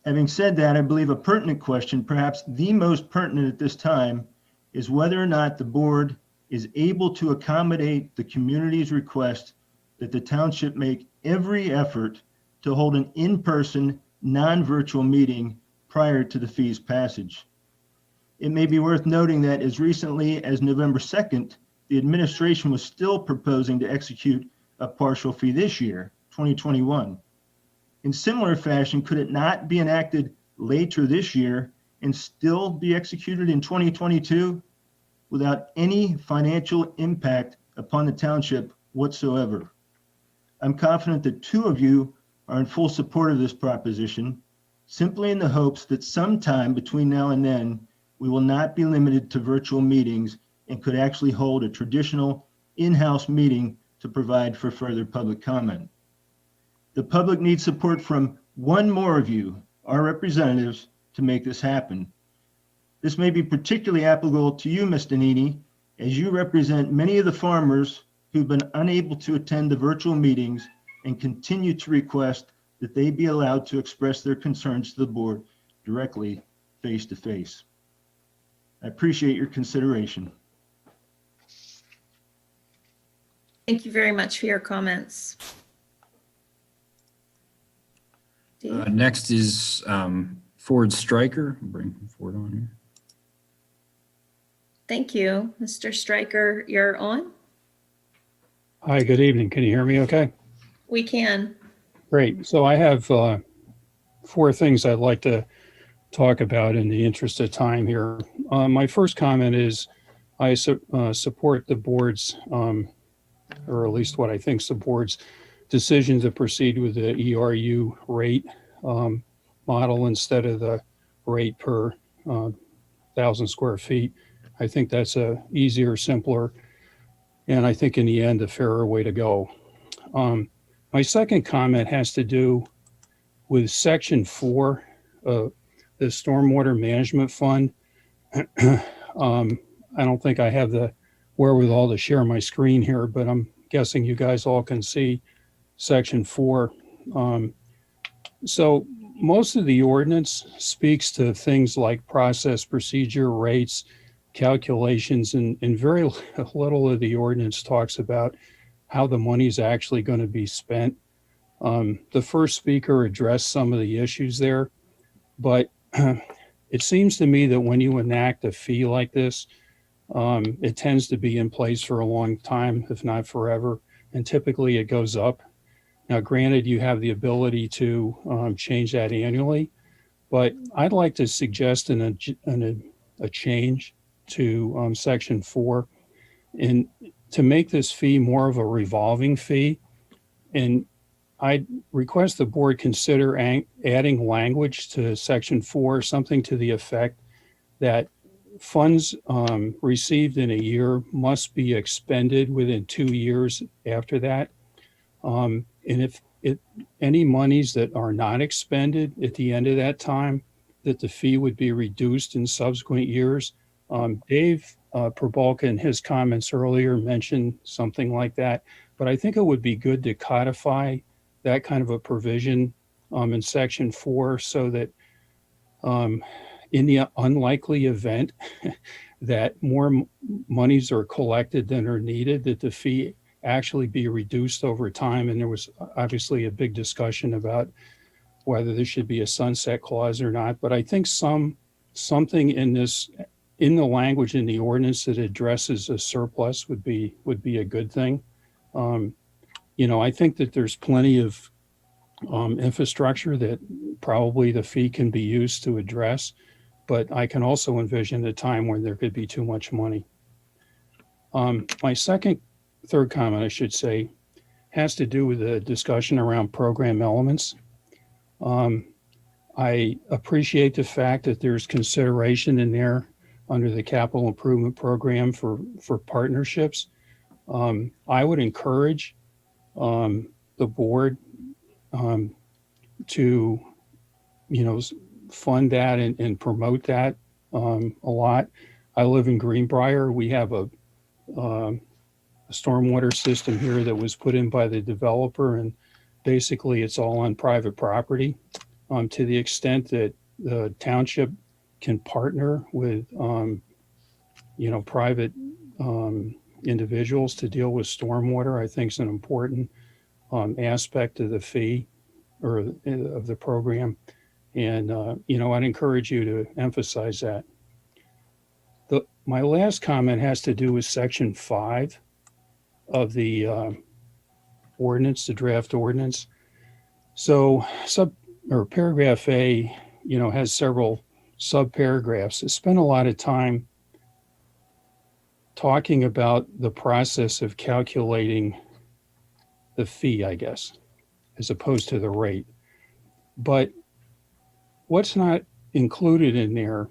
Having said that, I believe a pertinent question, perhaps the most pertinent at this time, is whether or not the board is able to accommodate the community's request that the township make every effort to hold an in-person, non-virtual meeting prior to the fee's passage. It may be worth noting that as recently as November 2nd, the administration was still proposing to execute a partial fee this year, 2021. In similar fashion, could it not be enacted later this year and still be executed in 2022 without any financial impact upon the township whatsoever? I'm confident that two of you are in full support of this proposition, simply in the hopes that sometime between now and then, we will not be limited to virtual meetings and could actually hold a traditional in-house meeting to provide for further public comment. The public needs support from one more of you, our representatives, to make this happen. This may be particularly applicable to you, Ms. Danini, as you represent many of the farmers who've been unable to attend the virtual meetings and continue to request that they be allowed to express their concerns to the board directly, face to face. I appreciate your consideration. Thank you very much for your comments. Dave? Next is Ford Stryker. Bring Ford on here. Thank you. Mr. Stryker, you're on? Hi, good evening. Can you hear me okay? We can. Great. So I have four things I'd like to talk about in the interest of time here. My first comment is I support the board's, or at least what I think supports, decision to proceed with the ERU rate model instead of the rate per 1,000 square feet. I think that's a easier, simpler, and I think in the end, a fairer way to go. My second comment has to do with Section 4 of the Stormwater Management Fund. I don't think I have the wherewithal to share my screen here, but I'm guessing you guys all can see Section 4. So most of the ordinance speaks to things like process, procedure, rates, calculations, and very little of the ordinance talks about how the money is actually going to be spent. The first speaker addressed some of the issues there, but it seems to me that when you enact a fee like this, it tends to be in place for a long time, if not forever, and typically it goes up. Now, granted, you have the ability to change that annually, but I'd like to suggest a change to Section 4 and to make this fee more of a revolving fee. And I request the board consider adding language to Section 4, something to the effect that funds received in a year must be expended within 2 years after that. And if any monies that are not expended at the end of that time, that the fee would be reduced in subsequent years. Dave Perbalka in his comments earlier mentioned something like that, but I think it would be good to codify that kind of a provision in section 4 so that in the unlikely event that more monies are collected than are needed, that the fee actually be reduced over time. And there was obviously a big discussion about whether there should be a sunset clause or not. But I think something in the language in the ordinance that addresses a surplus would be a good thing. I think that there's plenty of infrastructure that probably the fee can be used to address, but I can also envision a time when there could be too much money. My third comment, I should say, has to do with the discussion around program elements. I appreciate the fact that there's consideration in there under the capital improvement program for partnerships. I would encourage the board to, fund that and promote that a lot. I live in Greenbrier. We have a stormwater system here that was put in by the developer, and basically it's all on private property. To the extent that the township can partner with, private individuals to deal with stormwater, I think is an important aspect of the fee or of the program. And, I'd encourage you to emphasize that. My last comment has to do with section 5 of the ordinance, the draft ordinance. So paragraph A, has several subparagraphs. I spent a lot of time talking about the process of calculating the fee, I guess, as opposed to the rate. But what's not included in there,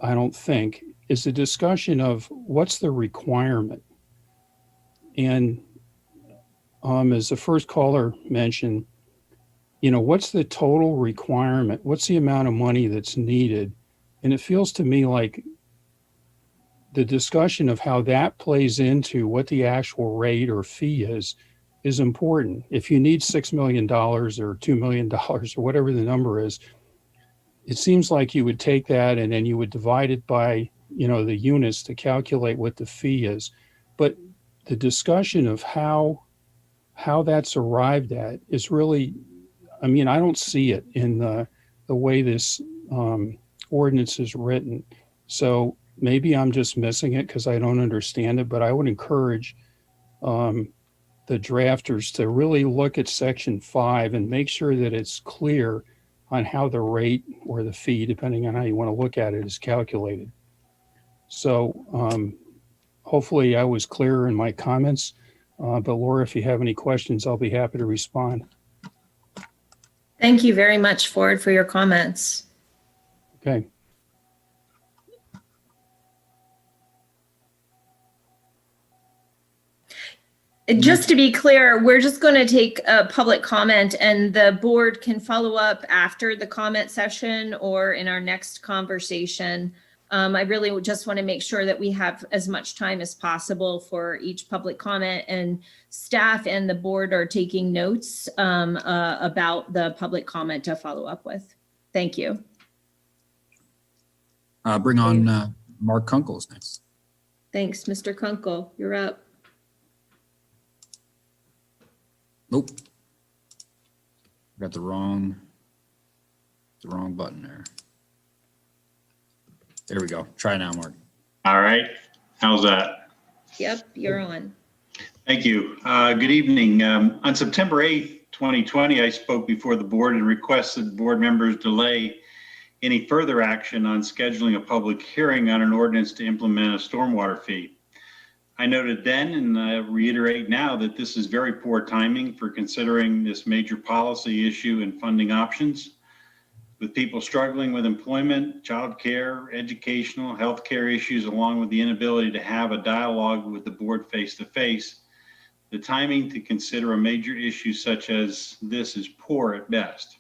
I don't think, is a discussion of what's the requirement. And as the first caller mentioned, what's the total requirement? What's the amount of money that's needed? And it feels to me like the discussion of how that plays into what the actual rate or fee is important. If you need $6 million or $2 million or whatever the number is, it seems like you would take that and then you would divide it by, the units to calculate what the fee is. But the discussion of how that's arrived at is really, I don't see it in the way this ordinance is written. So maybe I'm just missing it because I don't understand it, but I would encourage the drafters to really look at section 5 and make sure that it's clear on how the rate or the fee, depending on how you want to look at it, is calculated. So hopefully I was clear in my comments, but Laura, if you have any questions, I'll be happy to respond. Thank you very much, Ford, for your comments. Okay. Just to be clear, we're just going to take a public comment and the board can follow up after the comment session or in our next conversation. I really just want to make sure that we have as much time as possible for each public comment, and staff and the board are taking notes about the public comment to follow up with. Thank you. Bring on Mark Kunkel's next. Thanks, Mr. Kunkel. You're up. Nope. Got the wrong button there. There we go. Try now, Mark. All right. How's that? Yep, you're on. Thank you. Good evening. On September 8th, 2020, I spoke before the board and requested board members delay any further action on scheduling a public hearing on an ordinance to implement a stormwater fee. I noted then, and I reiterate now, that this is very poor timing for considering this major policy issue and funding options. with people struggling with employment, childcare, educational, healthcare issues, along with the inability to have a dialogue with the board face to face, the timing to consider a major issue such as this is poor at best.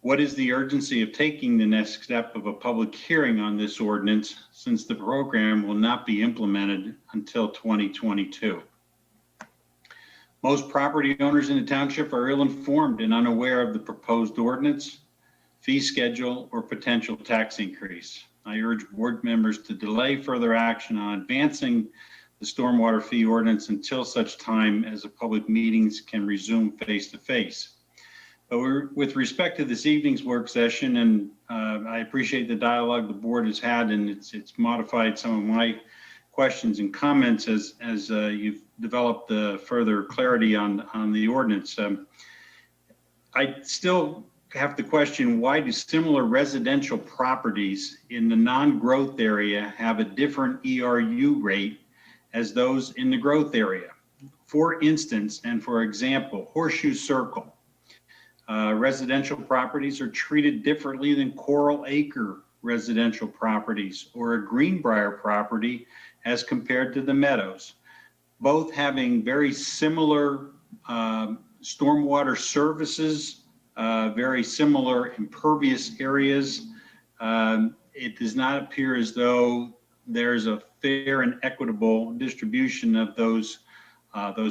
What is the urgency of taking the next step of a public hearing on this ordinance, since the program will not be implemented until 2022? Most property owners in the township are ill-informed and unaware of the proposed ordinance, fee schedule, or potential tax increase. I urge board members to delay further action on advancing the stormwater fee ordinance until such time as the public meetings can resume face-to-face. But with respect to this evening's work session, and I appreciate the dialogue the board has had, and it's modified some of my questions and comments as you've developed further clarity on the ordinance. I still have to question, why do similar residential properties in the non-growth area have a different ERU rate as those in the growth area? For instance, and for example, Horseshoe Circle. Residential properties are treated differently than Coral Acre residential properties or a Greenbrier property as compared to the Meadows, both having very similar stormwater services, very similar impervious areas. It does not appear as though there's a fair and equitable distribution of those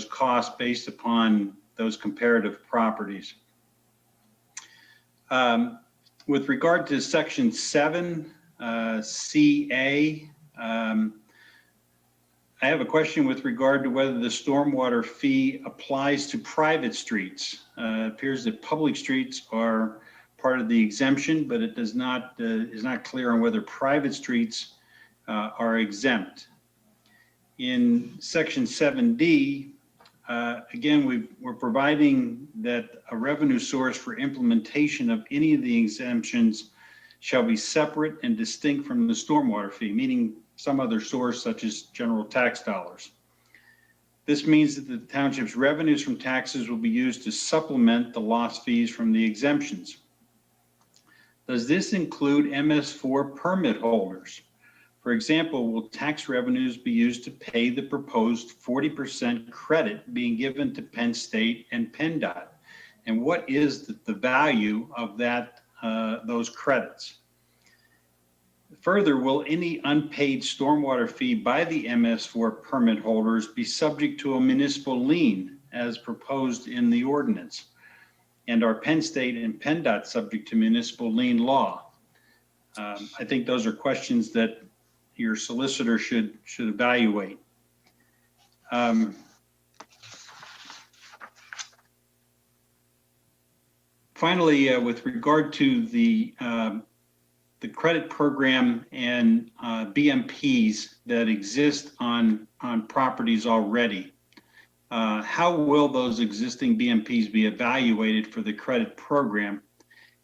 costs based upon those comparative properties. With regard to section 7, CA, I have a question with regard to whether the stormwater fee applies to private streets. It appears that public streets are part of the exemption, but it does not is not clear on whether private streets are exempt. In section 7D, again, we're providing that a revenue source for implementation of any of the exemptions shall be separate and distinct from the stormwater fee, meaning some other source such as general tax dollars. This means that the township's revenues from taxes will be used to supplement the lost fees from the exemptions. Does this include MS4 permit holders? For example, will tax revenues be used to pay the proposed 40% credit being given to Penn State and PennDOT? And what is the value of that those credits? Further, will any unpaid stormwater fee by the MS4 permit holders be subject to a municipal lien as proposed in the ordinance? And are Penn State and PennDOT subject to municipal lien law? I think those are questions that your solicitor should evaluate. Finally, with regard to the credit program and BMPs that exist on properties already, how will those existing BMPs be evaluated for the credit program?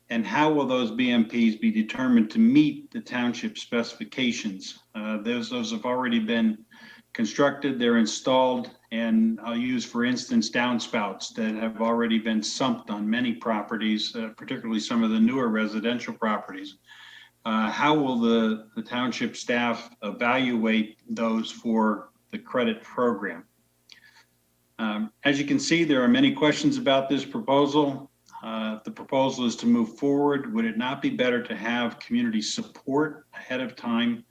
And how will those BMPs be determined to meet the township specifications? Those have already been constructed, they're installed, and I'll use, for instance, downspouts that have already been sumped on many properties, particularly some of the newer residential properties. How will the township staff evaluate those for the credit program? As you can see, there are many questions about this proposal. If the proposal is to move forward, would it not be better to have community support ahead of time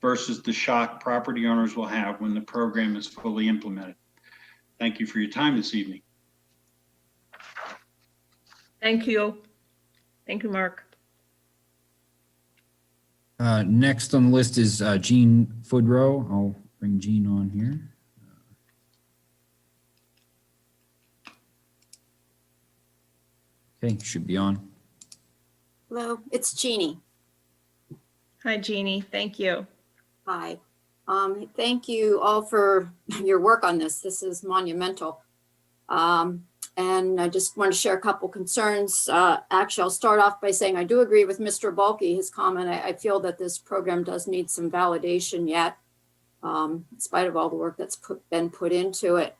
versus the shock property owners will have when the program is fully implemented? Thank you for your time this evening. Thank you. Thank you, Mark. Next on the list is Jean Foudreau. I'll bring Jean on here. Okay, should be on. Hello, it's Jeannie. Hi, Jeannie. Thank you. Hi. Thank you all for your work on this. This is monumental. And I just want to share a couple concerns. Actually, I'll start off by saying I do agree with Mr. Bulkey, his comment. I feel that this program does need some validation yet, in spite of all the work that's been put into it.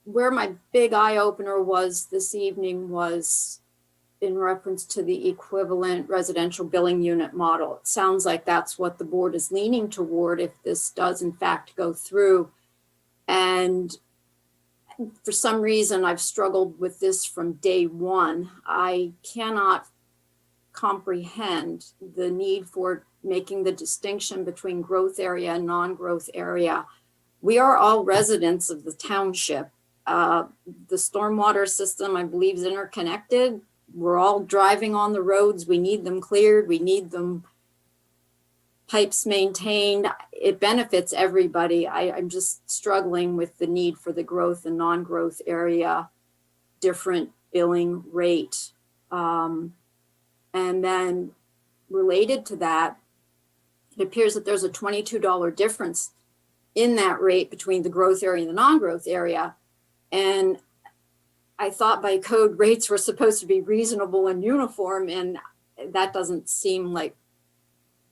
Where my big eye opener was this evening was in reference to the equivalent residential billing unit model. It sounds like that's what the board is leaning toward if this does in fact go through. And for some reason, I've struggled with this from day one. I cannot comprehend the need for making the distinction between growth area and non-growth area. We are all residents of the township. The stormwater system, I believe, is interconnected. We're all driving on the roads. We need them cleared. We need them pipes maintained. It benefits everybody. I'm just struggling with the need for the growth and non-growth area, different billing rate. And then related to that, it appears that there's a $22 difference in that rate between the growth area and the non-growth area. And I thought by code rates were supposed to be reasonable and uniform, and that doesn't seem like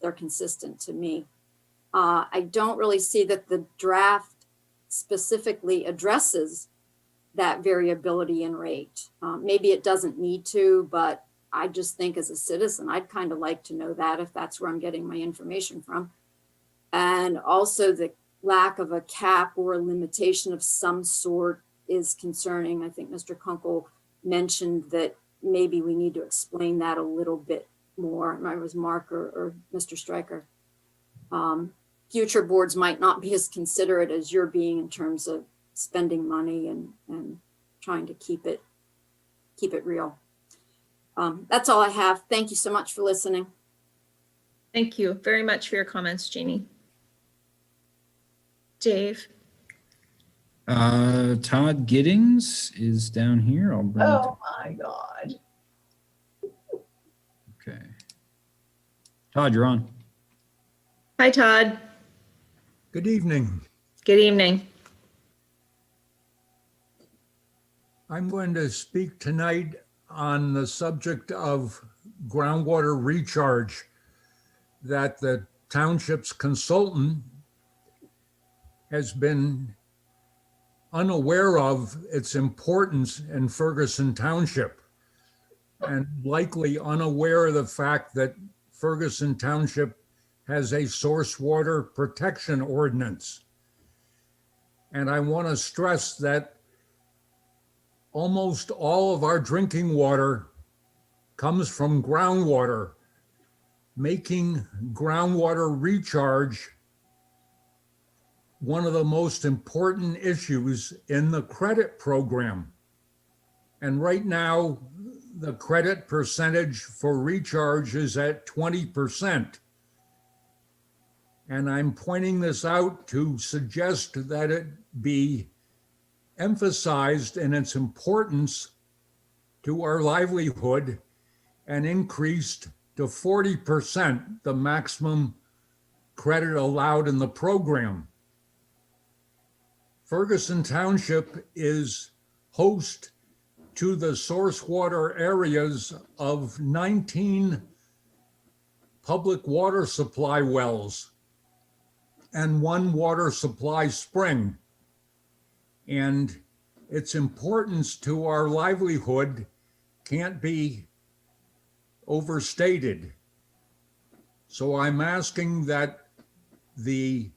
they're consistent to me. I don't really see that the draft specifically addresses that variability in rate. Maybe it doesn't need to, but I just think as a citizen, I'd kind of like to know that if that's where I'm getting my information from. And also the lack of a cap or a limitation of some sort is concerning. I think Mr. Kunkel mentioned that maybe we need to explain that a little bit more. It was Mark or Mr. Stryker. Future boards might not be as considerate as you're being in terms of spending money and trying to keep it real. That's all I have. Thank you so much for listening. Thank you very much for your comments, Jeannie. Dave? Todd Giddings is down here. I'll bring Oh my God. Okay. Todd, you're on. Hi, Todd. Good evening. Good evening. I'm going to speak tonight on the subject of groundwater recharge that the township's consultant has been unaware of its importance in Ferguson Township, and likely unaware of the fact that Ferguson Township has a source water protection ordinance. And I want to stress that almost all of our drinking water comes from groundwater, making groundwater recharge one of the most important issues in the credit program. And right now, the credit percentage for recharge is at 20%. And I'm pointing this out to suggest that it be emphasized in its importance to our livelihood and increased to 40%, the maximum credit allowed in the program. Ferguson Township is host to the source water areas of 19 public water supply wells and 1 water supply spring. And its importance to our livelihood can't be overstated. So I'm asking that the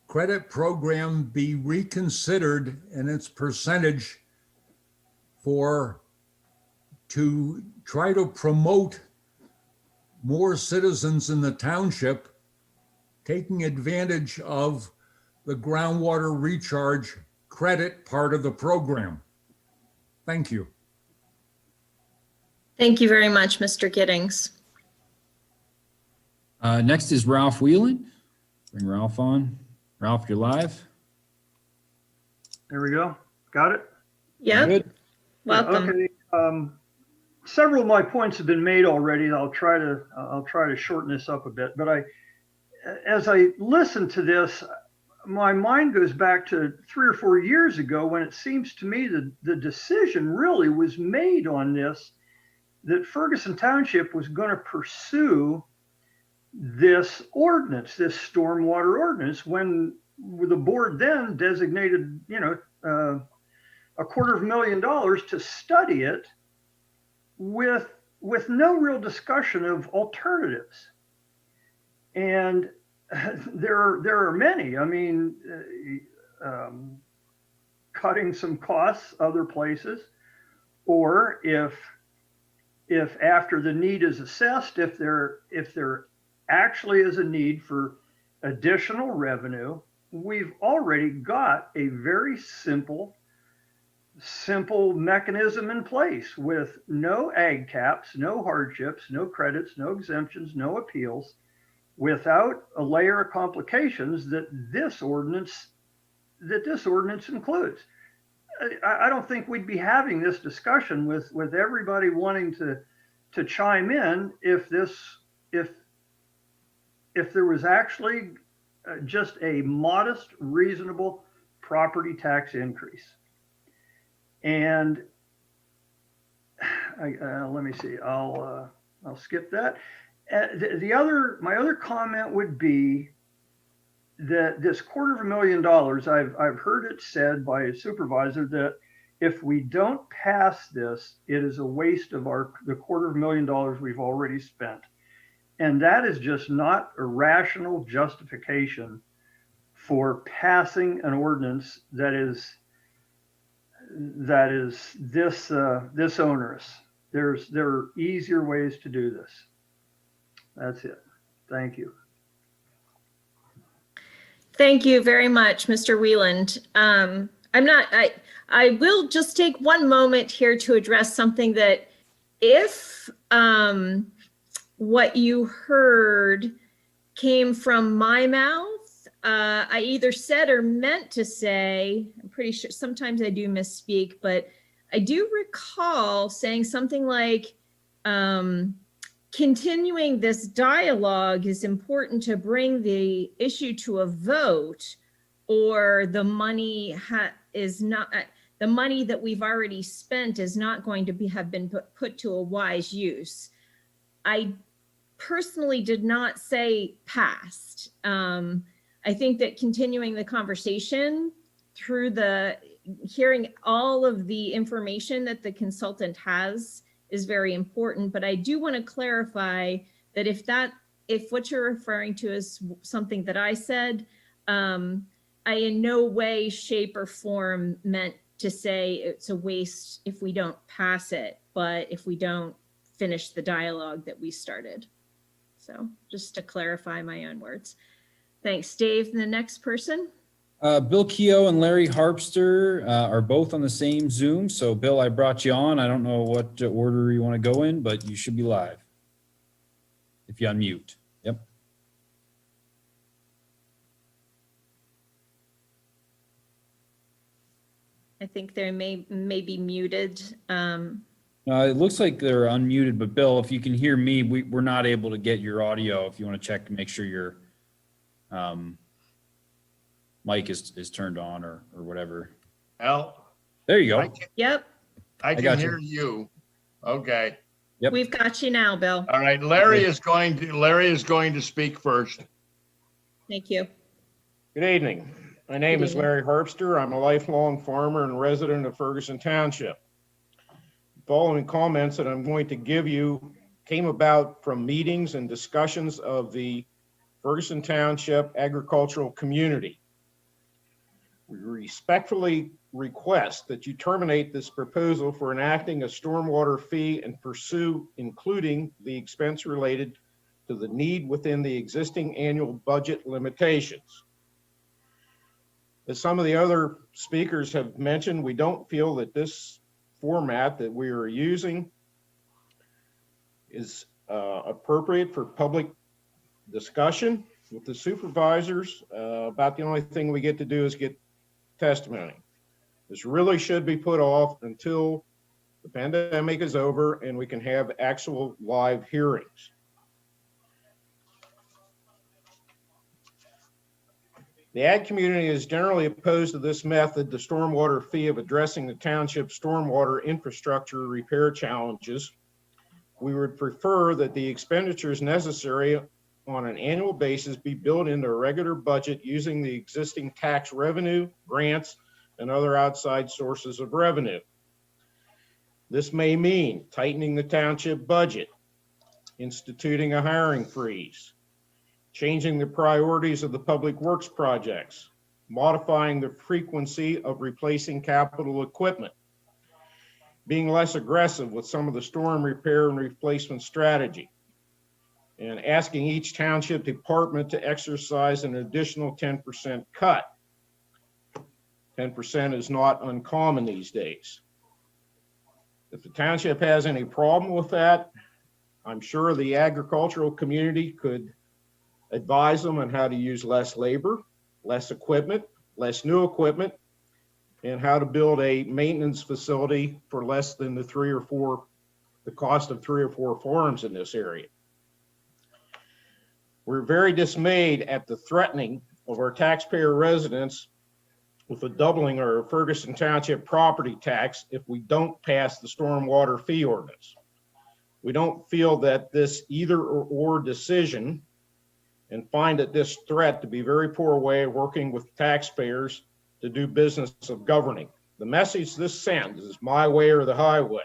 credit program be reconsidered in its percentage to try to promote more citizens in the township taking advantage of the groundwater recharge credit part of the program. Thank you. Thank you very much, Mr. Giddings. Next is Ralph Whelan. Bring Ralph on. Ralph, you're live. There we go. Got it? Yeah. Good. Welcome. Okay. Several of my points have been made already. I'll try to shorten this up a bit. But as I listen to this, my mind goes back to 3 or 4 years ago when it seems to me that the decision really was made on this, that Ferguson Township was going to pursue this ordinance, this stormwater ordinance, when the board then designated, $250,000 to study it with with no real discussion of alternatives. And there are many. I mean, cutting some costs other places, or if after the need is assessed, if there actually is a need for additional revenue, we've already got a very simple mechanism in place with no ag caps, no hardships, no credits, no exemptions, no appeals, without a layer of complications that this ordinance includes. I don't think we'd be having this discussion with everybody wanting to chime in if there was actually just a modest, reasonable property tax increase. And let me see, I'll skip that. My other comment would be that this $250,000, I've heard it said by a supervisor that if we don't pass this, it is a waste of the $250,000 we've already spent. And that is just not a rational justification for passing an ordinance that is this onerous. There are easier ways to do this. That's it. Thank you. Thank you very much, Mr. Wieland. I will just take one moment here to address something that if what you heard came from my mouth, I either said or meant to say, I'm pretty sure sometimes I do misspeak, but I do recall saying something like, continuing this dialogue is important to bring the issue to a vote, or the money is not, the money that we've already spent is not going to have been put to a wise use. I personally did not say passed. I think that continuing the conversation through hearing all of the information that the consultant has is very important, but I do want to clarify that if what you're referring to is something that I said, I in no way, shape, or form meant to say it's a waste if we don't pass it, but if we don't finish the dialogue that we started. So just to clarify my own words. Thanks, Dave. The next person. Bill Keogh and Larry Harpster are both on the same Zoom. So Bill, I brought you on. I don't know what order you want to go in, but you should be live. If you unmute. Yep. I think they may be muted. It looks like they're unmuted, but Bill, if you can hear me, we're not able to get your audio. If you want to check and make sure your mic is turned on or whatever. Well, there you go. Yep. I can hear you. Okay. Yep. We've got you now, Bill. All right. Larry is going to speak first. Thank you. Good evening. My name is Larry Harpster. I'm a lifelong farmer and resident of Ferguson Township. The following comments that I'm going to give you came about from meetings and discussions of the Ferguson Township agricultural community. We respectfully request that you terminate this proposal for enacting a stormwater fee and pursue including the expense related to the need within the existing annual budget limitations. As some of the other speakers have mentioned, we don't feel that this format that we are using is appropriate for public discussion with the supervisors. About the only thing we get to do is get testimony. This really should be put off until the pandemic is over and we can have actual live hearings. The ag community is generally opposed to this method, the stormwater fee, of addressing the township's stormwater infrastructure repair challenges. We would prefer that the expenditures necessary on an annual basis be built into a regular budget using the existing tax revenue, grants, and other outside sources of revenue. This may mean tightening the township budget, instituting a hiring freeze, changing the priorities of the public works projects, modifying the frequency of replacing capital equipment, being less aggressive with some of the storm repair and replacement strategy, and asking each township department to exercise an additional 10% cut. 10% is not uncommon these days. If the township has any problem with that, I'm sure the agricultural community could advise them on how to use less labor, less equipment, less new equipment, and how to build a maintenance facility for less than the cost of 3 or 4 farms in this area. We're very dismayed at the threatening of our taxpayer residents with a doubling of our Ferguson Township property tax if we don't pass the stormwater fee ordinance. We don't feel that this either or decision, and find that this threat to be a very poor way of working with taxpayers to do business of governing. The message this sends is my way or the highway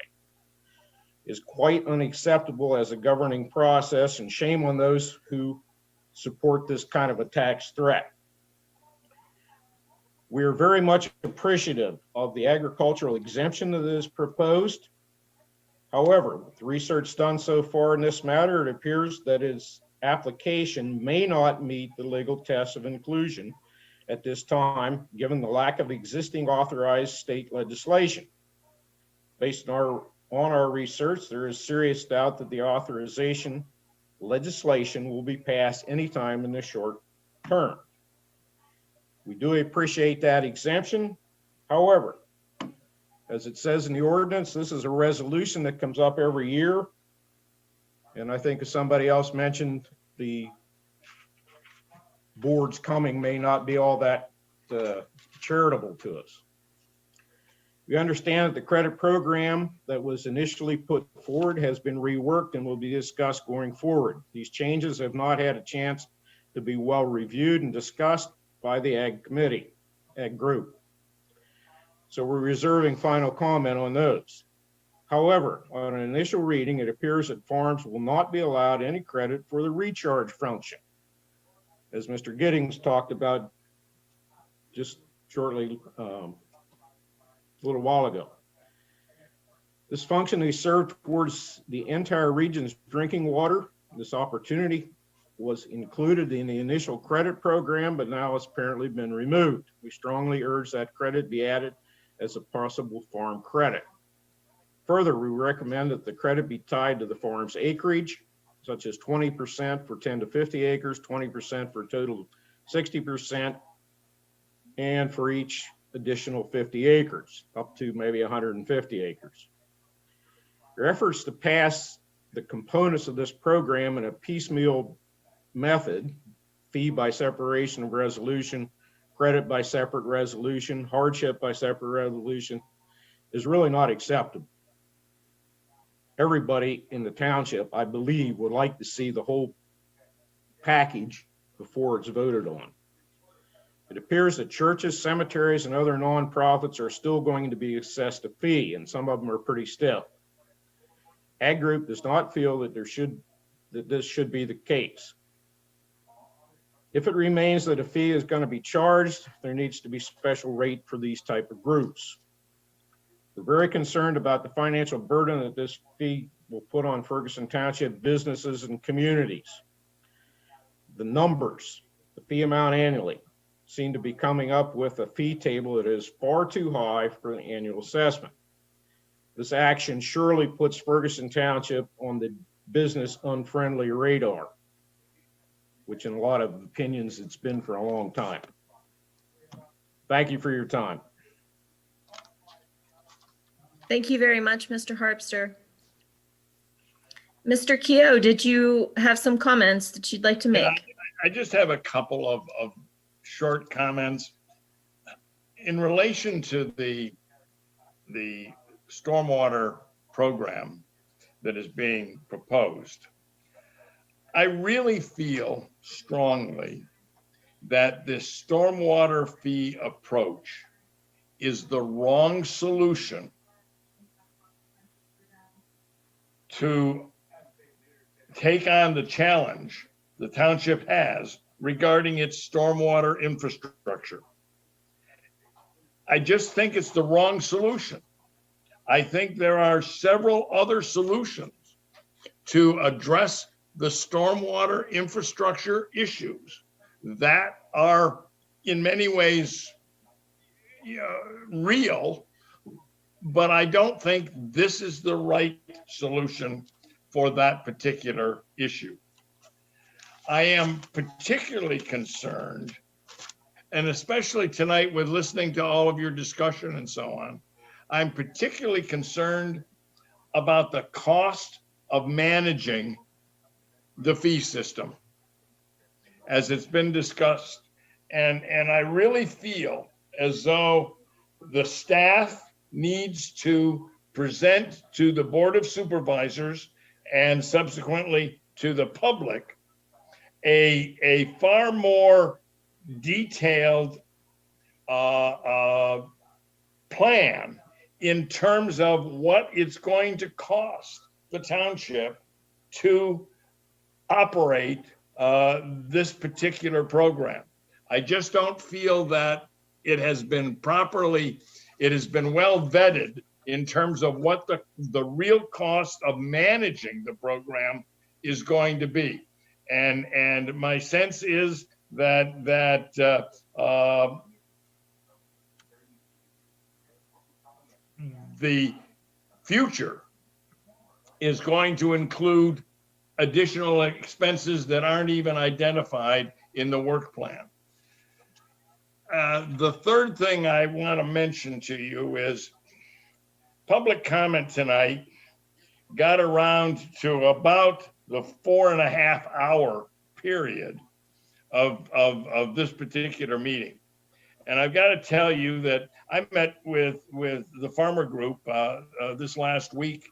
is quite unacceptable as a governing process, and shame on those who support this kind of a tax threat. We are very much appreciative of the agricultural exemption that is proposed. However, with the research done so far in this matter, it appears that its application may not meet the legal test of inclusion at this time, given the lack of existing authorized state legislation. Based on our research, there is serious doubt that the authorization legislation will be passed anytime in the short term. We do appreciate that exemption. However, as it says in the ordinance, this is a resolution that comes up every year. And I think as somebody else mentioned, the board's coming may not be all that charitable to us. We understand that the credit program that was initially put forward has been reworked and will be discussed going forward. These changes have not had a chance to be well reviewed and discussed by the Ag Committee, Ag Group. So we're reserving final comment on those. However, on an initial reading, it appears that farms will not be allowed any credit for the recharge function, as Mr. Giddings talked about just shortly, a little while ago. This function is served towards the entire region's drinking water. This opportunity was included in the initial credit program, but now it's apparently been removed. We strongly urge that credit be added as a possible farm credit. Further, we recommend that the credit be tied to the farm's acreage, such as 20% for 10 to 50 acres, 20% for a total of 60%, and for each additional 50 acres, up to maybe 150 acres. Your efforts to pass the components of this program in a piecemeal method, fee by separation of resolution, credit by separate resolution, hardship by separate resolution, is really not acceptable. Everybody in the township, I believe, would like to see the whole package before it's voted on. It appears that churches, cemeteries, and other nonprofits are still going to be assessed a fee, and some of them are pretty stiff. Ag Group does not feel that this should be the case. If it remains that a fee is going to be charged, there needs to be special rate for these type of groups. We're very concerned about the financial burden that this fee will put on Ferguson Township businesses and communities. The numbers, the fee amount annually, seem to be coming up with a fee table that is far too high for the annual assessment. This action surely puts Ferguson Township on the business unfriendly radar, which in a lot of opinions it's been for a long time. Thank you for your time. Thank you very much, Mr. Harpster. Mr. Keogh, did you have some comments that you'd like to make? I just have a couple of short comments. In relation to the stormwater program that is being proposed, I really feel strongly that this stormwater fee approach is the wrong solution to take on the challenge the township has regarding its stormwater infrastructure. I just think it's the wrong solution. I think there are several other solutions to address the stormwater infrastructure issues that are in many ways real, but I don't think this is the right solution for that particular issue. I am particularly concerned, and especially tonight with listening to all of your discussion and so on, I'm particularly concerned about the cost of managing the fee system as it's been discussed. And I really feel as though the staff needs to present to the Board of Supervisors and subsequently to the public a far more detailed plan in terms of what it's going to cost the township to operate this particular program. I just don't feel that it has been well vetted in terms of what the real cost of managing the program is going to be. And my sense is that the future is going to include additional expenses that aren't even identified in the work plan. The third thing I want to mention to you is public comment tonight got around to about the 4.5 hour period of this particular meeting. And I've got to tell you that I met with the farmer group this last week,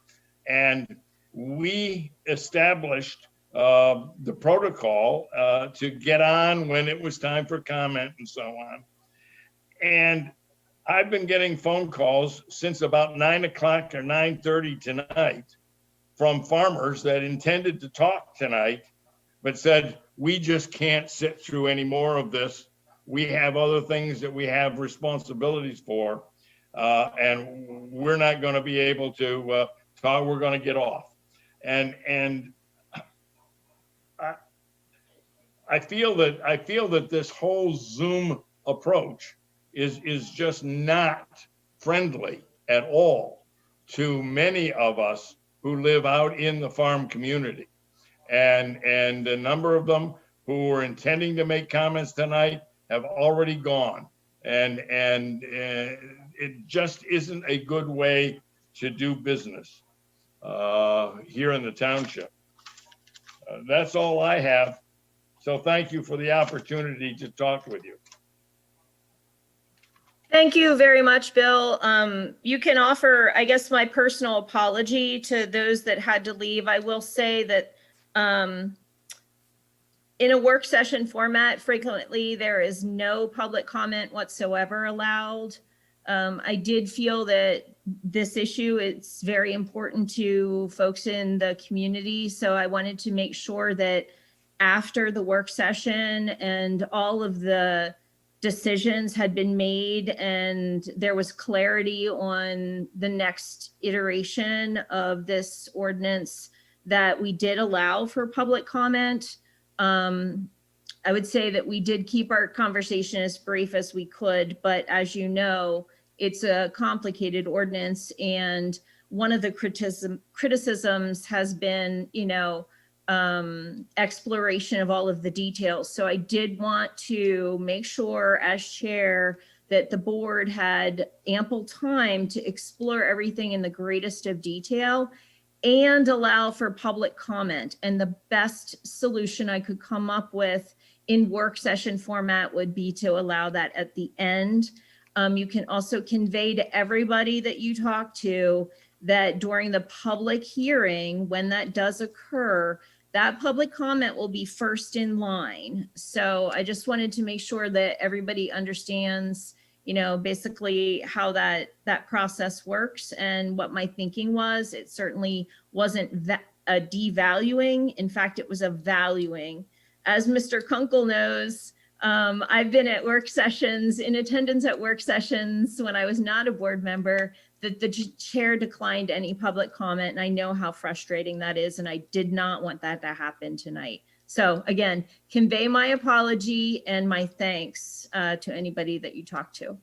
and we established the protocol to get on when it was time for comment and so on. And I've been getting phone calls since about 9 o'clock or 9:30 tonight from farmers that intended to talk tonight, but said, we just can't sit through any more of this. We have other things that we have responsibilities for, and we're not going to be able to talk. We're going to get off. And I feel that this whole Zoom approach is just not friendly at all to many of us who live out in the farm community. And a number of them who were intending to make comments tonight have already gone. And it just isn't a good way to do business here in the township. That's all I have. So thank you for the opportunity to talk with you. Thank you very much, Bill. You can offer, I guess, my personal apology to those that had to leave. I will say that in a work session format, frequently there is no public comment whatsoever allowed. I did feel that this issue, it's very important to folks in the community. So I wanted to make sure that after the work session and all of the decisions had been made and there was clarity on the next iteration of this ordinance, that we did allow for public comment. I would say that we did keep our conversation as brief as we could, but as you know, it's a complicated ordinance, and one of the criticisms has been, exploration of all of the details. So I did want to make sure as chair that the board had ample time to explore everything in the greatest of detail and allow for public comment. And the best solution I could come up with in work session format would be to allow that at the end. You can also convey to everybody that you talk to that during the public hearing, when that does occur, that public comment will be first in line. So I just wanted to make sure that everybody understands, basically how that process works and what my thinking was. It certainly wasn't a devaluing. In fact, it was a valuing. As Mr. Kunkel knows, I've been at work sessions, in attendance at work sessions when I was not a board member, that the chair declined any public comment. And I know how frustrating that is. And I did not want that to happen tonight. So again, convey my apology and my thanks to anybody that you talked to.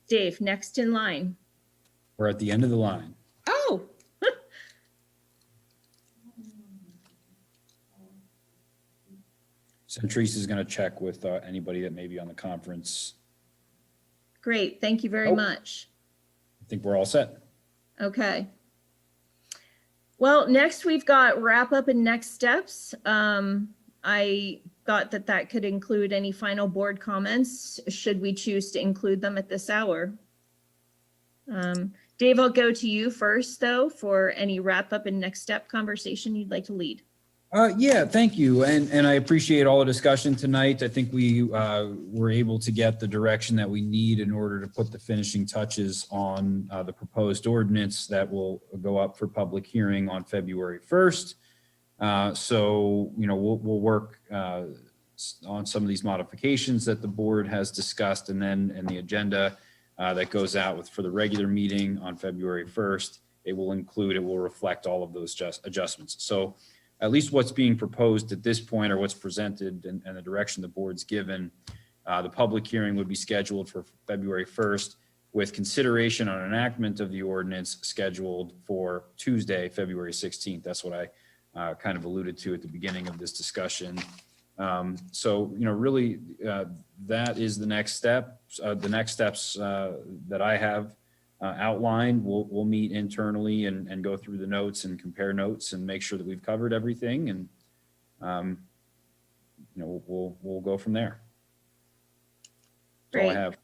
Dave, next in line. We're at the end of the line. Oh, So Teresa is going to check with anybody that may be on the conference. great. Thank you very Nope. much. I think we're all set. Okay. Well, next we've got wrap up and next steps. I thought that could include any final board comments, should we choose to include them at this hour. Dave, I'll go to you first, though, for any wrap up and next step conversation you'd like to lead. Yeah, thank you. And I appreciate all the discussion tonight. I think we were able to get the direction that we need in order to put the finishing touches on the proposed ordinance that will go up for public hearing on February 1st. So, we'll work on some of these modifications that the board has discussed, and then in the agenda that goes out for the regular meeting on February 1st, it will reflect all of those adjustments. So at least what's being proposed at this point, or what's presented and the direction the board's given, the public hearing would be scheduled for February 1st with consideration on enactment of the ordinance scheduled for Tuesday, February 16th. That's what I kind of alluded to at the beginning of this discussion. So, really, that is the next step. The next steps that I have outlined, we'll meet internally and go through the notes and compare notes and make sure that we've covered everything. And, we'll go from there. That's all I Great. have.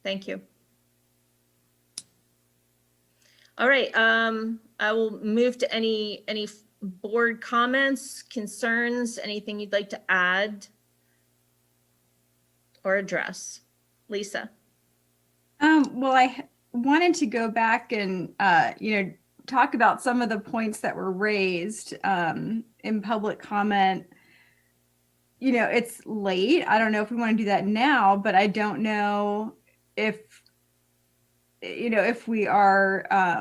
Thank you. All right, I will move to any board comments, concerns, anything you'd like to add or address. Lisa. Well, I wanted to go back and, talk about some of the points that were raised in public comment. It's late. I don't know if we want to do that now, but I don't know if we are, I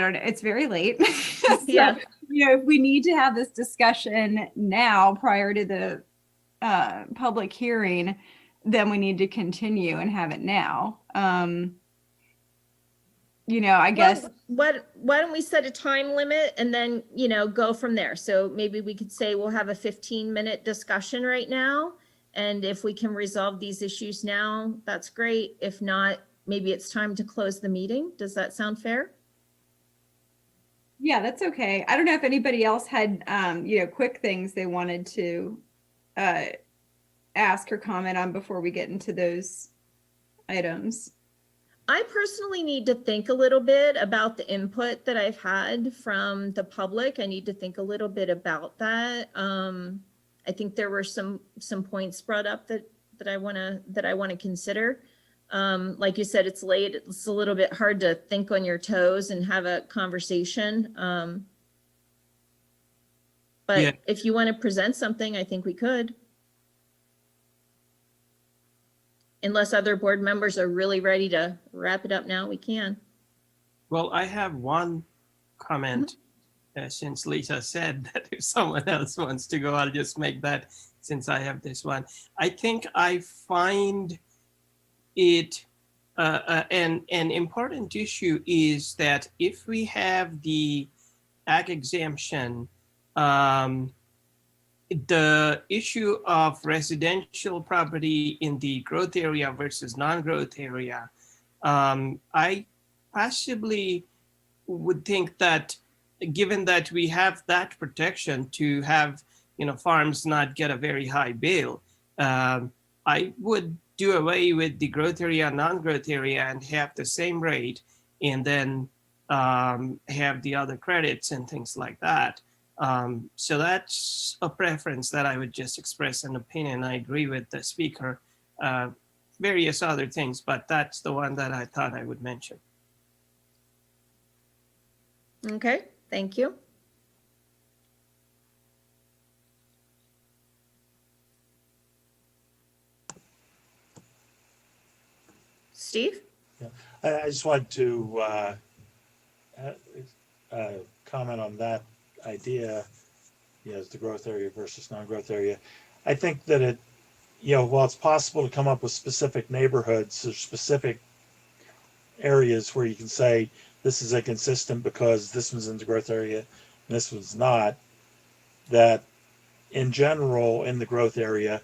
don't know. It's very late. So, Yeah. if we need to have this discussion now prior to the public hearing, then we need to continue and have it now. I guess. Why don't we set a time limit and then, go from there? So maybe we could say we'll have a 15-minute discussion right now. And if we can resolve these issues now, that's great. If not, maybe it's time to close the meeting. Does that sound fair? Yeah, that's okay. I don't know if anybody else had, quick things they wanted to ask or comment on before we get into those items. I personally need to think a little bit about the input that I've had from the public. I need to think a little bit about that. I think there were some points brought up that I want to consider. Like you said, it's late. It's a little bit hard to think on your toes and have a conversation. But Yeah. if you want to present something, I think we could. Unless other board members are really ready to wrap it up now, we can. Well, I have one comment. Since Lisa said that if someone else wants to go, I'll just make that since I have this one. I think I find it an important issue is that if we have the ag exemption, the issue of residential property in the growth area versus non-growth area, I possibly would think that given that we have that protection to have, farms not get a very high bill, I would do away with the growth area, non-growth area and have the same rate and then have the other credits and things like that. So that's a preference that I would just express an opinion. I agree with the speaker various other things, but that's the one that I thought I would mention. Okay, thank you. Steve? I just wanted to comment on that idea, as the growth area versus non-growth area. I think that it, while it's possible to come up with specific neighborhoods or specific areas where you can say this is inconsistent because this one's in the growth area and this one's not, that in general in the growth area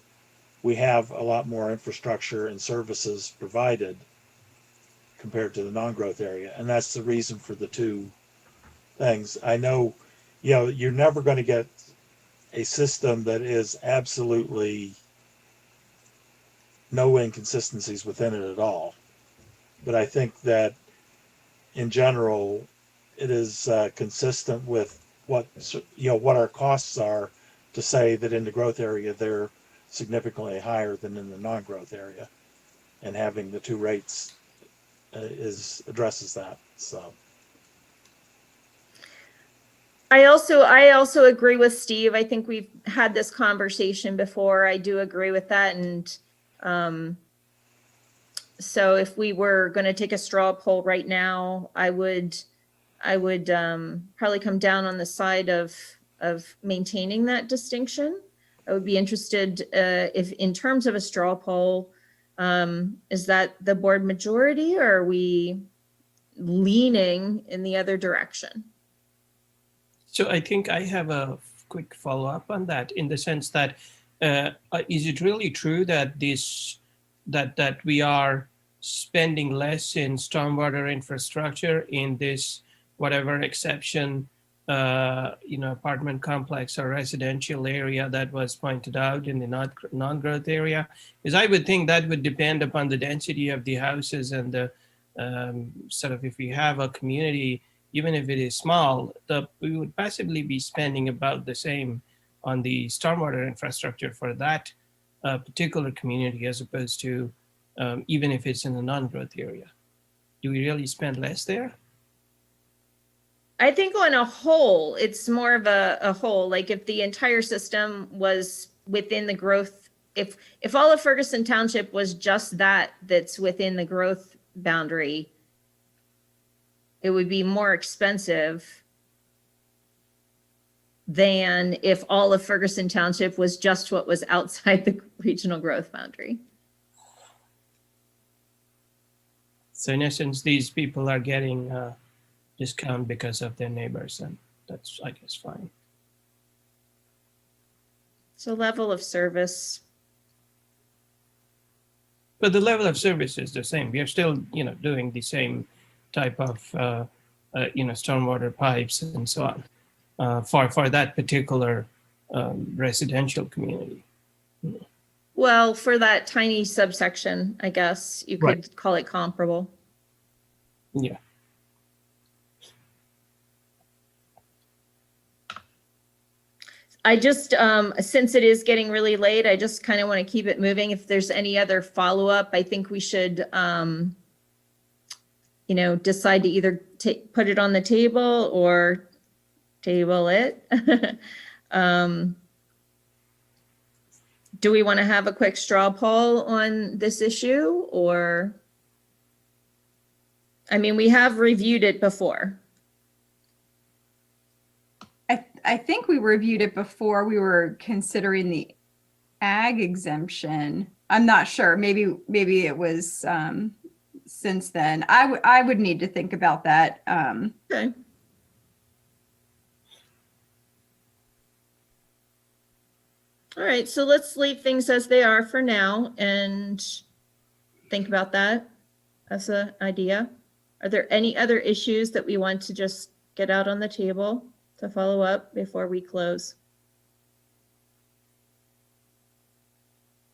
we have a lot more infrastructure and services provided compared to the non-growth area, and that's the reason for the two things. I know, you're never going to get a system that is absolutely no inconsistencies within it at all, but I think that in general it is consistent with what our costs are to say that in the growth area they're significantly higher than in the non-growth area, and having the two rates addresses that. So I also agree with Steve. I think we've had this conversation before. I do agree with that. And so if we were going to take a straw poll right now, I would probably come down on the side of maintaining that distinction. I would be interested if in terms of a straw poll, is that the board majority, or are we leaning in the other direction? So I think I have a quick follow-up on that, in the sense that is it really true that that we are spending less in stormwater infrastructure in this whatever exception apartment complex or residential area that was pointed out in the non-growth area? Because I would think that would depend upon the density of the houses and the sort of, if you have a community, even if it is small, we would possibly be spending about the same on the stormwater infrastructure for that particular community, as opposed to even if it's in a non-growth area. Do we really spend less there? I think on a whole, it's more of a whole. Like if the entire system was within the growth, if all of Ferguson Township was just that's within the growth boundary, it would be more expensive than if all of Ferguson Township was just what was outside the regional growth boundary. So in essence, these people are getting discount because of their neighbors, and that's, I guess, fine. So level of service. But the level of service is the same. We are still, doing the same type of, stormwater pipes and so on for that particular residential community. Well, for that tiny subsection, I guess you could call it comparable. Yeah. I just, since it is getting really late, I just kind of want to keep it moving. If there's any other follow-up, I think we should, decide to either put it on the table or table it. Do we want to have a quick straw poll on this issue, or? I mean, we have reviewed it before. I think we reviewed it before we were considering the ag exemption. I'm not sure. Maybe it was since then. I would need to think about that. Okay. All right, so let's leave things as they are for now and think about that as an idea. Are there any other issues that we want to just get out on the table to follow up before we close?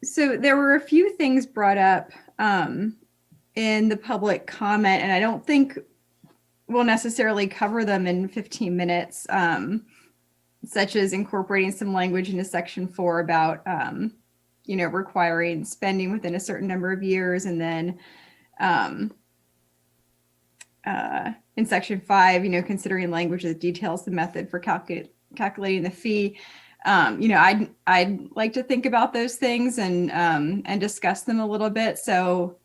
So there were a few things brought up in the public comment, and I don't think we'll necessarily cover them in 15 minutes, such as incorporating some language into Section 4 about requiring spending within a certain number of years. And then in section 5, considering language that details the method for calculating the fee. I'd like to think about those things and discuss them a little bit. So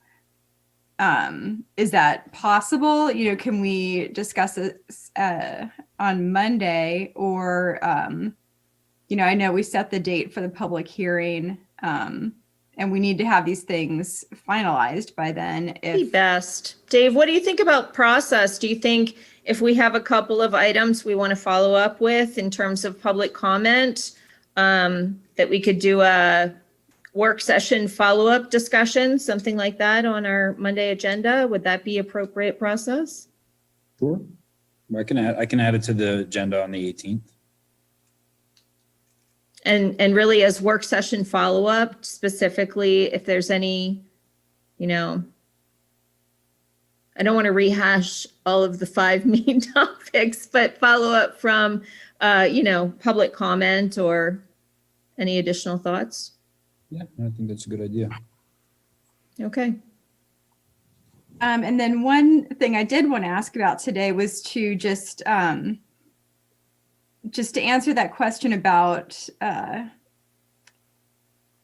is that possible? Can we discuss this on Monday, or I know we set the date for the public hearing, and we need to have these things finalized by then. Be best. Dave, what do you think about process? Do you think if we have a couple of items we want to follow up with in terms of public comment, that we could do a work session follow-up discussion, something like that on our Monday agenda? Would that be appropriate process? Sure. I can add it to the agenda on the 18th. And really as work session follow-up, specifically if there's any, I don't want to rehash all of the 5 main topics, but follow up from, public comment or any additional thoughts. Yeah, I think that's a good idea. Okay. And then one thing I did want to ask about today was to just to answer that question about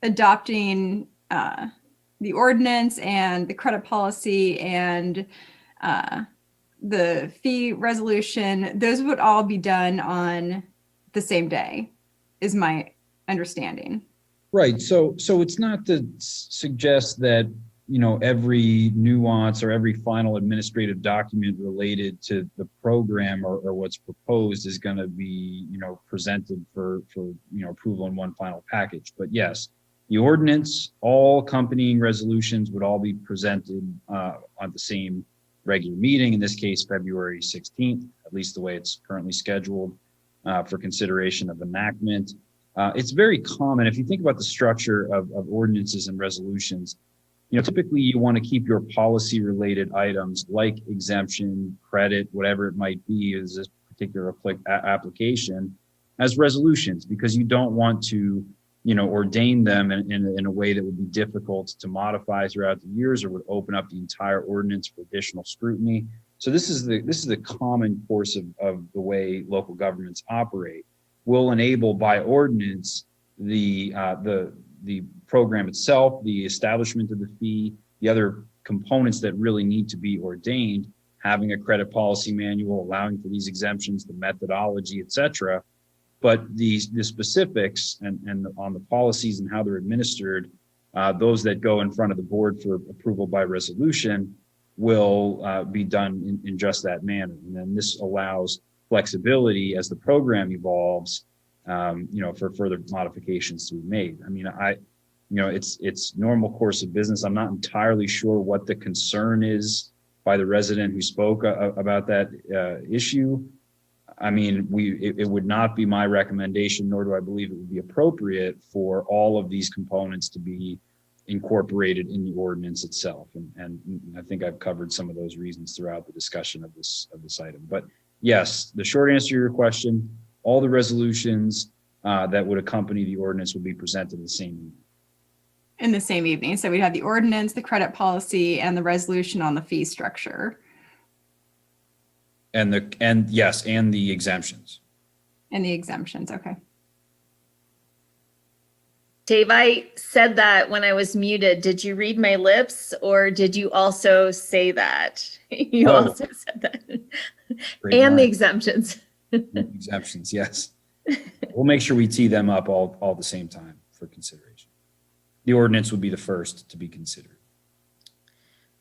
adopting the ordinance and the credit policy and the fee resolution. Those would all be done on the same day, is my understanding. Right. So it's not to suggest that, every nuance or every final administrative document related to the program or what's proposed is going to be, presented for approval in one final package. But yes, the ordinance, all accompanying resolutions would all be presented on the same regular meeting, in this case, February 16th, at least the way it's currently scheduled for consideration of enactment. It's very common, if you think about the structure of ordinances and resolutions, typically you want to keep your policy related items like exemption, credit, whatever it might be as this particular application as resolutions, because you don't want to, ordain them in a way that would be difficult to modify throughout the years or would open up the entire ordinance for additional scrutiny. So this is the common course of the way local governments operate. Will enable by ordinance the program itself, the establishment of the fee, the other components that really need to be ordained, having a credit policy manual, allowing for these exemptions, the methodology, et cetera. But the specifics and on the policies and how they're administered, those that go in front of the board for approval by resolution will be done in just that manner. And then this allows flexibility as the program evolves, for further modifications to be made. I mean, it's normal course of business. I'm not entirely sure what the concern is by the resident who spoke about that issue. I mean, it would not be my recommendation, nor do I believe it would be appropriate for all of these components to be incorporated in the ordinance itself. And I think I've covered some of those reasons throughout the discussion of this item. But yes, the short answer to your question, all the resolutions that would accompany the ordinance would be presented the same evening. In the same evening. So we'd have the ordinance, the credit policy, and the resolution on the fee structure. And the exemptions. And the exemptions, okay. Dave, I said that when I was muted. Did you read my lips, or did you also say that? You also said that. And the exemptions. Exemptions, yes. We'll make sure we tee them up all at the same time for consideration. The ordinance would be the first to be considered.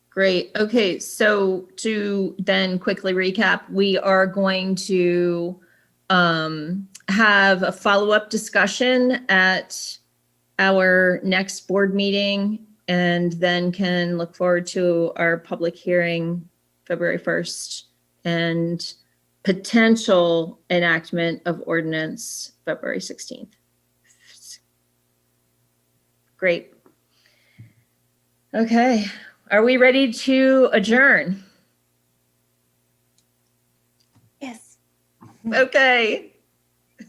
Great. Okay, so to then quickly recap, we are going to have a follow-up discussion at our next board meeting, and then can look forward to our public hearing February 1st and potential enactment of ordinance February 16th. Great. Okay. Are we ready to adjourn? Yes. Okay.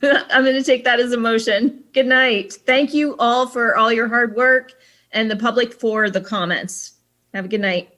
I'm going to take that as a motion. Good night. Thank you all for all your hard work and the public for the comments. Have a good night.